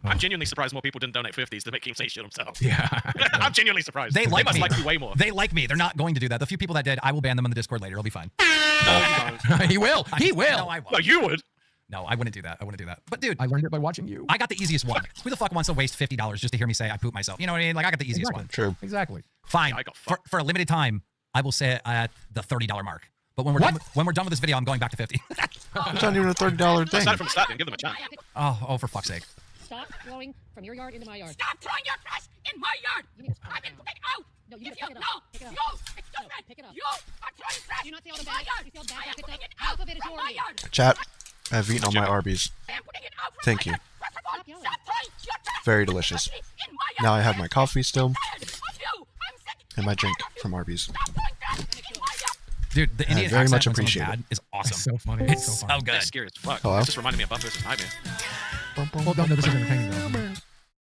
I'm genuinely surprised more people didn't donate 50s to make him say shit himself. Yeah. I'm genuinely surprised. They like must me. like you way more. They like me. They're not going to do that. The few people that did, I will ban them on the Discord later. It'll be fine. He will. He will. No, I won't. No, you would. No, I wouldn't do that. I wouldn't do that. But dude, I learned it by watching you. I got the easiest one. Who the fuck wants to waste $50 just to hear me say I poop myself? You know what I mean? Like I got the easiest one. True. Exactly. Fine. Yeah, I got For a limited time, I will say it at the $30 mark. But when we're done with this video, I'm going back to 50. It's not even a $30 thing. Start from the start and give them a chance. Oh, for fuck's sake. Stop blowing from your yard into my yard. Stop throwing your trash in my yard. I can pick it out. No, you need to If pick it no, up. Pick it up. you, excuse me, pick it up. you are throwing trash Do you not see all the in my bags? yard. You see all the bags I I am picked putting up? it Half out of it is from your my meat. yard. Chat, I've eaten all my Arby's. I am putting it out from Thank my you. yard. First of all, Stop yelling. stop throwing your trash Very delicious. in my yard. Now I have my coffee still I'm tired of you. I'm sick and my drink of you. from Arby's. Stop throwing trash in my yard. Dude, the Indian very accent much when someone's appreciate mad is awesome. It's so funny. It's It's so so funny. good. That's scary as fuck. Hello? This just reminded me of Buff vs. Nightmare. Well, no, this is entertaining though.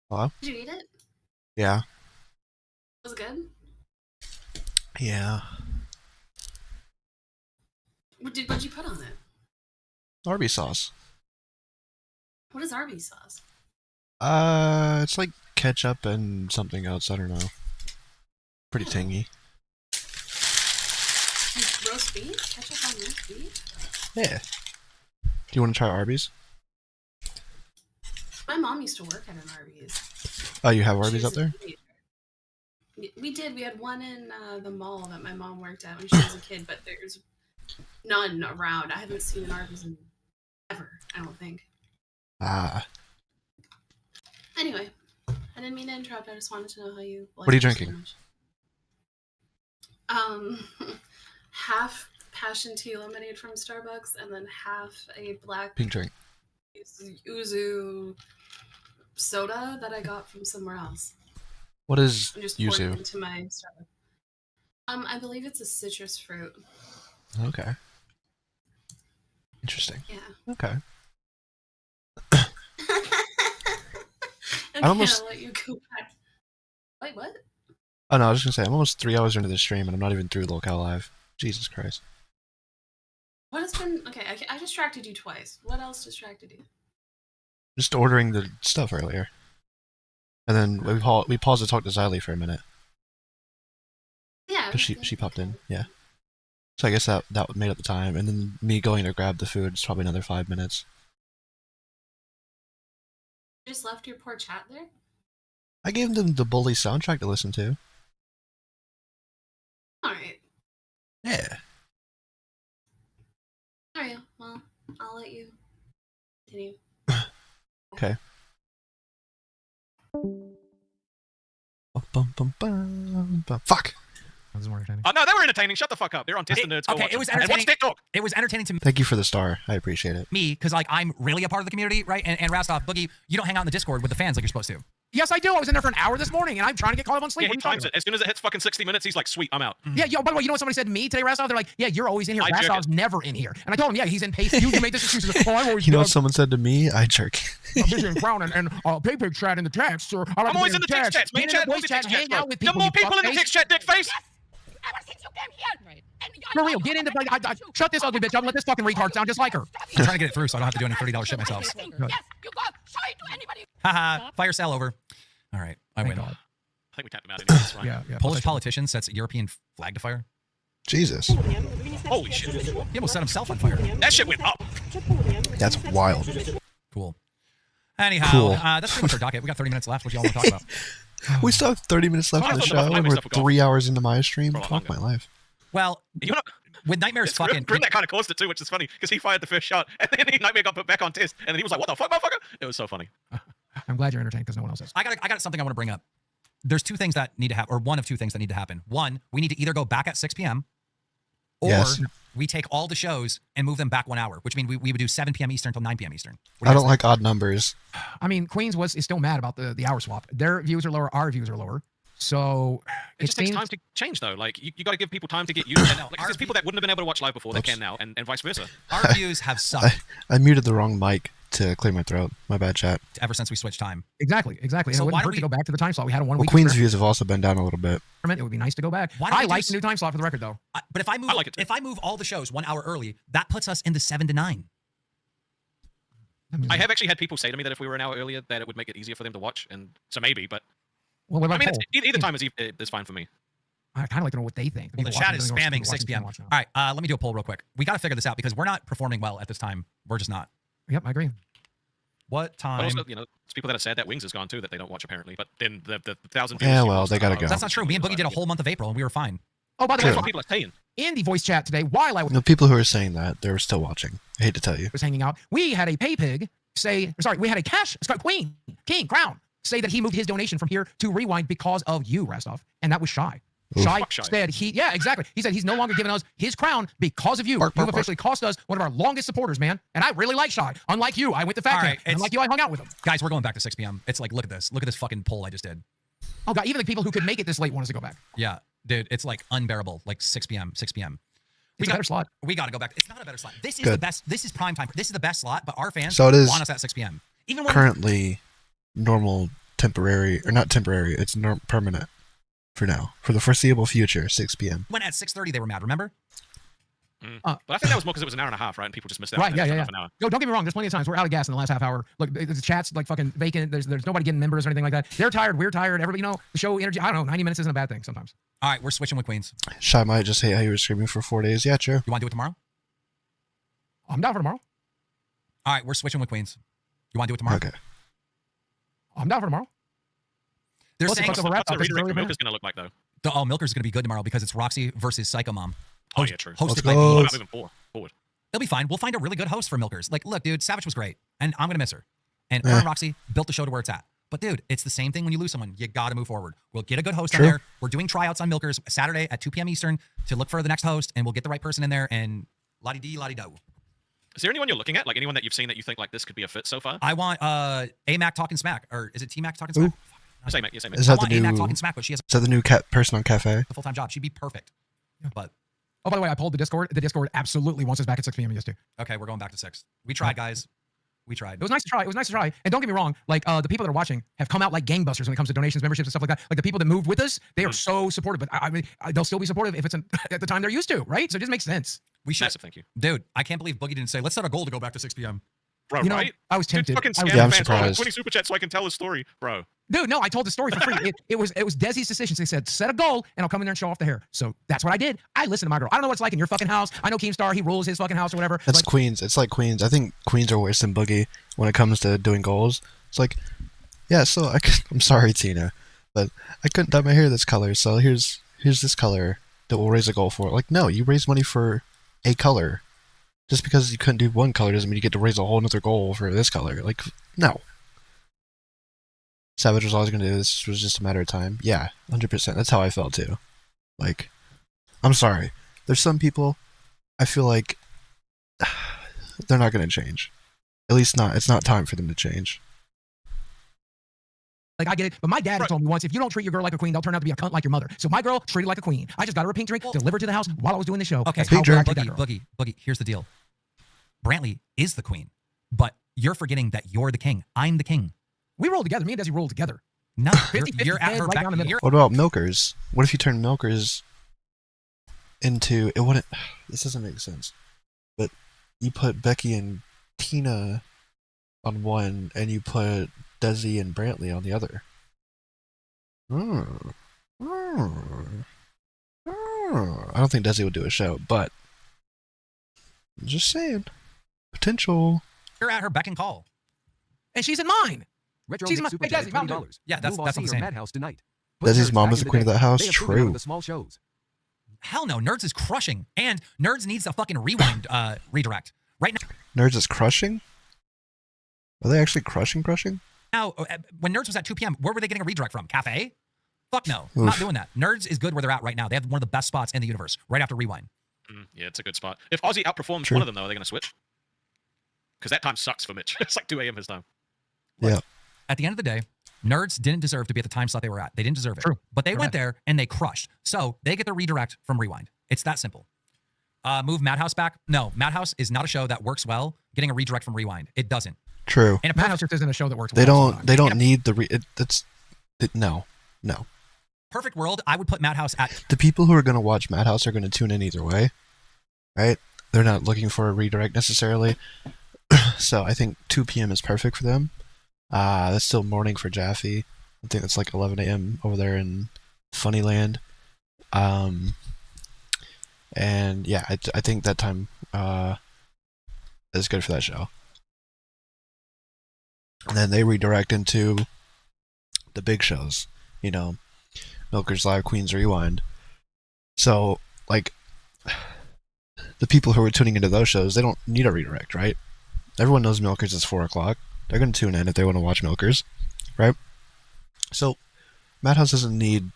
Hello? Did you eat it? Yeah. Was it good? Yeah. What'd you put on it? Arby's sauce. What is Arby's sauce? It's like ketchup and something else. I don't know. Pretty tangy. Roast beef? Ketchup on roast beef? Yeah. Do you want to try Arby's? My mom used to work at an Arby's. Oh, you have She Arby's was up there? a teenager. We did. We had one in the mall that my mom worked at when she was a kid, but there's none around. I haven't seen an Arby's in ever, I don't think. Ah. Anyway, I didn't mean to interrupt. I just wanted to know how you. What are you it so drinking? much. Half passion tea lemonade from Starbucks, and then half a black Pink drink. yuzu soda that I got from somewhere else. What is I'm just pouring it yuzu? into my Starbucks. I believe it's a citrus fruit. Okay. Interesting. Yeah. Okay. Okay, almost- I'll let you go back. Wait, what? Oh no, I was just gonna say I'm almost 3 hours into the stream and I'm not even through Locale Live. Jesus Christ. What has been... Okay, I distracted you twice. What else distracted you? Just ordering the stuff earlier. And then we paused to talk to Xylee for a minute. Yeah. Because she popped in, yeah. So I guess that made up the time. And then me going to grab the food is probably another 5 minutes. You just left your poor chat there? I gave them the Bully soundtrack to listen to. Alright. Yeah. Alright, well, I'll let you continue. Okay. Fuck! This is more entertaining. Oh, no, they were entertaining. Shut the fuck up. They're on Test Nerds. Go Okay, watch it was them. And watch entertaining. TikTok. It was entertaining to Thank you for the star. I appreciate it. me because like I'm really a part of the community, right? And Rastov, Boogie, you don't hang out in the Discord with the fans like you're supposed to. Yes, I do. I was in there for an hour this morning, and I'm trying to get caught up on sleep. Yeah, What he are you talking times it. As soon as it hits fucking 60 minutes, he's like, sweet, I'm out. Yeah, yo, by the way, you know what somebody said to me today, Rastov? They're like, yeah, you're always in here. I jerk Rastov's never in here. And I told him, yeah, he's in pace. You made this excuse. Oh, I'm always You know what someone said to me? I jerk. I'm busy in Brown and Pig chat in the text. Or I'm always in the text chats. Main chat, voice voice chat, text hang chats, out with bro. people. There are more you people in the fuckface. text chat, dick face. Ever since you came here. Right. For real, get into shut this ugly bitch up and let this fucking retard sound just like her. I'm trying to get it through so I don't have to do any $30 shit myself. Yes, you go. Show it to anybody. Haha, fire sale over. All right, I win. I think we tapped him out anyway. That's fine. Yeah. Polish politician sets European flag to fire. Jesus. Holy shit. He almost set himself on fire. That shit went up. That's wild. Cool. Anyhow, Cool. that's pretty much our docket. We got 30 minutes left. What do y'all want to talk about? We still have 30 minutes left I in the thought the show, Nightmare and we're stuff would go 3 hours into my stream. For a lot Fuck my longer. life. Well, You know, with Nightmare's it's fucking... Grim that kind of caused it too, which is funny because he fired the first shot and then Nightmare got put back on test and then he was like, "What the fuck, motherfucker?" It was so funny. I'm glad you're entertained because no one else is. I got something I want to bring up. There's two things that need to happen, or one of two things that need to happen. One, we need to either go back at 6 p.m. Or Yes. we take all the shows and move them back 1 hour, which means we would do 7 p.m. Eastern until 9 p.m. Eastern. What do I you don't guys like odd numbers. I mean, Queens is still mad about the hour swap. Their views are lower, our views are lower. So It just takes time to change, though. Like, you got to give people time to get used to it. Like, there's people that wouldn't have been able to watch live before that can now, and vice versa. Our views have sucked I muted the wrong mic to clear my throat. My bad, chat. ever since we switched time. Exactly. And So it why wouldn't don't hurt to go back to the time slot. We had a 1 Well, week Queen's views have also been down a little bit. experiment. It would be nice to go back. Why don't I we like do the new time slot for the record, though. But if I move, if I move all the shows 1 hour early, that puts us into 7 to 9. I have actually had people say to me that if we were an hour earlier, that it would make it easier for them to watch, and so maybe, but Well, what I about mean, poll? either time is fine for me. I kind of like to know what they think. Well, the people chat watching is don't know spamming what's 6 p.m. watching All right, let me do a poll real quick. We got to figure this out because we're not performing well at this time. We're just not. Yep, I agree. What But time? also, you know, it's people that are sad that Wings is gone too that they don't watch apparently. But then the 1,000 Yeah, well, they gotta go. That's not true. Me and Boogie did a whole month of April and we were fine. Oh, by the True. way, That's what people are saying. in the voice chat today, while I was The people who are saying that, they're still watching. I hate to tell you. hanging out, we had a pay pig we had a Crown say that he moved his donation from here to Rewind because of you, Rastov, and that was Shy. Oof. Shy Fuck Shy. said exactly. He said he's no longer giving us his crown because of you. Bark, You've bark, officially cost us one of our longest supporters, man. And I really like Shy. Unlike you, I went to Fat All Camp. right, And unlike you, I hung out with him. Guys, we're going back to 6 p.m. It's like, look at this. Look at this fucking poll I just did. Oh god, even the people who could make it this late want us to go back. Yeah, dude, it's like unbearable. Like 6 p.m. 6 p.m. It's a better slot. We got to go back. It's not a better slot. This is Good. the best. This is prime time. This is the best slot, but our fans So it is want us at 6 p.m. Even when Currently, normal, temporary, or not temporary, it's permanent for now. For the foreseeable future, 6 p.m. when at 6:30 they were mad. Remember? But I think that was more because it was an hour and a half, right? And people just missed out. Right, on yeah. half an hour. No, don't get me wrong. There's plenty of times we're out of gas in the last half hour. Look, the chat's like fucking vacant. There's nobody getting members or anything like that. They're tired. We're tired. Everybody, the show energy. I don't know. 90 minutes isn't a bad thing sometimes. All right, we're switching with Queens. Shy might just hate how you were screaming for 4 days. Yeah, true. You want to do it tomorrow? I'm down for tomorrow. All right, we're switching with Queens. You want to do it tomorrow? Okay. I'm down for tomorrow. They're What's the saying fuck of a wrap What's the up? This is redirect early, for man. Milk is going to look like, though? Milker's going to be good tomorrow because it's Roxy versus Psycho Mom. Oh, yeah, true. Hosted Let's by go. me. What about moving forward? It'll be fine. We'll find a really good host for Milkers. Like, look, dude, Savage was great, and I'm gonna miss her. And her and Roxy built the show to where it's at. But dude, it's the same thing when you lose someone. You got to move forward. We'll get a good host True. on there. We're doing tryouts on Milkers Saturday at 2 p.m. Eastern to look for the next host, and we'll get the right person in there. And la-di-dee, la-di-do. Is there anyone you're looking at? Like anyone that you've seen that you think like this could be a fit so far? I want A-Mac talking smack, or is it T-Mac talking smack? Yes, A-Mac. Yes, A-Mac. Is I that the want new? A-Mac talking smack, but she has Is that the new person on Cafe? a full-time job. She'd be perfect. But Oh, by the way, I polled the Discord. The Discord absolutely wants us back at 6 p.m. Yes, too. okay, we're going back to 6. We tried, guys. We tried. It was nice to try. It was nice to try. And don't get me wrong, like the people that are watching have come out like gangbusters when it comes to donations, memberships, and stuff like that. Like the people that moved with us, they are so supportive. But I mean, they'll still be supportive if it's at the time they're used to, right? So it just makes sense. We should. Massive thank you. Dude, I can't believe Boogie didn't say, let's set a goal to go back to 6 p.m. Bro, You know, right? I was tempted. Dude, fucking I was- scam Yeah, I'm fans. Oh, surprised. 20 super chats so I can tell a story, bro. Dude, no, I told the story for free. It was Desi's decision. They said, set a goal and I'll come in there and show off the hair. So that's what I did. I listened to my girl. I don't know what it's like in your fucking house. I know Keemstar, he rules his fucking house or whatever. That's Like, Queens. It's like Queens. I think Queens are worse than Boogie when it comes to doing goals. It's like, yeah, so I'm sorry, Tina, but I couldn't dye my hair this color, so here's this color that we'll raise a goal for. Like, no, you raise money for a color. Just because you couldn't do one color doesn't mean you get to raise a whole nother goal for this color. Like, no. Savage was always going to do this. It was just a matter of time. Yeah, 100%. That's how I felt too. Like, I'm sorry. There's some people, I feel like, they're not going to change. At least not. It's not time for them to change. Like, I get it. But my dad told me once, if you don't treat your girl like a queen, they'll turn out to be a cunt like your mother. So my girl treated like a queen. I just got her a pink drink, delivered to the house while I was doing the show. Okay, That's how good I treat that Boogie, girl. Boogie, here's the deal. Brantley is the queen, but you're forgetting that you're the king. I'm the king. We rolled together. Me and Desi rolled together. No, 50-50 you're at dead her right back. down the middle. You're, What about Milkers? What if you turn Milkers into... It wouldn't... This doesn't make sense. But you put Becky and Tina on one, and you put Desi and Brantley on the other. I don't think Desi would do a show, but... I'm just saying. Potential. you're at her beck and call. And she's in mine. Retro She's Nick my- Super hey, Chat, Desi, Mom, $20. Yeah, that's Move not Aussie the or same. Madhouse tonight. Desi's Nerds mom back was in the queen of day. that house? They have proven it on True. the small shows. Hell no, Nerds is crushing, and Nerds needs a fucking rewind redirect right Nerds is crushing? Are they actually crushing? now. When Nerds was at 2 p.m., where were they getting a redirect from? Cafe? Fuck no, not Oof. doing that. Nerds is good where they're at right now. They have one of the best spots in the universe right after rewind. Yeah, it's a good spot. If Aussie outperforms one of them, though, are they going to switch? Because that time sucks for Mitch. It's like 2 a.m. his time. Yeah. At the end of the day, nerds didn't deserve to be at the time slot they were at. They didn't deserve it. True. But they went there and they crushed. So they get the redirect from Rewind. It's that simple. Move Madhouse back. No, Madhouse is not a show that works well getting a redirect from Rewind. It doesn't. True. And Madhouse just isn't a show that works They well. don't. They don't need the. No. Perfect world, I would put Madhouse at. The people who are going to watch Madhouse are going to tune in either way, right? They're not looking for a redirect necessarily. So I think 2 p.m. is perfect for them. That's still morning for Jaffe. I think it's like 11 a.m. over there in Funnyland. And yeah, I think that time is good for that show. And then they redirect into the big shows, you know, Milkers Live, Queens Rewind. So, like, the people who are tuning into those shows, they don't need a redirect, right? Everyone knows Milkers is 4 o'clock. They're going to tune in if they want to watch Milkers, right? So, Madhouse doesn't need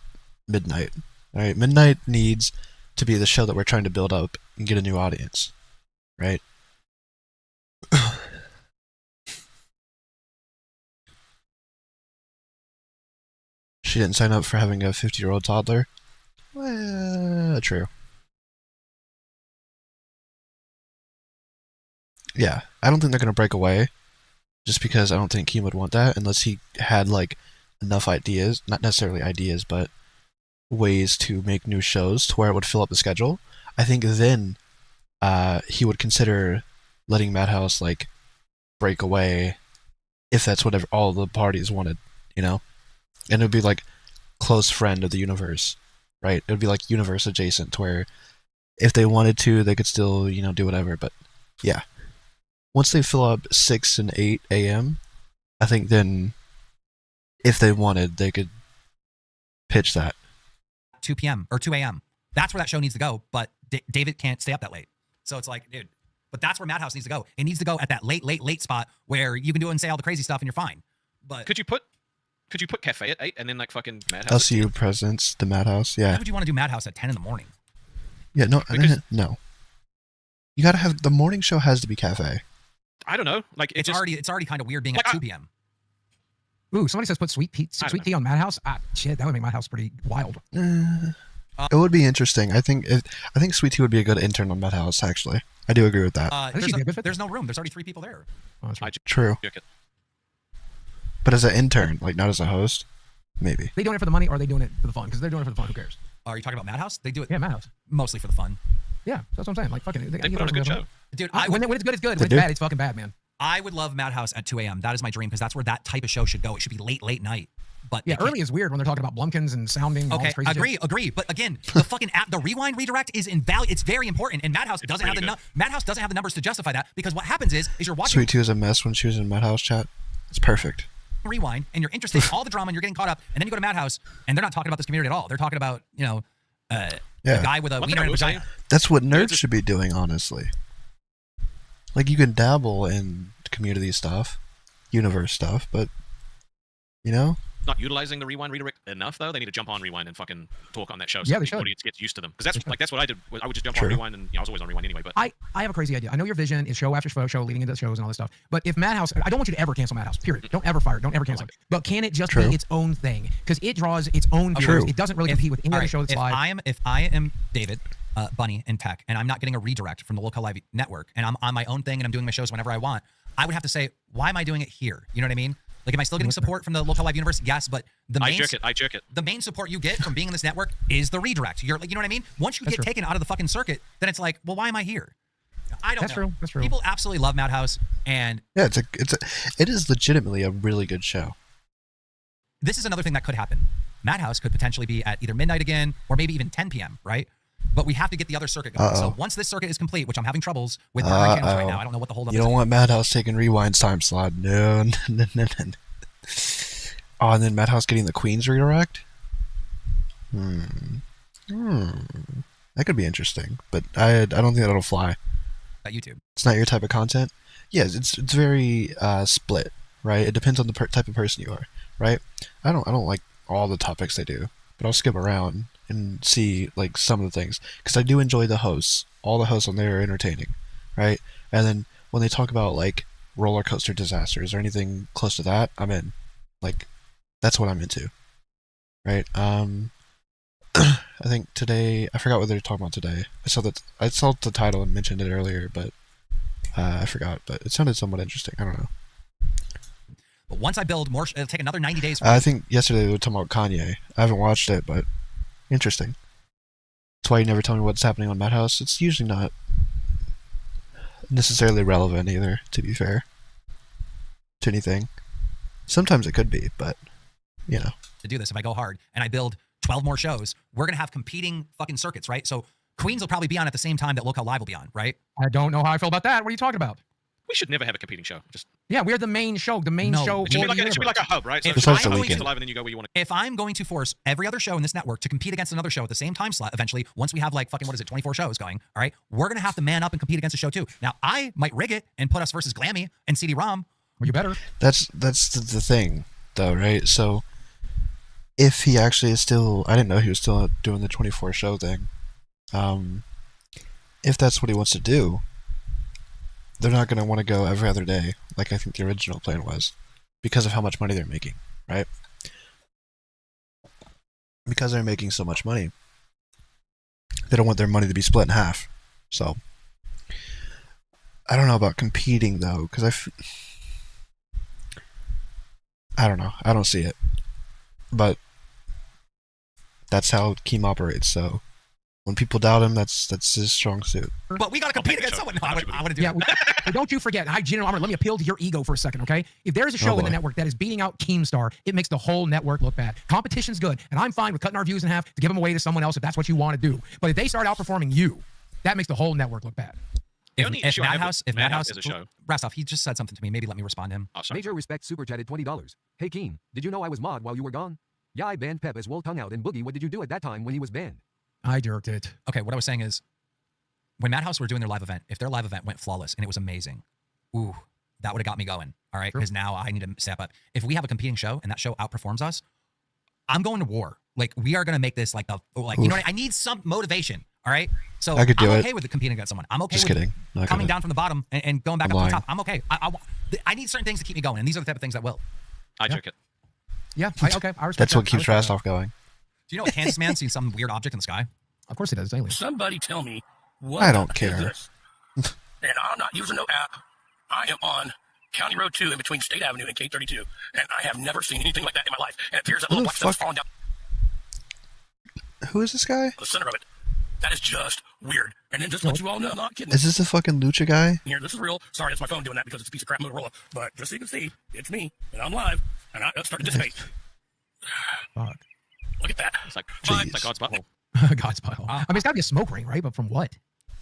midnight, right? Midnight needs to be the show that we're trying to build up and get a new audience, right? She didn't sign up for having a 50-year-old toddler. Well, true. Yeah, I don't think they're going to break away just because I don't think Keem would want that unless he had, like, enough ideas, not necessarily ideas, but ways to make new shows to where it would fill up the schedule. I think then he would consider letting Madhouse, like, break away if that's what all the parties wanted, you know? And it would be like close friend of the universe, right? It would be like universe adjacent to where if they wanted to, they could still, you know, do whatever. But yeah, once they fill up 6 and 8 a.m., I think then if they wanted, they could pitch that. 2 p.m. or 2 a.m. That's where that show needs to go. But David can't stay up that late. So it's like, dude, but that's where Madhouse needs to go. It needs to go at that late spot where you can do it and say all the crazy stuff and you're fine. But could you put Cafe at 8 and then like fucking Madhouse? LCU presents the Madhouse, yeah. Why would you want to do Madhouse at 10 in the morning? Yeah, no, no. You gotta have the morning show has to be Cafe. I don't know, like it's already kind of weird being at 2 p.m. Ooh, somebody says put Sweet Tea on Madhouse. Shit, that would make Madhouse pretty wild. It would be interesting. I think Sweet Tea would be a good intern on Madhouse. Actually, I do agree with that. There's no room. There's already 3 people there. Oh, that's right. True. But as an intern, like not as a host, maybe. They doing it for the money or are they doing it for the fun? Because they're doing it for the fun. Who cares? Are you talking about Madhouse? They do it. Yeah, Madhouse. Mostly for the fun. Yeah, that's what I'm saying. Like fucking. They put on a good show, dude. When it's good, it's good. When it's bad, it's fucking bad, man. I would love Madhouse at 2 a.m. That is my dream because that's where that type of show should go. It should be late night. But yeah, early is weird when they're talking about Blumpkins and sounding. And all this crazy shit. Agree. But again, the fucking the rewind redirect is invaluable. It's very important, and Madhouse doesn't have the numbers to justify that because what happens is you're watching. Sweet Tea was a mess when she was in Madhouse chat. It's perfect. Rewind, and you're interested in all the drama, and you're getting caught up, and then you go to Madhouse, and they're not talking about this community at all. They're talking about a guy with a wiener and a vagina. That's what nerds should be doing, honestly. Like you can dabble in community stuff, universe stuff, but you know. Not utilizing the rewind redirect enough though. They need to jump on rewind and fucking talk on that show. So the they should. Audience gets used to them because that's what I did. I would just jump on rewind and I was always on rewind anyway. But I have a crazy idea. I know your vision is show after show leading into shows and all this stuff. But if Madhouse, I don't want you to ever cancel Madhouse. Period. Don't ever fire it. Don't ever cancel it. But can it just be its own thing? Because it draws its own viewers. It doesn't really compete with any other show that's live. If I am David, Bunny, and Tech, and I'm not getting a redirect from the local live network, and I'm on my own thing and I'm doing my shows whenever I want, I would have to say, why am I doing it here? You know what I mean? Like, am I still getting support from the local live universe? Yes, but I jerk it. The main support you get from being in this network is the redirect. You're like, you know what I mean? Once you get taken out of the fucking circuit, then it's like, well, why am I here? I don't know. That's true. People absolutely love Madhouse, and yeah, it is legitimately a really good show. This is another thing that could happen. Madhouse could potentially be at either midnight again, or maybe even 10 p.m. Right? But we have to get the other circuit going. So once this circuit is complete, which I'm having troubles with my channels right now, I don't know what the hold up is. You don't want Madhouse taking Rewind's time slot. No. Oh, and then Madhouse getting the Queen's redirect? That could be interesting, but I don't think that'll fly. At YouTube. It's not your type of content? Yes, it's very split, right? It depends on the type of person you are, right? I don't like all the topics they do, but I'll skip around and see like some of the things because I do enjoy the hosts all the hosts on there are entertaining, right? And then when they talk about like roller coaster disasters or anything close to that, I'm in. Like, that's what I'm into, right? I think today, I forgot what they were talking about today. I saw the title and mentioned it earlier, but I forgot. But it sounded somewhat interesting. I don't know. But once I build more, it'll take another 90 days. I think yesterday they were talking about Kanye. I haven't watched it, but interesting. That's why you never tell me what's happening on Madhouse. It's usually not necessarily relevant either, to be fair, to anything. Sometimes it could be, but, you know. To do this, if I go hard and I build 12 more shows, we're going to have competing fucking circuits, right? So Queens will probably be on at the same time that Local Live will be on, right? I don't know how I feel about that. What are you talking about? We should never have a competing show. Just yeah, we're the main show. The main show. It should be like a hub, right? So If I'm going to live and then you go where you want to. If I'm going to force every other show in this network to compete against another show at the same time slot, eventually, once we have like fucking, 24 shows going, all right, we're going to have to man up and compete against a show too. Now, I might rig it and put us versus Glammy and CD-ROM. Well, you better. That's the thing, though, right? So, if he actually is still, I didn't know he was still doing the 24 show thing. If that's what he wants to do, they're not going to want to go every other day, like I think the original plan was, because of how much money they're making, right? Because they're making so much money, they don't want their money to be split in half. So, I don't know about competing, though, because I don't know. I don't see it. But that's how Keem operates, so when people doubt him, that's his strong suit. But we got to compete against someone. No, I want to do that. But don't you forget, hi, General Armor, let me appeal to your ego for a second, okay? If there's a show in the network that is beating out Keemstar, it makes the whole network look bad. Competition's good, and I'm fine with cutting our views in half to give them away to someone else if that's what you want to do. But if they start outperforming you, that makes the whole network look bad. If Madhouse is a show. Rastov, he just said something to me. Maybe let me respond to him. Major Respect super chatted $20. Hey Keen, did you know I was mod while you were gone? Yeah, I banned Pep as Wool Tongue Out and Boogie. What did you do at that time when he was banned? I jerked it. Okay, what I was saying is, when Madhouse were doing their live event, if their live event went flawless and it was amazing, ooh, that would have got me going. All right, because now I need to step up. If we have a competing show and that show outperforms us, I'm going to war. Like, we are going to make this like you know what I need some motivation. All right, so I could do I'm okay with competing against someone. I'm okay Just with kidding. Not coming gonna. down from the bottom and going back up to the top. I'm okay. I need certain things to keep me going, and these are the type of things that will. I jerk it. Yeah, okay. I respect That's what that. keeps Rastov going. Do you know a Kansas man sees some weird object in the sky? Of course he does, daily. Somebody tell me what I don't is care. this? And I'm not using no app. I am on County Road 2 in between State Avenue and K32, and I have never seen anything like that in my life. And it appears that Who little the black stuff's fuck- falling down Who is this guy? the center of it. That is just weird. And then just to let you all know, I'm not kidding. Is this the fucking Lucha guy? Here, this is real. Sorry, that's my phone doing that because it's a piece of crap Motorola. But just so you can see, it's me, and I'm live, and I'm starting to dissipate. Fuck. Look at that. It's like God's butthole. God's butthole. I mean, it's got to be a smoke ring, right? But from what?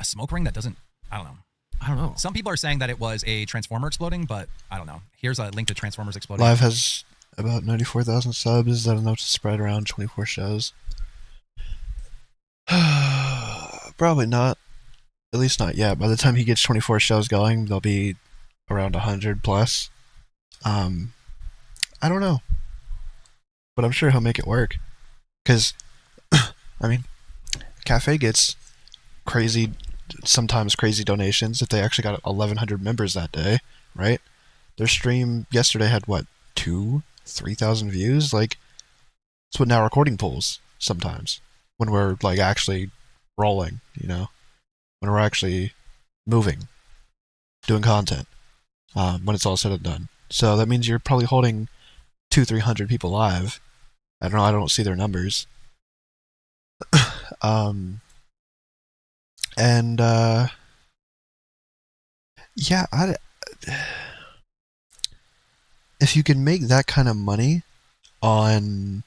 A smoke ring that doesn't. I don't know. I don't know. Some people are saying that it was a transformer exploding, but I don't know. Here's a link to Transformers exploding. Live has about 94,000 subs. Is that enough to spread around 24 shows? Probably not. At least not yet. By the time he gets 24 shows going, they'll be around 100 plus. I don't know. But I'm sure he'll make it work. Because, I mean, Cafe gets sometimes crazy donations if they actually got 1,100 members that day, right? Their stream yesterday had, what, 3,000 views? Like, that's what Now Recording pulls sometimes. When we're, like, actually rolling, you know? When we're actually moving, doing content, when it's all said and done. So that means you're probably holding 200-300 people live. I don't know, I don't see their numbers. Yeah, if you can make that kind of money on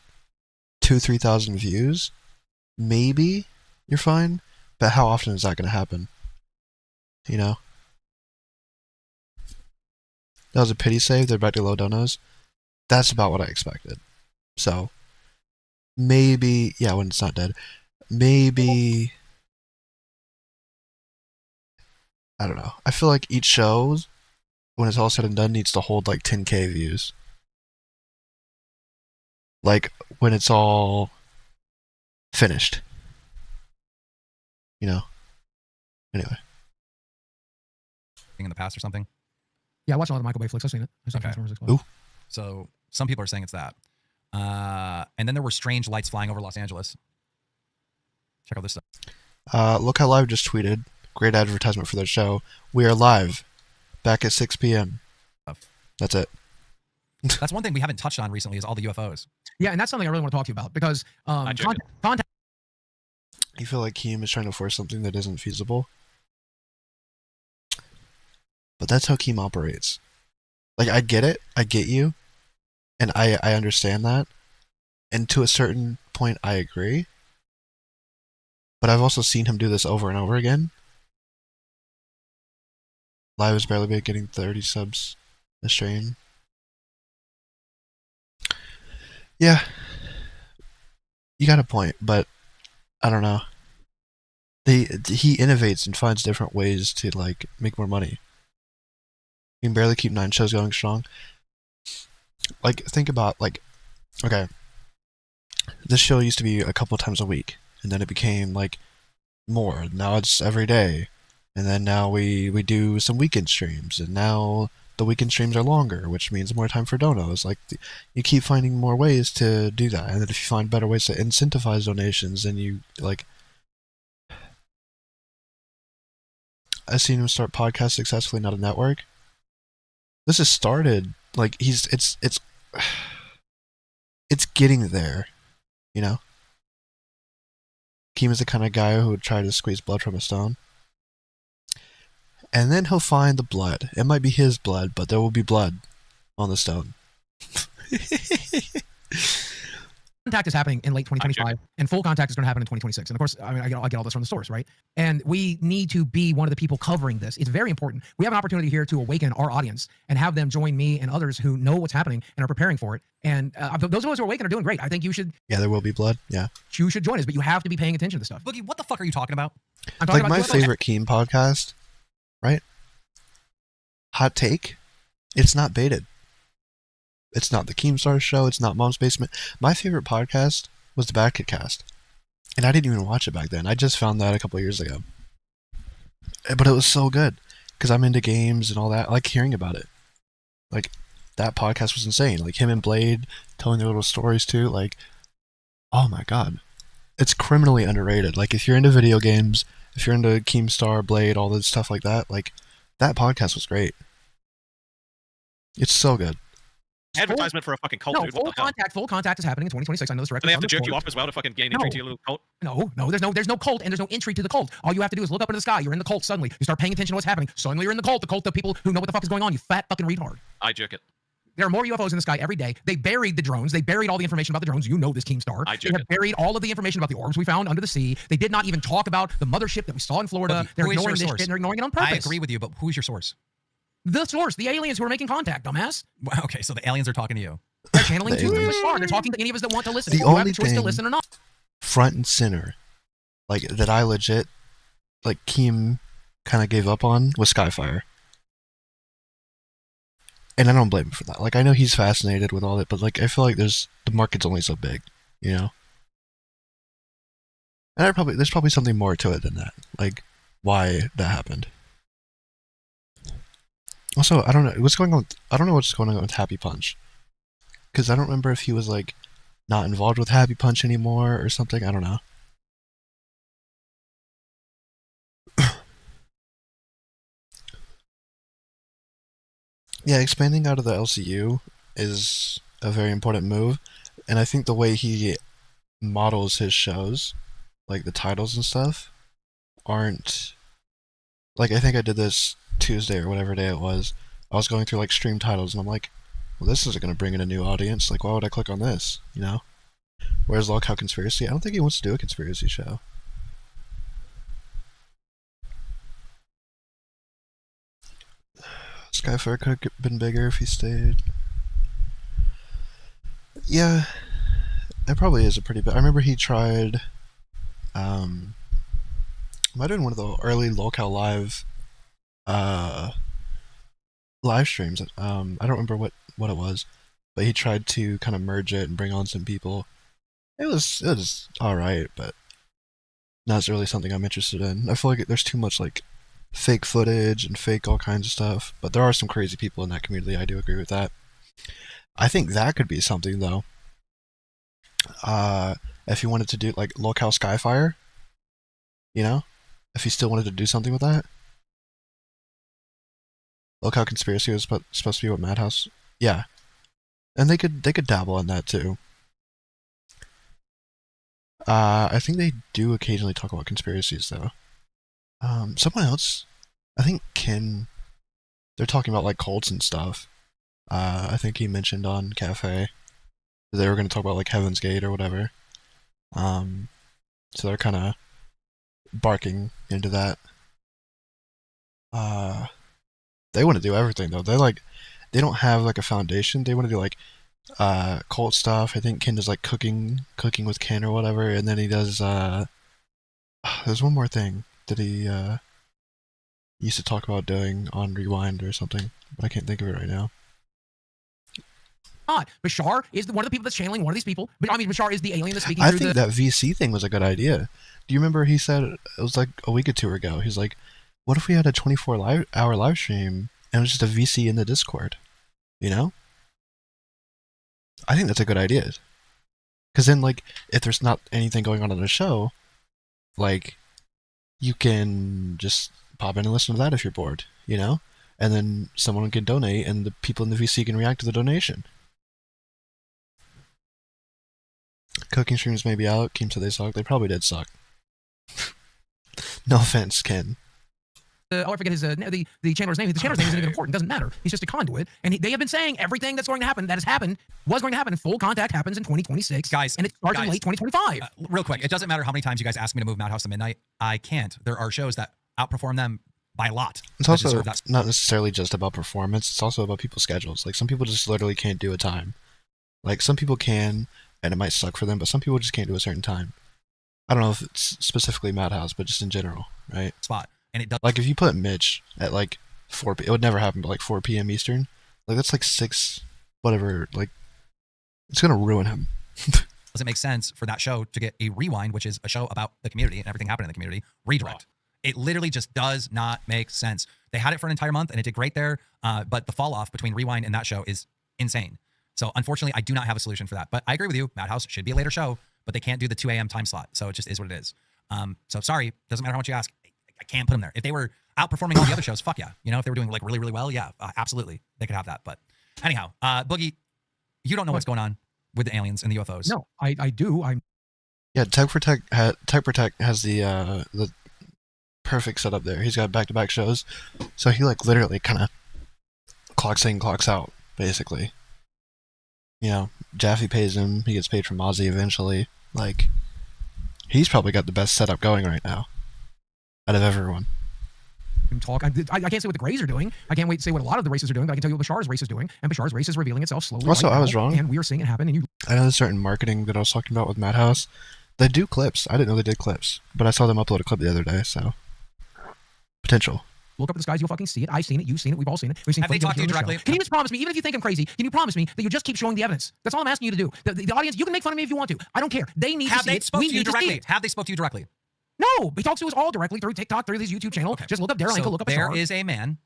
2,000-3,000 views, maybe you're fine. But how often is that going to happen? You know? That was a pity save. They're back to low donos. That's about what I expected. So, maybe... Yeah, when it's not dead. Maybe... I don't know. I feel like each show, when it's all said and done, needs to hold like 10k views. Like, when it's all finished. You know? Anyway. In the past or something? Yeah, I watched a lot of Michael Bay flicks. I've seen it. I've seen Transformers Explode. Ooh. So some people are saying it's that. And then there were strange lights flying over Los Angeles. Check out this stuff. Look How Live just tweeted. Great advertisement for their show. We are live. Back at 6 p.m. That's it. That's one thing we haven't touched on recently is all the UFOs. Yeah, and that's something I really want to talk to you about because contact. You feel like Keem is trying to force something that isn't feasible? But that's how Keem operates. Like, I get it. I get you. And I understand that. And to a certain point, I agree. But I've also seen him do this over and over again. Live is barely big, getting 30 subs a stream. Yeah. You got a point, but I don't know. He innovates and finds different ways to, like, make more money. You can barely keep 9 shows going strong. Like, think about, like, okay, this show used to be a couple times a week, and then it became, like, more. Now it's every day. And then now we do some weekend streams, and now the weekend streams are longer, which means more time for donos. Like, you keep finding more ways to do that, and then if you find better ways to incentivize donations, then you, like... I've seen him start podcasts successfully, not a network. This has started, like, it's getting there, you know? Keem is the kind of guy who would try to squeeze blood from a stone. And then he'll find the blood. It might be his blood, but there will be blood on the stone. Contact is happening in late 2025, and full contact is going to happen in 2026. And of course, I mean, I get all this from the source, right? And we need to be one of the people covering this. It's very important. We have an opportunity here to awaken our audience and have them join me and others who know what's happening and are preparing for it. And those of us who are awakened are doing great. I think you should. Yeah, there will be blood. Yeah. You should join us, but you have to be paying attention to this stuff. Boogie, what the fuck are you talking about? I'm talking about my favorite Keem podcast, right? Hot take. It's not baited. It's not the Keemstar Show. It's not Mom's Basement. My favorite podcast was the Bad Kid Cast. And I didn't even watch it back then. I just found that a couple of years ago. But it was so good. Because I'm into games and all that. I like hearing about it. Like, that podcast was insane. Like, him and Blade telling their little stories too. Like, oh my god. It's criminally underrated. Like, if you're into video games, if you're into Keemstar, Blade, all this stuff like that, like, that podcast was great. It's so good. Advertisement for a fucking cult, dude. What the hell? Full contact is happening in 2026. I know this directly. Do they have to jerk you off as well to fucking gain entry to your little cult? No, there's no cult and there's no entry to the cult. All you have to do is look up into the sky. You're in the cult suddenly. You start paying attention to what's happening. Suddenly you're in the cult of people who know what the fuck is going on. You fat fucking retard. I jerk it. There are more UFOs in the sky every day. They buried the drones. They buried all the information about the drones. You know this, Keemstar. They have buried all of the information about the orbs we found under the sea. They did not even talk about the mothership that we saw in Florida. They're ignoring this shit and they're ignoring it on purpose. I agree with you, but who's your source? The source, the aliens who are making contact, dumbass. Okay, so the aliens are talking to you. They're channeling to the star. They're talking to any of us that want to listen. The only choice thing to listen or not. front and center, like, that I legit, like, Keem kind of gave up on was Skyfire. And I don't blame him for that. Like, I know he's fascinated with all that, but, like, I feel like the market's only so big, you know? And there's probably something more to it than that. Like, why that happened. Also, I don't know what's going on with Happy Punch. Because I don't remember if he was, like, not involved with Happy Punch anymore or something. I don't know. Yeah, expanding out of the LCU is a very important move. And I think the way he models his shows, like the titles and stuff, aren't... Like, I think I did this Tuesday or whatever day it was. I was going through, like, stream titles, and I'm like, well, this isn't going to bring in a new audience. Like, why would I click on this, you know? Whereas Log How Conspiracy, I don't think he wants to do a conspiracy show. Skyfire could have been bigger if he stayed. Yeah, it probably is a pretty big... I remember he tried... might have been one of the early Locale Live live streams. I don't remember what it was, but he tried to kind of merge it and bring on some people. It was all right, but not really something I'm interested in. I feel like there's too much like fake footage and fake all kinds of stuff, but there are some crazy people in that community. I do agree with that. I think that could be something though. If you wanted to do like Locale Skyfire, you know, if you still wanted to do something with that. Locale Conspiracy was supposed to be what Madhouse, yeah, and they could dabble in that too. I think they do occasionally talk about conspiracies though. Someone else, I think Ken, they're talking about like cults and stuff. I think he mentioned on Cafe that they were going to talk about like Heaven's Gate or whatever. So they're kind of barking into that. They want to do everything though. They don't have like a foundation. They want to do like cult stuff. I think Ken does like cooking with Ken or whatever, and then he does there's one more thing that he used to talk about doing on Rewind or something, but I can't think of it right now. Bashar is one of the people that's channeling one of these people. But I mean, Bashar is the alien that's speaking. I think that VC thing was a good idea. Do you remember he said, it was like a week or two ago, he's like, what if we had a 24-hour live stream and it was just a VC in the Discord? You know? I think that's a good idea. Because then, like, if there's not anything going on the show, like, you can just pop in and listen to that if you're bored, you know? And then someone can donate and the people in the VC can react to the donation. Cooking streams may be out. Keem said they suck. They probably did suck. No offense, Ken. I forget his the channeler's name. The channeler's name isn't even important. Doesn't matter. He's just a conduit. And they have been saying everything that's going to happen, that has happened, was going to happen. Full contact happens in 2026, guys, and it starts in late 2025. Real quick, it doesn't matter how many times you guys ask me to move Madhouse to midnight. I can't. There are shows that outperform them by a lot. It's also not necessarily just about performance. It's also about people's schedules. Like some people just literally can't do a time. Like some people can, and it might suck for them, but some people just can't do a certain time. I don't know if it's specifically Madhouse, but just in general, right? Spot. And it does. Like if you put Mitch at like 4 p.m., it would never happen, but like 4 p.m. Eastern, like that's like 6, whatever. Like it's gonna ruin him. Does it make sense for that show to get a Rewind, which is a show about the community and everything happening in the community, redirect? It literally just does not make sense. They had it for an entire month and it did great there, but the fall off between Rewind and that show is insane. So unfortunately, I do not have a solution for that. But I agree with you. Madhouse should be a later show, but they can't do the 2 a.m. time slot. So it just is what it is. So sorry, doesn't matter how much you ask. I can't put them there. If they were outperforming all the other shows, fuck yeah. You know, if they were doing like really, really well, yeah, absolutely. They could have that. But anyhow, Boogie, you don't know what's going on with the aliens and the UFOs. No, I do. Yeah, Tech Protect has the perfect setup there. He's got back-to-back shows. So he like literally kind of clocks in, clocks out, basically. You know, Jaffe pays him. He gets paid from Ozzy eventually. Like, he's probably got the best setup going right now out of everyone. Talk. I can't say what the Greys are doing. I can't wait to say what a lot of the races are doing, but I can tell you what Bashar's race is doing. And Bashar's race is revealing itself slowly. Also, right I now, was wrong. And we are seeing it happen. And I know there's certain marketing that I was talking about with Madhouse. They do clips. I didn't know they did clips, but I saw them upload a clip the other day, so potential. Look up at the skies, you'll fucking see it. I've seen it, you've seen it, we've all seen it. We've seen. Have they talked to you directly? Can you just promise me, even if you think I'm crazy, can you promise me that you just keep showing the evidence? That's all I'm asking you to do. The audience, you can make fun of me if you want to. I don't care. They need to see it. We need to see it. Have they spoke to you directly? No, he talks to us all directly through TikTok, through his YouTube channel. Okay. Just look up Daryl Ankle, look up There is a man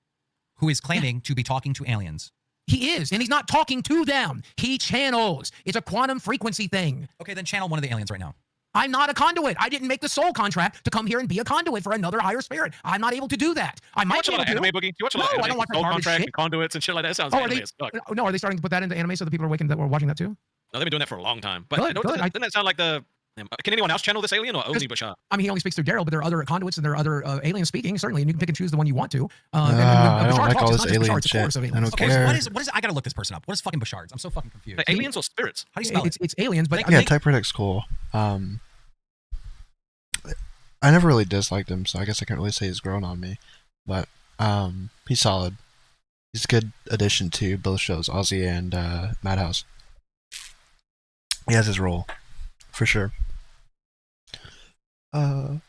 who is claiming to be talking to aliens. He is, and he's not talking to them. He channels. It's a quantum frequency thing. Okay, then channel one of the aliens right now. I'm not a conduit. I didn't make the soul contract to come here and be a conduit for another higher spirit. I'm not able to do that. I might be able to. Anime, Boogie? You watch a lot of anime? I don't watch soul that contract shit. and conduits and shit like that. Sounds anime as fuck. No, are they starting to put that into anime so that people are waking that we're watching that too? No, they've been doing that for a long time. But Good, doesn't that sound like the... Can anyone else channel this alien or only Bashar? I mean, he only speaks through Daryl, but there are other conduits and there are other aliens speaking, certainly, and you can pick and choose the one you want to. I don't like all this alien shit. I don't care. What is I gotta look this person up. What is fucking Bashards? I'm so fucking confused. Like aliens or spirits? How do you spell it? It's aliens, but... Yeah, Type Protect's cool. I never really disliked him, so I guess I can't really say he's grown on me. But he's solid. He's a good addition to both shows, Ozzy and Madhouse. He has his role, for sure. Are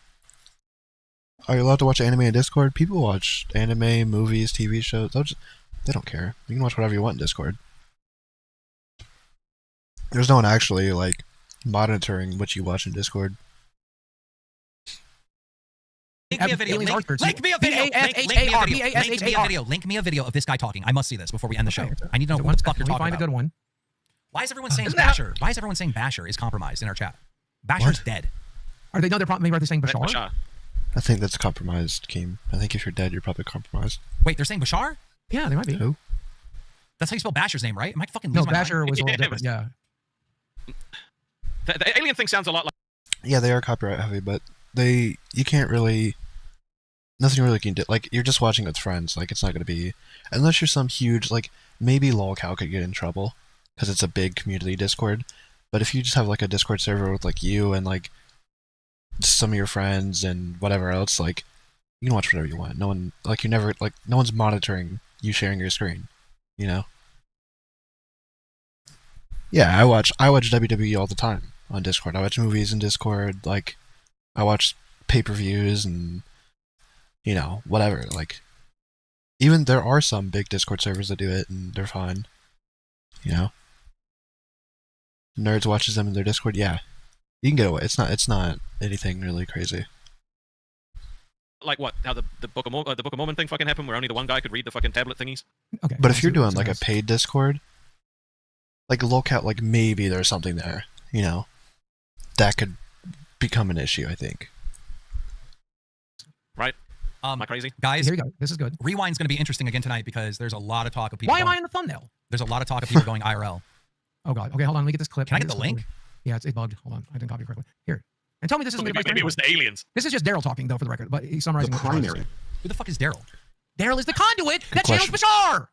you allowed to watch anime in Discord? People watch anime, movies, TV shows. They don't care. You can watch whatever you want in Discord. There's no one actually like monitoring what you watch in Discord. Link me a video. Link me a video. Link me a video. Link me a video of this guy talking. I must see this before we end the show. I need to know what the fuck you're talking about. Find a good one. Why is everyone saying Basher? Why is everyone saying Basher is compromised in our chat? Basher's dead. Are they? No, they're probably saying Bashar. I think that's compromised, Keem. I think if you're dead, you're probably compromised. Wait, they're saying Bashar? Yeah, they might be. Who? That's how you spell Basher's name, right? Am I fucking No, losing my Basher mind? was a little different. Yeah. The alien thing sounds a lot like. Yeah, they are copyright heavy, but you can't really. Nothing really can do. Like, you're just watching with friends. Like, it's not going to be. Unless you're some huge. Like, maybe lolcow could get in trouble because it's a big community Discord. But if you just have, like, a Discord server with, like, you and, like, some of your friends and whatever else, like, you can watch whatever you want. No one. Like, you never. Like, no one's monitoring you sharing your screen. You know? Yeah, I watch WWE all the time on Discord. I watch movies in Discord. Like, I watch pay-per-views and, you know, whatever. Like, even there are some big Discord servers that do it, and they're fine. You know, Nerds watches them in their Discord. Yeah, you can get away. It's not anything really crazy. Like what? How the Book of Mormon thing fucking happened, where only the one guy could read the fucking tablet thingies. Okay. But if you're doing like a paid Discord, like lolcow, like maybe there's something there. You know, that could become an issue. I think. Right. Am I crazy? Guys, here we go. This is good. Rewind's going to be interesting again tonight because there's a lot of talk of people. Why am I in the thumbnail? There's a lot of talk of people going IRL. Oh god. Okay, hold on. Let me get this clip. Can I get the link? Yeah, it's bugged. Hold on. I didn't copy it correctly. Here. And tell me this isn't maybe it was the aliens. This is just Daryl talking though, for the record. But he's summarizing The primary. Who the fuck is Daryl? Daryl is the conduit that channels Bashar.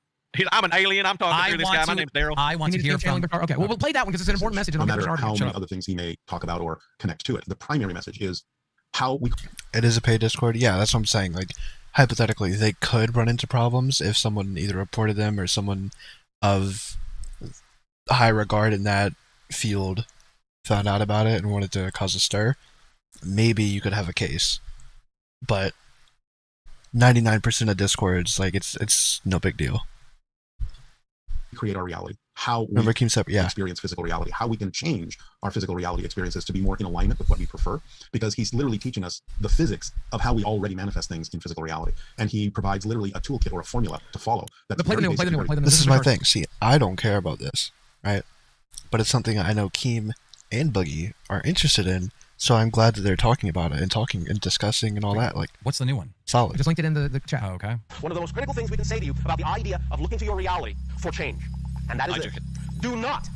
I'm an alien. I'm talking through this guy. My name's Daryl. I want to hear from. Okay, well, we'll play that one because it's an important message. No matter how many other things he may talk about or connect to it, the primary message is how we. It is a paid Discord. Yeah, that's what I'm saying. Like, hypothetically, they could run into problems if someone either reported them or someone of high regard in that field found out about it and wanted to cause a stir. Maybe you could have a case, but 99% of Discords, like, it's no big deal. Create our reality, how we experience physical reality, how we can change our physical reality experiences to be more in alignment with what we prefer, because he's literally teaching us the physics of how we already manifest things in physical reality, and he provides literally a toolkit or a formula to follow. This is my thing. See, I don't care about this, right? But it's something I know Keem and Boogie are interested in, so I'm glad that they're talking about it and talking and discussing and all that. Like, what's the new one? Solid. I just linked it in the chat. Oh, okay. One of the most critical things we can say to you about the idea of looking to your reality for change, and that is this. Do not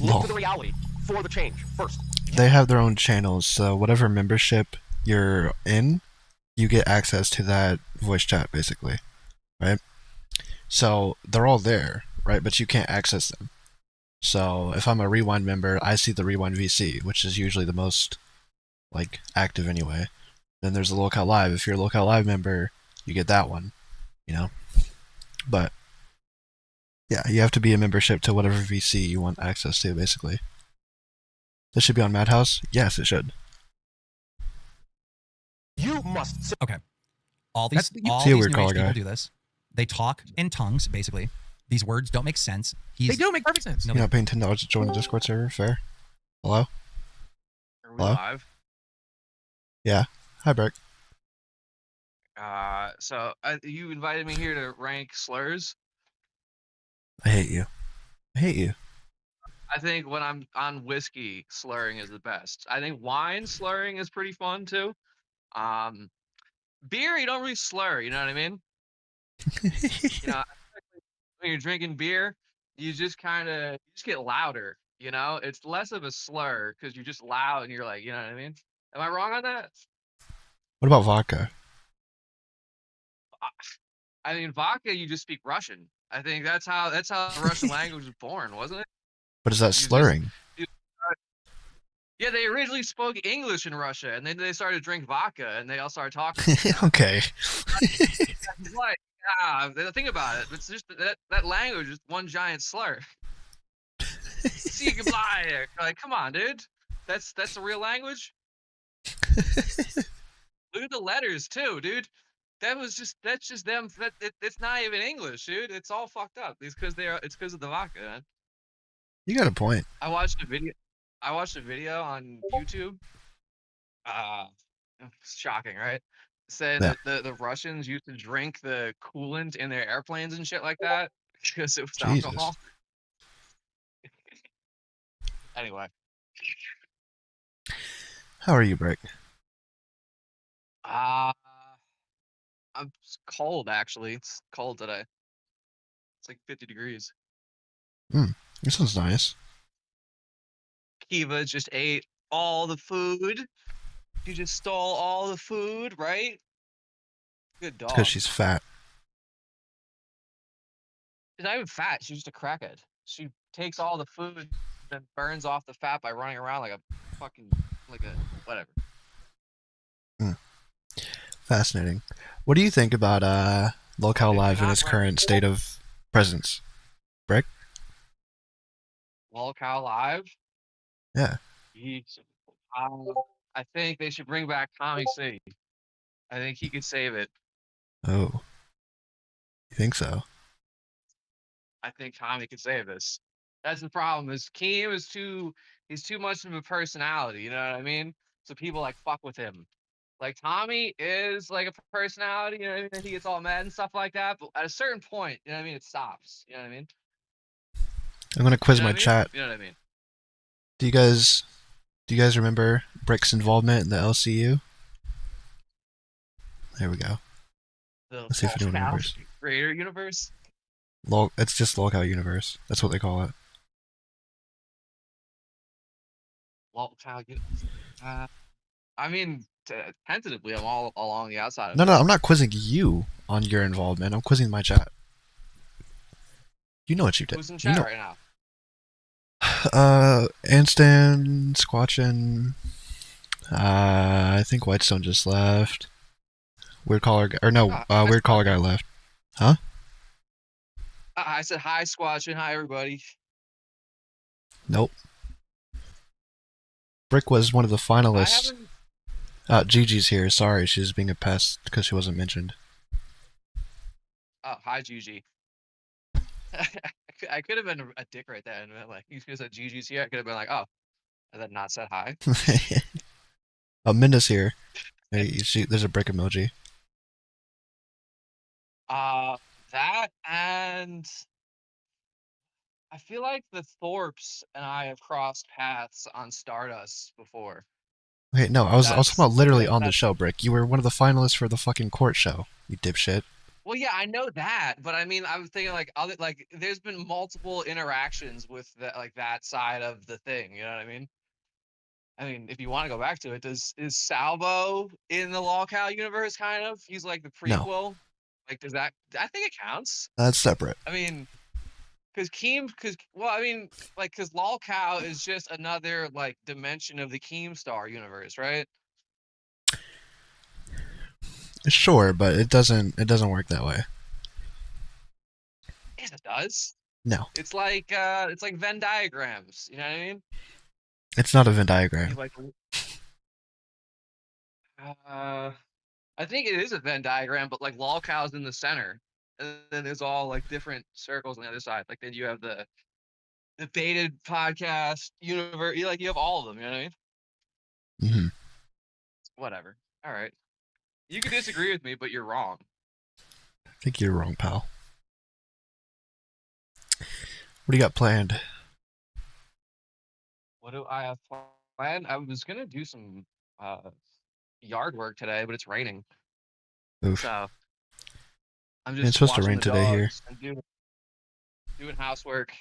look to the reality for the change first. They have their own channels, so whatever membership you're in, you get access to that voice chat, basically, right? So they're all there, right? But you can't access them. So if I'm a Rewind member, I see the Rewind VC, which is usually the most, like, active anyway. Then there's the Lolcow Live. If you're a Lolcow Live member, you get that one, you know? But, yeah, you have to be a membership to whatever VC you want access to, basically. This should be on Madhouse? Yes, it should. You must. Okay. All these new age people guy. do this. They talk in tongues, basically. These words don't make sense. They do make perfect sense. You're not paying $10 to join the Discord server? Fair. Hello? Are we Hello? live? Yeah. Hi, Burke. So you invited me here to rank slurs. I hate you. I hate you. I think when I'm on whiskey, slurring is the best. I think wine slurring is pretty fun too. Beer, you don't really slur. You know what I mean? You know, when you're drinking beer, you just get louder. You know, it's less of a slur because you're just loud and you're like, you know what I mean? Am I wrong on that? What about vodka? I mean, vodka, you just speak Russian. I think that's how the Russian language was born, wasn't it? But is that slurring? Yeah, they originally spoke English in Russia, and then they started to drink vodka, and they all started talking. Okay. It's like, think about it. It's just that language is one giant slur. See you goodbye. Like, come on, dude. That's the real language. Look at the letters too, dude. That's just them. It's not even English, dude. It's all fucked up. It's because of the vodka, man. You got a point. I watched a video on YouTube. It's shocking, right? saying Yeah. that the Russians used to drink the coolant in their airplanes and shit like that because it was Jesus. alcohol. Anyway, How are you, Brick? I'm cold actually. It's cold today. It's like 50 degrees. This one's nice. Kiva just ate all the food. She just stole all the food, right? Good It's because dog. she's fat. She's not even fat. She's just a crackhead. She takes all the food and then burns off the fat by running around like a fucking, like a, whatever. Fascinating. What do you think about Locale Live in its current state of presence? Brick? Lolcow Live? Yeah. Yeesh. I think they should bring back Tommy C. I think he could save it. Oh. You think so? I think Tommy could save this. That's the problem. Is Keem is he's too much of a personality, you know what I mean? So people like fuck with him. Like Tommy is like a personality, you know what I mean? He gets all mad and stuff like that, but at a certain point, you know what I mean, it stops. You know what I mean? I'm gonna quiz You know my what I mean? chat. You know what I mean? Do you guys remember Brick's involvement in the LCU? There we go. Let's see if anyone remembers. Greater universe? It's just Locale Universe. That's what they call it. Lolcow. I mean, tentatively, I'm all along the outside of No, it. I'm not quizzing you on your involvement. I'm quizzing my chat. You know what you did. Who's in chat right now? Anstan, Squatchin. I think Whitestone just left. Weird Collar guy, or no, Weird Collar guy left. Huh? I said hi, Squatch, and hi, everybody. Nope. Brick was one of the finalists. Gigi's here. Sorry, she's being a pest because she wasn't mentioned. Oh, hi, Gigi. I could have been a dick right there, and been like, you could have said Gigi's here. I could have been like, oh, and then not said hi. Minda's here. Hey, you see, there's a brick emoji. That and I feel like the Thorpes and I have crossed paths on Stardust before. Wait, no, I was talking about literally on the show, Brick. You were one of the finalists for the fucking court show, you dipshit. Well, yeah, I know that, but I mean, I was thinking like other there's been multiple interactions with that side of the thing. You know what I mean? I mean, if you want to go back to it, is Salvo in the Lolcow universe? Kind of. He's like the prequel. No. Like, does that? I think it counts. That's separate. I mean, because Lolcow is just another like dimension of the Keemstar universe, right? Sure, but it doesn't work that way. Yes, it does. No. It's like Venn diagrams. You know what I mean? It's not a Venn diagram. Like, I think it is a Venn diagram, but like Lolcow's in the center, and then there's all like different circles on the other side. Like then you have the Baited podcast universe. You have all of them. You know what I mean? Mm-hmm. Whatever. All right. You can disagree with me, but you're wrong. I think you're wrong, pal. What do you got planned? What do I have planned? I was gonna do some yard work today, but it's raining. Oof. So I'm just It's supposed to rain watching the today here. dogs and doing housework.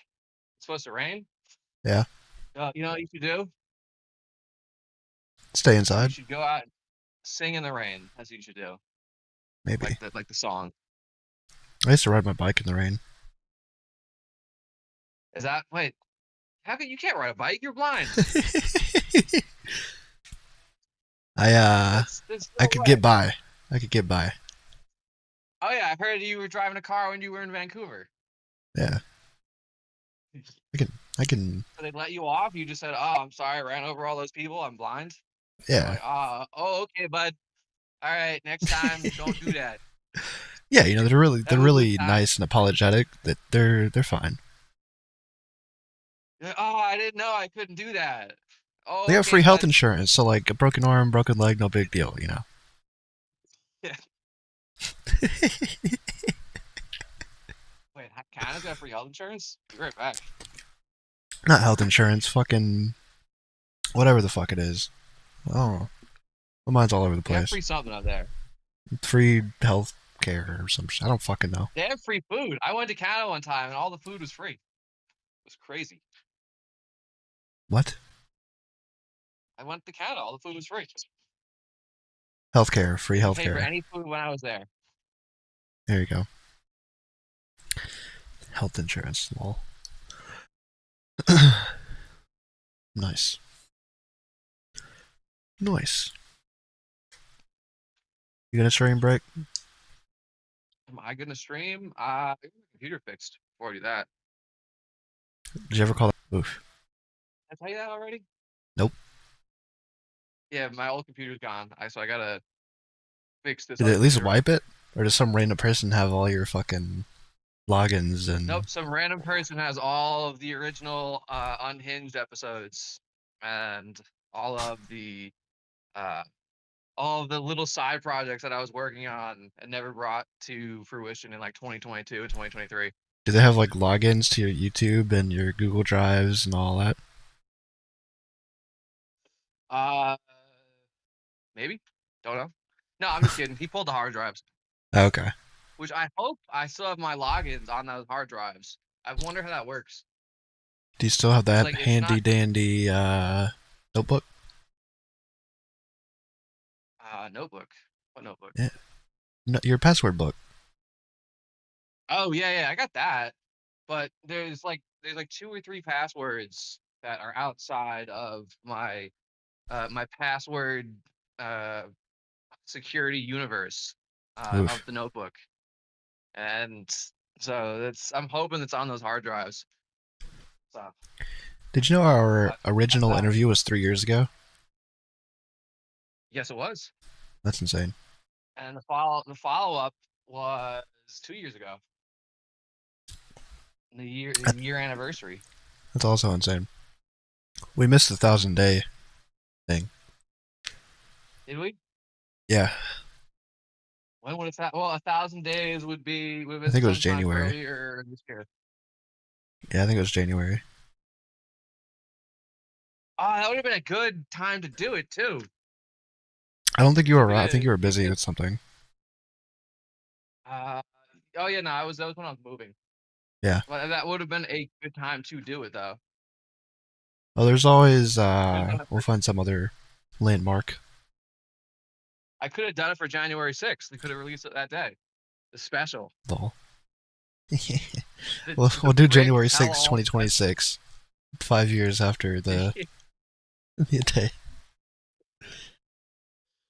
It's supposed to rain? Yeah. You know what you should do? Stay You inside. should go out and sing in the rain. That's what you should do. Maybe. Like the song. I used to ride my bike in the rain. Is that wait? How can you can't ride a bike? You're blind. I could get by. I could get by. Oh yeah, I heard you were driving a car when you were in Vancouver. Yeah. I can. So they let you off. You just said, "Oh, I'm sorry, I ran over all those people. I'm blind." Yeah. Like, oh, okay, bud. All right, next time, don't do that. Yeah, they're really nice and apologetic. That they're fine. Oh, I didn't know I couldn't do that. Oh, They have okay, free health bud. insurance, so like a broken arm, broken leg, no big deal. Yeah. Wait, Canada's got free health insurance? Be right back. Not health insurance, fucking whatever the fuck it is. Oh, my mind's all over the They have place. free something out there. Free health care or some shit. I don't fucking know. They have free food. I went to Canada one time and all the food was free. It was crazy. What? I went to Canada. All the food was free. Healthcare, free Didn't pay for healthcare. any food when I was there. There you go. Health insurance, lol. Nice. Nice. You gonna stream break? Am I gonna stream? I got my computer fixed before I do that. Did you ever call that? Oof. Did I tell you that already? Nope. Yeah, my old computer's gone. So I gotta fix this. Did it other at least computer. wipe it? Or does some random person have all your fucking logins and... Nope, some random person has all of the original Unhinged episodes and all of the little side projects that I was working on and never brought to fruition in like 2022 and 2023. Do they have like logins to your YouTube and your Google Drives and all that? Maybe. Don't know. No, I'm just kidding. He pulled the hard drives. Okay. Which I hope I still have my logins on those hard drives. I wonder how that works. Do you still have that Like, it's handy not- dandy notebook? Notebook. What notebook? Yeah. No, your password book. Oh yeah, I got that. But there's like 2 or 3 passwords that are outside of my my password security universe Oof. of the notebook. And so I'm hoping it's on those hard drives. So Did you know our original interview was 3 years ago? yes, it was. That's insane. And the follow up was 2 years ago. The year anniversary. That's also insane. We missed the 1,000-day thing. Did we? Yeah. When would it well, 1,000 days would be. I think it was January. Earlier this year. Yeah, I think it was January. Oh, that would have been a good time to do it too. I don't think you were around. I think you were busy with something. Oh yeah, no, that was when I was moving. Yeah. But that would have been a good time to do it though. Oh, there's always we'll find some other landmark. I could have done it for January 6th. We could have released it that day. The special. Lol. We'll do January 6th, 2026. 5 years after the day.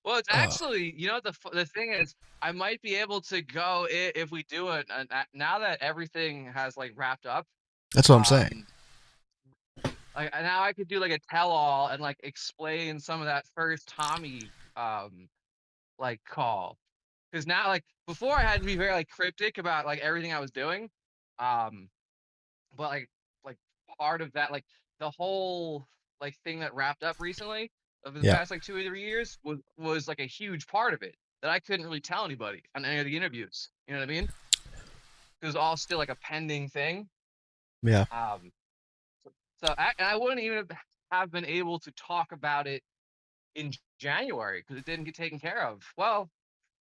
Well, it's actually, you know, the thing is, I might be able to go if we do it now that everything has like wrapped up. That's what I'm saying. Like now I could do like a tell-all and like explain some of that first Tommy like call, because now like before I had to be very like cryptic about like everything I was doing, but like part of that, like the whole like thing that wrapped up recently over the past like 2 or 3 years was like a huge part of it that I couldn't really tell anybody on any of the interviews. You know what I mean? It was all still like a pending thing. Yeah. So I wouldn't even have been able to talk about it in January because it didn't get taken care of. Well,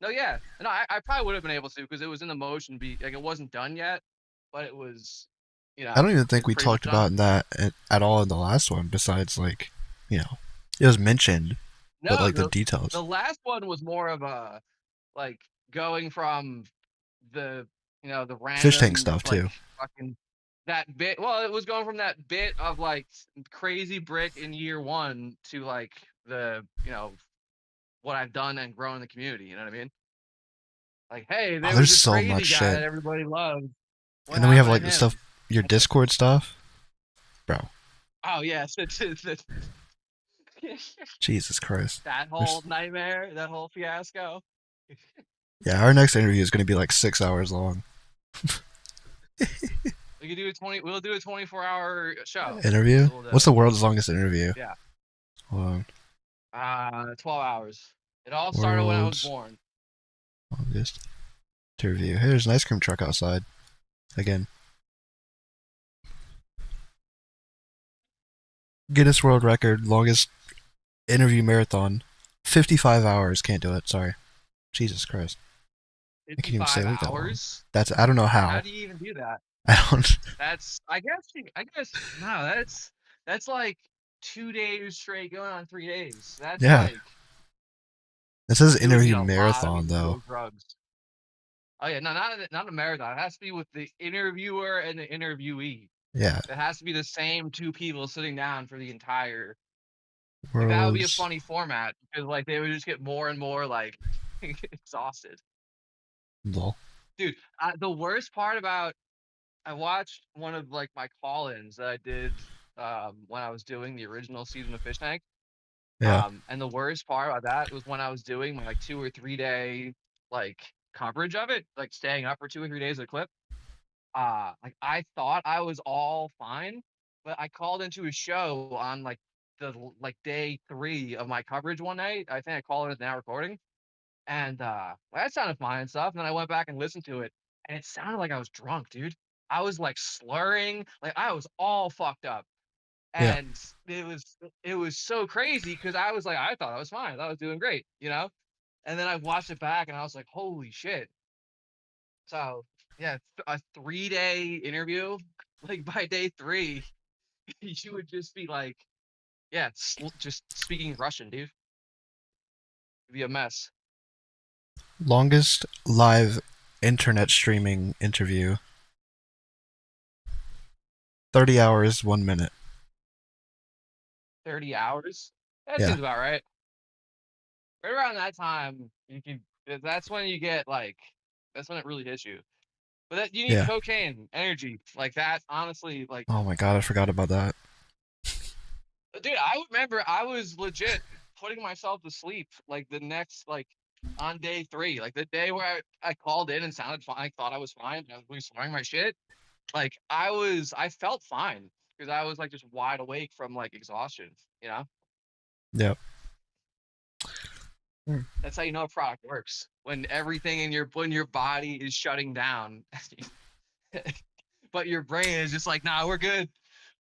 no, I probably would have been able to because it was in the motion. Like it wasn't done yet, but it was. You know, I don't even think we talked about that at all in the last one. Besides, like, you know, it was mentioned, but like the details. The last one was more of a like going from the the random fish tank stuff like, too. Fucking that bit. Well, it was going from that bit of like crazy brick in year 1 to like the what I've done and grown in the community. You know what I mean? Like, hey, there was there's this so crazy much guy shit. that everybody loves. And then we have like the stuff, your Discord stuff, bro. Oh yes, Jesus Christ. That whole nightmare, that whole fiasco. Yeah, our next interview is going to be like 6 hours long. We could do we'll do a 24-hour show. Interview? What's the world's longest interview? Yeah. Hold on. 12 hours. It all started when I was born. Longest interview. Hey, there's an ice cream truck outside. Again. Guinness World Record, longest interview marathon. 55 hours. Can't do it. Sorry. Jesus Christ. I can't even stay 55 awake that long. hours? That's, I don't know How how. do you even do that? I don't. That's no, that's like 2 days straight going on 3 days. That's Yeah. like It says you would need interview a lot of marathon, though. illegal drugs. Oh yeah, no, not a marathon. It has to be with the interviewer and the interviewee. Yeah. It has to be the same two people sitting down for the entire. Like, that would be a World's... funny format because like they would just get more and more like exhausted. Lol. Dude, the worst part about I watched one of like my call-ins that I did when I was doing the original season of Fish Tank. Yeah. And the worst part about that was when I was doing my like 2 or 3 day like coverage of it, like staying up for 2 or 3 days of a clip. Like I thought I was all fine, but I called into a show on like day 3 of my coverage one night. I think I called it now recording. And that sounded fine and stuff. And then I went back and listened to it, and it sounded like I was drunk, dude. I was like slurring, like I was all fucked up. Yeah. And it was so crazy because I was like, I thought I was fine. I thought I was doing great, you know? And then I watched it back and I was like, holy shit. So yeah, a 3-day interview, like by day 3, you would just be like, yeah, just speaking Russian, dude. It'd be a mess. Longest live internet streaming interview. 30 hours, 1 minute. 30 hours? That Yeah. seems about right. Right around that time, that's when you get like, that's when it really hits you. But that you need Yeah. cocaine, energy, like that. Honestly, like, Oh my god, I forgot about that. dude, I remember I was legit putting myself to sleep like the next like on day 3, like the day where I called in and sounded fine. I thought I was fine. I was swearing my shit. Like I felt fine because I was like just wide awake from like exhaustion, you know? Yep. That's how you know a product works. When everything in your body is shutting down, but your brain is just like, nah, we're good.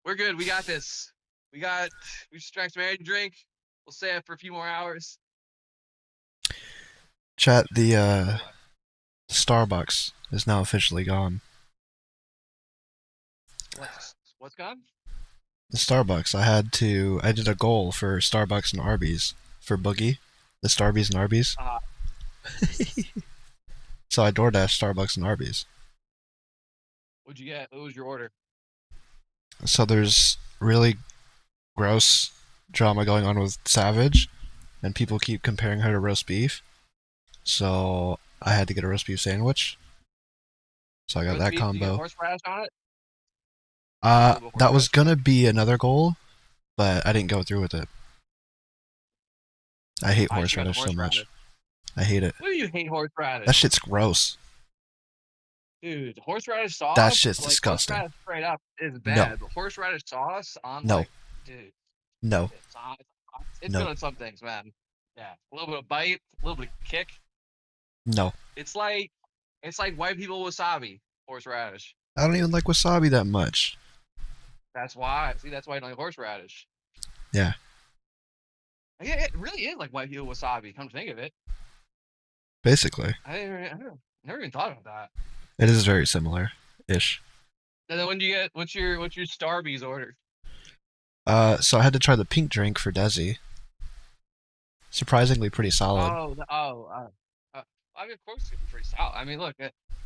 We're good. We got this. We just drank some energy drink. We'll stay up for a few more hours. Chat, the Starbucks is now officially gone. What's gone? The Starbucks. I did a goal for Starbucks and Arby's for Boogie, the Starbies and Arby's. So I DoorDashed Starbucks and Arby's. What'd you get? What was your order? So there's really gross drama going on with Savage, and people keep comparing her to roast beef. So I had to get a roast beef sandwich. So I got that combo. Did you get horseradish on it? That was gonna be another goal, but I didn't go through with it. I hate horseradish so much. I hate it. What do you hate horseradish? That shit's gross. Dude, horseradish sauce. That shit's like, disgusting. Horseradish straight up is No. bad. But horseradish sauce on No. like, dude. No. It's No. good on some things, man. Yeah, a little bit of bite, a little bit of kick. No. It's like white people wasabi, horseradish. I don't even like wasabi that much. That's why. See, that's why I don't like horseradish. Yeah. Yeah, it really is like white people wasabi. Come to think of it, Basically. I never even thought about that. It is very similar-ish. And then when do you get what's your Starbies order? So I had to try the pink drink for Desi. Surprisingly pretty solid. I mean, of course it's pretty solid. I mean, look,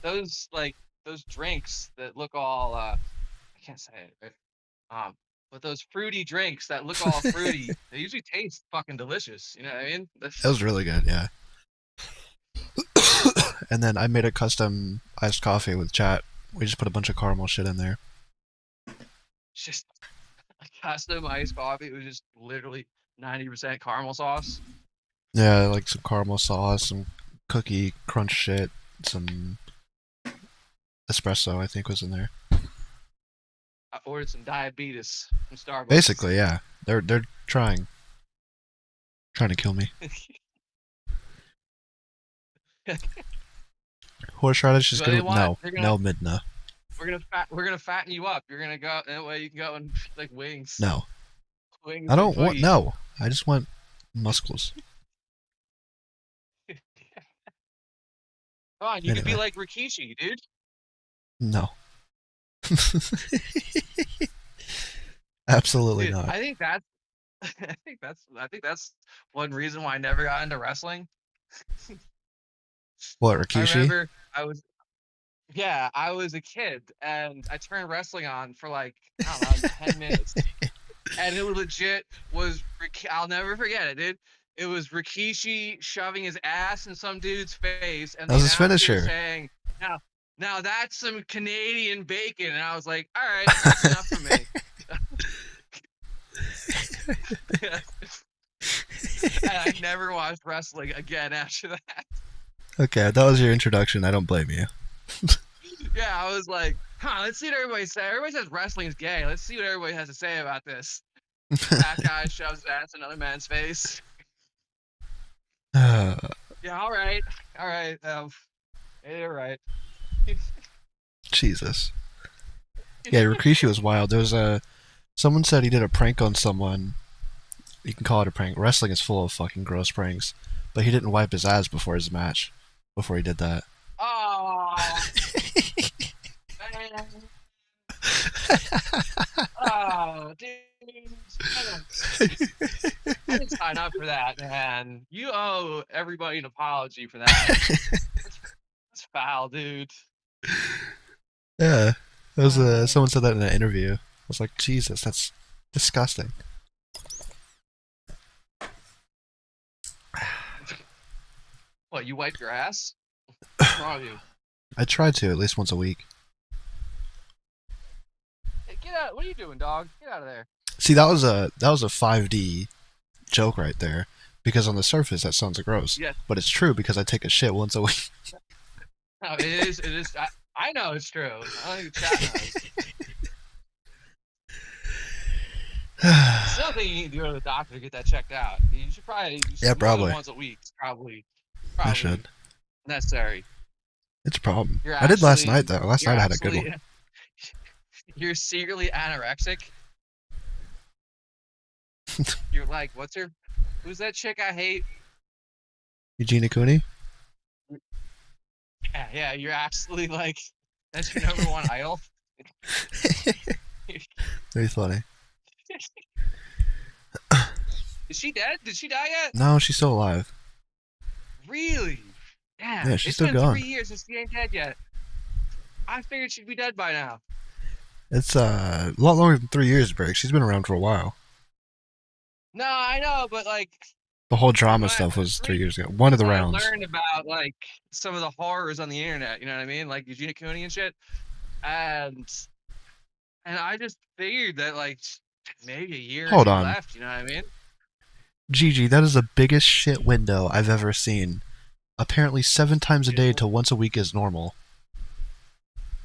those drinks that look all I can't say it, right? But those fruity drinks that look all fruity, they usually taste fucking delicious. You know what I mean? It was really good, yeah. And then I made a custom iced coffee with chat. We just put a bunch of caramel shit in there. Just a custom iced coffee. It was just literally 90% caramel sauce. Yeah, like some caramel sauce, some cookie crunch shit, some espresso I think was in there. I ordered some diabetes from Starbucks. Basically, yeah. They're trying to kill me. Horseradish is So good. they want- No, they're gonna- no, Midna. We're gonna fatten you up. You're gonna go that way. You can go and like wings. No. Wings I don't and want. cookies. No, I just want muscles. Come on, you could be Anyway. like Rikishi, dude. No. Absolutely Dude, not. I think that's I think that's one reason why I never got into wrestling. What, I Rikishi? remember I was a kid and I turned wrestling on for like I don't know 10 minutes, and it legit was I'll never forget it, dude. It was Rikishi shoving his ass in some dude's face, and That was the his announcer finisher. saying, "Now that's some Canadian bacon," and I was like, "All right, that's enough for me." And I never watched wrestling again after that. Okay, that was your introduction. I don't blame you. Yeah, I was like, let's see what everybody says. Everybody says wrestling is gay. Let's see what everybody has to say about this. That guy shoves his ass in another man's face. Yeah, all right. You're right. Jesus. Yeah, Rikishi was wild. There was someone said he did a prank on someone. You can call it a prank. Wrestling is full of fucking gross pranks. But he didn't wipe his ass before his match. Before he did that. Oh. Oh, dude. I didn't sign up for that, man. You owe everybody an apology for that. That's foul, dude. Yeah. It was someone said that in an interview. I was like, Jesus, that's disgusting. What, you wipe your ass? What's wrong with you? I try to at least once a week. Hey, get out. What are you doing, dog? Get out of there. See, that was a 5D joke right there. Because on the surface that sounds gross. Yes. But it's true because I take a shit once a week. No, it is. I know it's true. I don't think the chat knows. Still think you need to go to the doctor to get that checked out. You should probably Yeah, more probably. than once a week. It's probably I should. necessary. It's a problem. You're I did last actually- night though. Last you're night I had a good actually- one. You're secretly anorexic. You're like, who's that chick I hate? Eugenia Cooney? Yeah, you're actually like, that's your number one idol. Very funny. Is she dead? Did she die yet? No, she's still alive. Really? Yeah, Yeah, she's it's still been going. 3 years since she ain't dead yet. I figured she'd be dead by now. It's a lot longer than 3 years, Brick. She's been around for a while. No, I know, but like The whole drama stuff was 3 years ago. One of the I rounds. learned about like some of the horrors on the internet, you know what I mean? Like Eugenia Cooney and shit. And I just figured that like maybe a year Hold or two on. left, you know what I mean? Gigi, that is the biggest shit window I've ever seen. Apparently 7 times a day to once a week is normal.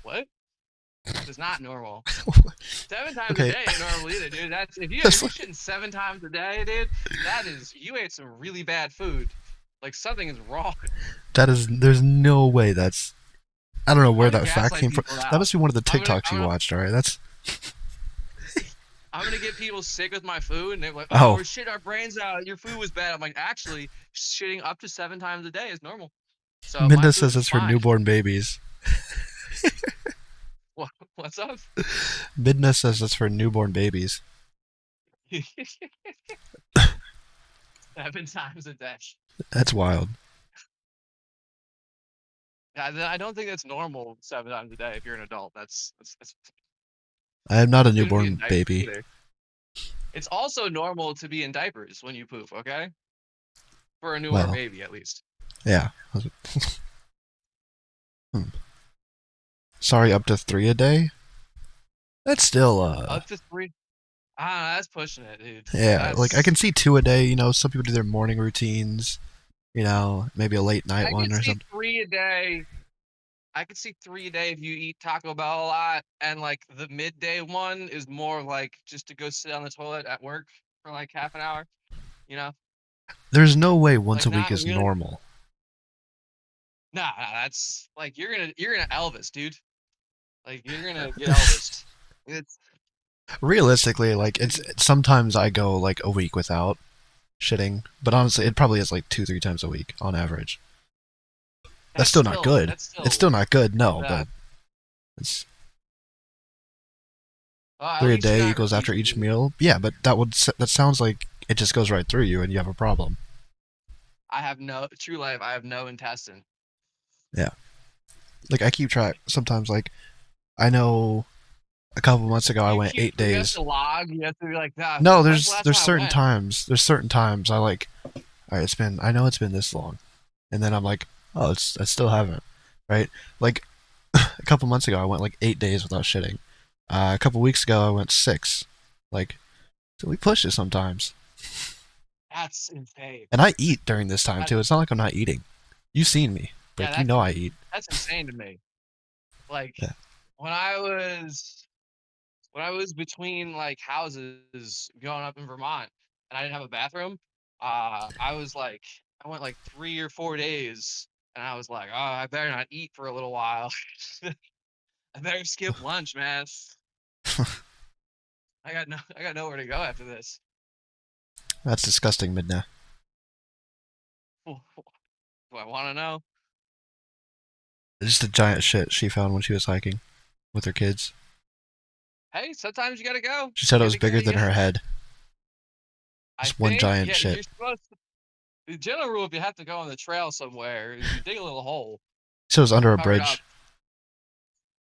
What? It's not normal. 7 times Okay. a day ain't normal either, dude. That's if you're That's shitting 7 times a day, dude, that is you ate some really bad food. Like something is wrong. There's no way that's... I don't know where that fact gaslight came from. people now. That must be one of the I'm gonna- TikToks you watched, alright? That's... I'm gonna get people sick with my food, and they're like, Oh. "Oh, we're shitting our brains out. Your food was bad." I'm like, actually, shitting up to 7 times a day is normal. So my Minda food says is it's for fine. newborn babies. What's up? Midna says it's for newborn babies. 7 times a day. That's wild. I don't think that's normal 7 times a day if you're an adult. That's I am not a shouldn't be in newborn diapers baby. either. It's also normal to be in diapers when you poop, okay? For a newborn Well. baby, at least. Yeah. Sorry, up to 3 a day? That's still, Up to 3. That's pushing it, dude. yeah, like I can see 2 a day, you know, some people do their morning routines, you know, maybe a late night I one can or see something. 3 a day. I could see 3 a day if you eat Taco Bell a lot, and like the midday one is more like just to go sit on the toilet at work for like half an hour, you know? There's no way once Like, a week not is really. normal. Nah, that's like you're gonna Elvis, dude. Like you're gonna get Elvis. It's Realistically, like it's sometimes I go like a week without shitting, but honestly, it probably is like 2-3 times a week on average. That's still not good. It's still not good, no, but it's at 3 a least you're day not equals after each repeating. meal. Yeah, but that sounds like it just goes right through you and you have a problem. I have no true life. I have no intestine. Yeah. Like I keep track sometimes. Like I know a couple months ago I went 8 You have days. to log. You have to be like, nah, No, when's the last there's time I certain went? times. There's certain times I like. All right, I know it's been this long, and then I'm like, oh, I still haven't, right? Like a couple months ago I went like 8 days without shitting. A couple weeks ago I went 6. Like, so we push it sometimes. That's insane. And I eat during this time too. It's not like I'm not eating. You've seen me, like you know I eat. That's insane to me. Like Yeah. when I was between like houses growing up in Vermont and I didn't have a bathroom, I was like I went like 3 or 4 days and I was like, oh, I better not eat for a little while. I better skip lunch, man. I got nowhere to go after this. That's disgusting, Midna. Do I want to know? It's just a giant shit she found when she was hiking with her kids. Hey, sometimes you gotta go. She said You it was gotta go, bigger you than gotta- her head. Just one giant yeah, shit. you're supposed to. The general rule, if you have to go on the trail somewhere, is you dig a little hole. So it was under a cover it up bridge.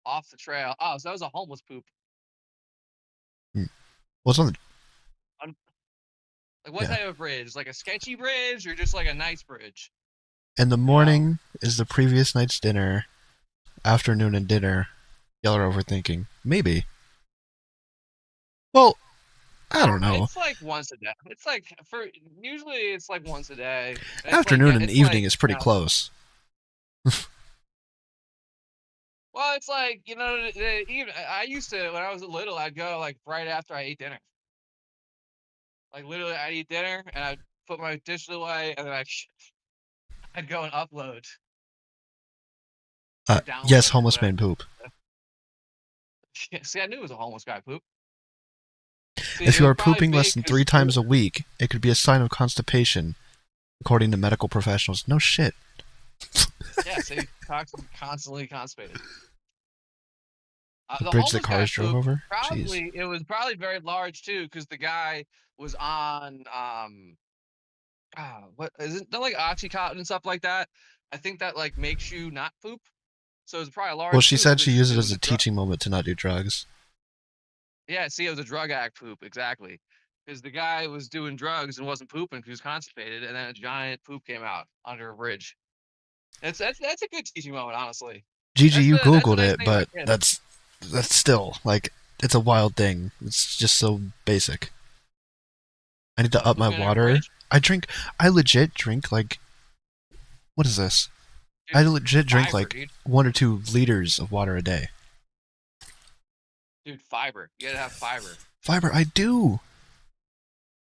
off the trail. Oh, so that was a homeless poop. What's on the? Like what Yeah. type of bridge? Like a sketchy bridge or just like a nice bridge? In the morning is the previous night's dinner. Afternoon and dinner. Y'all are overthinking. Maybe. Well, I don't know. It's like once a day. It's like usually it's like once a day. It's Afternoon like, and evening is pretty close. Well, it's like even I used to when I was little, I'd go like right after I ate dinner. Like literally, I'd eat dinner and I'd put my dishes away and then I'd go and upload. Yes, homeless man poop. See, I knew it was a homeless guy poop. See, If it you was are probably pooping less big than 'cause 3 times a week, it could be a sign of constipation, according to medical professionals. No shit. Yeah, so he's constantly constipated. The The bridge that homeless guy cars drove poop, over? probably it was probably very large too, because the guy was on what isn't like Oxycontin and stuff like that. I think that like makes you not poop. So it's probably a large. Well, she poop said she because used it was as a teaching moment to not do drugs. Yeah, see, it was a drug act poop, exactly. Because the guy was doing drugs and wasn't pooping because he was constipated, and then a giant poop came out under a bridge. That's a good teaching moment, honestly. Gigi, you That's the Googled nice it, thing about but kids. that's still, like, it's a wild thing. It's just so basic. I need to up my Pooping under a water. bridge? I legit drink, like, what is this? I legit drink, fiber, like, dude. 1 or 2 liters of water a day. Dude, fiber. You gotta have fiber. Fiber, I do.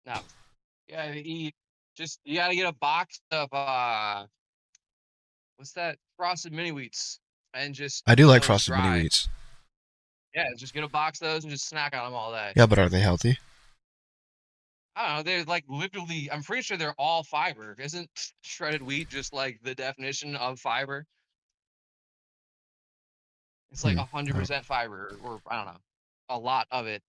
No. You gotta eat. You gotta get a box of what's that? Frosted mini wheats, and just I eat do like those frosted mini dry. wheats. Yeah, just get a box of those and just snack on them all day. Yeah, but are they healthy? I don't know. They're like literally. I'm pretty sure they're all fiber. Isn't shredded wheat just like the definition of fiber? It's like 100% fiber, or I don't know, a lot of it.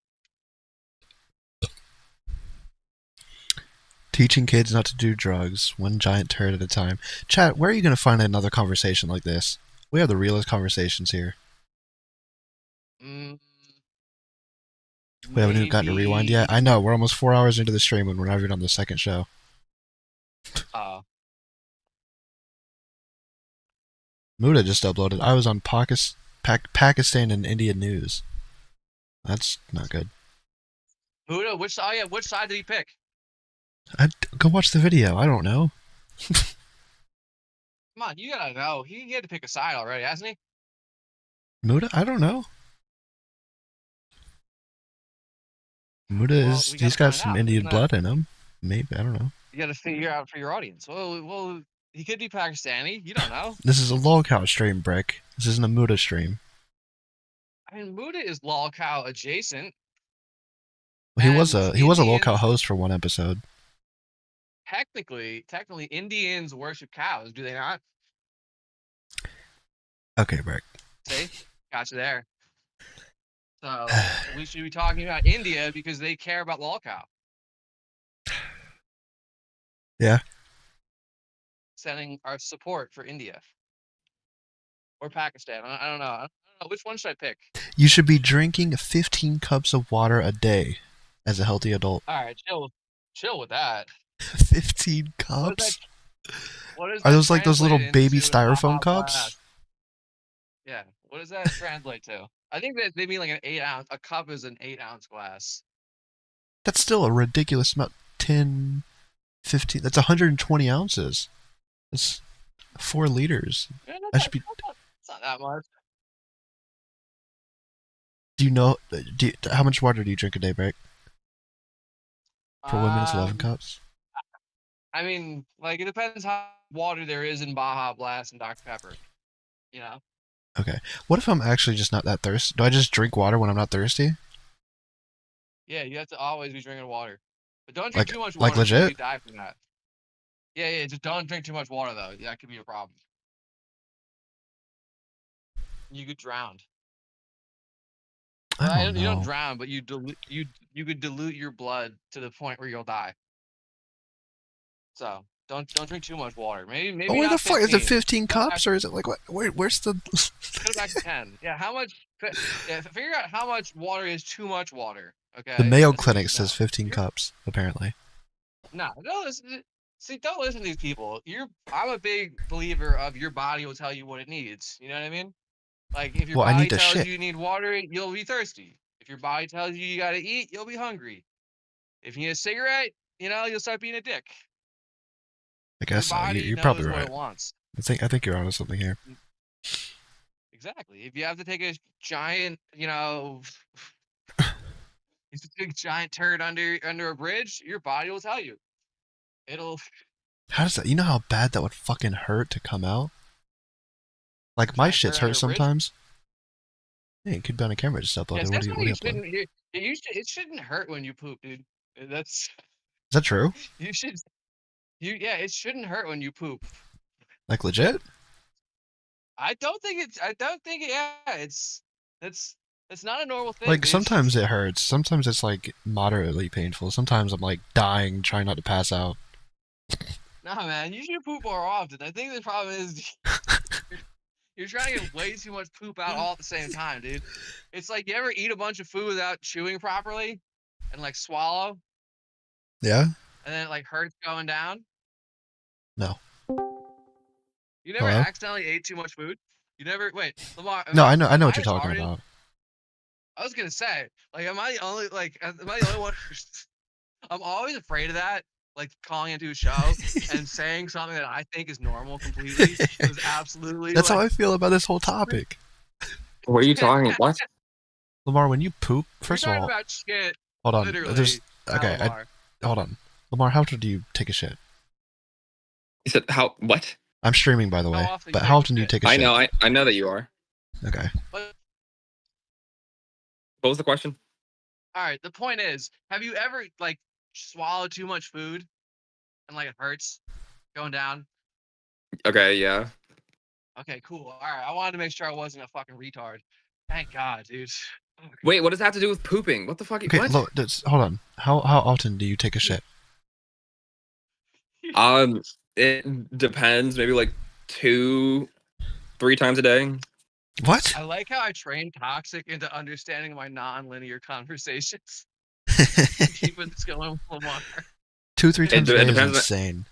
Teaching kids not to do drugs, one giant turd at a time. Chat, where are you going to find another conversation like this? We have the realest conversations here. We haven't even gotten to rewind yet. I know, we're almost 4 hours into the stream and we're not even on the second show. Muda just uploaded. I was on Pakistan and India news. That's not good. Muda, which side did he pick? Go watch the video. I don't know. Come on, you gotta know. He had to pick a side already, hasn't he? Muda? I don't know. Muda he's got some Indian blood in him. Maybe, I don't know. You gotta figure out for your audience. Well, He could be Pakistani. You don't know. This is a lolcow stream, Brick. This isn't a Muda stream. I mean, Muda is lolcow adjacent. He was a lolcow Indians- host for one episode. Technically, Indians worship cows, do they not? Okay, Brick. See? Got you there. So we should be talking about India because they care about lolcow. Yeah. Sending our support for India. Or Pakistan. I don't know. I don't know. Which one should I pick? You should be drinking 15 cups of water a day as a healthy adult. All right, chill with that. 15 cups? What does Are that those like those little translate baby into styrofoam Baja cups? Blast? Yeah. What does that translate to? I think that they mean like an 8-ounce. A cup is an 8-ounce glass. That's still a ridiculous amount. 10, 15. That's 120 ounces. That's 4 liters. Yeah, That should be. It's not that much. Do you know? How much water do you drink a day, Brick? For women, it's 11 cups. I mean, like, it depends how much water there is in Baja Blast and Dr. Pepper. You know? Okay. What if I'm actually just not that thirsty? Do I just drink water when I'm not thirsty? Yeah, you have to always be drinking water. But don't drink Like- too much like water. legit? You die from that. Yeah, just don't drink too much water, though. That could be a problem. You could drown. I don't You don't know. drown, but you could dilute your blood to the point where you'll die. So don't drink too much water. Maybe Oh, where not the fuck is it? 15 Go back- cups, or is it like what? Where's the? Go back to 10. Yeah, how much? Yeah, figure out how much water is too much water. Okay. The Mayo That's what Clinic you says know. 15 cups, apparently. No, don't listen. See, don't listen to these people. I'm a big believer of your body will tell you what it needs. You know what I mean? Like if your Well, I body need to tells shit. you you need water, you'll be thirsty. If your body tells you you gotta eat, you'll be hungry. If you need a cigarette, you'll start being a dick. I guess so. body You're knows probably what right. it wants. I think you're onto something here. Exactly. If you have to take a giant, if you take a giant turd under a bridge, your body will tell you. It'll. How does that? You know how bad that would fucking hurt to come out? Like my Giant turd shits under hurt a bridge? sometimes. Yeah, you could be on a camera just upload Yes, it. What that's do you why you upload? shouldn't. It shouldn't hurt when you poop, dude. That's. Is that true? You should. Yeah, it shouldn't hurt when you poop. Like legit? I don't think it's. Yeah, it's not a normal thing. Like dude. sometimes it hurts. Sometimes it's like moderately painful. Sometimes I'm like dying, trying not to pass out. Nah, man, you should poop more often. I think the problem is you're trying to get way too much poop out all at the same time, dude. It's like you ever eat a bunch of food without chewing properly and like swallow, Yeah? and then it like hurts going down. No. You never Hello? accidentally ate too much food. You never wait, Lamar. No, I know what am you're I talking retarded? about. I was gonna say, like, am I the only one? I'm always afraid of that, like calling into a show and saying something that I think is normal completely is absolutely. That's how like, I feel about this whole topic. What are you talking? What? Lamar, when you poop, first We're of talking all, about shit. hold on. Literally, There's okay. Lamar. Hold on, Lamar. How often do you take a shit? You said how? What? I'm streaming, by the way. often But you how take a often do you shit? take a I shit? know. I know that you are. Okay. But, What was the question? all right. The point is, have you ever like swallowed too much food and like it hurts going down? Okay. Yeah. Okay, cool. All right. I wanted to make sure I wasn't a fucking retard. Thank God, dude. Wait. What does that have to do with pooping? What the fuck? Okay. What? Look, hold on. How often do you take a shit? It depends. Maybe like 2-3 times a day. What? I like how I trained Toxic into understanding my non-linear conversations. Keeping this going with Lamar. 2-3 times a day is depends on- insane.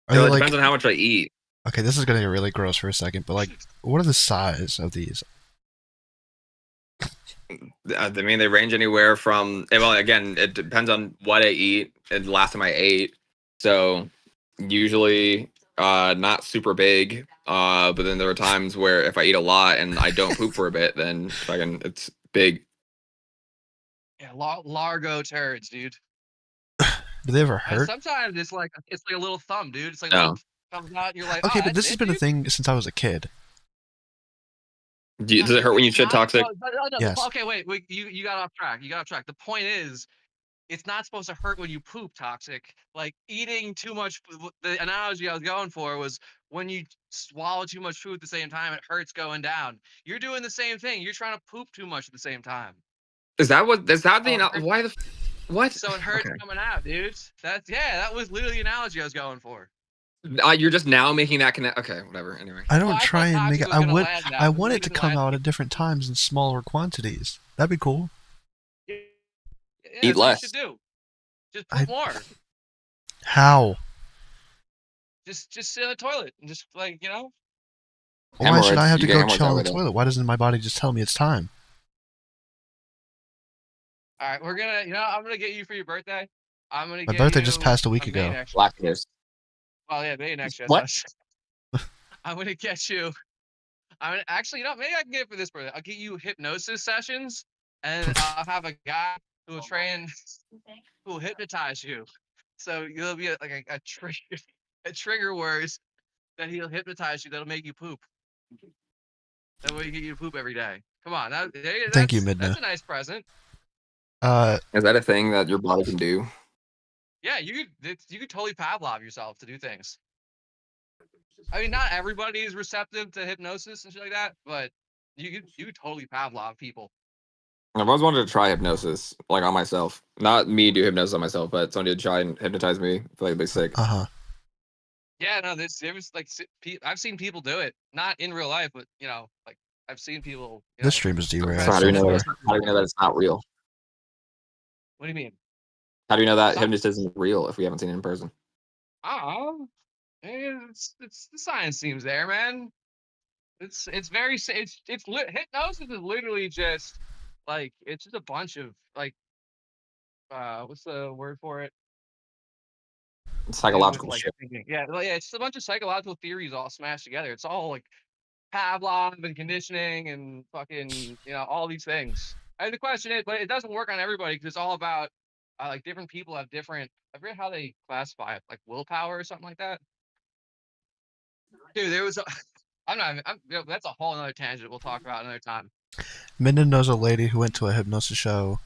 Are No, they it like? depends on how much I eat. Okay, this is gonna get really gross for a second, but like, what are the size of these? I mean, they range anywhere from. Well, again, it depends on what I eat and the last time I ate. So usually, not super big. But then there are times where if I eat a lot and I don't poop for a bit, then fucking it's big. Yeah, Largo turds, dude. Do they ever And hurt? sometimes it's like a little thumb, dude. It's like a No. little, comes out, and you're like, Okay, oh, but this has been a thing since I was a kid. Does it hurt when you shit toxic? Yes. Okay, wait, you got off track. You got off track. The point is, it's not supposed to hurt when you poop toxic. Like eating too much. The analogy I was going for was when you swallow too much food at the same time, it hurts going down. You're doing the same thing. You're trying to poop too much at the same time. Is that the why the what? So it hurts coming out, dude. That was literally the analogy I was going for. You're just now making that connect. Okay, whatever. Anyway, I don't try and make it. I want it to come out at different times in smaller quantities. That'd be cool. Yeah, eat less. You should do. Just put more. How? Just sit in the toilet and just Why should I have to go chill on the toilet? Why doesn't my body just tell me it's time? All right, we're gonna. I'm gonna get you for your birthday. I'm gonna. My birthday just passed a week ago. Lactose. Well, yeah, maybe next year. What? I'm gonna get you. Actually, maybe I can get it for this birthday. I'll get you hypnosis sessions, and I'll have a guy who will who will hypnotize you. So you'll be a trigger words that he'll hypnotize you. That'll make you poop. That way, you get you to poop every day. Come on, Thank you, Midna. That's a nice present. Is that a thing that your body can do? Yeah, you could totally Pavlov yourself to do things. I mean, not everybody is receptive to hypnosis and shit like that, but you could totally Pavlov people. I've always wanted to try hypnosis, like on myself. Not me do hypnosis on myself, but somebody to try and hypnotize me. I feel like it'd be sick. Yeah, no, there was I've seen people do it, not in real life, but I've seen people. This stream is derailed. So how do you know that it's not real? What do you mean? How do you know that hypnotism is real if we haven't seen it in person? Oh, it's the science seems there, man. It's very hypnosis is literally just it's just a bunch of what's the word for it? Psychological shit. Yeah, it's just a bunch of psychological theories all smashed together. It's all like Pavlov and conditioning and fucking all these things. And the question is, but it doesn't work on everybody because it's all about different people have different. I forget how they classify it, like willpower or something like that. Dude, there was that's a whole another tangent we'll talk about another time. Midna knows a lady who went to a hypnosis show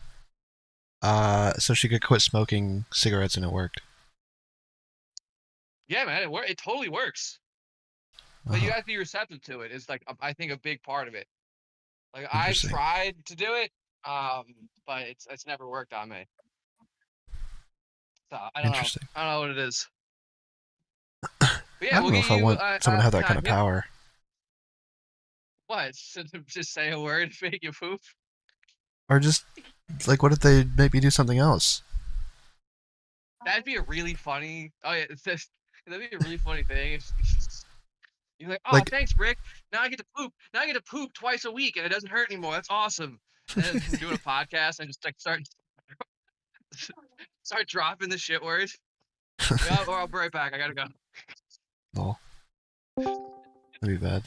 so she could quit smoking cigarettes, and it worked. Yeah, man, it totally works. But you have to be receptive to it. It's I think a big part of it. Like I've tried to do it, but it's never worked on me. So I don't know. I don't know what it is. But yeah, I don't know if I want someone to have that kind of power. What? Just say a word and make you poop? Or just what if they make me do something else? That'd be a really funny. Oh yeah, that'd be a really funny thing. You're like, oh, thanks, Rick. Now I get to poop. Now I get to poop twice a week, and it doesn't hurt anymore. That's awesome. And then doing a podcast and just start dropping the shit words. Yeah, or I'll be right back. I gotta go. No. That'd be bad.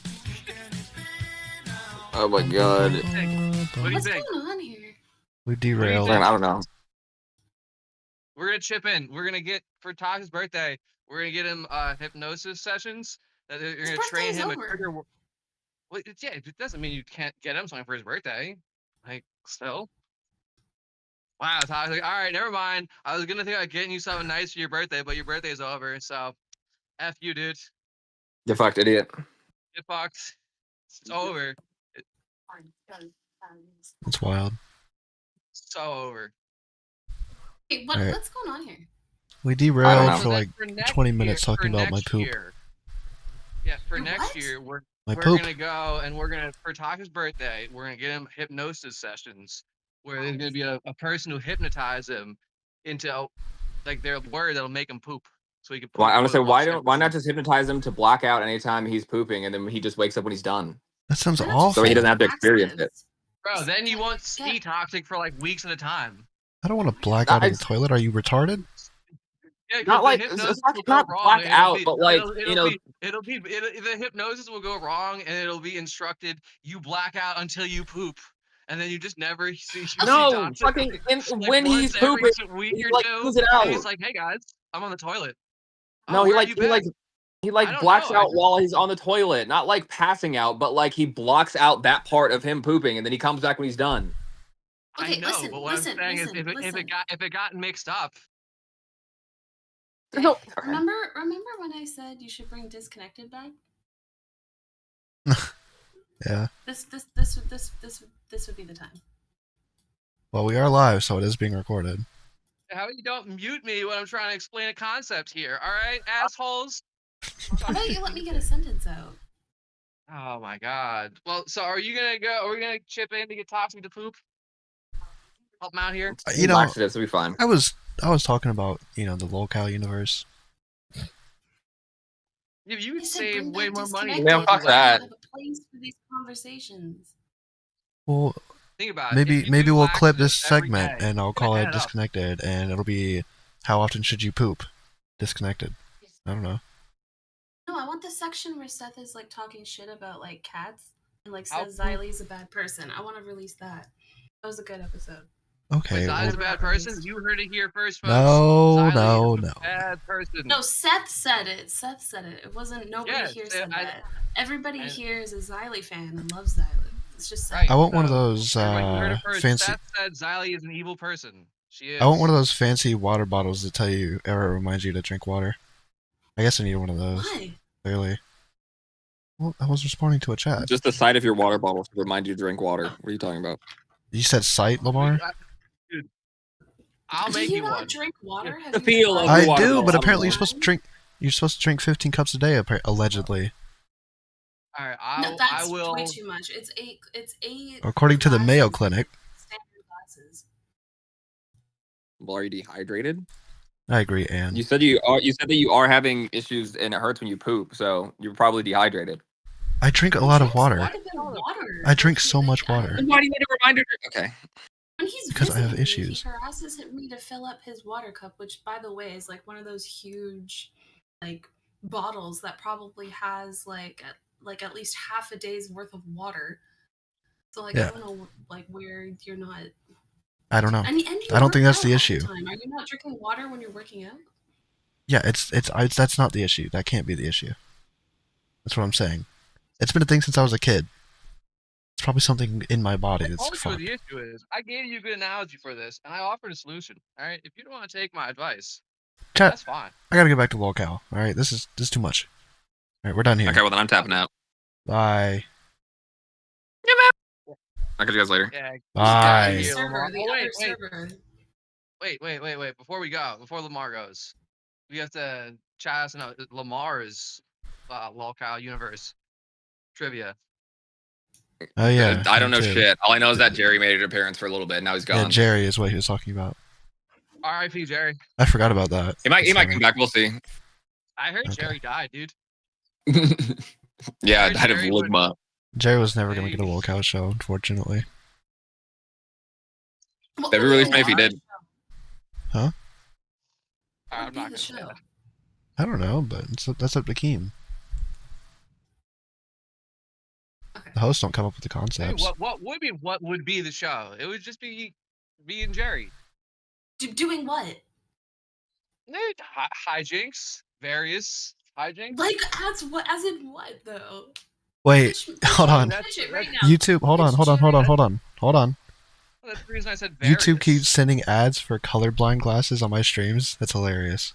Oh my god. What do you think? What's going on here? We derailed. Man, I don't know. We're gonna chip in. We're gonna get for Taka's birthday. We're gonna get him hypnosis sessions. That you're gonna train him a trigger. Well, it doesn't mean you can't get him something for his birthday. Still. Wow, Taka's like, all right, never mind. I was gonna think about getting you something nice for your birthday, but your birthday's over, so F you, dude. Get fucked, idiot. Get fucked. It's over. It's wild. So over. Hey, what's going on here? We derailed for 20 minutes talking about my poop. Yeah, for next year, we're gonna go and we're gonna for Taka's birthday, we're gonna get him hypnosis sessions where there's gonna be a person who hypnotizes him into their word that'll make him poop. So he can poop. Well, I'm gonna say why not just hypnotize him to black out anytime he's pooping and then he just wakes up when he's done. That sounds awful. So he doesn't have to experience it. Bro, then you won't ski toxic for weeks at a time. I don't want to black out in the toilet. Are you retarded? Yeah, not not black out, but the hypnosis will go wrong and it'll be instructed you black out until you poop. And then you just never see. No, fucking when he's pooping, he he pulls it out. He's like, "Hey guys, I'm on the toilet." No, he He like blacks out while he's on the toilet, not like passing out, but like he blocks out that part of him pooping, and then he comes back when he's done. Okay, I know, listen, but what listen, I'm saying listen, is, listen. if it got mixed up, Remember when I said you should bring disconnected back? Yeah. This would be the time. Well, we are live, so it is being recorded. how you don't mute me when I'm trying to explain a concept here? All right, assholes. How about you let me get a sentence out? Oh my god. Well, so are you gonna go? Are we gonna chip in to get Toxic to poop? Help him out here. You know, Laxatives will be fine. I was talking about the locale universe. You would save way more money. Yeah, fuck that. Have a place for these conversations. Well, think about it. maybe we'll clip this every segment day, and I'll it's gonna call add it up. disconnected, and it'll be how often should you poop? Disconnected. I don't know. No, I want the section where Seth is like talking shit about like cats and like How says Xylie's a bad person. I want to release that. That was a good episode. Okay. Wait, Xylie's a well, bad person? You heard it here first, folks. no, Xylie no, is a no. bad person. No, Seth said it. Seth said it. It wasn't nobody Yes, here said I- that. Everybody I- here is a Xylie fan and loves Xylie. It's just Right. I want one of those Everybody, you heard it first. fancy. Seth said Xylie is an evil person. She is. I want one of those fancy water bottles that tell you or reminds you to drink water. I guess I need one of those. Why? Clearly. Well, I was responding to a chat. Just the side of your water bottle to remind you to drink water. What are you talking about? You said sight, Lamar? Dude, I'll Do make you you not one. drink water? Have The you feel tried of I the water do, bottle. but I don't apparently know. you're supposed to drink 15 cups a day, allegedly. All right, No, I that's will. way too much. It's eight. According to the Mayo glasses, Clinic. standard glasses. Well, are you dehydrated? I agree, Anne. You said that you are having issues and it hurts when you poop, so you're probably dehydrated. I drink a lot of water. Quite a bit of water. I drink so much water. Then why do you need a reminder? Okay. When he's Because I have visiting me, issues. he harasses me to fill up his water cup, which, by the way, is like one of those huge, like bottles that probably has like at least half a day's worth of water. So like Yeah. I don't know like where you're not. I don't know. And you I don't think work that's the out all issue. time. Are you not drinking water when you're working out? Yeah, it's that's not the issue. That can't be the issue. That's what I'm saying. It's been a thing since I was a kid. It's probably something in my body I that's told you what fucked. the issue is. I gave you a good analogy for this, and I offered a solution. All right, if you don't want to take my advice, Chat, that's fine. I gotta get back to locale. All right, this is too much. All right, we're done here. Okay, well then I'm tapping out. Bye. I'll catch you guys later. Yeah. Bye. Here, Server, Lamar. the Oh, other wait. server. Wait. Before we go, before Lamar goes, we have to chat us know Lamar's locale universe trivia. Oh yeah. I don't me know too. shit. All I know is that Jerry made an appearance for a little bit. Now he's gone. Yeah, Jerry is what he was talking about. R.I.P. Jerry. I forgot about that. He might That's come back. We'll see. I heard Okay. Jerry died, dude. Yeah, I Heard died of Jerry would- ligma. Jerry was never gonna get a locale show, unfortunately. That'd be really funny if he did. Huh? I'm not the gonna say show. that. I don't know, but that's up to Keem. The hosts don't come up with the Hey, concepts. what would be the show? It would just be me and Jerry. Doing what? Hijinks, various hijinks. Like as in what though? Wait, hold on. Pitch it right now. YouTube, hold on. That's the reason I said various. YouTube keeps sending ads for colorblind glasses on my streams. That's hilarious.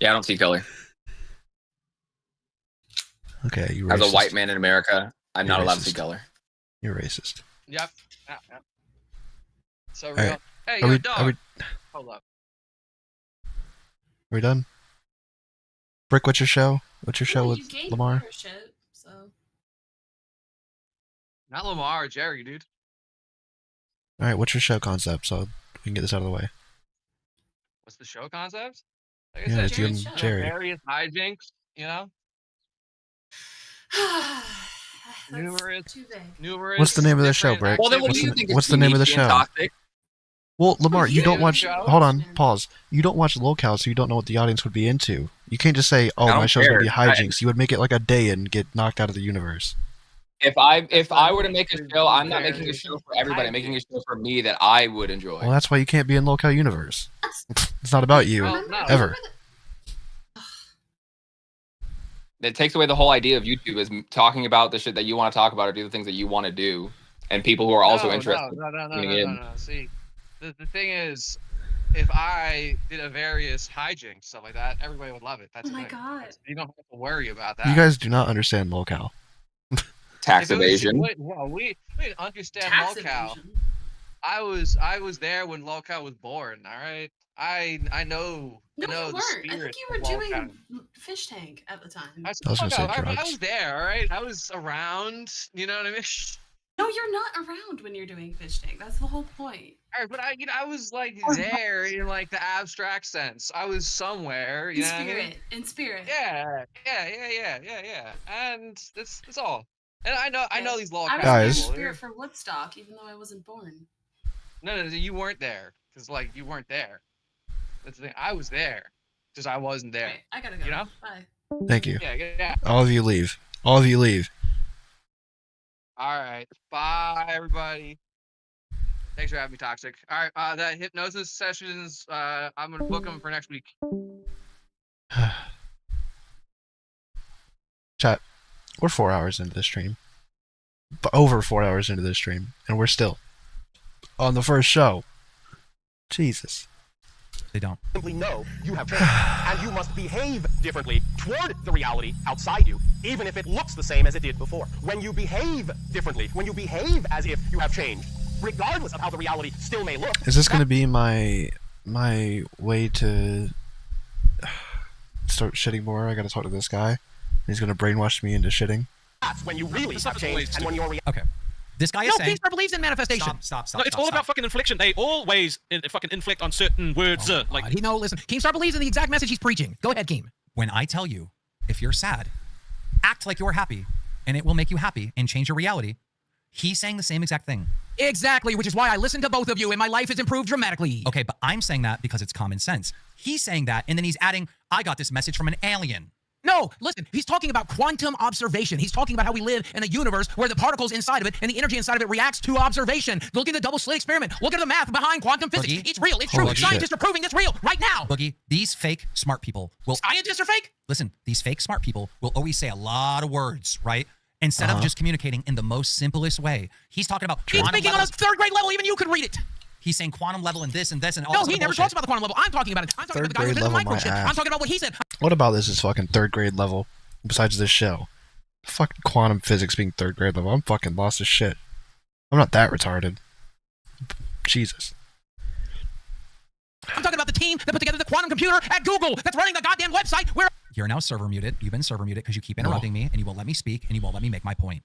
Yeah, I don't see color. Okay, you racist. As a white man in America, I'm You're not allowed to see racist. color. You're racist. Yep. So real. Alright. Hey, Are yo, we- dog. are we- Hold up. Are we done? Brick, what's your show? What's your show Well, with you gained Lamar? ownership, so Not Lamar, Jerry, dude. Alright, what's your show concept so we can get this out of the way? What's the show concept? Like Yeah, I it's said, you and Jerry. various hijinks, you know? Numerous. too vague. Numerous. What's the name of the show, different Brick? Well, then what What's do you the- think? What's the name of the Neechie and show? Toxic? Well, Lamar, you don't watch. show? Hold on, pause. You don't watch locale, so you don't know what the audience would be into. You can't just say, "Oh, I my don't show's gonna be care. hijinks." You would make it like a day and get knocked out of the universe. If I were to make a show, I'm not making a show for everybody. I'm making a show for me that I would enjoy. Well, that's why you can't be in Locale Universe. It's not about you, ever. It takes away the whole idea of YouTube is talking about the shit that you want to talk about or do the things that you want to do, and people who are also interested. No. See, the thing is, if I did a various hijinks stuff like that, everybody would love it. That's oh my god! You don't have to worry about that. You guys do not understand Locale. Tax evasion. We didn't understand Locale. I was there when Locale was born. All right, I know. No, you weren't. I think you were doing Fish Tank at the time. I was gonna say drugs. I was there. All right, I was around. You know what I mean? No, you're not around when you're doing Fish Tank. That's the whole point. All right, but I was like there in like the abstract sense. I was somewhere. You know what I mean? In spirit. Yeah. And that's all. And I know these Locale people. Guys. I was in spirit for Woodstock, even though I wasn't born. No, you weren't there, because like you weren't there. That's the thing. I was there, just I wasn't there. Wait, I gotta go. You know? Bye. Thank you. Yeah. All of you leave. All of you leave. All right. Bye, everybody. Thanks for having me, Toxic. All right. That hypnosis sessions, I'm gonna book them for next week. Chat. We're 4 hours into the stream. But over 4 hours into the stream, and we're still on the first show. Jesus. They don't. Simply know you have changed, and you must behave differently toward the reality outside you, even if it looks the same as it did before. When you behave differently, when you behave as if you have changed, regardless of how the reality still may look. Is this going to be my way to start shitting more? I got to talk to this guy. He's going to brainwash me into shitting. That's when you really have changed, and when you're okay. This guy is saying... Kingstar believes in manifestation. Stop. No, it's all about fucking infliction. They always fucking inflict on certain words. Listen. Keemstar believes in the exact message he's preaching. Go ahead, Keem. When I tell you, if you're sad, act like you're happy, and it will make you happy and change your reality, he's saying the same exact thing. Exactly, which is why I listen to both of you, and my life has improved dramatically. Okay, but I'm saying that because it's common sense. He's saying that, and then he's adding, I got this message from an alien. No, listen, he's talking about quantum observation. He's talking about how we live in a universe where the particles inside of it and the energy inside of it reacts to observation. Look at the double slit experiment. Look at the math behind quantum physics. Boogie. It's real. It's true. Scientists are proving it's real right now. Boogie, these fake smart people will... Scientists are fake? Listen, these fake smart people will always say a lot of words, right? Instead of just communicating in the most simplest way. He's talking about... He's speaking on a third grade level. Even you could read it. He's saying quantum level and this and this and all No, this he never talks about the quantum level. I'm talking about it. I'm talking about the guy who did the microchip. I'm talking about what he said. What about this is fucking third grade level? Besides this show, fucking quantum physics being third grade level, I'm fucking lost as shit. I'm not that retarded. Jesus. I'm talking about the team that put together the quantum computer at Google that's running the goddamn website where... You're now server muted. You've been server muted because you keep interrupting me and you won't let me speak and you won't let me make my point.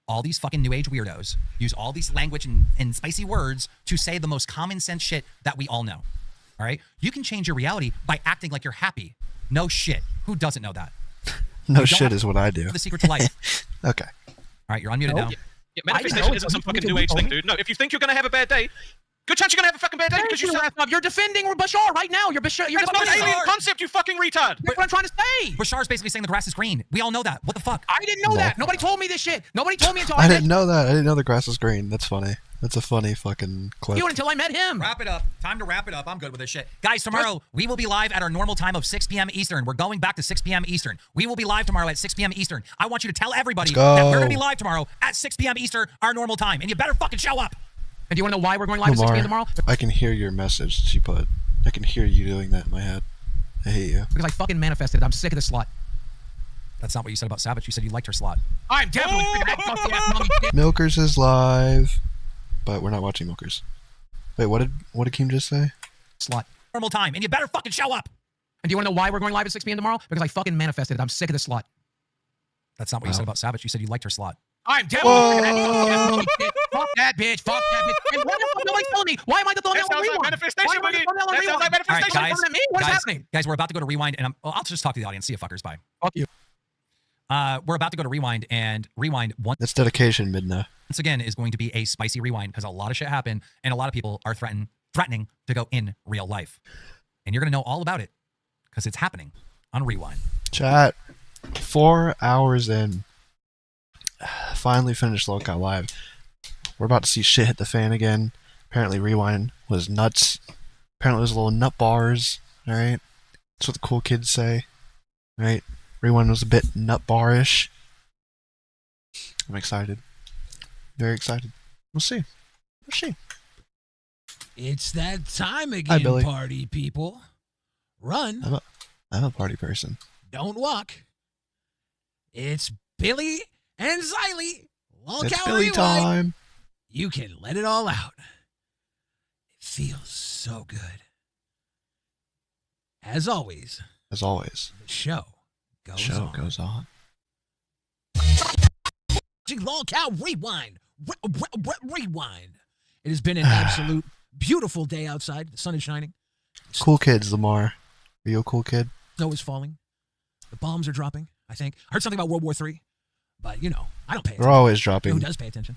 All these fucking new age weirdos use all these language and spicy words to say the most common sense shit that we all know. All right? You can change your reality by acting like you're happy. No shit. Who doesn't know that? No shit is what I do. The secret to life. Okay. All right, you're unmuted now. Yeah, manifestation isn't some fucking new age thing, dude. No, if you think you're gonna have a bad day, good chance you're gonna have a fucking bad day because you're defending Bashar right now. You're That's not an alien concept, you fucking retard. That's what I'm trying to say. Bashar's basically saying the grass is green. We all know that. What the fuck? I didn't know that. Nobody told me this shit. Nobody told me until I didn't know that. I didn't know the grass was green. That's funny. That's a funny fucking clip. You until I met him. Wrap it up. Time to wrap it up. I'm good with this shit. Guys, tomorrow we will be live at our normal time of 6 p.m. Eastern. We're going back to 6 p.m. Eastern. We will be live tomorrow at 6 p.m. Eastern. I want you to tell everybody that we're going to be live tomorrow at 6 p.m. Eastern, our normal time. And you better fucking show up. And do you want to know why we're going live at 6 p.m. tomorrow? I can hear your message she put. I can hear you doing that in my head. I hate you. Because I fucking manifested it. I'm sick of this slut. That's not what you said about Savage. You said you liked her slot. I'm definitely sick of that fucking ass mommy shit. Milkers is live. But we're not watching Milkers. Wait, what did Keem just say? Slot. Normal time, and you better fucking show up. And do you want to know why we're going live at 6 p.m. tomorrow? Because I fucking manifested it. I'm sick of this slut. That's not what you said about Savage. You said you liked her slot. I'm definitely sick of that. Fuck that bitch. Fuck that bitch. And why the fuck nobody's telling me? Why am I the thumbnail on rewind? Manifestation, Why am I the thumbnail on rewind? All right, guys, what is happening? Guys, we're about to go to Rewind, and I'll just talk to the audience. See you fuckers. Bye. Fuck you. We're about to go to Rewind, and Rewind That's dedication, Midna. once again is going to be a spicy rewind because a lot of shit happened and a lot of people are threatening to go in real life. And you're going to know all about it because it's happening on Rewind. Chat. 4 hours in. finally finished Lockout Live. We're about to see shit hit the fan again. Apparently Rewind was nuts. Apparently it was little nut bars. Alright? That's what the cool kids say. Right? Rewind was a bit nut bar-ish. I'm excited. Very excited. We'll see. We'll see. It's that time Hi, again, Billy. party people. Run. I'm a party person. Don't walk. It's Billy and Xylee. It's Billy time. You can let it all out. It feels so good. As always. As always. The show goes on. Lolcow Rewind. Rewind. It has been an absolute beautiful day outside. The sun is shining. Cool kids, Lamar. Are you a cool kid? Snow is falling. The bombs are dropping, I think. I heard something about World War III, but, I don't pay attention. They're always dropping. Who does pay attention?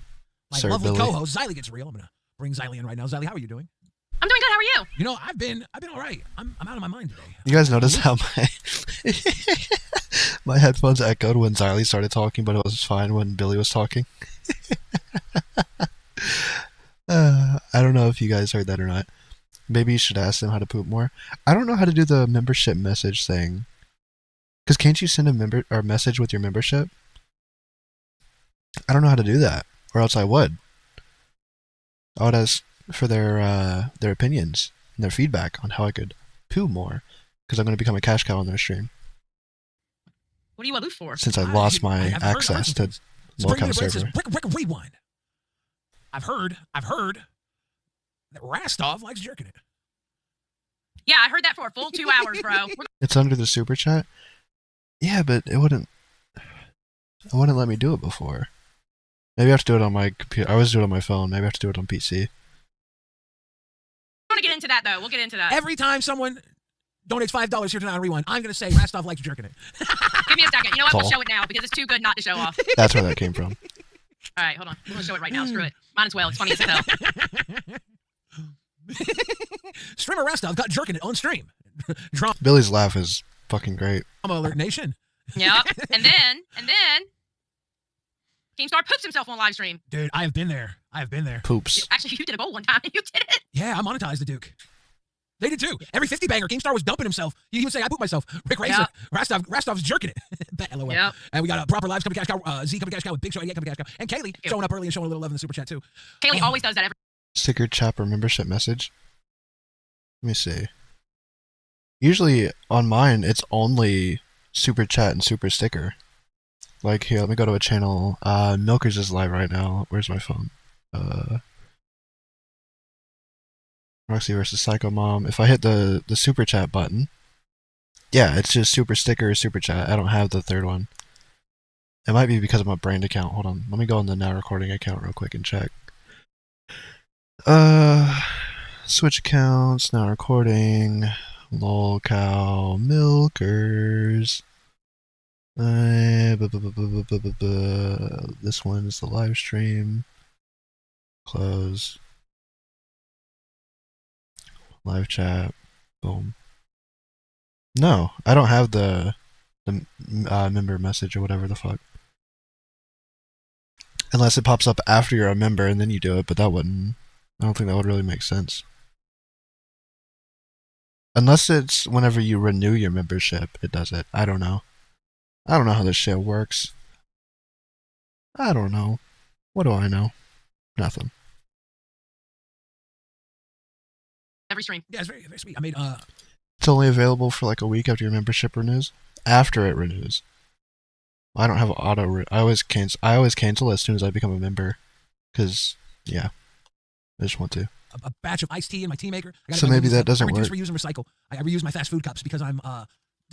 My Sir lovely Billy. co-host, Xylee Gets Real. I'm going to bring Xylee in right now. Xylee, how are you doing? I'm doing good. How are you? I've been all right. I'm out of my mind today. You guys notice how my headphones echoed when Xylee started talking, but it was fine when Billy was talking? I don't know if you guys heard that or not. Maybe you should ask them how to poop more. I don't know how to do the membership message thing. Because can't you send a message with your membership? I don't know how to do that, or else I would. I would ask for their opinions and their feedback on how I could poo more, because I'm going to become a cash cow on their stream. What are you aloof for? Since I lost my I've heard access to Spring Lockout Bread says, server. Rick, Rewind. I've heard that Rastov likes jerking it. Yeah, I heard that for a full 2 hours, bro. It's under the super chat. Yeah, but it wouldn't let me do it before. Maybe I have to do it on my computer. I always do it on my phone. Maybe I have to do it on PC. I want to get into that, though. We'll get into that. Every time someone donates $5 here tonight on Rewind, I'm going to say Rastov likes jerking it. Give me a second. You know what? We'll Paul. show it now because it's too good not to show off. That's where that came from. All right, hold on. We're going to show it right now. Screw it. Might as well. It's funny as hell. Streamer Rastov got jerking it on stream. Billy's laugh is fucking great. Drama Alert Nation. Yeah. And then Keemstar poops himself on live stream. Dude, I have been there. Poops. Actually, you did a bowl one time. You did it. Yeah, I monetized the Duke. They did too. Every 50 banger, Keemstar was dumping himself. He would say, I poop myself. Rick Racer, Rastov's jerking it. Bet, LOL. Yep. And we got a proper lives coming cash cow, Z coming cash cow with Big Show 88 coming cash cow. And Kaylee showing up early and showing a little love in the super chat too. Kaylee always does that every Sticker chapter membership message. Let me see. Usually on mine, it's only super chat and super sticker. Like here, let me go to a channel. Milkers is live right now. Where's my phone? Roxy versus Psycho Mom. If I hit the super chat button, yeah, it's just super sticker or super chat. I don't have the third one. It might be because of my brand account. Hold on. Let me go on the now recording account real quick and check. Switch accounts, now recording, lol cow, milkers. This one is the live stream. Close. Live chat. Boom. No, I don't have the member message or whatever the fuck. Unless it pops up after you're a member and then you do it, but that wouldn't. I don't think that would really make sense. Unless it's whenever you renew your membership, it does it. I don't know. I don't know how this shit works. I don't know. What do I know? Nothing. every stream. Yeah, it's very, very sweet. I made It's only available for like a week after your membership renews. After it renews. I don't have auto. I always cancel as soon as I become a member, because yeah, I just want to. a batch of iced tea in my tea maker. I gotta So go maybe reuse that doesn't I reduce, work. reuse, and recycle. I reuse my fast food cups because I'm I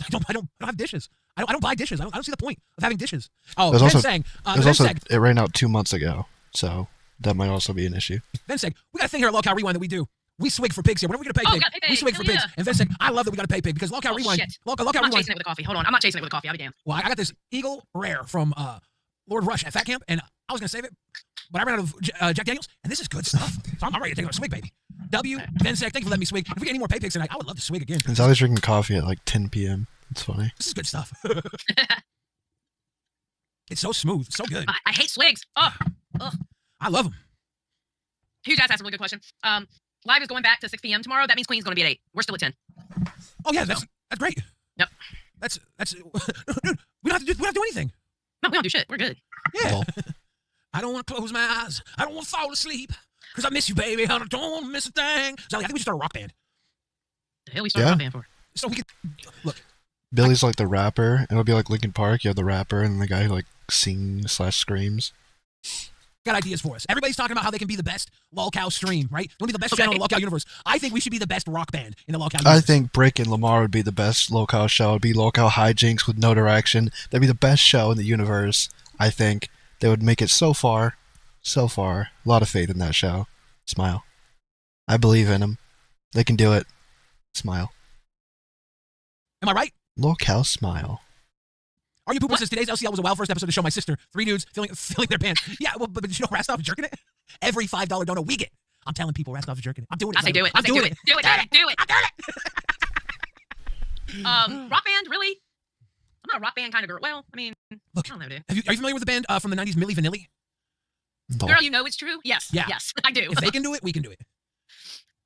don't have dishes. I don't buy dishes. I don't see the point of having dishes. Oh, There's Ben also, saying, there's also it ran out 2 months ago, so that might also be an issue. Ben said, we got a thing here at Lolcow Rewind that we do. We swig for pigs here. When are we going to pay Oh, pig? we gotta pay We pig. swig for Hell pigs. yeah. And Ben said, I love that we got to pay pig because Lolcow Oh, Rewind. shit. Lolcow I'm not Rewind. chasing it with a coffee. Hold on. I'm not chasing it with a coffee. I'll be damned. Well, I got this Eagle Rare from Lord Rush at Fat Camp, and I was going to save it, but I ran out of Jack Daniels, and this is good stuff. So I'm ready to take a swig, baby. Ben said, thank you for letting me swig. If we get any more pay pigs tonight, I would love to swig again. And Sally's drinking coffee at like 10 p.m. It's funny. This is good stuff. It's so smooth, so good. I hate swigs. Ugh. I love them. Huge ass asked a really good question. Live is going back to 6 p.m. tomorrow. That means Queen's going to be at 8. We're still at 10. Oh yeah, that's great. Yep. That's dude, we don't have to do anything. No, we don't do shit. We're good. Yeah. I don't want to close my eyes. I don't want to fall asleep because I miss you, baby. I don't want to miss a thing. So I think we should start a rock band. The hell we start a rock band for? So we could look. Billy's like the rapper, and it'll be like Linkin Park. You have the rapper and the guy who like sings/screams. Got ideas for us. Everybody's talking about how they can be the best lolcow stream, right? They want to be the best channel in the lolcow universe. I think we should be the best rock band in the lolcow universe. I think Brick and Lamar would be the best lolcow show. It'd be lolcow hijinks with no direction. That'd be the best show in the universe. I think they would make it so far. A lot of faith in that show. Smile. I believe in them. They can do it. Smile. Am I right? Lolcow smile. Are you poopers? Says today's LCL was a wild first episode to show my sister 3 dudes filling their pants. Yeah, well, but did you know Rastov is jerking it? Every $5 donor we get. I'm telling people Rastov is jerking it. I'm doing it. I say do it. I'm doing it. Do it. I'm doing it. Rock band, really? I'm not a rock band kind of girl. Well, I mean, look, I don't know, dude. Are you familiar with the band from the 90s, Milli Vanilli? No. Girl, you know it's true? Yes. Yeah. Yes, I do. If they can do it, we can do it.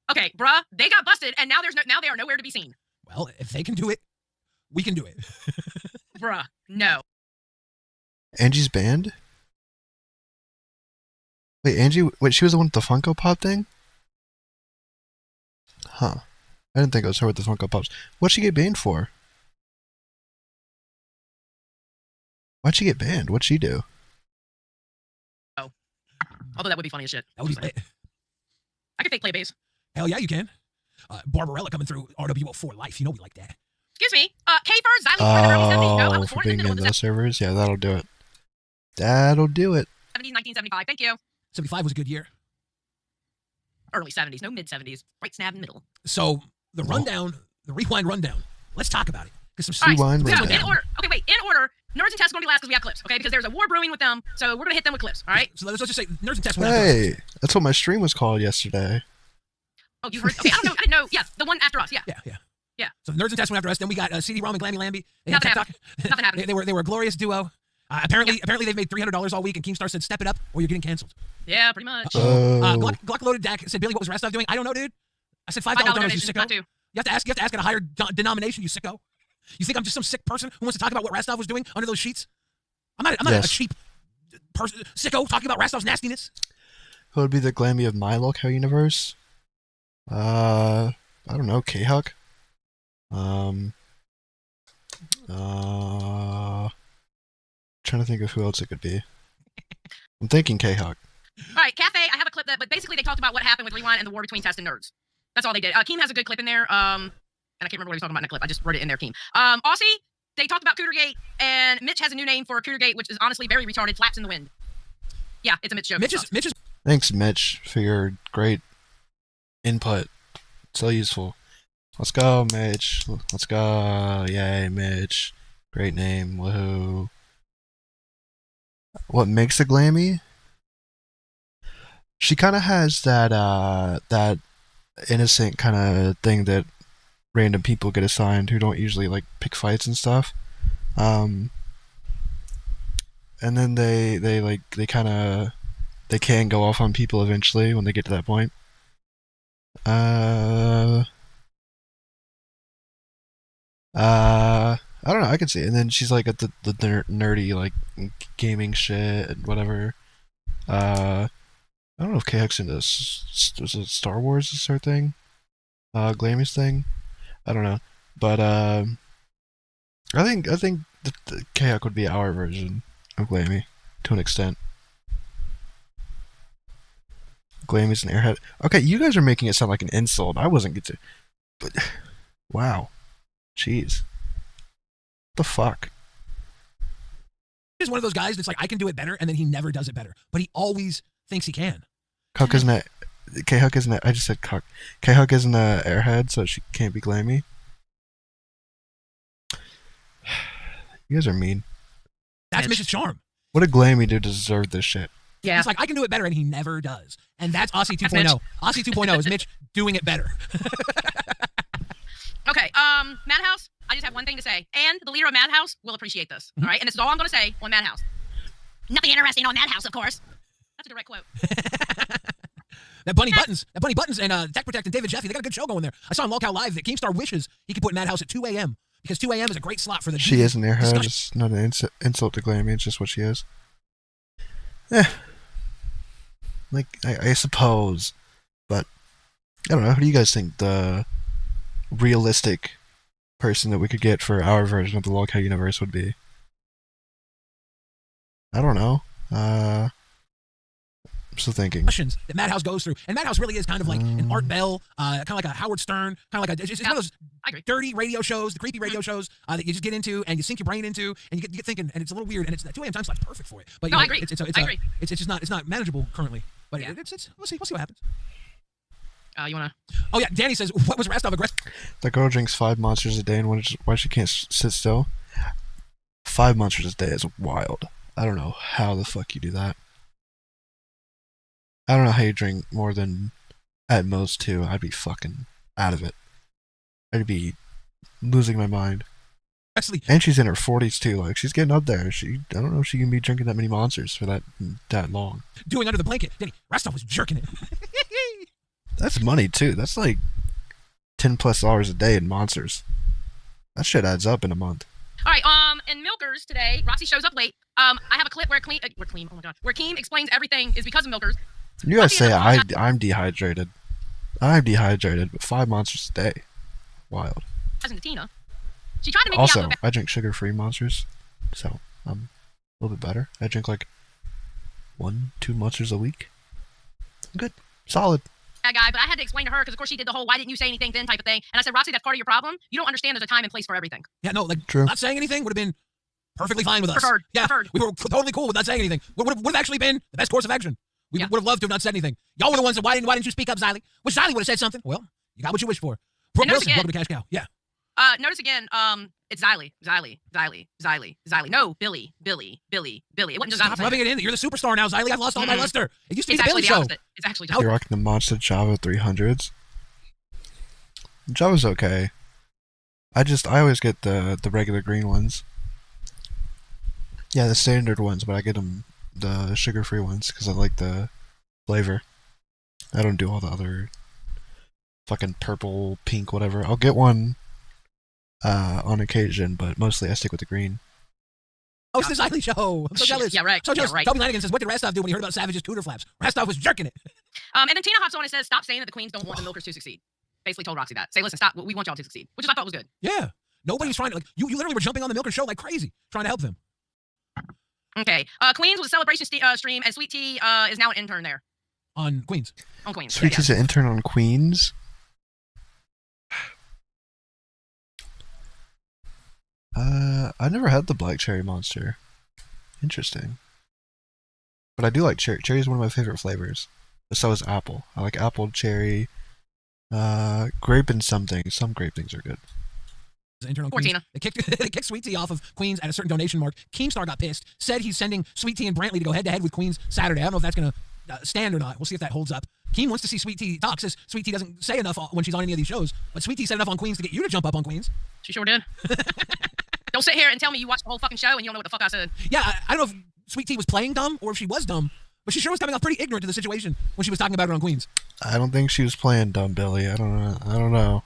Okay, bruh, they got busted, and now they are nowhere to be seen. Well, if they can do it, we can do it. Bruh, no. Angie's band? Wait, Angie, she was the one with the Funko Pop thing? Huh. I didn't think it was her with the Funko Pops. What'd she get banned for? Why'd she get banned? What'd she do? Oh. Although that would be funny as shit. That would be I could fake play bass. Hell yeah, you can. Barbarella coming through RWO for life. You know we like that. Excuse me. K-Bird, Xylene, born in the early 70s. No, I was For born in being the middle in of the those servers? Yeah, that'll do it. That'll do it. 70s, 1975. Thank you. 75 was a good year. Early 70s, no mid 70s. Right snap in the middle. So the rundown, the rewind rundown. Let's talk about it. Get some rewind So, rundown. in order. Okay, wait. In order. Nerds and Tests are going to be last because we have clips, okay? Because there's a war brewing with them, so we're going to hit them with clips, all right? So let's just say Nerds and Tests. Hey, that's what my stream was called yesterday. Oh, you heard? Okay, I don't know. I didn't know. Yeah, the one after us. Yeah. Yeah. So Nerds and Tests went after us. Then we got CD-ROM and Glammy Lambie. They had Nothing TikTok. happened. Nothing happened. They were a glorious duo. Apparently they've made $300 all week, and Keemstar said, "Step it up, or you're getting canceled." Yeah, pretty much. Glock Loaded Dak said, "Billy, what was Rastov doing?" I don't know, dude. I said $5 donation, you sicko. not two. You have to ask at a higher denomination, you sicko. You think I'm just some sick person who wants to talk about what Rastov was doing under those sheets? I'm not a cheap person, sicko talking about Rastov's nastiness. Who would be the Glammy of my lolcow universe? I don't know, K-Huck. Trying to think of who else it could be. I'm thinking K-Huck. All right, Cafe, I have a clip but basically they talked about what happened with Rewind and the war between Test and Nerds. That's all they did. Keem has a good clip in there. And I can't remember what he was talking about in the clip. I just wrote it in there, Keem. Aussie, they talked about Cootergate, and Mitch has a new name for Cootergate, which is honestly very retarded. Flaps in the wind. Yeah, it's a Mitch joke. Mitch is. Thanks, Mitch, for your great input. So useful. Let's go, Mitch. Let's go. Yay, Mitch. Great name. Woohoo. What makes a Glammy? She kind of has that innocent kind of thing that random people get assigned who don't usually like pick fights and stuff. And then they can go off on people eventually when they get to that point. I don't know. I can see it. And then she's like at the nerdy like gaming shit and whatever. I don't know if K-Huck's into was it Star Wars is her thing? Glammy's thing? I don't know. But I think the K-Huck would be our version of Glammy to an extent. Glammy's an airhead. Okay, you guys are making it sound like an insult. I wasn't get to, but wow, jeez, what the fuck? He's one of those guys that's like, I can do it better, and then he never does it better, but he always thinks he can. Cuck isn't it? K-Huck isn't it? I just said Cuck. K-Huck isn't a airhead, so she can't be Glammy. You guys are mean. That's Mitch's charm. What did Glammy do to deserve this shit? Yeah. It's like, I can do it better, and he never does. And that's Aussie 2.0. Aussie 2.0 is Mitch doing it better. Okay, Madhouse, I just have one thing to say. And the leader of Madhouse will appreciate this, all right? And this is all I'm going to say on Madhouse. Nothing interesting on that house, of course. That's a direct quote. That Bunny Buttons and Tech Protect and David Jeffy, they got a good show going there. I saw on Lolcow Live that Keemstar wishes he could put Madhouse at 2 a.m. because 2 a.m. is a great slot for the She is an airhead. discussion. It's not an insult to Glammy. It's just what she is. Like, I suppose. But, I don't know. Who do you guys think the realistic person that we could get for our version of the Lolcow universe would be? I don't know. I'm still thinking. Questions that Madhouse goes through. And Madhouse really is kind of like an Art Bell, kind of like a Howard Stern, kind of like it's one of those dirty radio shows, the creepy radio shows that you just get into and you sink your brain into and you get thinking, and it's a little weird, and it's that 2 a.m. time slot's perfect for it. But I agree. It's just not, it's not manageable currently. But we'll see what happens. You wanna? Oh yeah, Danny says, what was Rastov aggressive? The girl drinks 5 monsters a day, and why she can't sit still? 5 monsters a day is wild. I don't know how the fuck you do that. I don't know how you drink more than, at most, 2. I'd be fucking out of it. I'd be losing my mind. Actually, and she's in her 40s too. Like, she's getting up there. I don't know if she can be drinking that many monsters for that long. Doing under the blanket. Danny, Rastov was jerking it. That's money too. That's like $10+ a day in monsters. That shit adds up in a month. All right. In Milkers today, Roxy shows up late. I have a clip where Keem explains everything is because of Milkers. You gotta say I'm dehydrated. I'm dehydrated, but 5 monsters a day. Wild. As in Tina. She tried to make Also, me out I drink sugar-free monsters, so I'm a little bit better. I drink like 1-2 monsters a week. Good. Solid. That guy, but I had to explain to her because, of course, she did the whole "why didn't you say anything then" type of thing. And I said, Roxy, that's part of your problem. You don't understand there's a time and place for everything. Yeah, no, like True. not saying anything would have been perfectly fine with us. Preferred. Yeah, Preferred. we were totally cool with not saying anything. Would have actually been the best course of action. We would have loved to have not said anything. Y'all were the ones that, why didn't you speak up, Xylee? Which Xylee would have said something. Well, you got what you wished for. Brooke Wilson, welcome to Cash Cow. Yeah. Notice again, it's Xylee. No, Billy. It wasn't just Stop Xylee. rubbing it in. You're the superstar now, Xylee. I've lost all my luster. It used to be It's the Billy actually the show. opposite. It's actually just You're rocking the Monster Java 300s. Java's okay. I always get the regular green ones. Yeah, the standard ones, but I get them the sugar-free ones because I like the flavor. I don't do all the other fucking purple, pink, whatever. I'll get one on occasion, but mostly I stick with the green. Oh, it's the Xylee show. I'm so jealous. Yeah, right. So jealous. Yeah, right. Toby Lanigan says, what did Rastov do when he heard about Savage's cooter flaps? Rastov was jerking it. And then Tina hops on and says, stop saying that the queens don't want the Milkers to succeed. Basically told Roxy that. Say, listen, stop. We want y'all to succeed. Which I thought was good. Yeah. Nobody's trying to, like, you literally were jumping on the Milker show like crazy, trying to help them. Okay. Queens was a celebration stream, and Sweet Tea is now an intern there. On Queens. On Queens. Sweet Tea's an intern on Queens? I never had the black cherry monster. Interesting. But I do like cherry. Cherry is one of my favorite flavors. But so is apple. I like apple, cherry, grape, and something. Some grape things are good. Intern on Queens. They kicked Sweet Tea off of Queens at a certain donation mark. Keemstar got pissed. Said he's sending Sweet Tea and Brantley to go head-to-head with Queens Saturday. I don't know if that's going to stand or not. We'll see if that holds up. Keem wants to see Sweet Tea talk. Says Sweet Tea doesn't say enough when she's on any of these shows. But Sweet Tea said enough on Queens to get you to jump up on Queens. She sure did. Don't sit here and tell me you watched the whole fucking show and you don't know what the fuck I said. Yeah, I don't know if Sweet Tea was playing dumb or if she was dumb, but she sure was coming off pretty ignorant to the situation when she was talking about it on Queens. I don't think she was playing dumb, Billy. I don't know.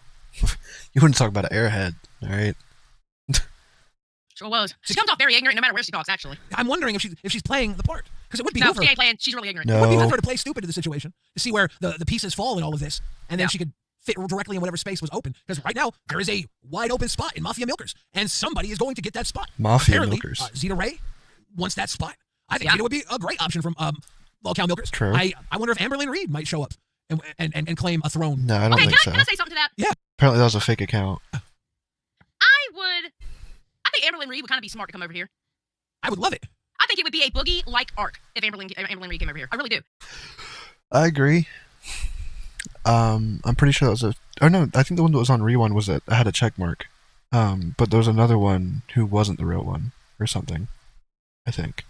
You wouldn't talk about an airhead, all right? Sure was. She comes off very ignorant no matter where she talks, actually. I'm wondering if she's playing the part. Because it would be no, her. she ain't playing. She's really ignorant. It would be her to play stupid to the situation, to see where the pieces fall in all of this, and then she could fit directly in whatever space was open. Because right now, there is a wide open spot in Mafia Milkers, and somebody is going to get that spot. Mafia Apparently, Milkers. Zeta Ray wants that spot. I think Zeta would be a great option from Lolcow Milkers. True. I wonder if Amberlynn Reed might show up and claim a throne. No, I don't think so. Can I say something to that? Yeah. Apparently that was a fake account. I think Amberlynn Reed would kind of be smart to come over here. I would love it. I think it would be a Boogie-like arc if Amberlynn Reed came over here. I really do. I agree. I'm pretty sure that was oh no, I think the one that was on Rewind was that I had a check mark. But there was another one who wasn't the real one or something. I think.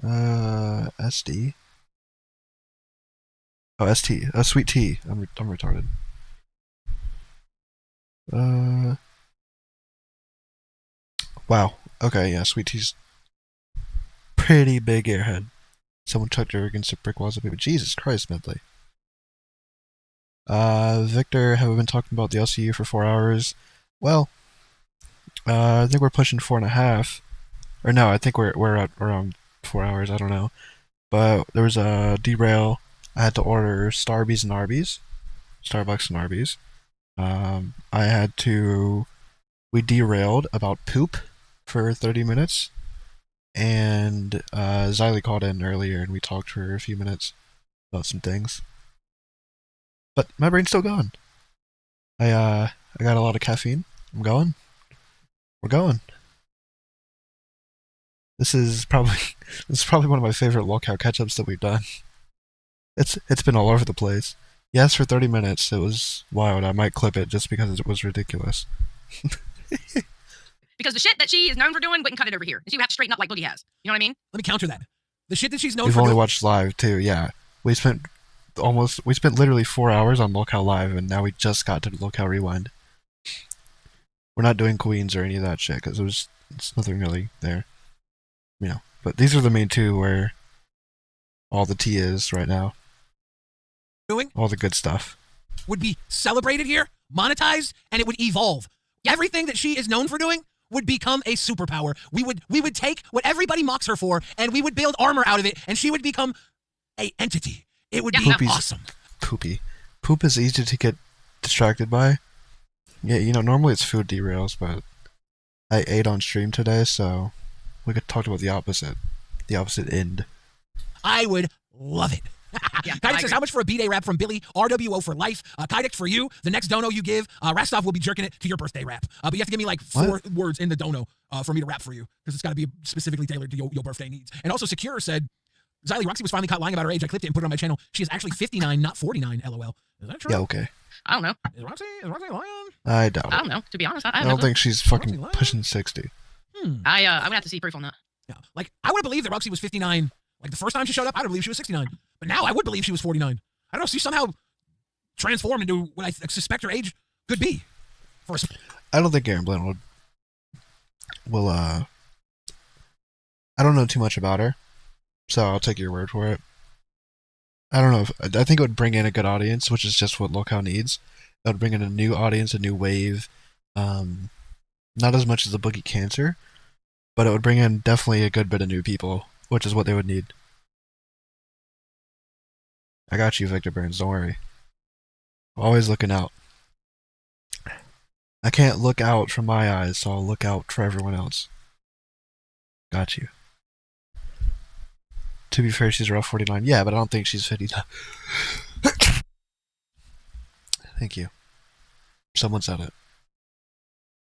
SD. Oh, ST. Sweet Tea. I'm retarded. Wow. Okay, yeah, Sweet Tea's pretty big airhead. Someone chucked her against the brick walls of paper. Jesus Christ, Medley. Victor, have we been talking about the LCU for 4 hours? Well, I think we're pushing 4.5. Or no, I think we're at around 4 hours. I don't know. But there was a derail. I had to order Starbucks and Arby's. We derailed about poop for 30 minutes. And Xylee called in earlier and we talked for a few minutes about some things. But my brain's still going. I got a lot of caffeine. I'm going. We're going. This is probably one of my favorite lolcow catch-ups that we've done. It's been all over the place. Yes, for 30 minutes. It was wild. I might clip it just because it was ridiculous. Because the shit that she is known for doing wouldn't cut it over here. And she would have to straighten up like Boogie has. You know what I mean? Let me counter that. The shit that she's known We've for only doing. watched live too, yeah. We spent literally 4 hours on Lolcow Live, and now we just got to Lolcow Rewind. We're not doing Queens or any of that shit, because it's nothing really there. You know, but these are the main two where all the tea is right now. Doing? All the good stuff. Would be celebrated here, monetized, and it would evolve. Everything that she is known for doing would become a superpower. We would take what everybody mocks her for, and we would build armor out of it, and she would become a entity. It would be awesome. Poopy. Poop is easy to get distracted by. Yeah, you know, normally it's food derails, but I ate on stream today, so we could talk about the opposite end. I would love it. Kydick says, how much for a B-Day rap from Billy? RWO for life. Kydick, for you, the next dono you give, Rastov will be jerking it to your birthday rap. But you have to give me like 4 words in the dono for me to rap for you, because it's got to be specifically tailored to your birthday needs. And also, Secure said, Xylee, Roxy was finally caught lying about her age. I clipped it and put it on my channel. She is actually 59, not 49, LOL. Is that true? Yeah, okay. I don't know. Is Roxy lying? I doubt it. I don't know. To be honest, I don't think she's fucking pushing 60. I would have to see proof on that. Yeah, like I would believe that Roxy was 59. Like the first time she showed up, I would believe she was 69. But now I would believe she was 49. I don't know. She somehow transformed into what I suspect her age could be. I don't think Aaron Blunt will. I don't know too much about her, so I'll take your word for it. I don't know. I think it would bring in a good audience, which is just what Lolcow needs. It would bring in a new audience, a new wave. Not as much as the Boogie Cancer, but it would bring in definitely a good bit of new people, which is what they would need. I got you, Victor Burns. Don't worry. Always looking out. I can't look out from my eyes, so I'll look out for everyone else. Got you. To be fair, she's around 49. Yeah, but I don't think she's 59. Thank you. Someone said it.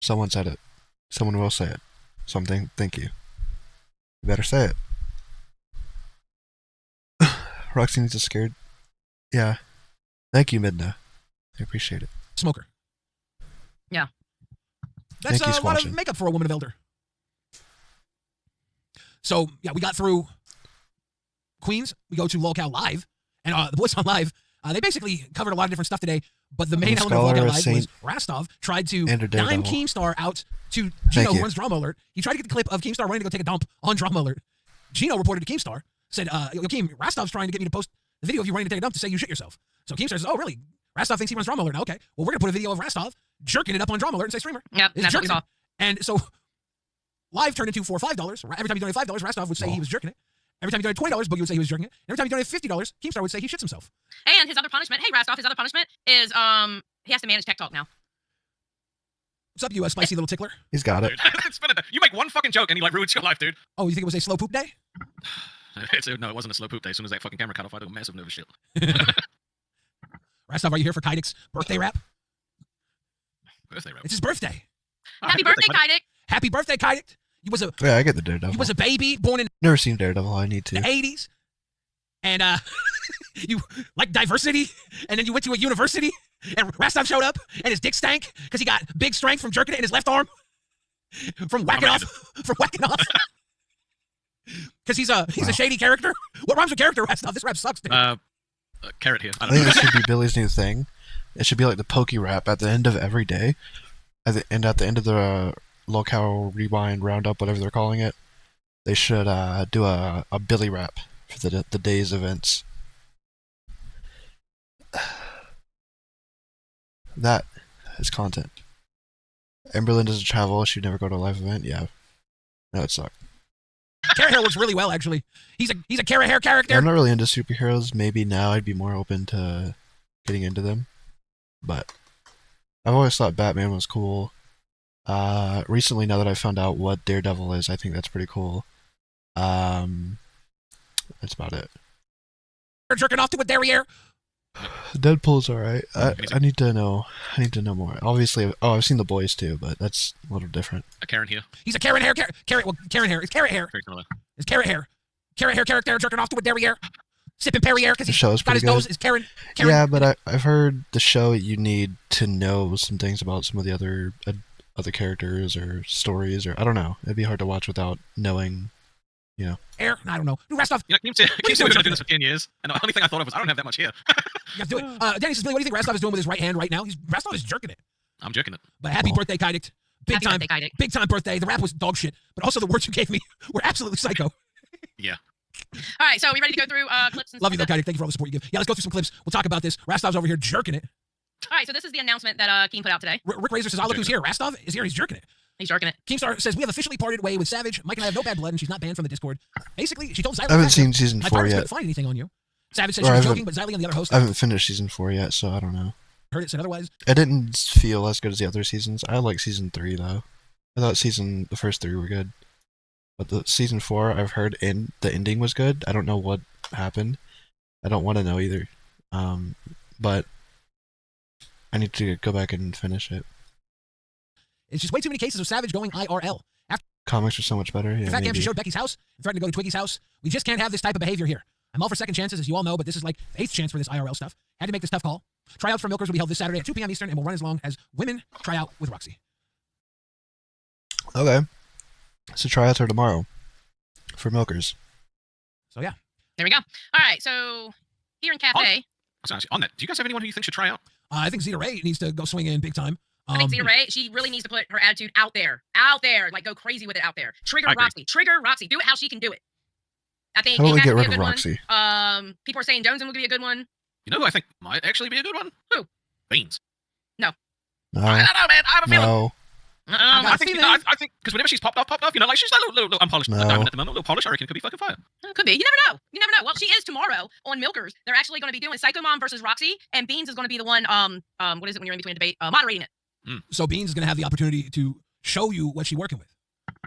Someone said it. Someone will say it. Something. Thank you. You better say it. Roxy needs a scared. Yeah. Thank you, Midna. I appreciate it. Smoker. Yeah. That's Thank you, a lot of Squatchin. makeup for a woman of elder. So, yeah, we got through Queens. We go to Lolcow Live. And the boys on Live, they basically covered a lot of different stuff today. But the main element of Lolcow Live was Rastov tried to dime Keemstar out to Gino, who runs Drama Alert. He tried to get the clip of Keemstar running to go take a dump on Drama Alert. Gino reported to Keemstar, said, Keem, Rastov's trying to get me to post the video of you running to take a dump to say you shit yourself. So Keemstar says, oh, really? Rastov thinks he runs Drama Alert. Okay, well, we're going to put a video of Rastov jerking it up on Drama Alert and say streamer. Yep, It's that's what we jerking saw. it. And so Live turned into $4 or $5. Every time you donate $5, Rastov would say he was jerking it. Every time you donate $20, Boogie would say he was jerking it. And every time you donate $50, Keemstar would say he shits himself. And his other punishment, hey Rastov, his other punishment is he has to manage Tech Talk now. What's up, you spicy little tickler? He's got it. It's been you make one fucking joke and he like ruins your life, dude. Oh, you think it was a slow poop day? No, it wasn't a slow poop day. As soon as that fucking camera cut off, I had a massive nervous shit. Rastov, are you here for Kydick's birthday rap? Birthday rap. It's his birthday. Happy birthday, Kydick. Happy birthday, Kydick. He was a Yeah, I get the Daredevil. he was a baby born in Never seen Daredevil. I need to. the 80s. And you like diversity, and then you went to a university, and Rastov showed up, and his dick stank because he got big strength from jerking it in his left arm, from whacking off. Because he's a shady character. What rhymes with character, Rastov? This rap sucks, dude. Carrot here. I think this should be Billy's new thing. It should be like the pokey rap at the end of every day, and at the end of the locale rewind roundup, whatever they're calling it, they should do a Billy rap for the day's events. That is content. Emberlyn doesn't travel. She'd never go to a live event. Yeah, no, it sucked. Carrot hair works really well, actually. He's a carrot hair character. I'm not really into superheroes. Maybe now I'd be more open to getting into them, but I've always thought Batman was cool. Recently, now that I found out what Daredevil is, I think that's pretty cool. That's about it. You're jerking off to a derriere. Deadpool's alright. I need to know. I need to know more. Obviously, I've seen The Boys too, but that's a little different. A Karen here. He's a Karen hair carrot. Well, Karen hair. It's carrot hair. It's carrot hair. Carrot hair character jerking off to a derriere. Sipping Perrier because he's got his nose. Is Karen. Yeah, but I've heard the show. You need to know some things about some of the other characters or stories, or I don't know. It'd be hard to watch without knowing. You know. Hair? I don't know. Do rest off. You know, Keem said we're going to do this for 10 years, and the only thing I thought of was I don't have that much hair. You have to do it. Danny says, Billy, what do you think Rastov is doing with his right hand right now? Rastov is jerking it. I'm jerking it. But happy birthday, Kydict. Big time birthday. The rap was dog shit, but also the words you gave me were absolutely psycho. Yeah. All right, so are we ready to go through clips? And Love you though, Kydict. Thank you for all the support you give. Yeah, let's go through some clips. We'll talk about this. Rastov's over here jerking it. All right, so this is the announcement that Keem put out today. Rick Razor says, "Oh, look who's here. Rastov is here. He's jerking it. He's jerking it." Keemstar says, "We have officially parted way with Savage. Mike and I have no bad blood, and she's not banned from the Discord." Basically, she told Xylee. I haven't seen season 4 yet. Couldn't find anything on you. Savage said she was joking, but Xylee and the other host. I haven't finished season 4 yet, so I don't know. Heard it said otherwise. It didn't feel as good as the other seasons. I like season 3 though. I thought the first 3 were good, but the season 4 I've heard the ending was good. I don't know what happened. I don't want to know either. But I need to go back and finish it. It's just way too many cases of Savage going IRL. After Comics are so much better. Yeah, Fat Camp, she showed Becky's house and threatened to go to Twiggy's house. We just can't have this type of behavior here. I'm all for second chances, as you all know, but this is like the 8th chance for this IRL stuff. Had to make this tough call. Tryouts for Milkers will be held this Saturday at 2 p.m. Eastern and will run as long as women try out with Roxy. Okay. So tryouts are tomorrow for Milkers. So yeah. There we go. All right, so here in Cafe. On that, do you guys have anyone who you think should try out? I think Zeta Ray needs to go swing in big time. I think Zeta Ray, she really needs to put her attitude out there, like go crazy with it out there. Trigger Roxy, do it how she can do it. I think how do we get rid of Roxy? People are saying Jonesy will be a good one. You know who I think might actually be a good one? Who? Beans. No. I don't know, man. I have a feeling. No. I think because whenever she's popped off, you know, like she's a little unpolished diamond at the moment, a little polished. I reckon it could be fucking fire. Could be. You never know. Well, she is tomorrow on Milkers. They're actually going to be doing Psycho Mom versus Roxy, and Beans is going to be the one. What is it when you're in between a debate? Moderating it. So Beans is going to have the opportunity to show you what she's working with.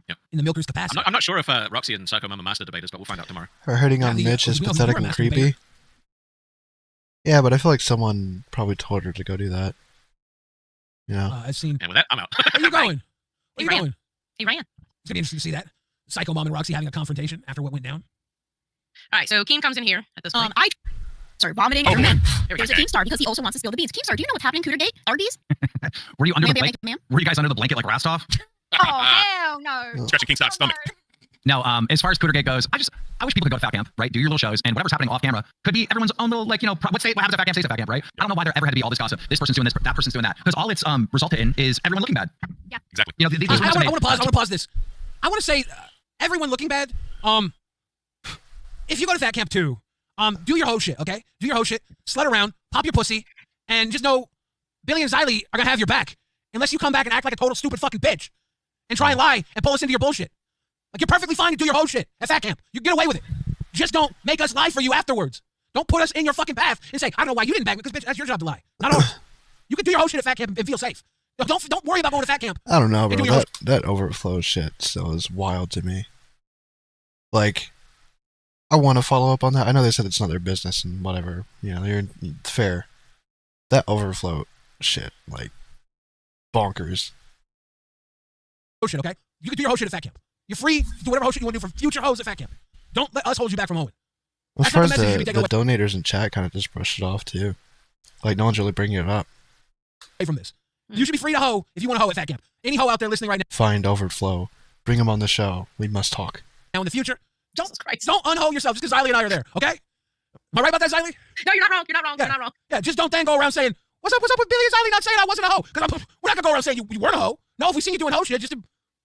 Yep. In the Milkers capacity. I'm not sure if Roxy and Psycho Mom are master debaters, but we'll find out tomorrow. Her hitting on Mitch is pathetic and creepy. Yeah, but I feel like someone probably told her to go do that. Yeah. I've seen. And with that, I'm out. Where are you going? He ran. It's going to be interesting to see that. Psycho Mom and Roxy having a confrontation after what went down. All right, so Keem comes in here at this point. I started vomiting. Oh, and there there's a Keemstar because he also wants to spill the beans. Keemstar, do you know what's happening? Cootergate? Arby's? Were you under the Ma'am, blanket? ma'am? Were you guys under the blanket like Rastov? Oh, hell no. Stretching Kingstock's stomach. No, as far as Cootergate goes, I wish people could go to Fat Camp, right? Do your little shows, and whatever's happening off camera could be everyone's own little, like, you know, what happens at Fat Camp stays at Fat Camp, right? I don't know why there ever had to be all this gossip. This person's doing this, that person's doing that. Because all it's resulted in is everyone looking bad. Yeah. Exactly. You know, I want to pause this. I want to say, everyone looking bad, if you go to Fat Camp 2, do your whole shit, okay? Do your whole shit, slut around, pop your pussy, and just know Billy and Xylee are going to have your back. Unless you come back and act like a total stupid fucking bitch. And try and lie and pull us into your bullshit. Like, you're perfectly fine to do your whole shit at Fat Camp. You get away with it. Just don't make us lie for you afterwards. Don't put us in your fucking path and say, I don't know why you didn't bang me, because bitch, that's your job to lie. Not ours. You can do your whole shit at Fat Camp and feel safe. Don't worry about going to Fat Camp. I don't know, bro. That overflow shit still is wild to me. Like, I want to follow up on that. I know they said it's not their business and whatever. You know, they're fair. That overflow shit, like, bonkers. Whole shit, okay? You can do your whole shit at Fat Camp. You're free to do whatever whole shit you want to do for future hoes at Fat Camp. Don't let us hold you back from hoeing. As far as the donators in chat kind of just brushed it off too. Like, no one's really bringing it up. Away from this. You should be free to hoe if you want to hoe at Fat Camp. Any hoe out there listening right now. Find overflow. Bring him on the show. We must talk. Now in the future, don't unhoe yourself just because Xylee and I are there, okay? Am I right about that, Xylee? No, you're not wrong. You're not wrong. Yeah, just don't then go around saying, what's up with Billy and Xylee not saying I wasn't a hoe? Because we're not going to go around saying you weren't a hoe. No, if we see you doing hoe shit, just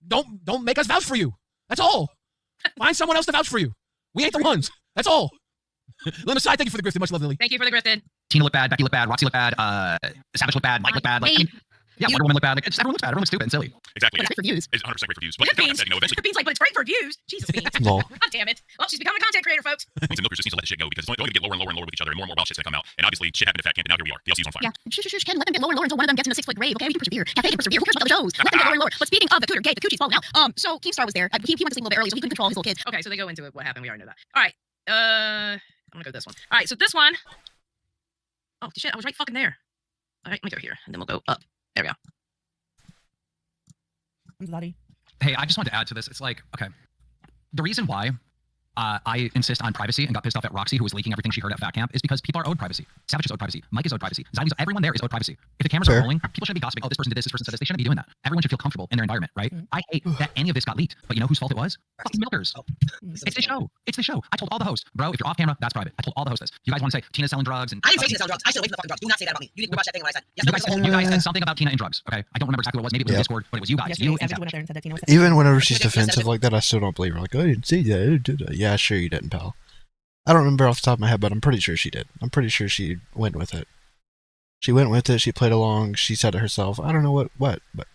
don't make us vouch for you. That's all. Find someone else to vouch for you. We ain't the ones. That's all. Lemon Side, thank you for the grifted. Much love, Lily. Thank you for the grifted. Tina looked bad, Becky looked bad, Roxy looked bad, Savage looked bad, Mike looked bad. Like, I mean, yeah, Wonder Woman looked bad. Like, everyone looks bad. Everyone looks stupid and silly. Exactly. But it's great for views. It's 100% great for views. But Beans. said, eventually. Beans like, but it's great for views. Jesus, Beans. Lol. God damn it. Well, she's becoming a content creator, folks. Beans and Milkers just needs to let the shit go because it's only going to get lower and lower and lower with each other, and more wild shit's going to come out. And obviously, shit happened to Fat Camp, and now here we are. DLC's on fire. Yeah, shush, Ken, let them get lower and lower until one of them gets in a 6-foot grave, okay? We can persevere. Yeah, they can persevere. Who cares about other shows? Let them get lower and lower. But speaking of the Cooter Gate, the Coochie's falling out. So Keemstar was there. He went to sleep a little bit early, so he couldn't control his little kids. Okay, so they go into it. What happened? We already know that. All right. I'm gonna go this one. All right, so this one. Oh shit! I was right fucking there. All right, let me go here, and then we'll go up. There we go. I'm bloody. Hey, I just wanted to add to this. It's like, okay, the reason why I insist on privacy and got pissed off at Roxy, who was leaking everything she heard at Fat Camp, is because people are owed privacy. Savage is owed privacy. Mike is owed privacy. Zyle's, everyone there is owed privacy. If the cameras are rolling, people shouldn't be gossiping. Oh, this person did this person said this. They shouldn't be doing that. Everyone should feel comfortable in their environment, right? I hate that any of this got leaked. But you know whose fault it was? Fucking Milkers. It's the show. It's the show. I told all the hosts, bro, if you're off camera, that's private. I told all the hosts this. You guys want to say Tina's selling drugs and I didn't say Tina's selling drugs. I stayed away from the fucking drugs. Do not say that about me. You didn't watch that thing when I said. Yes, you guys said something about Tina and drugs. Okay, I don't remember exactly what it was. Maybe it was Discord, but it was you guys. You and Savage. Even whenever she's defensive like that, I still don't believe her. Like, I didn't see that. I didn't do that. Yeah, sure you didn't, pal. I don't remember off the top of my head, but I'm pretty sure she did. I'm pretty sure she went with it. She went with it. She played along. She said it herself. I don't know what, but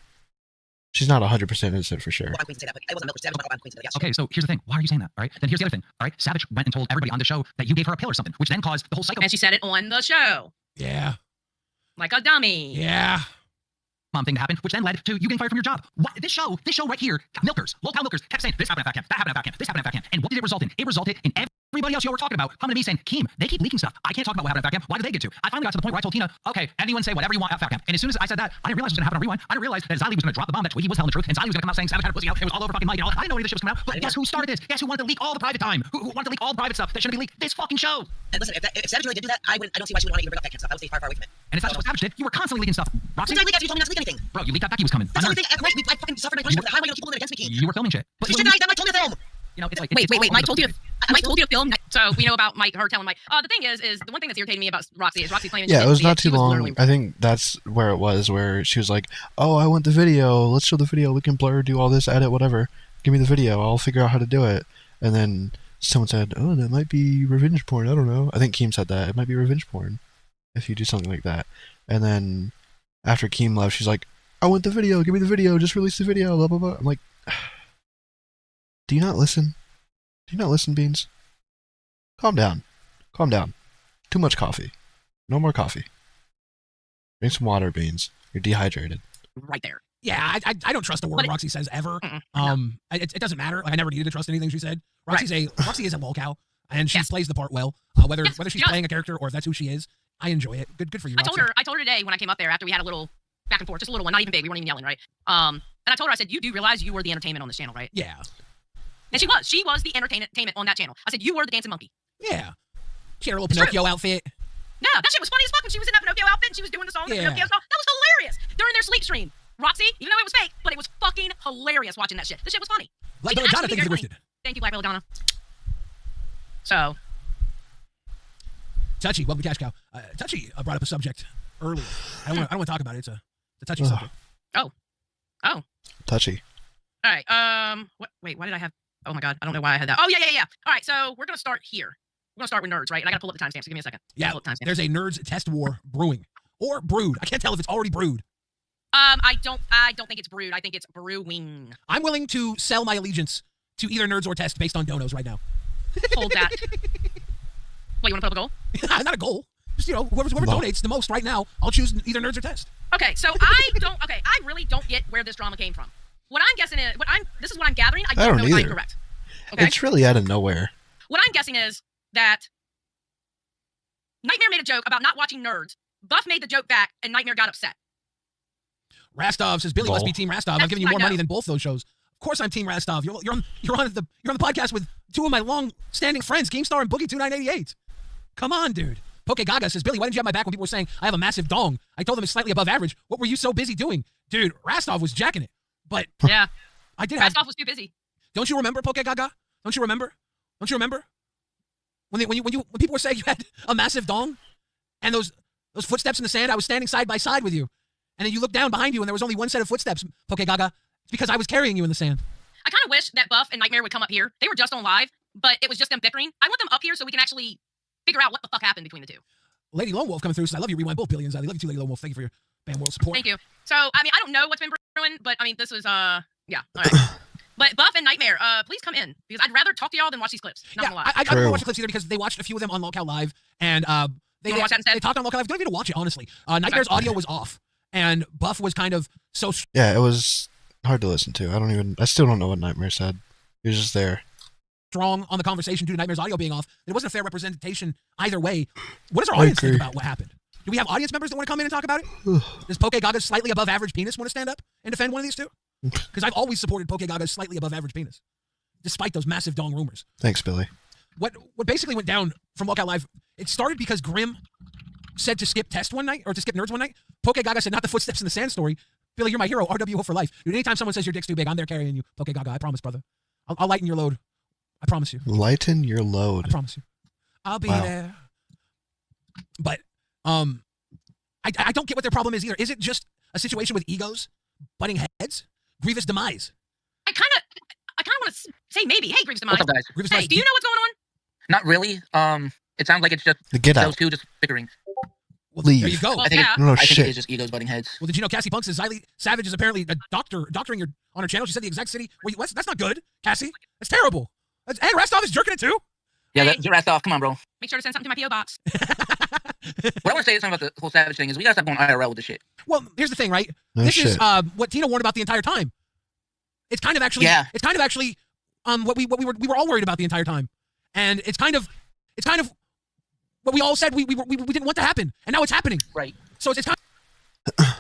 she's not 100% innocent for sure. Okay, so here's the thing. Why are you saying that? All right. Then here's the other thing. All right. Savage went and told everybody on the show that you gave her a pill or something, which then caused the whole cycle. And she said it on the show. Yeah. Like a dummy. Yeah. Mom thing to happen, which then led to you getting fired from your job. What, this show right here, Milkers, local Milkers, kept saying this happened at Fat Camp, that happened at Fat Camp, this happened at Fat Camp. And what did it result in? It resulted in everybody else y'all were talking about coming to me saying, Keem, they keep leaking stuff. I can't talk about what happened at Fat Camp. Why did they get to? I finally got to the point where I told Tina, okay, anyone say whatever you want at Fat Camp. And as soon as I said that, I didn't realize it was going to happen on Rewind. I didn't realize that Ziley was going to drop the bomb that Twiggy was telling the truth, and Ziley was going to come out saying Savage had a pussy out. It was all over fucking Mike and all. I didn't know any of this shit was coming out. But guess who started this? Guess who wanted to leak all the private time? Who wanted to leak all the private stuff that shouldn't be leaked? This fucking show. And listen, if Savage really did do that, I don't see why she would want to even bring up that kind of stuff. I would stay far away from it. And it's not just what Savage did. You were constantly leaking stuff. Roxy, Did I leak after you told me not to leak anything? Bro, you leaked that Becky was coming. That's the only thing. Right, I fucking suffered my punishment. How am I going to keep holding it against me, Keem? You were filming shit. She shouldn't have. That Mike told me to film. You know, it's like wait. Mike told you to film. So we know about Mike. Her telling Mike. The thing is the one thing that's irritating me about Roxy is Roxy claiming. Yeah, it was not too long. I think that's where it was, where she was like, "Oh, I want the video. Let's show the video. We can blur, do all this, edit, whatever. Give me the video. I'll figure out how to do it." And then someone said, "Oh, that might be revenge porn. I don't know." I think Keem said that it might be revenge porn if you do something like that. And then after Keem left, she's like, "I want the video. Give me the video. Just release the video." Blah blah blah. I'm like, do you not listen? Do you not listen, Beans? Calm down. Calm down. Too much coffee. No more coffee. Drink some water, Beans. You're dehydrated. Right there. Yeah, I don't trust a word Roxy says ever. It doesn't matter. Like, I never needed to trust anything she said. Roxy is a lolcow, and she plays the part well. Whether she's playing a character or if that's who she is, I enjoy it. Good for you, Roxy. I told her today when I came up there after we had a little back and forth, just a little one, not even big. We weren't even yelling, right? And I told her, I said, you do realize you were the entertainment on this channel, right? Yeah. And she was the entertainment on that channel. I said, you were the dancing monkey. Yeah. She had her little Pinocchio outfit. Yeah, that shit was funny as fuck when she was in that Pinocchio outfit and she was doing the song, the Pinocchio song. That was hilarious during their sleep stream. Roxy, even though it was fake, but it was fucking hilarious watching that shit. This shit was funny. Black Belladonna, thank you for the Thank you, Black Belladonna. So. Touchy, welcome to Cash Cow. Touchy brought up a subject earlier. I don't want to talk about it. It's a touchy subject. Oh. Touchy. All right. Wait, why did I have? Oh my God, I don't know why I had that. Oh yeah. All right, so we're gonna start here. We're gonna start with nerds, right? And I gotta pull up the timestamp. So give me a second. Yeah. There's a nerds test war brewing or brewed. I can't tell if it's already brewed. I don't think it's brewed. I think it's brewing. I'm willing to sell my allegiance to either nerds or test based on donos right now. Hold that. What, you want to put up a goal? Not a goal. Just, whoever donates the most right now, I'll choose either nerds or test. Okay, so I really don't get where this drama came from. What I'm guessing is, this is what I'm gathering. I don't know if I'm correct. Okay? It's really out of nowhere. What I'm guessing is that Nightmare made a joke about not watching nerds. Buff made the joke back, and Nightmare got upset. Rastov says, Billy must be Team Rastov. I'm giving you more money than both those shows. Of course I'm Team Rastov. You're on the podcast with two of my long-standing friends, Keemstar and Boogie2988. Come on, dude. Poke Gaga says, Billy, why didn't you have my back when people were saying I have a massive dong? I told them it's slightly above average. What were you so busy doing? Dude, Rastov was jacking it. But yeah, I did. Rastov was too busy. Don't you remember, Poke Gaga? Don't you remember? When people were saying you had a massive dong, and those footsteps in the sand, I was standing side by side with you, and then you looked down behind you, and there was only one set of footsteps. Poke Gaga, because I was carrying you in the sand. I kind of wish that Buff and Nightmare would come up here. They were just on live, but it was just them bickering. I want them up here so we can actually figure out what the fuck happened between the two. Lady Lone Wolf coming through says, I love you, Rewind both billions. I love you too, Lady Lone Wolf. Thank you for your Bam World support. Thank you. So, I mean, I don't know what's been brewing, but I mean, this was, yeah, all right. But Buff and Nightmare, please come in, because I'd rather talk to y'all than watch these clips. Not gonna lie. I don't watch the clips either because they watched a few of them on Locale Live, and they watch that instead? talked on Locale Live. Don't even watch it, honestly. Nightmare's audio was off, and Buff was kind of so Yeah, it was hard to listen to. I still don't know what Nightmare said. He was just there. strong on the conversation due to Nightmare's audio being off. It wasn't a fair representation either way. What does our audience think about what happened? Do we have audience members that want to come in and talk about it? Does Poke Gaga's slightly above average penis want to stand up and defend one of these two? Because I've always supported Poke Gaga's slightly above average penis, despite those massive dong rumors. Thanks, Billy. What basically went down from Lockout Live, it started because Grim said to skip test one night, or to skip nerds one night. Poke Gaga said, not the footsteps in the sand story. Billy, you're my hero. RWO for life. Dude, anytime someone says your dick's too big, I'm there carrying you. Poke Gaga, I promise, brother. I'll lighten your load. I promise you. Lighten your load. I promise you. I'll be there. But I don't get what their problem is either. Is it just a situation with egos butting heads? Grievous demise. I kind of want to say maybe. Hey, Grievous demise. What's up, guys? Grievous Hey, demise. do you know what's going on? Not really. It sounds like it's just Get out. those two just bickering. Well, Leave. there you go. I think, No I think shit. it is just egos butting heads. Well, did you know Cassie Punks is Xylee Savage is apparently a doctoring on her channel? She said the exact city where you, that's not good, Cassie. That's terrible. And Rastov is jerking it too. Yeah, get rest off. Come on, bro. Make sure to send something to my PO box. What I want to say something about the whole Savage thing is we gotta stop going IRL with this shit. Well, here's the thing, right? No this shit. is what Tina warned about the entire time. It's kind of actually, it's kind of actually what we were all worried about the entire time, and it's kind of what we all said we didn't want to happen, and now it's happening. Right. So it's kind I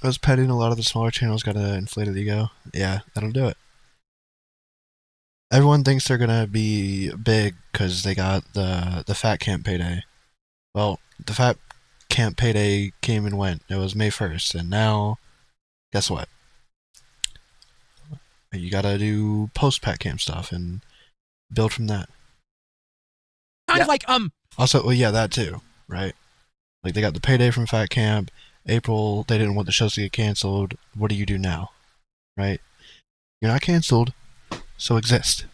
was petting a lot of the smaller channels, got an inflated ego. Yeah, that'll do it. Everyone thinks they're gonna be big because they got the Fat Camp payday. Well, the Fat Camp payday came and went. It was May 1st, and now, guess what? You gotta do post-Fat Camp stuff and build from that. of like Also, well, yeah, that too, right? Like they got the payday from Fat Camp. April, they didn't want the shows to get canceled. What do you do now, right? You're not canceled, so exist,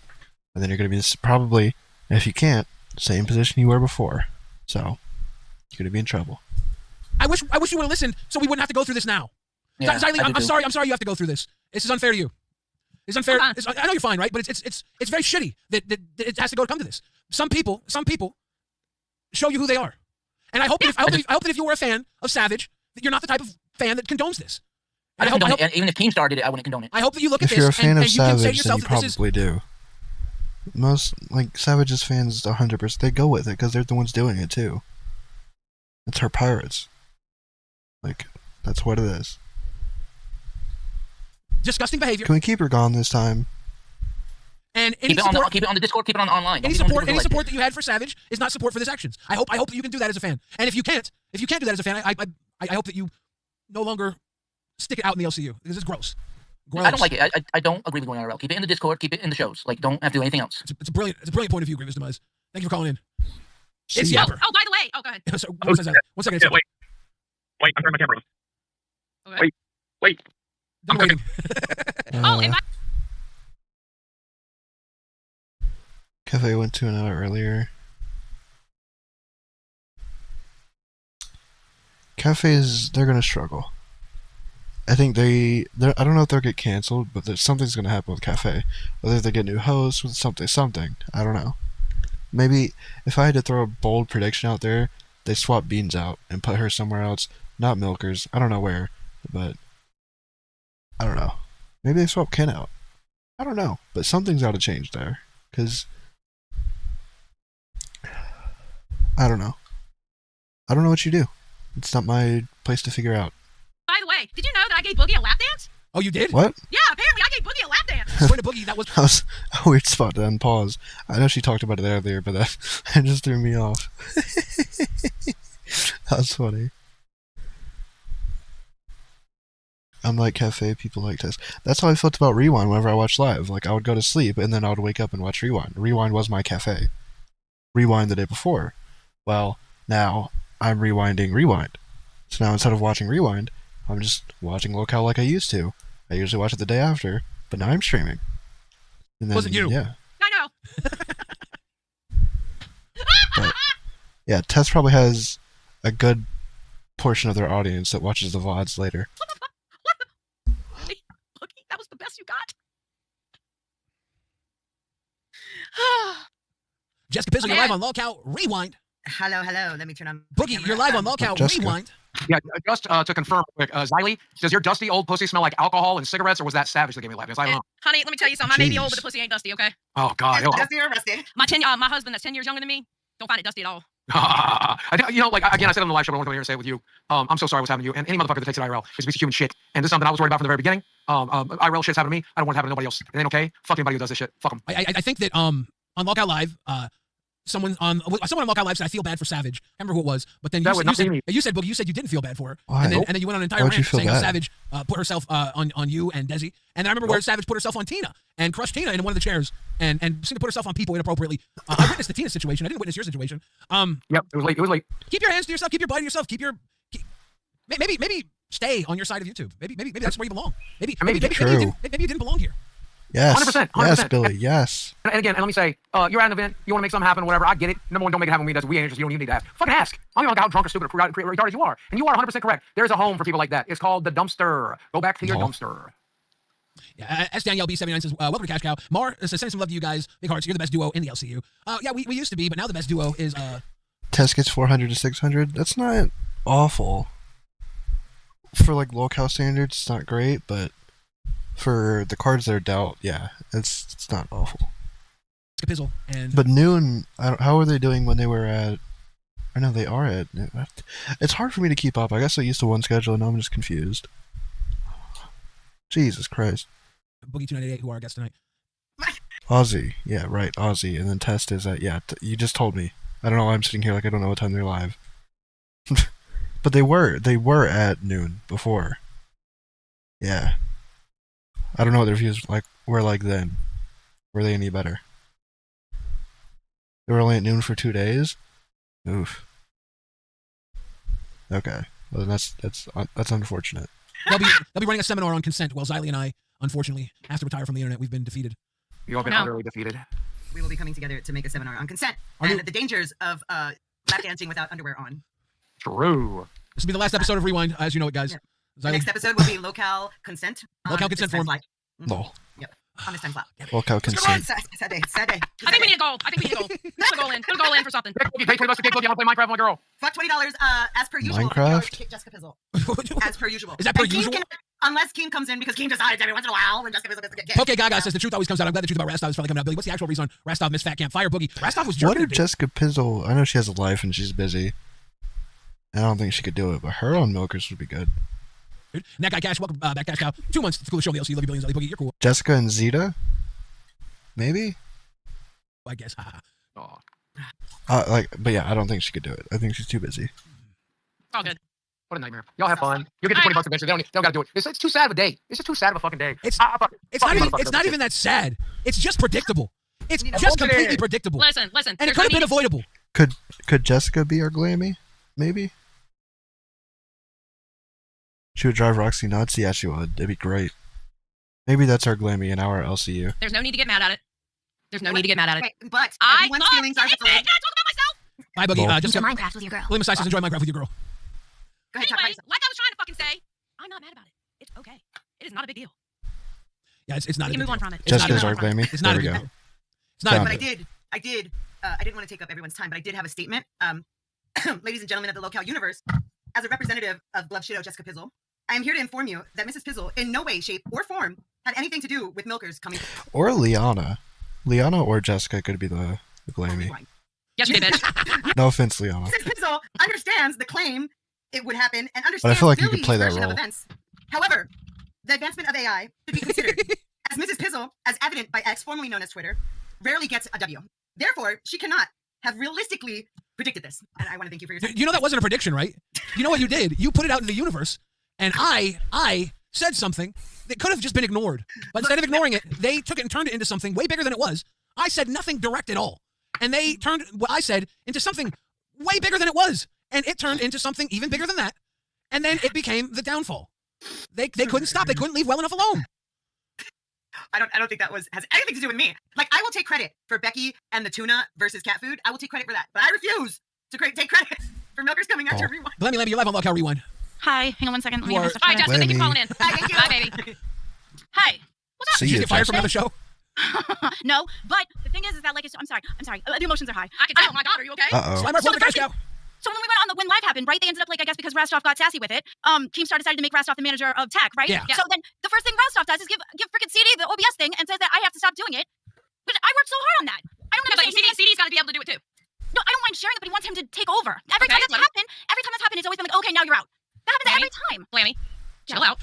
and then you're gonna be probably, if you can't, same position you were before. So you're gonna be in trouble. I wish you would have listened, so we wouldn't have to go through this now. Yeah, Xylee, I I'm do too. sorry. I'm sorry you have to go through this. This is unfair to you. It's unfair. I know you're fine, right? But it's very shitty that it has to come to this. Some people show you who they are, and I hope that if you were a fan of Savage, that you're not the type of fan that condones this. I condone it. Even if Keemstar did it, I wouldn't condone it. I hope that you look If at you're a this fan and of you can say to Savage, then yourself you that this is. probably do. Most Savage's fans, 100%, they go with it because they're the ones doing it too. It's her pirates. That's what it is. Disgusting behavior. Can we keep her gone this time? And any Keep it support, on the Discord. Keep it on online. any support that you had for Savage is not support for this actions. I hope that you can do that as a fan. And if you can't do that as a fan, I hope that you no longer stick it out in the LCU because it's gross. I don't like it. I don't agree with going IRL. Keep it in the Discord. Keep it in the shows. Don't have to do anything else. It's a brilliant point of view, Grievous Demise. Thank you for calling in. It's Oh, Yapper. by the way, go ahead. So, one second. Yeah, wait, I'm turning my camera on. Okay. Wait. I'm waiting. Oh, and Cafe went to an hour earlier. Cafes, they're gonna struggle. I think I don't know if they'll get canceled, but something's gonna happen with Cafe. Whether they get new hosts with something. I don't know. Maybe if I had to throw a bold prediction out there, they swap Beans out and put her somewhere else. Not Milkers. I don't know where, but I don't know. Maybe they swap Ken out. I don't know, but something's got to change there, because I don't know. I don't know what you do. It's not my place to figure out. by the way, did you know that I gave Boogie a lap dance? Oh, you did? What? Yeah, apparently I gave Boogie a lap dance. I swear to Boogie, that was That was a weird spot to unpause. I know she talked about it earlier, but that just threw me off. That's funny. I'm like Cafe, people like this. That's how I felt about Rewind whenever I watched live. I would go to sleep, and then I would wake up and watch Rewind. Rewind was my Cafe. Rewind the day before. Well, now I'm rewinding Rewind. So now instead of watching Rewind, I'm just watching locale like I used to. I usually watch it the day after, but now I'm streaming. And then, Wasn't you? Yeah. I know. But, yeah, Tess probably has a good portion of their audience that watches the VODs later. Really? Boogie, that was the best you got? Jessica Pizzle, you're live on Lolcow Rewind. Hello. Let me turn on. Boogie, you're live on Lolcow Jessica. Rewind. Yeah, just to confirm, quick, Xylee, does your dusty old pussy smell like alcohol and cigarettes, or was that Savage that gave me life? I don't know. Honey, let me tell you something. I may be old, Jeez. but the pussy ain't dusty, okay? Oh God. Dusty or rusty? My husband that's 10 years younger than me, don't find it dusty at all. You know, like again, I said on the live show, but I want to come here and say it with you. I'm so sorry what's happened to you. And any motherfucker that takes it IRL is a piece of human shit. And this is something I was worried about from the very beginning. IRL shit's happened to me. I don't want it to happen to nobody else. It ain't okay. Fuck anybody who does this shit. Fuck them. I think that on Lolcow Live, someone on Lolcow Live said I feel bad for Savage. I remember who it was, but then you said Boogie, you said you didn't feel bad for her. Why? And then you went on an entire Why'd you rant feel saying how bad? Savage put herself on you and Desi. And then I remember where Savage put herself on Tina and crushed Tina in one of the chairs and seemed to put herself on people inappropriately. I witnessed the Tina situation. I didn't witness your situation. Yep, it was late. Keep your hands to yourself. Keep your body to yourself. Maybe stay on your side of YouTube. Maybe that's where you belong. Maybe you didn't belong here. Yes. 100%. Yes, Billy. Yes. And again, let me say, you're at an event, you want to make something happen, whatever. I get it. Number one, don't make it happen with me. That's we ain't interested. You don't even need to ask. Fucking ask. I don't know how drunk or stupid or retarded you are. And you are 100% correct. There's a home for people like that. It's called the dumpster. Go back to your dumpster. Yeah, S. Danielle B79 says, welcome to Cash Cow. Mar says, sending some love to you guys. Big hearts. You're the best duo in the LCU. Yeah, we used to be, but now the best duo is Tess gets 400 to 600. That's not awful. For like locale standards, it's not great, but for the cards that are dealt, yeah, it's not awful. Pizzle and But Noon, how are they doing when they were at? I know they are at. It's hard for me to keep up. I guess I used to one schedule, and now I'm just confused. Jesus Christ. Boogie298, who are our guests tonight. Aussie, yeah, right, Aussie, and then Test is at, yeah, you just told me. I don't know why I'm sitting here like I don't know what time they're live. But they were at noon before. Yeah. I don't know what their views were like then. Were they any better? They were only at noon for 2 days? Oof. Okay. Well, then that's unfortunate. They'll be running a seminar on consent while Xylee and I, unfortunately, have to retire from the internet. We've been defeated. You all been utterly defeated. We will be coming together to make a seminar on consent and the dangers of lap dancing without underwear on. True. This will be the last episode of Rewind, as you know it, guys. Yeah. The next episode will be locale consent. Locale consent forum. No. Yep. On this time slot. Locale consent. Sad day. Sad day. I think we need a goal. Put a goal in. Put a goal in for something. Pay $20 to take Boogie. I want to play Minecraft with my girl. Fuck $20 as per usual. Minecraft? Kick Jessica Pizzle. As per usual. Is that per and usual? Unless Keem comes in because Keem decides every once in a while when Jessica Pizzle gets kicked. Okay, Gaga says the truth always comes out. I'm glad the truth about Rastov is finally coming out. Billy, what's the actual reason Rastov missed Fat Camp? Fire Boogie. Rastov was jerking. What if Jessica Pizzle, I know she has a life and she's busy. I don't think she could do it, but her on Milkers would be good. Dude. And that guy Cash, welcome back Cash Cow. 2 months to the coolest show on the LC. Love you, Billions. Boogie, you're cool. Jessica and Zeta? Maybe? I guess. But yeah, I don't think she could do it. I think she's too busy. All good. What a nightmare. Y'all have fun. You'll get the $20 eventually. They don't gotta do it. It's too sad of a day. It's just too sad of a fucking day. It's not even that sad. It's just predictable. It's just completely predictable. Listen. And it could have been avoidable. Could Jessica be our Glammy? Maybe? She would drive Roxy nuts? Yeah, she would. It'd be great. Maybe that's our Glammy and our LCU. There's no need to get mad at it. There's no need to get mad at it. Wait, but I everyone's feelings are valid. Can I talk about myself? Bye, Boogie. Just Minecraft with your girl. William Masai says enjoy Minecraft with your girl. Go ahead, Anyway, like I was trying to fucking say, I'm not mad about it. It's okay. It is not a big deal. Yeah, it's not. We can move on from it. Jessica's our Glammy. It's not there a we big go. It's not. But I didn't want to take up everyone's time, but I did have a statement. Ladies and gentlemen of the Locale universe, as a representative of Glove Shadow Jessica Pizzle, I am here to inform you that Mrs. Pizzle in no way, shape, or form had anything to do with Milkers coming. Or Liana. Liana or Jessica could be the Glammy. Yes, you did, bitch. No offense, Liana. Mrs. Pizzle understands the claim it would happen and understands But I feel like you Billy's could play that version of role. events. However, the advancement of AI should be considered, as Mrs. Pizzle, as evident by X, formerly known as Twitter, rarely gets a W. Therefore, she cannot have realistically predicted this. And I want to thank you for your time. You know that wasn't a prediction, right? You know what you did? You put it out in the universe, and I said something that could have just been ignored. But instead of ignoring it, they took it and turned it into something way bigger than it was. I said nothing direct at all. And they turned what I said into something way bigger than it was. And it turned into something even bigger than that. And then it became the downfall. They couldn't stop. They couldn't leave well enough alone. I don't think that has anything to do with me. Like, I will take credit for Becky and the tuna versus cat food. I will take credit for that, but I refuse to take credit for Milkers coming after Rewind. Lemmy, you're live on Locale Rewind. Hi, hang on 1 second. Let me You get my are- stuff Hi, together. Jessica. Thank you for Lemmy. calling in. Hi, thank you. Hi, baby. Hi. What's up? See Did you ya, get fired from Jessica. another show? No, but the thing is that like I'm sorry. The emotions are high. I can tell. My God, are you okay? Uh-oh. Slimer, So pull the the cash first cow. So when we went on when live happened, right? They ended up like I guess because Rastov got sassy with it. Keemstar decided to make Rastov the manager of tech, right? Yeah. So then the first thing Rastov does is give freaking CD the OBS thing and says that I have to stop doing it. But I worked so hard on that. I don't But understand. CD's got to be able to do it too. No, I don't mind sharing it, but he wants him to take over. Every Okay, time that's happened, it's always been like, okay, now you're out. That happens every time. Blammy. Chill out.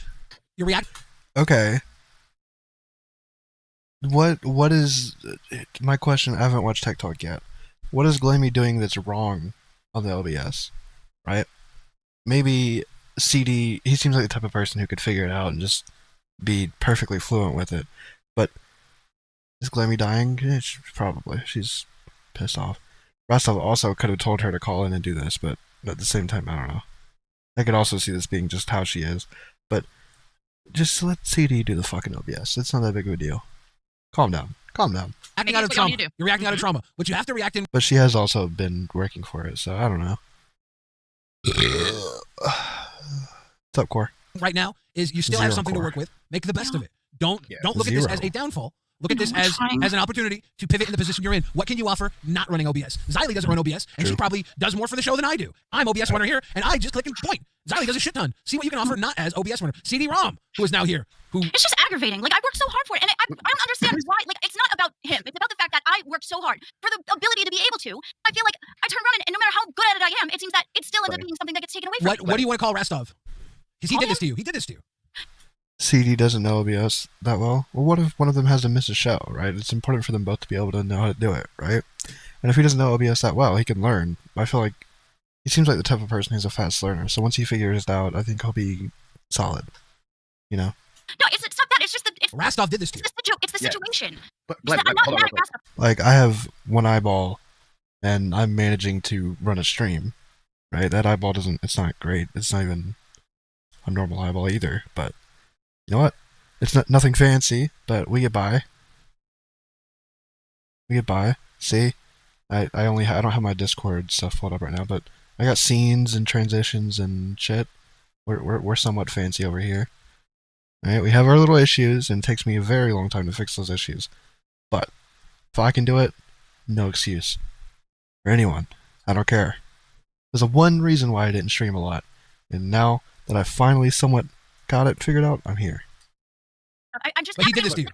You react? Okay. What is my question? I haven't watched Tech Talk yet. What is Glammy doing that's wrong on the OBS? Right? Maybe CD. He seems like the type of person who could figure it out and just be perfectly fluent with it. But is Glammy dying? Yeah, probably. She's pissed off. Rostov also could have told her to call in and do this, but at the same time, I don't know. I could also see this being just how she is, but just let CD do the fucking OBS. It's not that big of a deal. Calm down. Calm down. Acting out of trauma. You're reacting out of trauma. But you have to react in. But she has also been working for it, so I don't know. What's up, Core? Right now is you still have Zero something to core. work with. Make the best of it. Don't look at this as a downfall. Look at this as an opportunity to pivot in the position you're in. What can you offer not running OBS? Xylee doesn't run OBS, and she probably does more for the show than I do. I'm OBS runner here, and I just click and point. Xylee does a shit ton. See what you can offer not as OBS runner. CD-ROM, who is now here, who... It's just aggravating. Like, I worked so hard for it, and I don't understand why. Like, it's not about him. It's about the fact that I worked so hard for the ability to be able to. I feel like I turn around, and no matter how good at it I am, it seems that it still ends up being something that gets taken away from me. What do you want to call Rastov? Because he did this to you. He did this to you. CD doesn't know OBS that well. Well, what if one of them has to miss a show, right? It's important for them both to be able to know how to do it, right? And if he doesn't know OBS that well, he can learn. I feel like he seems like the type of person who's a fast learner. So once he figures it out, I think he'll be solid. You know? No, it's not that. It's just that. Rastov did this to you. It's the situation. But I'm not mad at Rastov. Like, I have one eyeball, and I'm managing to run a stream, right? That eyeball it's not great. It's not even a normal eyeball either, but you know what? It's nothing fancy, but we get by. We get by. See? I don't have my Discord stuff pulled up right now, but I got scenes and transitions and shit. We're somewhat fancy over here. Alright, we have our little issues, and it takes me a very long time to fix those issues. But if I can do it, no excuse. For anyone. I don't care. There's one reason why I didn't stream a lot. And now that I finally somewhat got it figured out, I'm here. I'm just. But he did this to you.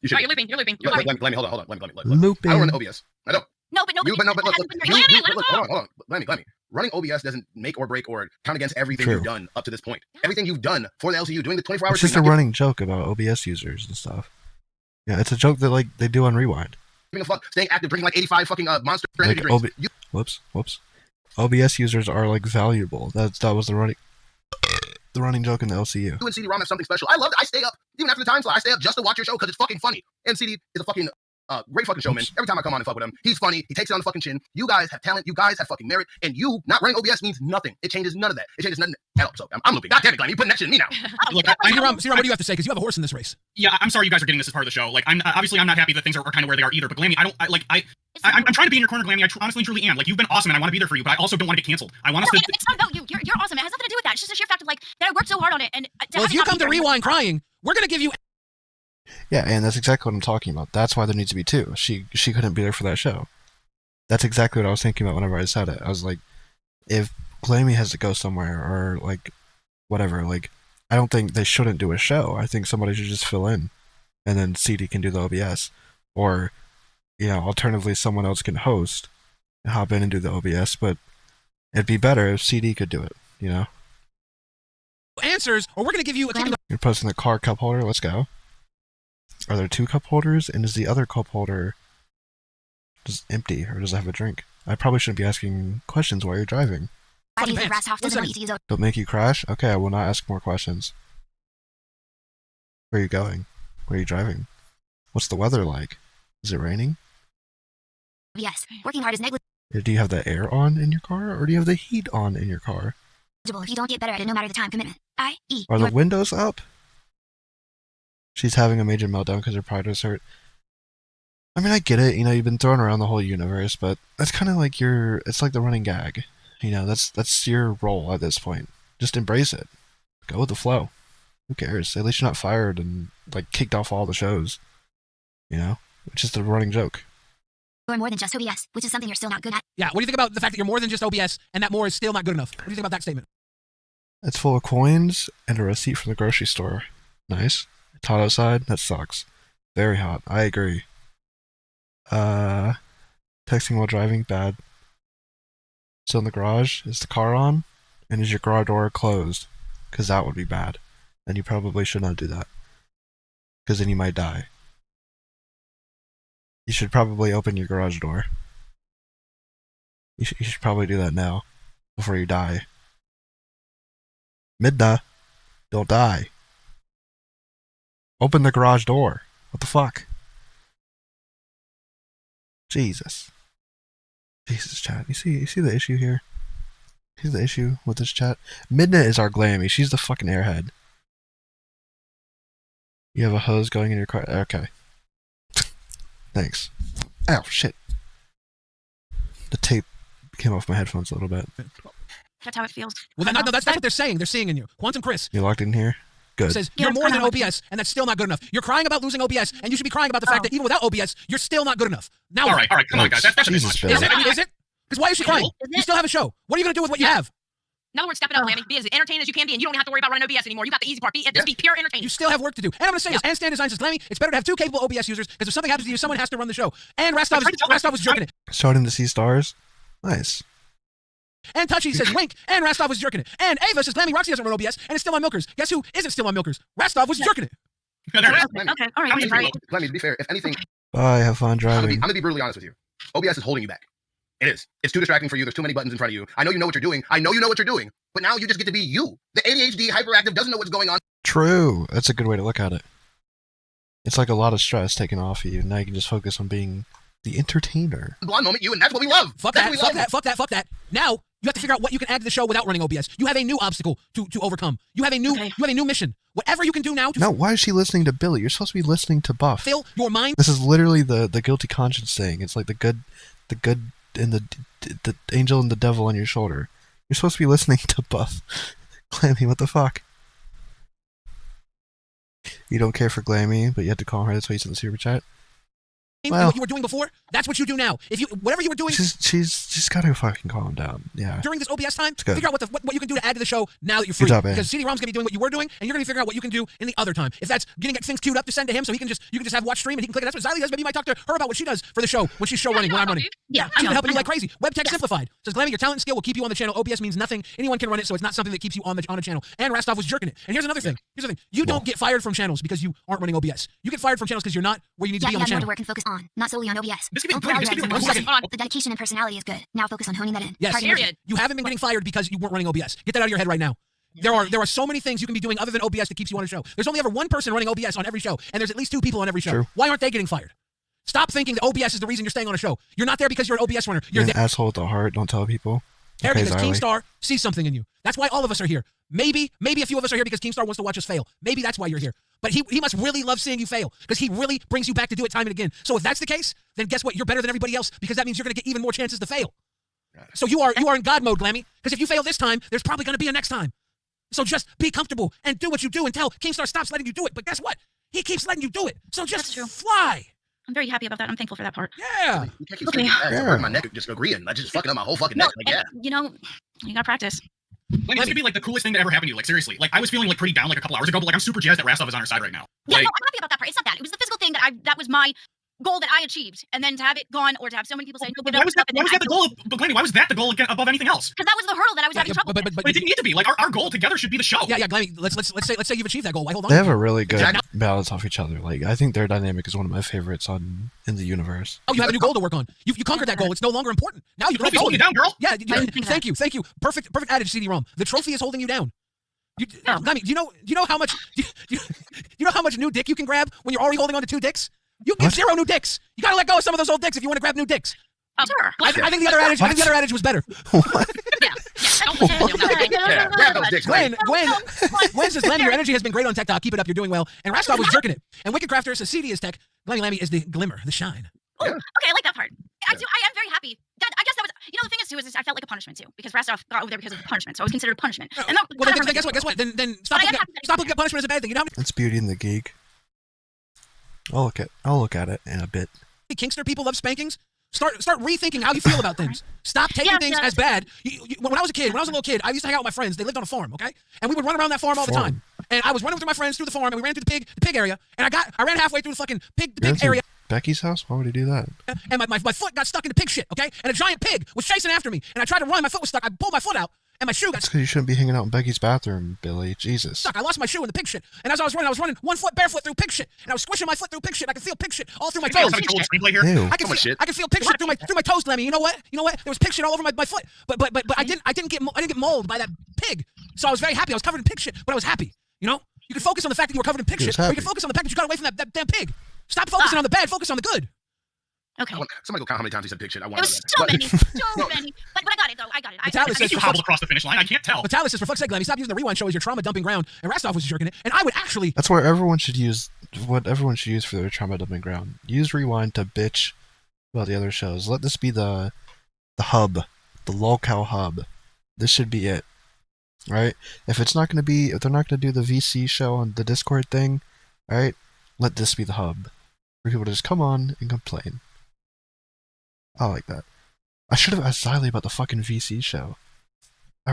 You should. Right, you're looping. You're looping. Look, You're looping. let me hold on. Let me. Looping. I don't run OBS. I don't. No, but You, but no, but look, Let hold on. Let me. Running OBS doesn't make or break or count against everything True. you've done up to this point. Everything you've done for the LCU, doing the 24 hours. It's just a running joke about OBS users and stuff. Yeah, it's a joke that like they do on Rewind. Giving a fuck, staying active, drinking like 85 fucking Monster energy Like drinks. whoops. OBS users are like valuable. That was the running joke in the LCU. You and CD-ROM have something special. I love it. I stay up even after the time slot. I stay up just to watch your show because it's fucking funny. And CD is a fucking great fucking showman. Every time I come on and fuck with him, he's funny. He takes it on the fucking chin. You guys have talent. You guys have fucking merit. And you not running OBS means nothing. It changes none of that. It changes nothing at all. So I'm looping. God damn it, Glenn. You putting that shit in me now. Look, C-ROM, what do you have to say? Because you have a horse in this race. Yeah, I'm sorry you guys are getting this as part of the show. Like, I'm obviously I'm not happy that things are kind of where they are either. But Glammy, I'm trying to be in your corner, Glammy. I honestly truly am. Like, you've been awesome, and I want to be there for you. But I also don't want to get canceled. I want us to. It's not about you. You're awesome. It has nothing to do with that. It's just a sheer fact of like that I worked so hard on it. And Well, if you come to Rewind crying, we're gonna give you. Yeah, and that's exactly what I'm talking about. That's why there needs to be two. She couldn't be there for that show. That's exactly what I was thinking about whenever I said it. I was like, if Glammy has to go somewhere or like whatever, like I don't think they shouldn't do a show. I think somebody should just fill in, and then CD can do the OBS, or alternatively someone else can host and hop in and do the OBS. But it'd be better if CD could do it. Answers, or we're gonna give you a kick in the. You're posting the car cup holder. Let's go. Are there two cup holders, and is the other cup holder just empty, or does it have a drink? I probably shouldn't be asking questions while you're driving. Don't make you crash? Okay, I will not ask more questions. Where are you going? Where are you driving? What's the weather like? Is it raining? Yes, working hard is negligible. Do you have the air on in your car, or do you have the heat on in your car? If you don't get better at it, no matter the time commitment. I-E. Are the windows up? She's having a major meltdown because her pride was hurt. I mean, I get it. You know, you've been thrown around the whole universe, but that's kind of like it's like the running gag. You know, that's your role at this point. Just embrace it. Go with the flow. Who cares? At least you're not fired and like kicked off all the shows. You know, it's just a running joke. You're more than just OBS, which is something you're still not good at. Yeah, what do you think about the fact that you're more than just OBS and that more is still not good enough? What do you think about that statement? It's full of coins and a receipt from the grocery store. Nice. It's hot outside. That sucks. Very hot. I agree. Texting while driving, bad. Still in the garage. Is the car on? And is your garage door closed? Because that would be bad. And you probably should not do that. Because then you might die. You should probably open your garage door. You should probably do that now. Before you die. Midna. Don't die. Open the garage door. What the fuck? Jesus. Jesus, chat. You see the issue here? See the issue with this chat? Midna is our Glammy. She's the fucking airhead. You have a hose going in your car? Okay. Thanks. Ow, shit. The tape came off my headphones a little bit. That's how it feels. Well, that's what they're saying. They're seeing in you. Quantum Chris You locked in here? Good. says you're more than OBS, and that's still not good enough. You're crying about losing OBS, and you should be crying about the fact that even without OBS, you're still not good enough. Now, all right, come on, guys. That's Jesus, much. Bill. Is it? Because why is she crying? You still have a show. What are you going to do with what you have? In other words, step it up, Lammy. Be as entertained as you can be, and you don't have to worry about running OBS anymore. You got the easy part. Just be pure entertainment. You still have work to do. And I'm going to say this. And Stan Design says, Glammy, it's better to have two capable OBS users, because if something happens to you, someone has to run the show. And Rastov was jerking it. Starting to see stars? Nice. And Touchy says wink, and Rastov was jerking it. And Ava says Glammy Roxy doesn't run OBS, and it's still on Milkers. Guess who isn't still on Milkers? Rastov was jerking it. Okay, all right. Glammy, to be fair, if anything, Bye, have fun I'm driving. gonna be brutally honest with you. OBS is holding you back. It is. It's too distracting for you. There's too many buttons in front of you. I know you know what you're doing. I know you know what you're doing. But now you just get to be you. The ADHD hyperactive doesn't know what's going on. True. That's a good way to look at it. It's like a lot of stress taken off of you. Now you can just focus on being the entertainer. Blonde moment, you, and that's what we love. Fuck that. Now you have to figure out what you can add to the show without running OBS. You have a new obstacle to overcome. You have a new mission. Whatever you can do now to No, why is she listening to Billy? You're supposed to be listening to Buff. fill your mind. This is literally the guilty conscience thing. It's like the good and the angel and the devil on your shoulder. You're supposed to be listening to Buff. Glammy, what the fuck? You don't care for Glammy, but you had to call her. That's why you sent the super chat. Well, what you were doing before, that's what you do now. If you whatever you were doing, she's gotta fucking calm down. Yeah. During this OBS time, good. figure out what you can do to add to the show now that you're free. Good job, man. Because CD-ROM's gonna be doing what you were doing, and you're gonna be figuring out what you can do in the other time. If that's getting things queued up to send to him, so you can just have watch stream and he can click it. That's what Xylee does. Maybe you might talk to her about what she does for the show when she's show running. When I'm running, Yeah, she's helping you like crazy. Web Tech Simplified says, Glammy, your talent and skill will keep you on the channel. OBS means nothing. Anyone can run it, so it's not something that keeps you on a channel. And Rastov was jerking it. And here's another thing. You don't get fired from channels because you aren't running OBS. You get fired from channels because you're not where you need to be on the more channel. to work and focus on, not solely on OBS. One second. The dedication and personality is good. Now focus on honing that in. Yes, you haven't been getting fired because you weren't running OBS. Get that out of your head right now. There are so many things you can be doing other than OBS that keeps you on a show. There's only ever one person running OBS on every show, and there's at least two people on every show. True. Why aren't they getting fired? Stop thinking that OBS is the reason you're staying on a show. You're not there because you're an OBS runner. You're You're an there asshole at the heart. Don't tell people. because Okay, Keemstar sees something in you. That's why all of us are here. Maybe a few of us are here because Keemstar wants to watch us fail. Maybe that's why you're here. But he must really love seeing you fail because he really brings you back to do it time and again. So if that's the case, then guess what? You're better than everybody else because that means you're going to get even more chances to fail. So you are in God mode, Glammy, because if you fail this time, there's probably going to be a next time. So just be comfortable and do what you do until Keemstar stops letting you do it. But guess what? He keeps letting you do it. So just fly. I'm very happy about that. I'm thankful for that part. Yeah. You can't keep saying that. Hurt my neck just agreeing. That's just fucking up my whole fucking neck. Like, yeah. You know, you gotta practice. Like, it's gonna be like the coolest thing that ever happened to you. Like, seriously. Like, I was feeling like pretty down like a couple hours ago, but like I'm super jazzed that Rastov is on her side right now. Yeah, Like, no, I'm happy about that part. It's not that. It was the physical thing that was my goal that I achieved, and then to have it gone, or to have so many people say, no, why was that the goal? But Glammy, why was that the goal above anything else? Because that was the hurdle that I was having trouble with. But it didn't need to be. Like, our goal together should be the show. Yeah, Glammy, let's say you've achieved that goal. Why hold on? They have a really good balance off each other. Like I think their dynamic is one of my favorites in the universe. Oh, you have a new goal to work on. You conquered that goal. It's no longer important. Now you trophy's holding you down, girl. Yeah, thank you. Perfect adage, CD-ROM. The trophy is holding you down. Glammy, do you know how much you know how much new dick you can grab when you're already holding on to two dicks? You get 0 new dicks. You gotta let go of some of those old dicks if you want to grab new dicks. Sure. I think the other adage. I think the other adage was better. Gwen says, Glenn, your energy has been great on TikTok. Keep it up. You're doing well. And Rastov was jerking it. And Wicked Crafter says, CD is tech. Glenn Lammy is the glimmer, the shine. Oh, okay, I like that part. I am very happy. I guess that was, the thing is too, is I felt like a punishment too, because Rastov got over there because of the punishment, so it was considered a punishment. And well, then guess what? Then stop looking at punishment as a bad thing. You know how many That's Beauty and the Geek. I'll look at it in a bit. Kinkster people love spankings? Start rethinking how you feel about things. Stop taking things as bad. When I was a little kid, I used to hang out with my friends. They lived on a farm, okay? And we would run around that farm all the time. And I was running with my friends through the farm, and we ran through the pig area. And I ran halfway through the fucking pig area. Becky's house? Why would he do that? And my foot got stuck in the pig shit, okay? And a giant pig was chasing after me. And I tried to run, my foot was stuck. I pulled my foot out, and my shoe got That's because you shouldn't be hanging out in Becky's bathroom, Billy. Jesus. stuck. I lost my shoe in the pig shit. And as I was running 1 foot barefoot through pig shit. And I was squishing my foot through pig shit. I could feel pig shit all through my toes. Ew. I can feel pig shit through my toes, Lemmy. You know what? There was pig shit all over my foot. But I didn't get mauled by that pig. So I was very happy. I was covered in pig shit, but I was happy. You know? You can focus on the fact that you were covered in pig shit, or you can focus on the fact that you got away from that damn pig. Stop focusing on the bad, focus on the good. Okay. Somebody go count how many times he said pig shit. I want It was so many. But I got it, though. I got it. Vitalis says you hobbled across the finish line. I can't tell. Vitalis says, for fuck's sake, Lemmy, stop using the rewind show as your trauma dumping ground. And Rastov was jerking it. And I would actually... That's where everyone should use... What everyone should use for their trauma dumping ground. Use rewind to bitch about the other shows. Let this be the hub. The locale hub. This should be it. Right? If they're not going to do the VC show on the Discord thing, right? Let this be the hub. For people to just come on and complain. I like that. I should have asked Xylee about the fucking VC show. I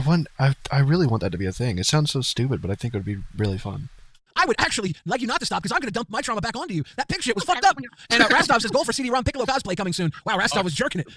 really want that to be a thing. It sounds so stupid, but I think it would be really fun. I would actually like you not to stop because I'm going to dump my trauma back onto you. That pig shit was fucked up. And Rastov says, goal for CD-ROM Piccolo cosplay coming soon. Wow, Rastov was jerking it.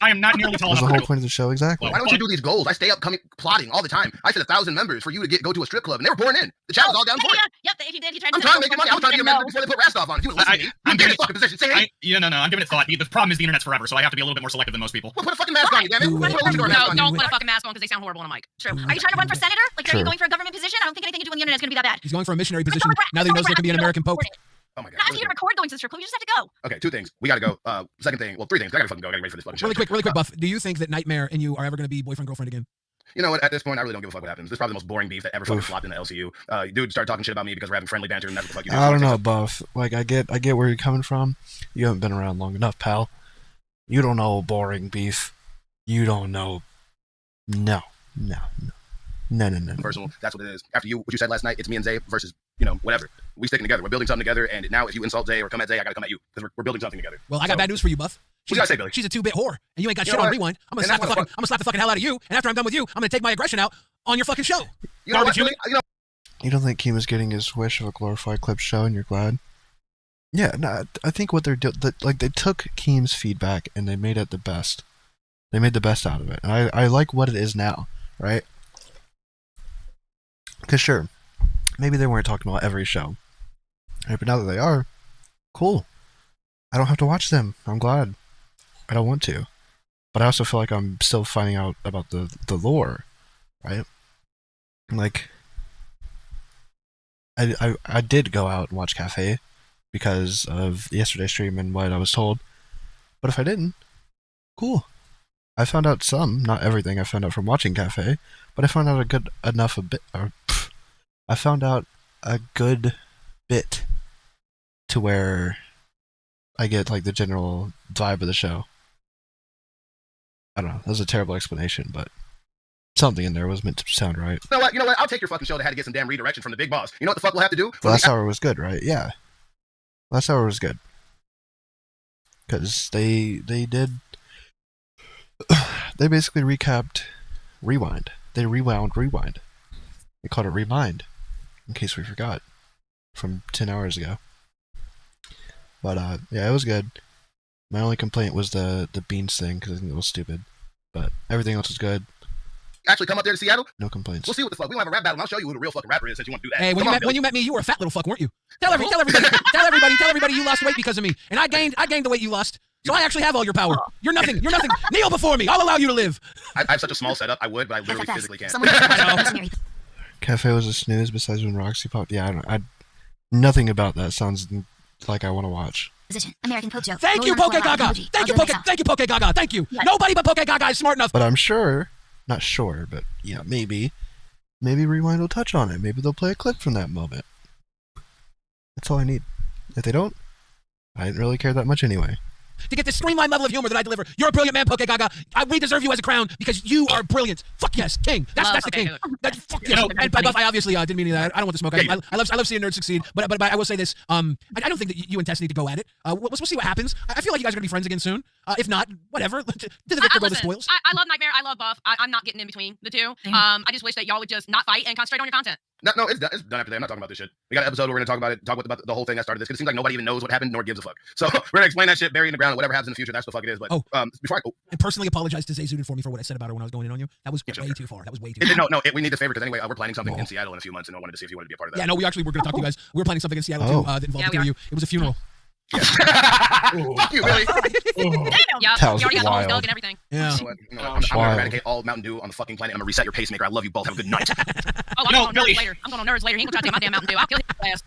I am not nearly tall That's enough. the whole point of the show, exactly. Why don't you do these goals? I stay up plotting all the time. I said 1,000 members for you to go to a strip club, and they were pouring in. The chat was all down for it. Yep, he did. He tried to I'm trying to make money. I was trying to get a member before they put Rastov on. If you would listen to me, I'm giving it fucking position. Say hey. No, I'm giving it thought. The problem is the internet's forever, so I have to be a little bit more selective than most people. Well, put a fucking mask on you, damn it. No, don't put a fucking mask on because they sound horrible on a mic. True. Are you trying to run for senator? Like, are you going for a government position? I don't think anything you do on the internet is going to be that bad. He's going for a missionary position. Now that he knows there can be an American pope. Oh my god. Not asking you to record going to the strip club. You just have to go. Okay, 2 things. We gotta go. Second thing, well, 3 things. I gotta fucking go. I gotta wait for this fucking show. Really quick, Buff. Do you think that Nightmare and you are ever going to be boyfriend girlfriend again? You know what? At this point, I really don't give a fuck what happens. This is probably the most boring beef that ever fucking flopped in the LCU. Dude started talking shit about me because we're having friendly banter, and that's what the fuck you do. I don't know, Buff. Like, I get where you're coming from. You haven't been around long enough, pal. You don't know boring beef. You don't know. No. Personal. That's what it is. After what you said last night, it's me and Zay versus, whatever. We sticking together. We're building something together, and now if you insult Zay or come at Zay, I gotta come at you because we're building something together. Well, I got bad news for you, Buff. What you gotta say, Billy? She's a 2-bit whore, and you ain't got shit on rewind. I'm gonna slap the fucking hell out of you, and after I'm done with you, I'm gonna take my aggression out on your fucking show. You know what, Billy? You don't think Kima's getting his wish of a glorified clip show, and you're glad? Yeah, no, I think what they're doing, like, they took Keem's feedback and they made it the best. They made the best out of it, and I like what it is now, right? Because sure, maybe they weren't talking about every show, right? But now that they are, cool. I don't have to watch them. I'm glad. I don't want to, but I also feel like I'm still finding out about the lore, right? Like, I did go out and watch Cafe because of yesterday's stream and what I was told, but if I didn't, cool. I found out some, not everything. I found out from watching Cafe, but I found out I found out a good bit to where I get like the general vibe of the show. I don't know. That was a terrible explanation, but something in there was meant to sound right. You know what? I'll take your fucking show that had to get some damn redirection from the big boss. You know what the fuck we'll have to do? Last hour was good, right? Yeah. Last hour was good. Because they did... They basically recapped Rewind. They rewound Rewind. They called it Remind, in case we forgot, from 10 hours ago. But, yeah, it was good. My only complaint was the beans thing, because I think it was stupid. But everything else was good. Actually come up there to Seattle? No complaints. We'll see what the fuck. We don't have a rap battle, and I'll show you who the real fucking rapper is since you want to do that. Hey, when you met me, you were a fat little fuck, weren't you? Tell everybody you lost weight because of me. And I gained the weight you lost. So I actually have all your power. You're nothing. Kneel before me. I'll allow you to live. I have such a small setup. I would, but I literally physically can't. Cafe was a snooze besides when Roxy popped. Yeah, I don't know. Nothing about that sounds like I want to watch. Position. American Pope Joke. Thank you, Poke Gaga. Thank you, Poke. Thank you, Poke Gaga. Thank you. Yes. Nobody but Poke Gaga is smart enough. But I'm sure, not sure, but yeah, maybe Rewind will touch on it. Maybe they'll play a clip from that moment. That's all I need. If they don't, I didn't really care that much anyway. To get this streamlined level of humor that I deliver. You're a brilliant man, Poke Gaga. We deserve you as a crown because you are brilliant. Fuck yes, king. That's the king. Fuck yes. And by Buff, I obviously didn't mean any of that. I don't want to smoke. I love seeing nerds succeed. But I will say this. I don't think that you and Tess need to go at it. We'll see what happens. I feel like you guys are gonna be friends again soon. If not, whatever. Did the victor go to spoils? I love Nightmare. I love Buff. I'm not getting in between the two. I just wish that y'all would just not fight and concentrate on your content. No, it's done after today. I'm not talking about this shit. We got an episode where we're going to talk about the whole thing that started this, because it seems like nobody even knows what happened nor gives a fuck. So we're going to explain that shit, bury in the ground, and whatever happens in the future, that's the fuck it is. But before and personally apologize to Zay Zudin for me for what I said about her when I was going in on you. That was way too far. That was way too far. No, we need this favor because anyway, we're planning something in Seattle in a few months, and I wanted to see if you wanted to be a part of that. Yeah, no, we were going to talk to you guys. We were planning something in Seattle too that involved the two of you. It was a funeral. Fuck you, Billy. Yeah, That was you already got the whole wild. dog and everything. Yeah. I'm going to eradicate all Mountain Dew on the fucking planet. I'm going to reset your pacemaker. I love you both. Have a good night. I'm going on nerds later. I'm going on nerds later. He ain't gonna try to take my damn Mountain Dew. I'll kill his ass.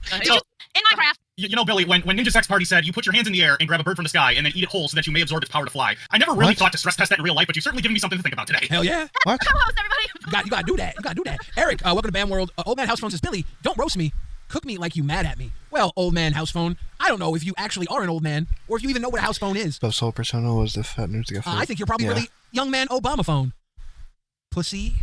In Minecraft. You know, Billy, when Ninja Sex Party said you put your hands in the air and grab a bird from the sky and then eat it whole so that you may absorb its power to fly, I never really thought to stress test that in real life, but you've certainly given me something to think about today. Hell yeah. What? Co-host, everybody. You got to do that. You got to do that. Eric, welcome to Bam World. Old Man House Phone says, Billy, don't roast me. Cook me like you mad at me. Well, old man house phone, I don't know if you actually are an old man or if you even know what a house phone is. Bub's whole persona was the fat news to get I think you're probably really young man Obama phone. Pussy.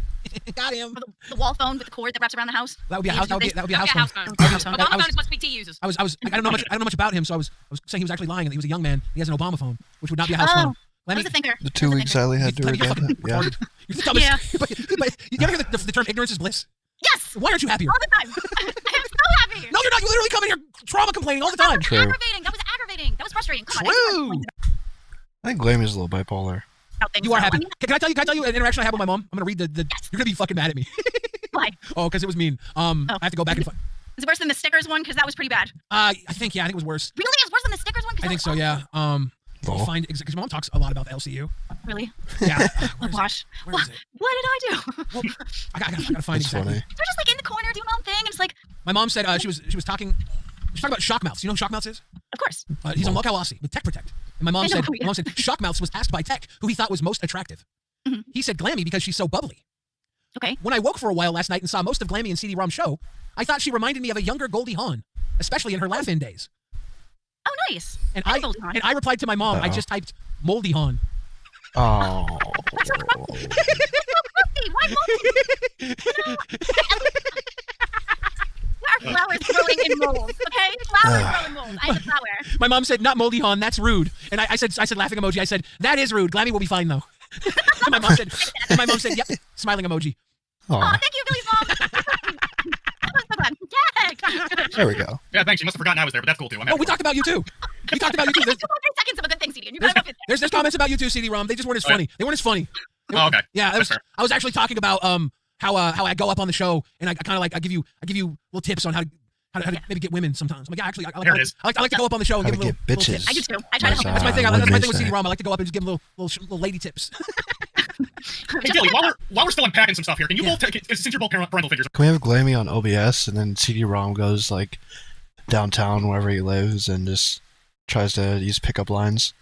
Got him. The wall phone with the cord that wraps around the house. That would be a house. That would be a house phone. Obama phone is what Sweet Tea uses. I don't know much about him, so I was saying he was actually lying and he was a young man. He has an Obama phone, which would not be a house phone. I was a thinker. The 2 weeks Sally had to redemption. Yeah. You're the dumbest. But you ever hear the term ignorance is bliss? Yes. Why aren't you happier? All the time. I am so happy. No, you're not. You literally come in here trauma complaining all the time. True. Aggravating. That was aggravating. That was frustrating. Come on. True. I think Glamy's a little bipolar. You are happy. Can I tell you an interaction I had with my mom? I'm gonna read the You're gonna be fucking mad at me. Why? Oh, because it was mean. I have to go back and. Is it worse than the stickers one? Because that was pretty bad. I think it was worse. Really, it's worse than the stickers one. I think so. Yeah. Find because mom talks a lot about the LCU. Really? Yeah. Oh gosh. What did I do? Well, I gotta find That's exactly. funny. They're just like in the corner doing my own thing, and it's like. My mom said she was talking. She's talking about Shockmouths. You know who Shockmouths is? Of course. He's on Locale Aussie with Tech Protect. And my mom said Shockmouths was asked by Tech who he thought was most attractive. Mm-hmm. He said Glammy because she's so bubbly. Okay. When I woke for a while last night and saw most of Glammy and CD-ROM show, I thought she reminded me of a younger Goldie Hawn, especially in her laugh-in days. Oh, nice. And I replied to my mom. I just typed Moldy Hawn. Oh. Why moldy? There are flowers growing in molds, okay? Flowers grow in molds. I'm a flower. My mom said, not Moldy Hawn, that's rude. And I said laughing emoji. I said, that is rude. Glammy will be fine, though. And my mom said, yep, smiling emoji. Oh, thank you, Billy's mom. That was so fun. Yay! There we go. Yeah, thanks. You must have forgotten I was there, but that's cool too. Oh, we talked about you too. We talked about you too. There's 2 seconds of a good thing, CD. And you better go There's comments about you too, CD-ROM. They just weren't as funny. They weren't as funny. Oh, okay. Yeah, I was actually talking about how I go up on the show and I kind of like I give you little tips on how to maybe get women sometimes. I'm like, yeah, actually, I like to go up on the show and give little tips. I do too. I try to help. That's my thing. That's my thing with CD-ROM. I like to go up and just give them little lady tips. Hey, Billy, while we're still unpacking some stuff here, can you both since you're both parental figures? Can we have Glammy on OBS and then CD-ROM goes like downtown wherever he lives and just tries to use pickup lines?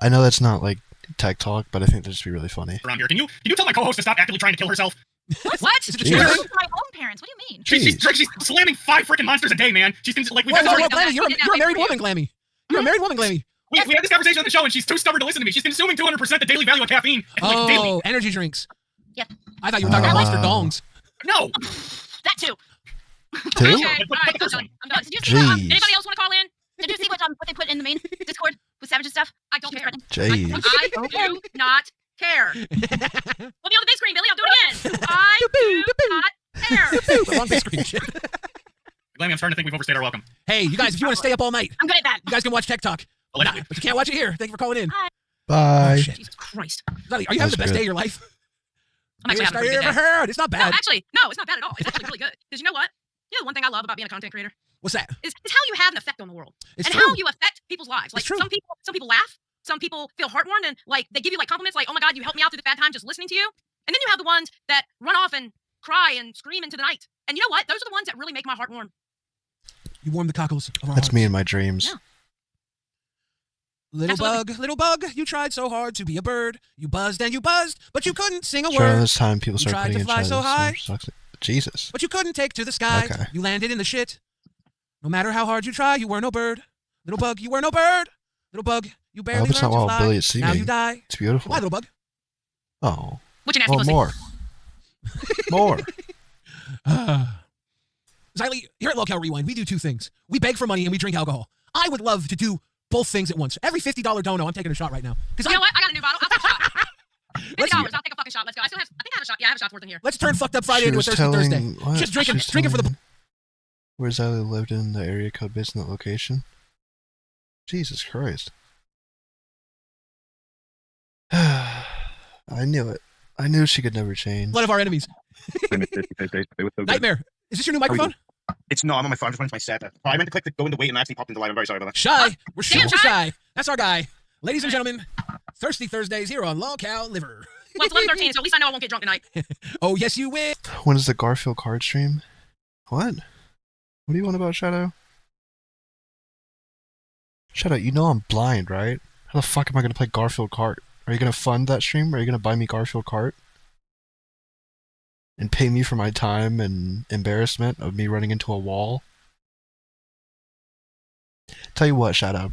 I know that's not like tech talk, but I think that'd just be really funny. Around here, can you tell my co-host to stop actively trying to kill herself? What? Is it My own parents. What do you mean? She's slamming 5 freaking monsters a day, man. She's like we've Whoa, Glammy, you're a married woman, Glammy. You're a married woman, Glammy. We had this conversation on the show, and she's too stubborn to listen to me. She's consuming 200% the daily value of caffeine. Daily. Energy drinks. Yeah. I thought you were talking about monster dongs. No. That too. Two? Okay, all right, I'm done. Did you see Anybody else want to call in? Did you see what they put in the main Discord with Savage and stuff? I don't care. Jeez. I do not care. We'll be on the big screen, Billy. I'll do it again. I do not care. Wrong big screen shit. Glammy, I'm starting to think we've overstayed our welcome. Hey, you guys, if you want to stay up all night, I'm good at that. you guys can watch Tech Talk. But you can't watch it here. Thank you for calling in. Bye. Oh, shit. Jesus Christ. Are you having the best day of your life? I'm actually having a you pretty good ever day. heard? It's not bad. No, actually, no, it's not bad at all. It's actually really good. Because you know what? You know, one thing I love about being a content creator What's that? is how you have an effect on the world. It's and true. how you affect people's lives. Like It's true. some people laugh, some people feel heartwarmed and like they give you like compliments like, oh my God, you helped me out through the bad time just listening to you. And then you have the ones that run off and cry and scream into the night. And you know what? Those are the ones that really make my heart warm. You warm the cockles of our That's hearts. me in my dreams. Yeah. Little bug, you tried so hard to be a bird. You buzzed and you buzzed, but you couldn't sing a Sure, word. this time people You start tried putting to in fly chat. so this high, sucks. Jesus. but you couldn't take to the sky. Okay. You landed in the shit. No matter how hard you try, you were no bird. Little bug, you were no bird. Little bug, you I barely hope it's not learned to while fly. Billy is Now singing. you die. It's beautiful. Why, little bug? Oh. What you nasty Well, pussy? more. More. Xylee, here at Locale Rewind, we do two things. We beg for money and we drink alcohol. I would love to do both things at once. Every $50 dono, I'm taking a shot right now. You know what? I got a new bottle. I'll take a shot. $50. I'll take a fucking shot. Let's go. I think I have a shot. Yeah, I have a shot worth in here. Let's turn Fucked Up Friday She into a was Thirsty telling- Thursday. what? Just She was drinking for the... telling where Xylee lived in the area code based on that location. Jesus Christ. I knew it. I knew she could never change. One of our enemies. Nightmare. Is this your new microphone? It's not. I'm on my phone. I'm just running to my setup. I meant to click the go into wait and I actually popped into live. I'm very sorry about that. Shy. We're super shy. That's our guy. Ladies and gentlemen, Thirsty Thursdays here on Locale Liver. Well, it's 11:13, so at least I know I won't get drunk tonight. Oh, yes, you will. When is the Garfield card stream? What? What do you want about Shadow? Shadow, you know I'm blind, right? How the fuck am I going to play Garfield cart? Are you going to fund that stream? Are you going to buy me Garfield cart? And pay me for my time and embarrassment of me running into a wall? Tell you what, Shadow.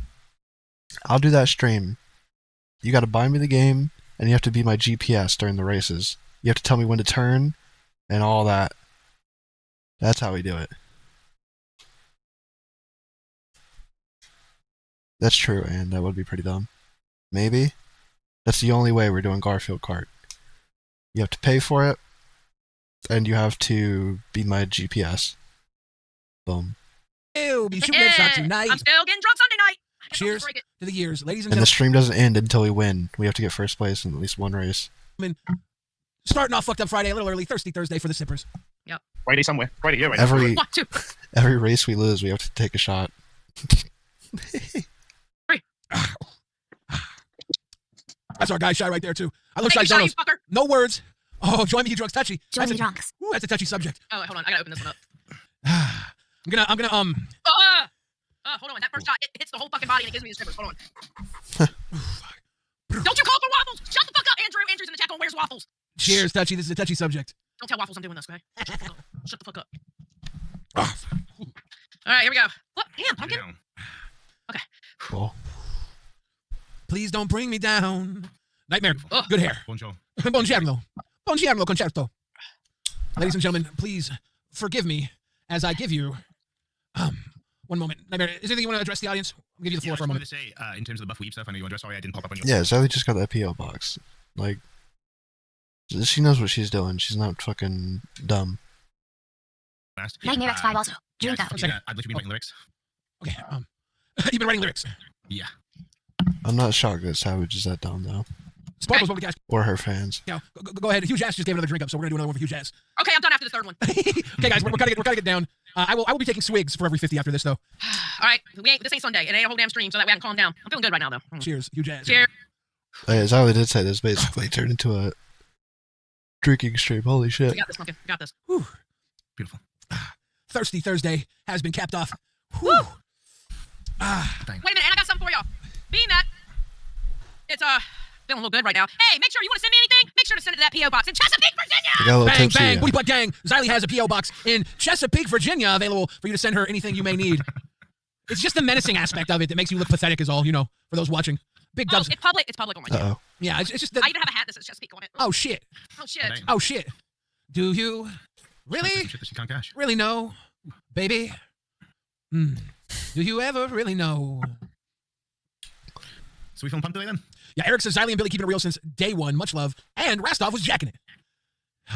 I'll do that stream. You got to buy me the game, and you have to be my GPS during the races. You have to tell me when to turn, and all that. That's how we do it. That's true, and that would be pretty dumb. Maybe. That's the only way we're doing Garfield Kart. You have to pay for it, and you have to be my GPS. Boom. Ew, be shooting that shot tonight. I'm still getting drunk Sunday night. Cheers to the years, ladies and And the gentlemen. stream doesn't end until we win. We have to get first place in at least one race. Starting off Fucked Up Friday a little early, Thirsty Thursday for the sippers. Yep. Friday somewhere. Friday here. Right Every now. every race we lose, we have to take a shot. That's our guy Shy right there too. I love Thank Shy you, Shy, you Donos. fucker. No words. Oh, join me, you drunks. Touchy. Join That's me, a- drunks. Ooh, that's a touchy subject. Oh, wait, hold on. I gotta open this one up. I'm gonna Hold on. That first shot, it hits the whole fucking body and it gives me the shivers. Hold on. Don't you call for waffles! Shut the fuck up, Andrew. Andrew's in the chat going, where's waffles? Cheers, Touchy. This is a touchy subject. Don't tell waffles I'm doing this, okay? Shut the fuck up. All right, here we go. What? Damn, pumpkin. Okay. Cool. Please don't bring me down. Nightmare. Oh. Good hair. Buongiorno. Buongiorno. Buongiorno concerto. Ladies and gentlemen, please forgive me as I give you one moment. Nightmare, is there anything you want to address the audience? I'll give you the floor I for a just wanted moment. to say, in terms of the buff weeb stuff, I know you want to. Sorry, I didn't pop up on your. Yeah, Zoe just got that PO box. Like, she knows what she's doing. She's not fucking dumb. Nightmare X5 also. Yeah, Drink that. I'd let you be writing lyrics. Okay. You've been writing lyrics. Yeah. I'm not shocked that Savage is that dumb though. Sparkles, what we got? Or her fans. Yeah, go ahead. Huge Ass just gave another drink up, so we're gonna do another one for Huge Ass. Okay, I'm done after the third one. Okay, guys, we're gotta get down. I will be taking swigs for every 50 after this, though. All right, this ain't Sunday. It ain't a whole damn stream, so that way I can calm down. I'm feeling good right now, though. Cheers, Huge Ass. Cheers. As I did say, this basically turned into a drinking stream. Holy shit. We got this, pumpkin. We got this. Whew. Beautiful. Thirsty Thursday has been capped off. Whew. Wait a minute, and I got something for y'all. Being that it's feeling a little good right now. Hey, make sure you want to send me anything. Make sure to send it to that PO box in Chesapeake, Virginia. Bang, bang, booty butt gang. Xylee has a P.O. box in Chesapeake, Virginia, available for you to send her anything you may need. It's just the menacing aspect of it that makes you look pathetic is all, for those watching. Big dubs. It's public. It's public on my channel. Uh-oh. Yeah, it's just that. I even have a hat that says Chesapeake on it. Oh, shit. Oh, shit. Oh, shit. Do you really? Shit that she can't cash. Really know, baby? Do you ever really know? So we feeling pumped today then? Yeah, Eric says Xylee and Billy keeping it real since day one. Much love. And Rastov was jacking it.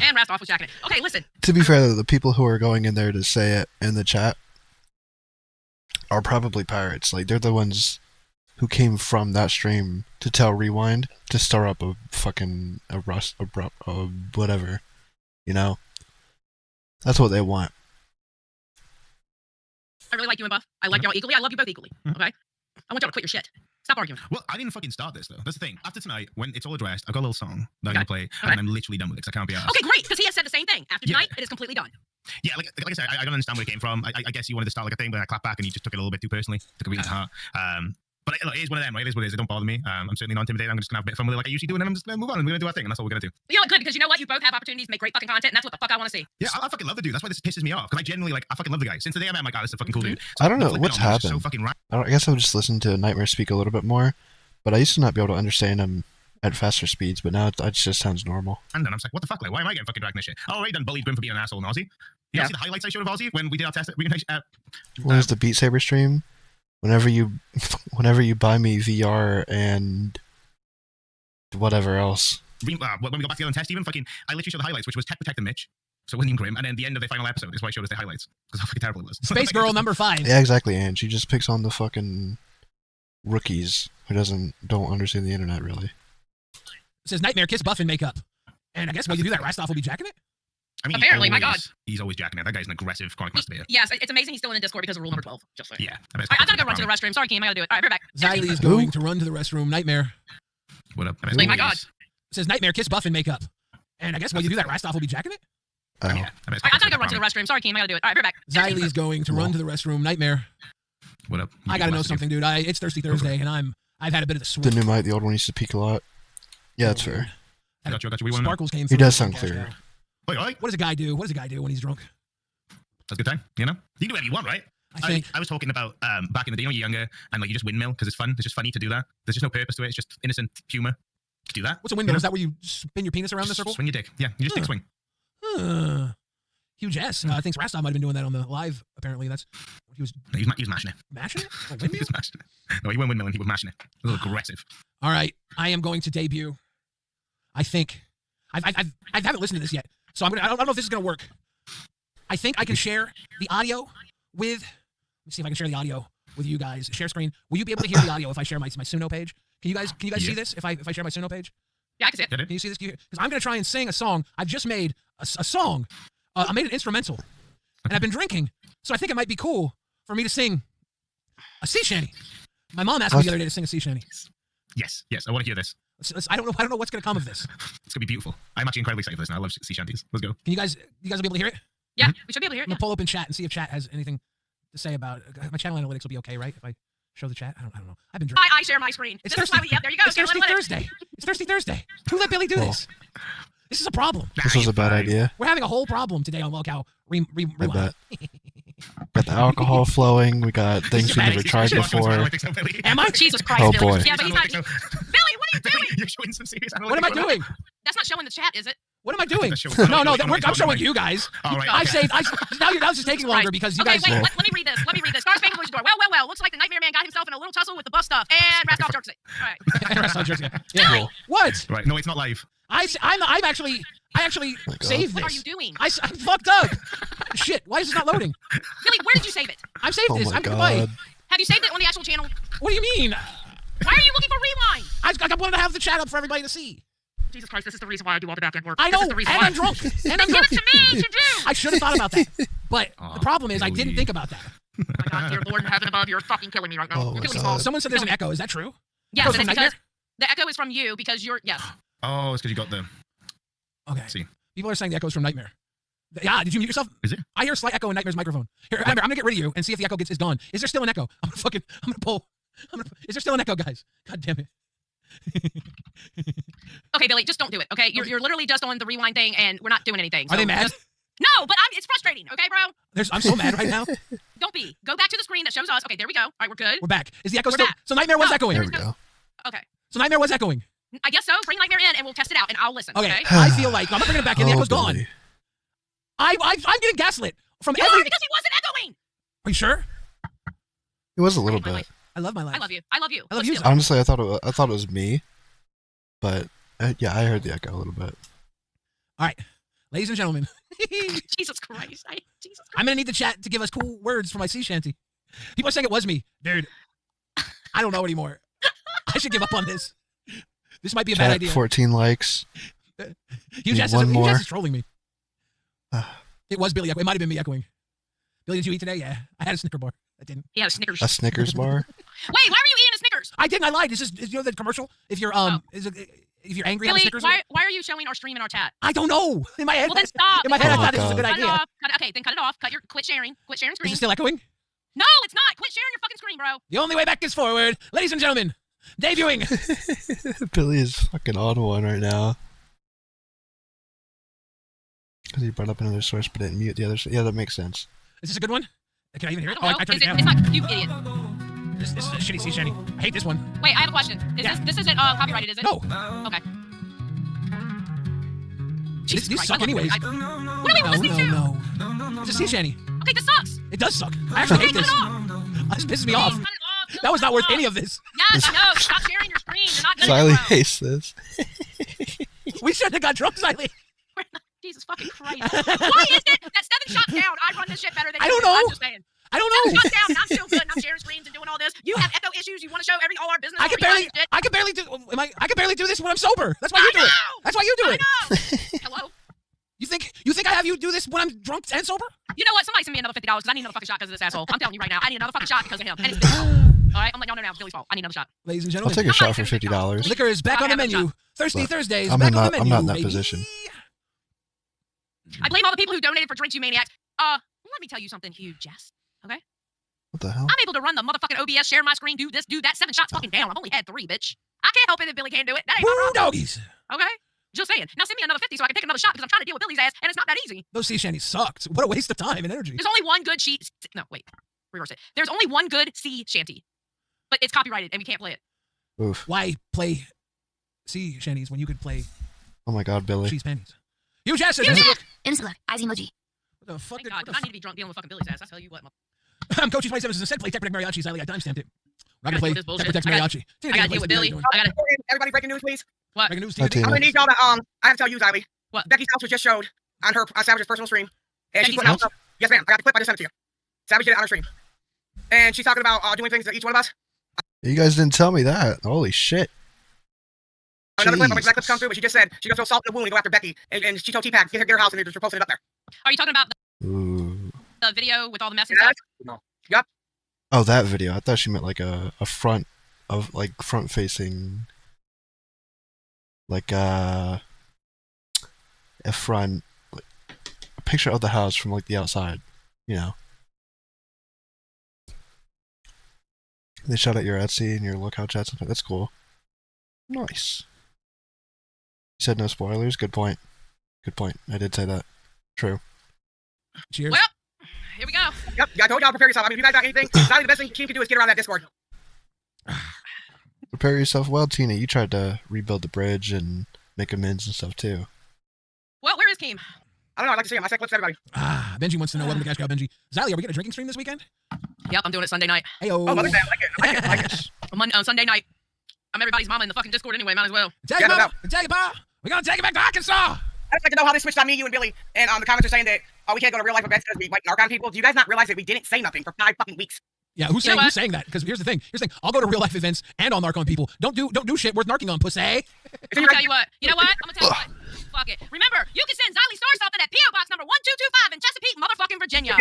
And Rastoff was jacking it. Okay, listen. To be fair, though, the people who are going in there to say it in the chat are probably pirates. Like, they're the ones who came from that stream to tell Rewind to stir up a fucking whatever. That's what they want. I really like you and Buff. I like y'all equally. I love you both equally. Okay? I want y'all to quit your shit. Stop arguing. Well, I didn't fucking start this though. That's the thing. After tonight, when it's all addressed, I've got a little song that I'm gonna play, and I'm literally done with it because I can't be arsed. Okay, great, because he has said the same thing. After tonight, it is completely done. Yeah, like I said, I don't understand where it came from. I guess you wanted to start like a thing, but I clapped back and you just took it a little bit too personally. Took it really to heart. But look, it is one of them, right? It is what it is. It don't bother me. I'm certainly not intimidated. I'm just gonna have a bit of fun with it like I usually do, and then I'm just gonna move on and we're gonna do our thing, and that's all we're gonna do. You know what? Good, because you know what? You both have opportunities to make great fucking content, and that's what the fuck I want to see. Yeah, I fucking love the dude. That's why this pisses me off. Because I genuinely I fucking love the guy. Since the day I met him, this is a fucking cool dude. So I don't know the what's flip it on, he's happened. So fucking right. I guess I've just listened to Nightmare speak a little bit more, but I used to not be able to understand him at faster speeds, but now it just sounds normal. And then I'm just like, what the fuck? Like, why am I getting fucking dragged in this shit? Oh, right, done bullied Grim for being an asshole in Aussie. You see the highlights I showed of Aussie when we did our test? What was the Beat Saber stream? Whenever you buy me VR and whatever else. When we got back together and test, even fucking, I literally showed the highlights, which was Tech Protect and Mitch. So it wasn't even Grim. And then the end of the final episode is why I showed us the highlights. Because how fucking terrible it was. Space Girl number 5. Yeah, exactly, and she just picks on the fucking rookies who don't understand the internet really. It says Nightmare kiss buff and makeup. And I guess when you do that, Rastoff will be jacking it? I mean, apparently, my God. He's always jacking it. That guy's an aggressive chronic masturbator. Yes, it's amazing he's still in the Discord because of rule number 12. Just like. Yeah. I gotta go run to the restroom. Sorry, Keem, I gotta do it. All right, we're back. Xylie's going to run to the restroom. Nightmare. What up? Like, my God. It says Nightmare kiss buff and makeup. And I guess when you do that, Rastoff will be jacking it? Oh. I gotta go run to the restroom. Sorry, Keem, I gotta do it. All right, we're back. Xylie's going to run to the restroom. Nightmare. What up? I gotta know something, dude. It's Thirsty Thursday, and I've had a bit of the swim. The new mic, the old one used to peak a lot. Yeah, that's fair. I got you. What do you want to know? Sparkles came He through. does sound clear. Wait, all right. What does a guy do? What does a guy do when he's drunk? That's a good time, you know? You can do whatever you want, right? I was talking about back in the day when you're younger and like you just windmill because it's fun. It's just funny to do that. There's just no purpose to it. It's just innocent humor. You can do that. What's a windmill? Is that where you spin your penis around the circle? Swing your dick. Yeah, you just dick swing. Huge S. I think Rastoff might have been doing that on the live, apparently. That's what he was... No, he was mashing it. Mashing it? A He windmill? was mashing it. No, he went windmilling. He was mashing it. It was aggressive. All right. I am going to debut. I think... I haven't listened to this yet, so I don't know if this is going to work. I think I can share the audio with... Let me see if I can share the audio with you guys. Share screen. Will you be able to hear the audio if I share my Suno page? Can you guys see this if I share my Suno page? Yeah, I can see it. Can you see this? Because I'm going to try and sing a song. I've just made a song. I made an instrumental, and I've been drinking, so I think it might be cool for me to sing a sea shanty. My mom asked me the other day to sing a sea shanty. Yes, I want to hear this. I don't know what's going to come of this. It's going to be beautiful. I'm actually incredibly excited for this now. I love sea shanties. Let's go. Can you guys will be able to hear it? Yeah, we should be able to hear it. I'm going to pull open chat and see if chat has anything to say about it. My channel analytics will be okay, right? If I show the chat? I don't know. I've been drinking. I share my screen. It's this Thirsty. is why we, there you go. It's Thirsty Thursday. It's Thirsty Thursday. Who let Billy do this? This is a problem. This was a bad idea. We're having a whole problem today on Locale. I bet. Got the alcohol flowing. We got things we never tried before. Am I? Jesus Christ, Oh, Billy. boy. Yeah, but he's not. Billy, what are you doing? You're showing some serious What am I doing? That's not showing the chat, is it? What am I doing? No, I'm showing you guys. All right, I okay. saved. Now this is taking longer because you Okay, guys. wait, let me read this. Stars Bangle Boys door. Well. Looks like the Nightmare Man got himself in a little tussle with the bus stuff. And Rastoff jerks it. All right. Rastoff jerks it. Yeah. Cool. What? Right. No, it's not live. I actually saved this. What are you doing? I fucked up. Shit. Why is this not loading? Billy, where did you save it? I've saved this. my I'm God. goodbye. Have you saved it on the actual channel? What do you mean? Why are you looking for rewind? I wanted to have the chat up for everybody to see. Jesus Christ, this is the reason why I do all the back end work. I know, This is the reason and why. I'm drunk. And I'm Give drunk. it to me, you do. I should have thought about that. But the problem is I didn't think about that. Oh my God, dear Lord in heaven above, you're fucking killing me right now. Oh You're my killing me. God. Someone said there's an echo. Is that true? Yes, Echo's and from it's Nightmare? because the echo is from you because you're, yes. Oh, it's because you got the... Okay. See. People are saying the echo's from Nightmare. Yeah, did you mute yourself? Is it? I hear a slight echo in Nightmare's microphone. Here, Nightmare, I'm gonna get rid of you and see if the echo is gone. Is there still an echo? I'm gonna pull. Is there still an echo, guys? God damn it. Okay, Billy, just don't do it, okay? You're literally just on the rewind thing and we're not doing anything. Are they mad? No, but it's frustrating, okay, bro? I'm so mad right now. Don't be. Go back to the screen that shows us. Okay, there we go. All right, we're good. We're back. Is the echo We're still? back. So Nightmare, what's No, echoing? There we go. Okay. So Nightmare, what's echoing? I guess so. Bring Nightmare in and we'll test it out and I'll listen, Okay. okay? I feel like I'm not bringing it back in. The Oh, echo's gone. Billy. I'm getting gaslit from You every. are because he wasn't echoing. Are you sure? It was a little bit. I love my life. I love you. I love you. I love But you. still. Honestly, I thought it was me, but yeah, I heard the echo a little bit. All right, ladies and gentlemen. Jesus Christ. Jesus Christ. I'm gonna need the chat to give us cool words for my sea shanty. People are saying it was me, dude. I don't know anymore. I should give up on this. This might be a bad Chat, idea. 14 likes. Hugh Jess one more. is trolling me. It was Billy. It might have been me echoing. Billy, did you eat today? Yeah, I had a Snicker bar. I didn't. He had a Snickers. A Snickers bar. Wait, why were you eating a Snickers? I didn't. I lied. This is you know the commercial. If you're if you're angry, have a Billy, Snickers. why are you showing our stream in our chat? I don't know. In my head. Well, then stop. In my head, I Oh my thought this was a good Cut it idea. off. Okay, then cut it off. Quit sharing. Quit sharing Is screen. it still echoing? No, it's not. Quit sharing your fucking screen. screen, bro. The only way back is forward. Ladies and gentlemen, debuting. Billy is fucking on one right now. Because he brought up another source but didn't mute the other. Yeah, that makes sense. Is this a good one? Can I even hear it? I don't know. I turned it down. It's not, you idiot. This is a shitty sea shanty. I hate this one. Wait, I have a question. This isn't copyrighted, is it? No. Okay. These suck anyways. What are we listening to? No. It's a sea shanty. Okay, this sucks. It does suck. I actually hate this. This pisses me off. That was not worth any of this. Yes, no, stop sharing your screen. You're not good at Siley it, bro. hates this. We shouldn't have got drunk, Siley. Jesus fucking Christ. Why is it that 7 shots down, I run this shit better than you? I don't know. I'm just saying. I don't know. 7 shots down, and I'm still good, and I'm sharing screens and doing all this. You have echo issues. You want to show all our business. I can barely do this when I'm sober. That's why you do it. That's why you do it. Hello? You think I have you do this when I'm drunk and sober? You know what? Somebody send me another $50 because I need another fucking shot because of this asshole. I'm telling you right now. I need another fucking shot because of him. And it's Billy's fault. All right? I'm letting y'all know now. It's Billy's fault. I need another shot. Ladies and I'll gentlemen, take a shot for $50. liquor is back on the menu. Thirsty Thursdays I'm back on the menu. not in that baby. position. I blame all the people who donated for drinks, you maniacs. Let me tell you something, you Jess. Okay? What the hell? I'm able to run the motherfucking OBS, share my screen, do this, do that. 7 shots fucking down. I've only had 3, bitch. I can't help it if Billy can't do it. That ain't my problem. Doggies. Okay? Just saying. Now send me another 50 so I can take another shot because I'm trying to deal with Billy's ass, and it's not that easy. Those sea shanties sucked. What a waste of time and energy. There's only one good No, wait. Reverse it. There's only one good sea shanty. But it's copyrighted, and we can't play it. Oof. Why play sea shanties when you could play Oh my god, Billy. cheese panties? You Jess is Instalook, eyes emoji. What the fuck? Thank God, because I need to be drunk dealing with fucking Billy's ass. I tell you what. I'm Coach 27 is a set play Tech Protect Mariachi. Siley, I timestamped it. We're I not gotta gonna play deal with this Tech bullshit. Protect I gotta- Mariachi. I gotta deal with Billy. I gotta. Everybody, breaking news, please. What? Breaking news, Hi, Tina. Tina. I'm gonna need y'all to I have to tell you, Ziley. What? Becky's house was just showed on her on Savage's personal stream, and she's Becky's putting out. Yes, ma'am. I got the clip. I just sent it to you. Savage did it on her stream, and she's talking about doing things to each one of us. You guys didn't tell me that. Holy shit. Another clip. I'm waiting for that clip to come through, but she just said she's gonna throw salt in the wound and go after Becky, and she told T-Pack get her house, and they're posting it up there. Are you talking about Ooh. the video with all the mess and stuff? No. Yep. Oh, that video. I thought she meant like a front of like front facing, like a front, like, a picture of the house from like the outside. You know. They shot at your Etsy and your lookout chat. Something that's cool. Nice. You said no spoilers. Good point. Good point. I did say that. True. Cheers. Well, here we go. Yep. I told y'all to prepare yourself. I mean, if you guys got anything, Ziley, the best thing you can do is get around that Discord. Prepare yourself well, Tina. You tried to rebuild the bridge and make amends and stuff too. Well, where is Keem? I don't know. I'd like to see him. I sent clips to everybody. Benji wants to know welcome to Cash Cow Benji. Ziley, are we getting a drinking stream this weekend? Yep, I'm doing it Sunday night. Heyo. Oh, Mother's Day. I like it. I like it. On Sunday night. I'm everybody's mama in the fucking Discord anyway. Might as well. Take it, Mama. Take it, Pa. We're gonna take it back to Arkansas. I'd like to know how they switched on me, you, and Billy. And the comments are saying that we can't go to real life events because we like narc on people. Do you guys not realize that we didn't say nothing for 5 fucking weeks? Yeah, who's saying that? Because here's the thing. I'll go to real life events and I'll narc on people. Don't do shit worth narking on, pussy. I'm gonna tell you what. You know what? I'm gonna tell you what. Fuck it. Remember, you can send Ziley Star something at P.O. Box number 1225 in Chesapeake, motherfucking Virginia.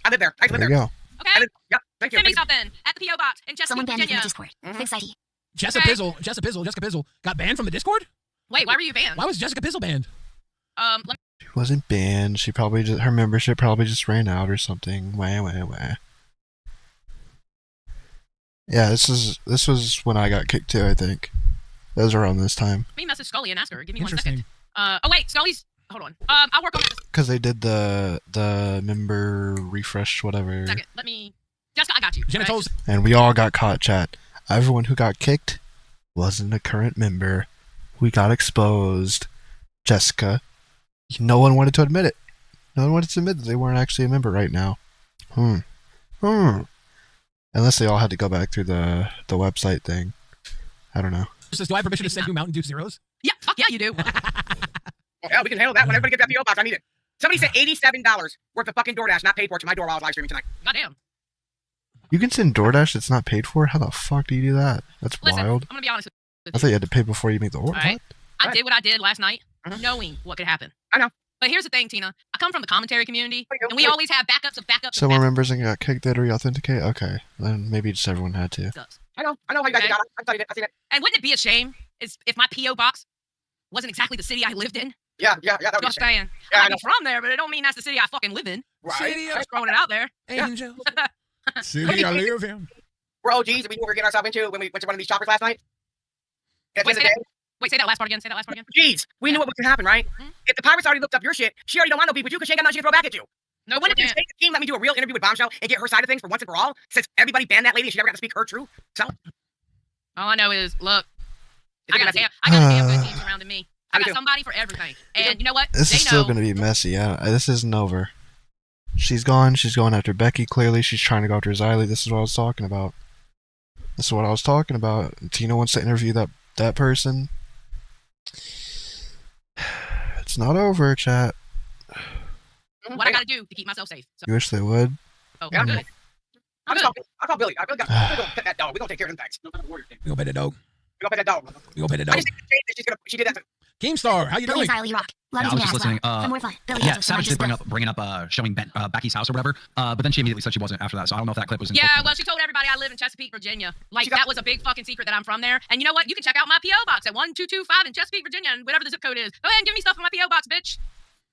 I live there. I live There there. you go. Okay? Yep. Thank you. Send me something at the P.O. Box in Chesapeake, Someone banned me from Virginia. the Discord. Fix ID. Jessica Pizzle got banned from the Discord? Wait, why were you banned? Why was Jessica Pizzle banned? She wasn't banned. She probably just her membership probably just ran out or something. Wah. Yeah, this was when I got kicked too. I think that was around this time Let me message Scully and ask her. Give me 1 second. Oh wait, Scully's. Hold on. I'll work on it. because they did the member refresh whatever, Second. Let me. Jessica, I got you. Genitals. and we all got caught. Chat. Everyone who got kicked wasn't a current member. We got exposed. Jessica. No one wanted to admit it. No one wanted to admit that they weren't actually a member right now. Unless they all had to go back through the website thing. I don't know. Says, do I have permission to send you Mountain Dew Zeros? Yeah, fuck yeah, you do. Yeah, we can handle that. When everybody get that P.O. Box, I need it. Somebody said $87 worth of fucking DoorDash not paid for to my door while I was live streaming tonight. Goddamn. You can send DoorDash that's not paid for? How the fuck do you do that? That's Listen, wild. I'm gonna be honest with you. I thought you had to pay before you make the order. All right. I did what I did last night, knowing what could happen. I know. But here's the thing, Tina. I come from the commentary community, and we always have backups of backups. Some more members and got kicked, that re-authenticate? Okay. Then maybe just everyone had to. I know how you guys got it. I studied it. I seen it. And wouldn't it be a shame if my P.O. box wasn't exactly the city I lived in? Yeah, that would be Just saying. Yeah, I I might be from there, but it don't mean that's the city I fucking live in. Right. Just throwing it out there. Angels. City I live in. We're OGs and we knew what we were getting ourselves into when we went to one of these choppers last night. At the Wait, end of the day, say that last part again. Say that last part again. Jeez, we knew what was gonna happen, right? If the pirates already looked up your shit, she already don't want no beef with you because she ain't got nothing to throw back at you. No, wouldn't it take the team let me do a real interview with Bombshell and get her side of things for once and for all, since everybody banned that lady and she never got to speak her truth? So all I know is, look, I got a damn good team surrounding me. I got somebody for everything. And you know what? This is still going to be messy. This isn't over. She's gone. She's going after Becky. Clearly, she's trying to go after Xylee. This is what I was talking about. Tina wants to interview that person. It's not over, chat. What I got to do to keep myself safe. So. You wish they would. Oh, I'm good. I'll call Billy. We're gonna pet that dog. We're gonna take care of them things. We gonna pet the dog. We gonna pet that dog. We gonna pet the dog. I just think that she did that to Keemstar, how you doing? Yeah, I was just listening. Yeah, Savage did bringing up showing Becky's house or whatever, but then she immediately said she wasn't after that, so I don't know if that clip was in. Yeah, well, she told everybody I live in Chesapeake, Virginia. Like, that was a big fucking secret that I'm from there. And you know what? You can check out my P.O. box at 1225 in Chesapeake, Virginia, and whatever the zip code is. Go ahead and give me stuff in my P.O. box, bitch.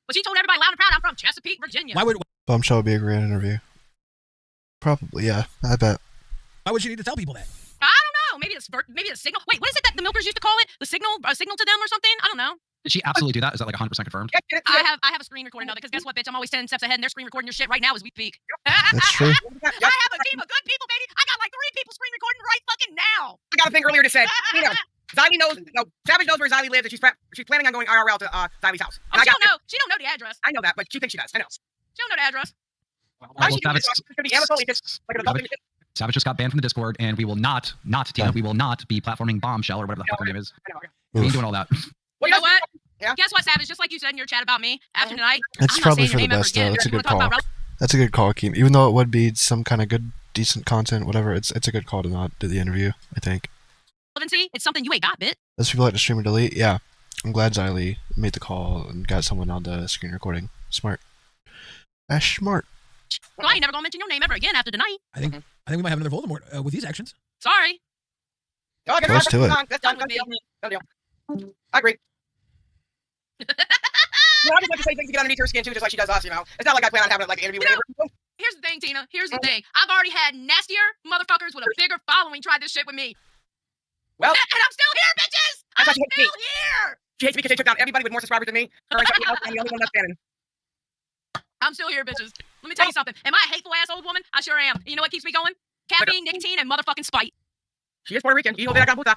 But she told everybody loud and proud I'm from Chesapeake, Virginia. Why would Bombshell would be a great interview. Probably, yeah. I bet. Why would you need to tell people that? I don't know. Maybe it's signal. Wait, what is it that the milkers used to call it? The signal to them or something? I don't know. Did she absolutely do that? Is that like 100% confirmed? I have a screen recording of it because guess what, bitch? I'm always 10 steps ahead and they're screen recording your shit right now as we speak. That's true. I have a team of good people, baby. I got like 3 people screen recording right fucking now. I got a thing earlier that said, Xylee knows, Savage knows where Xylee lives and she's planning on going IRL to Xylee's house. Oh, she don't know the address. I know that, but she thinks she does. I know. She don't know the address. Savage just got banned from the Discord, and we will not Tina, we will not be platforming Bombshell or whatever the fuck her name is. We ain't doing all that. You know what? Yeah. Guess what, Savage? Just like you said in your chat about me after tonight. It's probably for the best, though. It's a good call. That's a good call, Keem. Even though it would be some kind of good, decent content, whatever, it's a good call to not do the interview, I think. Relevancy, it's something you ain't got, bit. Does people like to stream or delete? Yeah. I'm glad Xylee made the call and got someone on the screen recording. Smart. That's smart. Well, I ain't never gonna mention your name ever again after tonight. I think we might have another Voldemort with these actions. Sorry. Close to it. That's done. No deal. I agree. I just like to say things to get underneath her skin too, just like she does us, It's not like I plan on having like an interview with her. Here's the thing, Tina. Here's the thing. I've already had nastier motherfuckers with a bigger following try this shit with me. Well, and I'm still here, bitches! I'm still here! She hates me because they took down everybody with more subscribers than me. Her and somebody else, I'm the only one that's standing. I'm still here, bitches. Let me tell you something. Am I a hateful ass old woman? I sure am. And you know what keeps me going? Caffeine, nicotine, and motherfucking spite. She is Puerto Rican. You know that I got puta.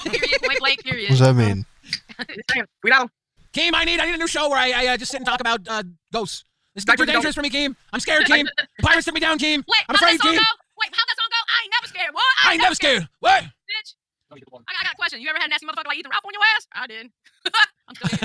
Period. Point blank. Period. What does that mean? Cuidado. Keem, I need a new show where I just sit and talk about ghosts. This is too dangerous for me, Keem. I'm scared, Keem. The pirates took me down, Keem. Wait, I'm afraid, Keem. Wait, how'd that song go? I ain't never scared. What? I ain't never scared. What? Bitch. I got a question. You ever had a nasty motherfucker like Ethan Ralph on your ass? I did. I'm still here.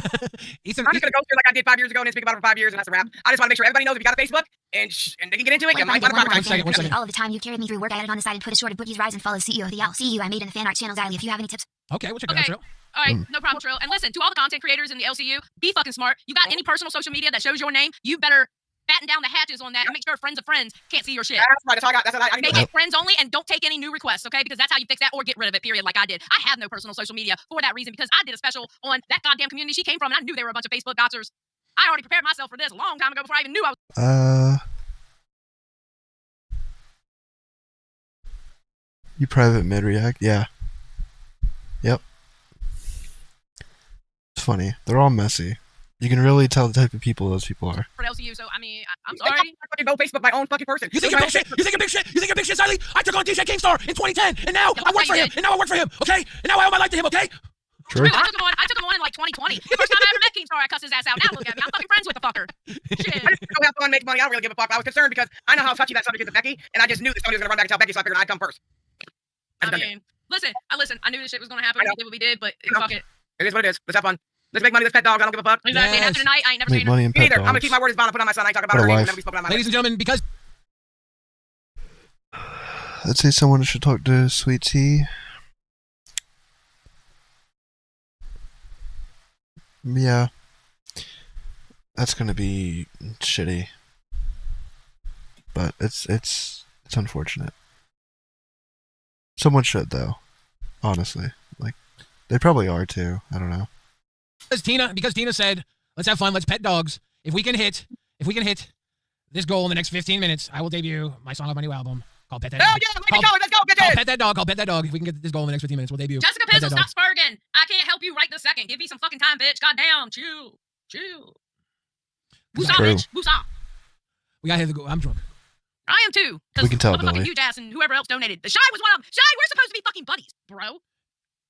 I'm just gonna go through like I did 5 years ago and then speak about it for 5 years and that's a wrap. I just want to make sure everybody knows if you got a Facebook and they can get into it. You might want to One second. All of the time you carried me through work, I added on the side and put a short of Boogie's Rise and follow CEO of the Owl. See you. I made in the fan art channel, Xylee. If you have any tips. Okay, we'll check it out, Trill. All right, no problem, Trill. And listen, to all the content creators in the LCU, be fucking smart. You got any personal social media that shows your name, you better batten down the hatches on that and make sure friends of friends can't see your shit. That's right. That's all I got. That's all I Make it friends only and don't take any new requests, okay? Because that's how you fix that or get rid of it, period, like I did. I have no personal social media for that reason because I did a special on that goddamn community she came from and I knew they were a bunch of Facebook doxers. I already prepared myself for this a long time ago before I even knew I was. You private mid react? Yeah. Yep. It's funny. They're all messy. You can really tell the type of people those people are. For LCU, so I mean, I'm sorry. I fucking go Facebook my own fucking person. You think you're big shit? You think you're big shit? You think you're big shit, Xylee? I took on DJ Keemstar in 2010, and now I work for him. And now I work for him. Okay? And now I owe my life to him. Okay? True. I took him on in like 2020. The first time I ever met Keemstar, I cussed his ass out. Now look at me. I'm fucking friends with the fucker. Shit. I just go have fun, make money. I don't really give a fuck. But I was concerned because I know how touchy that subject is with Becky, and I just knew that somebody was gonna run back and tell Becky, so I figured I'd come first. I mean, listen. I knew this shit was gonna happen. We did what we did, but fuck it. It is what it is. Let's have fun. Let's make money. Let's pet dogs. I don't give a fuck. Exactly. And after tonight, I ain't never Make seen money and pet either. dogs. I'm gonna keep my word as bond. I put on my son. I ain't talking about What a her. life. Never spoken on my Ladies and gentlemen, because I'd say someone should talk to Sweet Tea. Yeah. That's gonna be shitty. But it's unfortunate. Someone should though. Honestly. Like they probably are too. I don't know. Because Tina said, let's have fun, let's pet dogs. If we can hit this goal in the next 15 minutes, I will debut my song of my new album, Call Pet That Oh Dog. yeah, let me go. Let's go, Call bitches. Pet That Dog. Call Pet That Dog. If we can get this goal in the next 15 minutes, we'll debut. Jessica Pet Pizzle, That Dog. stop spurging. I can't help you right this second. Give me some fucking time, bitch. Goddamn, chill. Woosah, True. bitch. Woosah. We got to hit the goal. I'm drunk. I am too. We can tell, motherfucking Billy. huge ass and whoever else donated. The Shy was one of them. Shy, we're supposed to be fucking buddies, bro.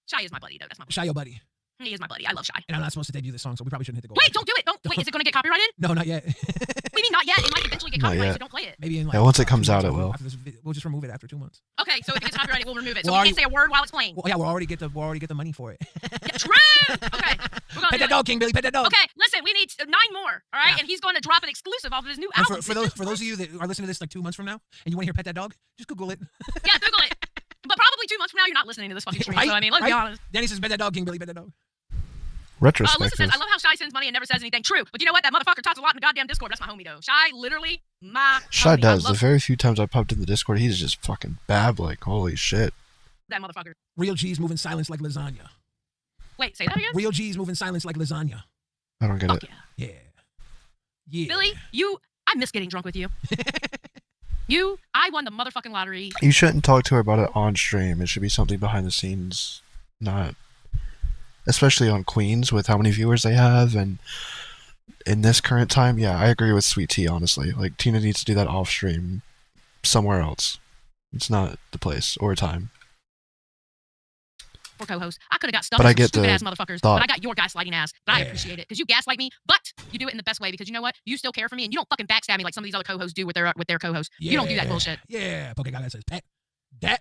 Shy is my buddy, though. That's my buddy. Shy, your buddy. He is my buddy. I love Shy. And I'm not supposed to debut this song, so we probably shouldn't hit the goal. Wait, don't do it. Don't wait. Is it going to get copyrighted? No, not yet. What do you mean not yet? It might eventually get Not copyrighted, yet. so don't play it. Maybe in like Yeah, once it comes 2 out, months, it will. after this we'll just remove it after 2 months. Okay, so if it gets copyrighted, we'll remove it. So Well, we can't say a word while it's playing. Well, yeah, we'll already get the money for it. Yeah, true. Okay, we're gonna Pet do that it. dog, King Billy. Pet that dog. Okay, listen, we need 9 more. All right, and he's going to drop an exclusive off of his new And album. for those of you that are listening to this like 2 months from now, and you want to hear Pet That Dog, just Google it. Yeah, Google it. But probably 2 months from now, you're not listening to this fucking stream. Right? So I mean, let's be Right? honest. Danny says, "Pet that dog, King Billy. Pet that dog." Alyssa Retrospective. says, I love how Shy sends money and never says anything. True, but you know what? That motherfucker talks a lot in the goddamn Discord. That's my homie, though. Shy, literally, my Shy homie. does. I The love very few times I popped in the Discord, he's just fucking babbling. Holy shit. that motherfucker. Real G's move in silence like lasagna. Wait, say that again? Real G's move in silence like lasagna. I don't get it. Yeah. Yeah. Billy, I miss getting drunk with you. I won the motherfucking lottery. You shouldn't talk to her about it on stream. It should be something behind the scenes, not. Especially on Queens with how many viewers they have, and in this current time, yeah, I agree with Sweet Tea, honestly. Like, Tina needs to do that off stream somewhere else. It's not the place or time. For co-host, I could have got stuff But I with get some stupid the ass motherfuckers, thought. but I got your gaslighting ass. But I appreciate it because you gaslight me, but you do it in the best way because you know what? You still care for me and you don't fucking backstab me like some of these other co-hosts do with their co-hosts. You don't do that bullshit. Yeah. Poke Gaga says, "Pet that."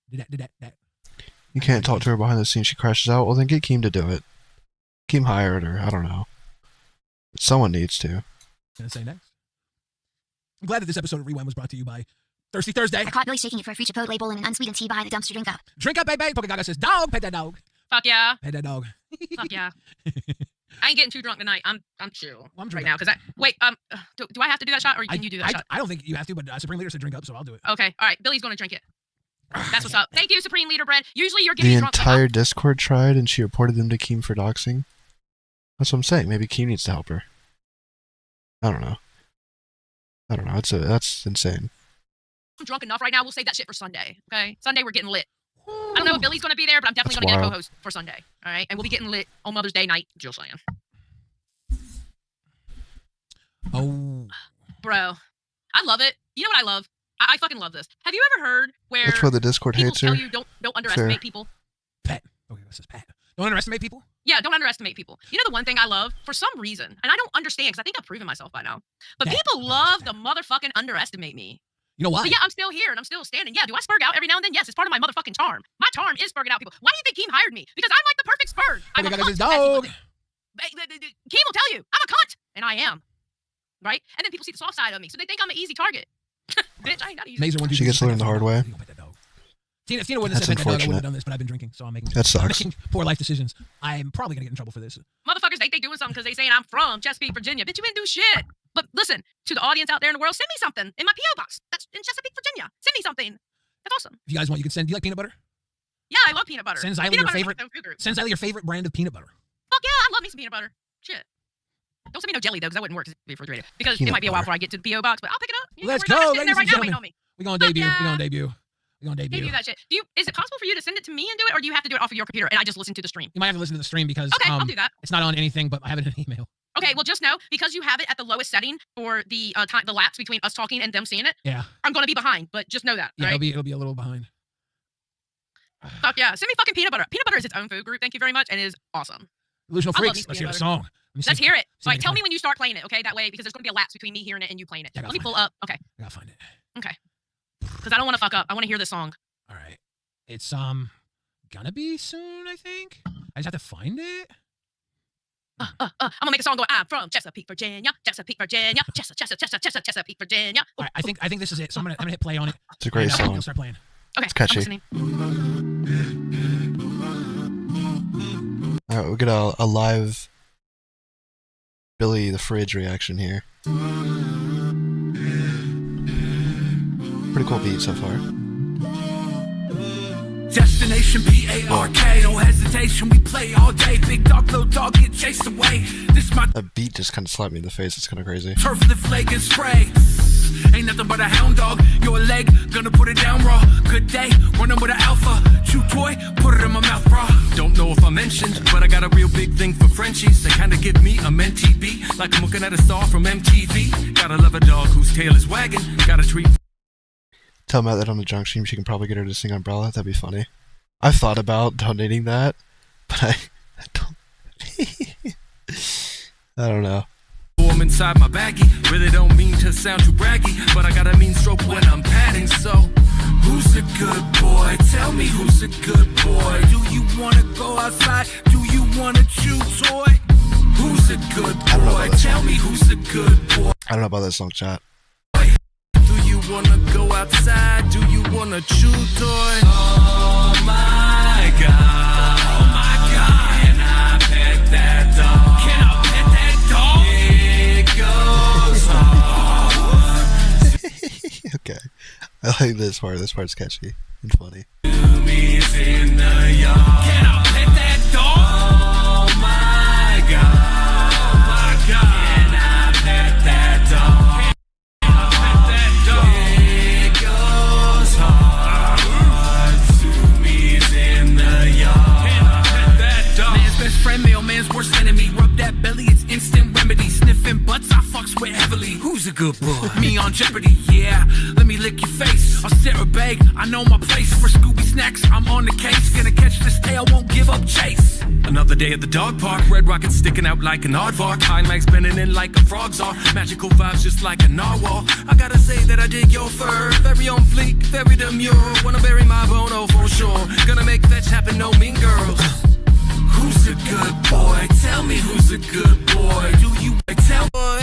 Did that. You can't talk to her behind the scenes. She crashes out. Well, then get Keem to do it. Keem hired her. I don't know. Someone needs to. Gonna say next. I'm glad that this episode of Rewind was brought to you by Thirsty Thursday. I caught Billy shaking it for a free Chipotle bowl and an unsweetened tea behind the dumpster. Drink up. Drink up, baby. Poke Gaga says, "Dog, pet that dog. Fuck yeah. Pet that dog." Fuck yeah. I ain't getting too drunk tonight. I'm chill I'm right drunk. now because do I have to do that shot or can you do that shot? I don't think you have to, but Supreme Leader said drink up, so I'll do it. Okay, all right. Billy's gonna drink it. That's what's up. Thank you, Supreme Leader Bread. Usually you're getting The drunk. entire Discord tried, and she reported them to Keem for doxing. That's what I'm saying. Maybe Keem needs to help her. I don't know. That's insane. I'm drunk enough right now. We'll save that shit for Sunday. Okay, Sunday we're getting lit. I don't know if Billy's gonna be there, but I'm definitely That's gonna get a wild. co-host for Sunday. All right, and we'll be getting lit on Mother's Day night. Just saying. Oh, Bro, I love it. You know what I love? I fucking love this. Have you ever heard where That's where the Discord people hates tell her. you don't underestimate Fair. people? Pet. Okay, this is Pat. Don't underestimate people. Yeah, don't underestimate people. You know the one thing I love, for some reason, and I don't understand because I think I've proven myself by now, but people love to motherfucking underestimate me. You know why? But yeah, I'm still here and I'm still standing. Yeah, do I spurg out every now and then? Yes, it's part of my motherfucking charm. My charm is spurging out people. Why do you think Keem hired me? Because I'm like the perfect spurg. I'm a Poke Gaga cunt, says, as people "Dog." do. Keem will tell you, I'm a cunt, and I am. Right? And then people see the soft side of me, so they think I'm an easy target. Bitch, I ain't not easy. Mazer 1, 2, She gets to learn the hard way. If Tina wouldn't have That's said pet that dog, I would unfortunate. have done this, but I've been drinking, so I'm making, That sucks. I'm making poor life decisions. I'm probably gonna get in trouble for this. Motherfuckers think they doing something because they saying I'm from Chesapeake, Virginia. Bitch, you didn't do shit. But listen, to the audience out there in the world, send me something in my P.O. box. That's in Chesapeake, Virginia. Send me something. That's awesome. If you guys want, you can send. Do you like peanut butter? Yeah, I love peanut butter. Send Xylee Peanut your butter's favorite. my food group. Send Xylee your favorite brand of peanut butter. Fuck yeah, I love me some peanut butter. Shit. Don't send me no jelly though, because that wouldn't work because it'd be refrigerated. Because it Peanut might be a while butter. before I get to the P.O. box, but I'll pick it up. You Let's know, we're not go, sitting there ladies and right now waiting gentlemen. on me. We're gonna debut. yeah. We're gonna debut. We're gonna debut. Debut that shit. Is it possible for you to send it to me and do it, or do you have to do it off of your computer and I just listen to the stream? You might have to listen to the stream because Okay, I'll do that. It's not on anything, but I have it in an email. Okay, well just know because you have it at the lowest setting for the time, the lapse between us talking and them seeing it. Yeah. I'm gonna be behind, but just know that. Yeah, right? it'll be a little behind. Fuck yeah, send me fucking peanut butter. Peanut butter is its own food group. Thank you very much, and it is awesome. Illusional I love me Freaks. some Let's hear the peanut song. butter. Let me see Let's if- hear it. see if I Like, can tell find me when you start playing it, okay? That way, because there's gonna be a lapse between me hearing it and you playing it. Yeah, I Let me gotta pull up. Okay. I gotta find it. Okay. Because I don't want to fuck up. I want to hear this song. All right. It's gonna be soon, I think. I just have to find it. I'm gonna make a song going. I'm from Chesapeake, Virginia. Chesapeake, Virginia. Chesapeake, Virginia. All right, I think this is it. So I'm gonna hit play on it. It's a great and, song. You'll start playing. Okay. It's catchy. I'm listening. All right, we'll get a live Billy the Fridge reaction here. Pretty cool beat so far. Destination P-A-R-K, no hesitation, we play all day. Big dog, little dog, get chased away. This my That beat just kind of slapped me in the face. It's kind of crazy. turf, lift leg and spray. Ain't nothing but a hound dog. You're a leg, gonna put it down raw. Good day, running with an alpha. Chew toy, put it in my mouth, bra. Don't know if I mentioned, but I got a real big thing for Frenchies. They kinda give me a mentee beat, like I'm looking at a star from MTV. Gotta love a dog whose tail is wagging. Gotta treat. Tell Matt that on the junk stream she can probably get her to sing Umbrella. That'd be funny. I've thought about donating that, but I don't. I don't know. I'm inside my baggie. Really don't mean to sound too braggy, but I got a mean stroke when I'm padding. So, who's a good boy? Tell me who's a good boy. Do you wanna go outside? Do you wanna chew toy? Who's a good boy? Tell me who's a good boy. I don't know about that song, chat. Do you wanna go outside? Do you wanna chew toy? Oh my god. Oh my god. Can I pet that dog? Can I pet that dog? It goes on. Okay. I like this part. This part's catchy and funny. Me's in the yard. Can I pet that dog? Oh my god. Oh my god. Can I pet that dog? Best friend, mailman's worst enemy. Rub that belly, it's instant remedy. Sniffing butts, I fucks with heavily. Who's a good boy? Me on Jeopardy, yeah. Let me lick your face. I'll sit or beg, I know my place. For Scooby snacks, I'm on the case. Gonna catch this tail, won't give up chase. Another day at the dog park. Red rocket sticking out like an aardvark. Hind legs bending in like a frog's are. Magical vibes just like a narwhal. I gotta say that I dig your fur. Very on fleek, very demure. Wanna bury my bono for sure. Gonna make fetch happen, no mean girls. Who's a good boy? Tell me who's a good boy. Do you tell boy?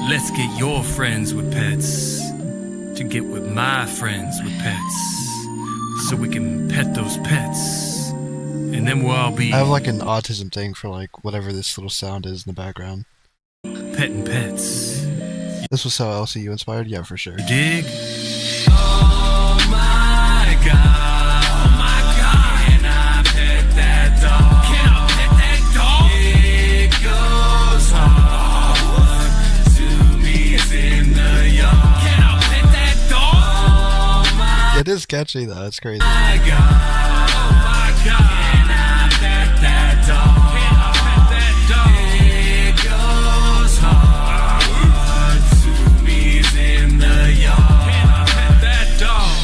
Let's get your friends with pets to get with my friends with pets, so we can pet those pets, and then we'll all be. I have like an autism thing for like whatever this little sound is in the background. Petting pets. This was so LCU inspired, yeah, for sure. Dig? Oh my god. It is catchy though, it's crazy. Oh my god, oh my god. Can I pet that dog? Can I pet that dog? It goes hard. Two me's in the yard. Can I pet that dog?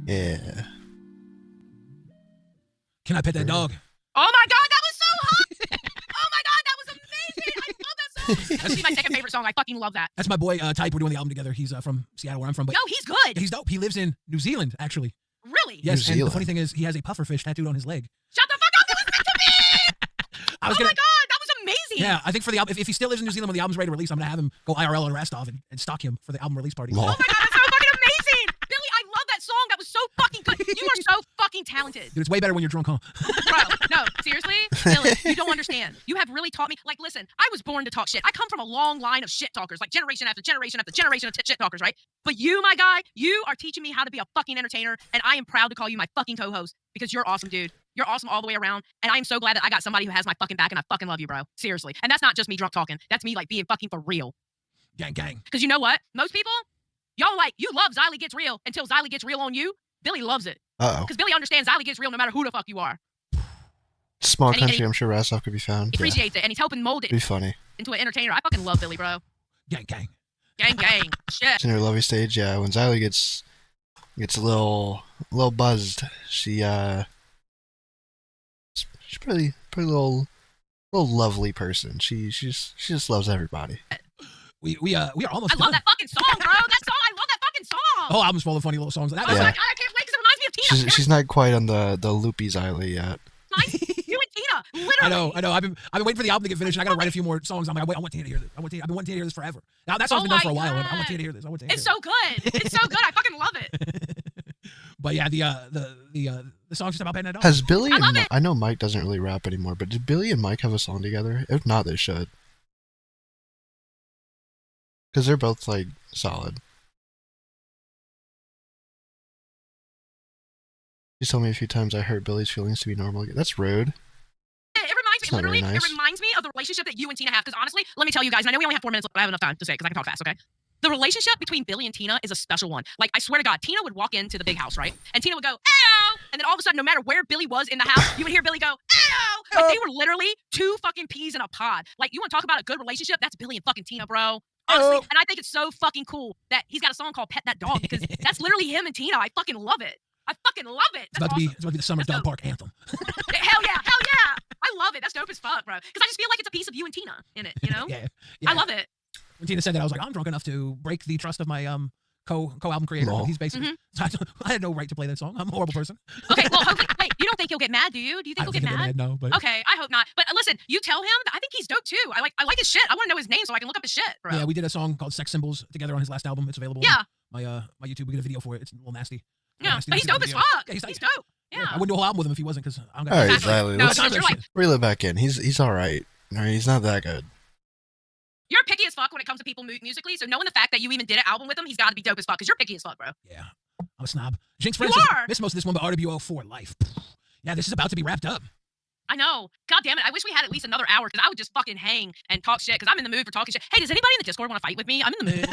Yeah. Can I pet that dog? Oh my god, that was so hot! Oh my god, that was amazing! I love that song. That's my second favorite song. I fucking love that. That's my boy Type. We're doing the album together. He's from Seattle, where I'm from. But no, he's good. He's dope. He lives in New Zealand, actually. Really? Yes. And the funny thing is, he has a pufferfish tattooed on his leg. Shut the fuck up! That was meant to be. I was my god, that was amazing. Yeah, I think for the album, if he still lives in New Zealand when the album's ready to release, I'm gonna have him go IRL on Rastov and stalk him for the album release party. Lol. Oh my god, that's so fucking amazing! Billy, I love that song. That was so fucking good. You are so fucking talented. Dude, it's way better when you're drunk, huh? Bro, no, seriously, Billy, you don't understand. You have really taught me. Like, listen, I was born to talk shit. I come from a long line of shit talkers, like generation after generation after generation of shit talkers, right? But you, my guy, you are teaching me how to be a fucking entertainer, and I am proud to call you my fucking co-host because you're awesome, dude. You're awesome all the way around, and I am so glad that I got somebody who has my fucking back, and I fucking love you, bro. Seriously. And that's not just me drunk talking. That's me, like, being fucking for real. Gang, gang. Because you know what? Most people, y'all like, you love Xylee Gets Real until Xylee gets real on you. Billy loves it. Uh-oh. Because Billy understands Xylee gets real no matter who the fuck you are. Small country, I'm sure Rastov could be found. He appreciates it, and he's helping mold it Be funny. into an entertainer. I fucking love Billy, bro. Gang, gang. Gang, gang. Shit. She's in her lovey stage, yeah. When Xylee gets a little buzzed, she's pretty little lovely person. She just loves everybody. We are almost. I love that fucking song, bro. That song, I love that fucking song. Oh, album's full of funny little songs. That, Oh my god, I can't wait because it reminds me of Tina. She's not quite on the loopy Xylee yet. You and Tina, literally. I know. I've been waiting for the album to get finished. And I gotta write a few more songs. I'm like, I want Tina to hear this. I've been wanting Tina to hear this forever. Now that song's been done for a while. And I want Tina to hear this. It's so good. It's so good. I fucking love it. But yeah, the song's just about petting that dog. Has Billy and I know Mike doesn't really rap anymore, but did Billy and Mike have a song together? If not, they should. Because they're both like solid. She's told me a few times I hurt Billy's feelings to be normal. That's rude. It reminds me, Not very literally, nice. it reminds me of the relationship that you and Tina have. Because honestly, let me tell you guys, and I know we only have 4 minutes left, but I have enough time to say because I can talk fast, okay? The relationship between Billy and Tina is a special one. Like, I swear to God, Tina would walk into the big house, right? And Tina would go, "Ayo!" And then all of a sudden, no matter where Billy was in the house, you would hear Billy go, "Ayo!" Like, they were literally 2 fucking peas in a pod. Like, you want to talk about a good relationship? That's Billy and fucking Tina, bro. Honestly, and I think it's so fucking cool that he's got a song called Pet That Dog because that's literally him and Tina. I fucking love it. I fucking love it. It's about to be the Summer Dog Park anthem. Hell yeah, hell yeah. I love it. That's dope as fuck, bro. Because I just feel like it's a piece of you and Tina in it, you know? Yeah. I love it. When Tina said that, I was like, I'm drunk enough to break the trust of my co-album creator. No. He's basically, so I had no right to play that song. I'm a horrible person. Okay, well, hopefully, wait, you don't think he'll get mad, do you? Do you think he'll get mad? No, but Okay, I hope not. But listen, you tell him that I think he's dope too. I like his shit. I want to know his name so I can look up his shit, bro. yeah, we did a song called Sex Symbols together on his last album. It's available Yeah. on my YouTube. We did a video for it. It's a little nasty. Yeah, but he's dope as fuck. Yeah, he's dope. Yeah. I wouldn't do a whole album with him if he wasn't, because I'm All right, gonna. Xylee, No, let's because you're like, reel it back in. He's all right. All right, he's not that good. you're picky as fuck when it comes to people musically. So knowing the fact that you even did an album with him, he's got to be dope as fuck because you're picky as fuck, bro. Yeah, I'm a snob. Jinx You Friends says, are. missed most of this one, but RWO for life. Yeah, this is about to be wrapped up. I know. God damn it. I wish we had at least another hour because I would just fucking hang and talk shit because I'm in the mood for talking shit. Hey, does anybody in the Discord want to fight with me? I'm in the mood.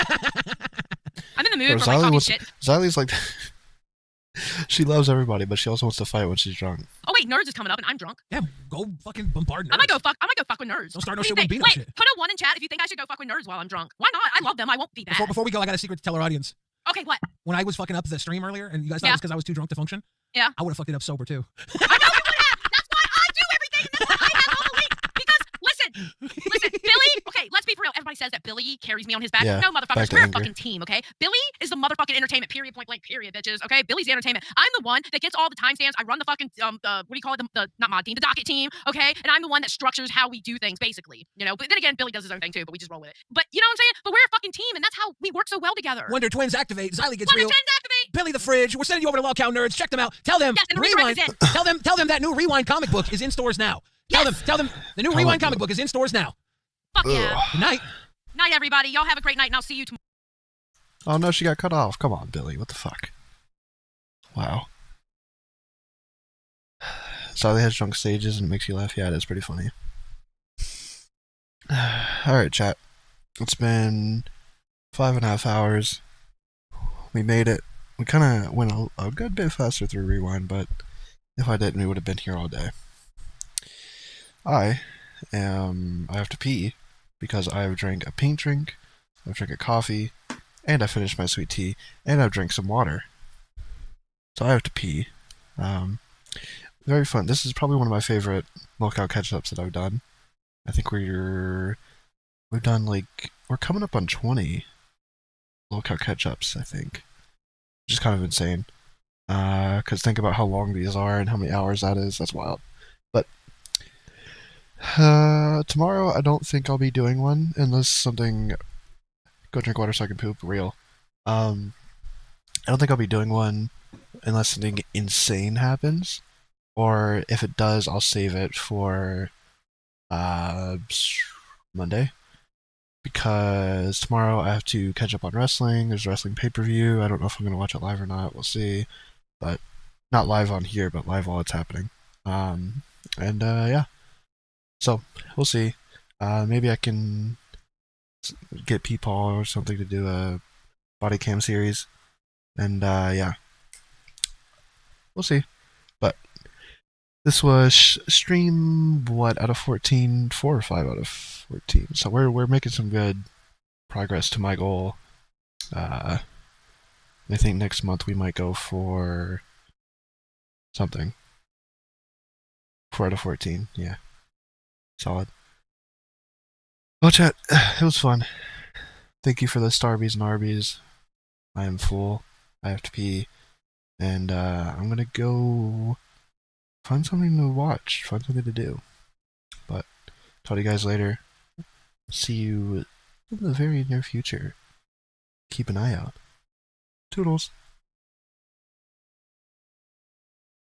I'm in the mood for like talking shit. Xylie's like, she loves everybody, but she also wants to fight when she's drunk. Oh wait, Nerds is coming up and I'm drunk. Yeah, go fucking bombard Nerds. I might go fuck with Nerds. Don't start no What do shit you with think? beat up Wait, shit. put a 1 in chat if you think I should go fuck with Nerds while I'm drunk. Why not? I love them. I won't be bad. Before we go, I got a secret to tell our audience. Okay, what? When I was fucking up the stream earlier, and you guys thought it was because I was too drunk to function, Yeah. I would have fucked it up sober too. That's why I do everything. And that's why I have all the leaks. Because listen, Billy. Okay, let's be for real. Everybody says that Billy carries me on his back. Yeah, No, back motherfuckers, to we're a anger. fucking team. Okay, Billy is the motherfucking entertainment. Period. Point blank. Period. Bitches. Okay, Billy's the entertainment. I'm the one that gets all the timestamps. I run the fucking what do you call it? The not mod team, the docket team. Okay, and I'm the one that structures how we do things, basically. You know. But then again, Billy does his own thing too. But we just roll with it. But you know what I'm saying? But we're a fucking team, and that's how we work so well together. Wonder Twins activate. Xylee gets Wonder real. Twins activate. Billy the Fridge. We're sending you over to Logcow Nerds. Check them out. Tell them. Yes, and the Redirect Rewind. is Tell them that new Rewind comic book is in stores now. Tell them the new Rewind comic book is in stores now. Fuck yeah. Good night. Night, everybody. Y'all have a great night, and I'll see you tomorrow. Oh no, she got cut off. Come on, Billy. What the fuck? Wow. Xylee has drunk stages and it makes you laugh. Yeah, it is pretty funny. Alright, chat. It's been 5.5 hours. We made it. We kind of went a good bit faster through Rewind, but if I didn't, we would have been here all day. I have to pee because I've drank a pink drink, I've drank a coffee, and I finished my sweet tea, and I've drank some water. So I have to pee. Very fun. This is probably one of my favorite Lockout catch-ups that I've done. I think we've done like, we're coming up on 20 Lockout catch-ups, I think. Which is kind of insane. Because think about how long these are and how many hours that is. That's wild. But tomorrow I don't think I'll be doing one unless something. Go drink water so I can poop. Real. I don't think I'll be doing one unless something insane happens, or if it does, I'll save it for Monday. Because tomorrow I have to catch up on wrestling. There's a wrestling pay-per-view. I don't know if I'm going to watch it live or not. We'll see. But not live on here, but live while it's happening. Yeah. So, we'll see. Maybe I can get P-Paul or something to do a body cam series. And, yeah. We'll see. But this was stream, what, out of 14? 4 or 5 out of 14. So we're making some good progress to my goal. I think next month we might go for something. 4 out of 14, yeah. Solid. Well, chat, it was fun. Thank you for the Starbies and Arbies. I am full. I have to pee. And I'm gonna go find something to watch, find something to do. But talk to you guys later. See you in the very near future. Keep an eye out. Toodles.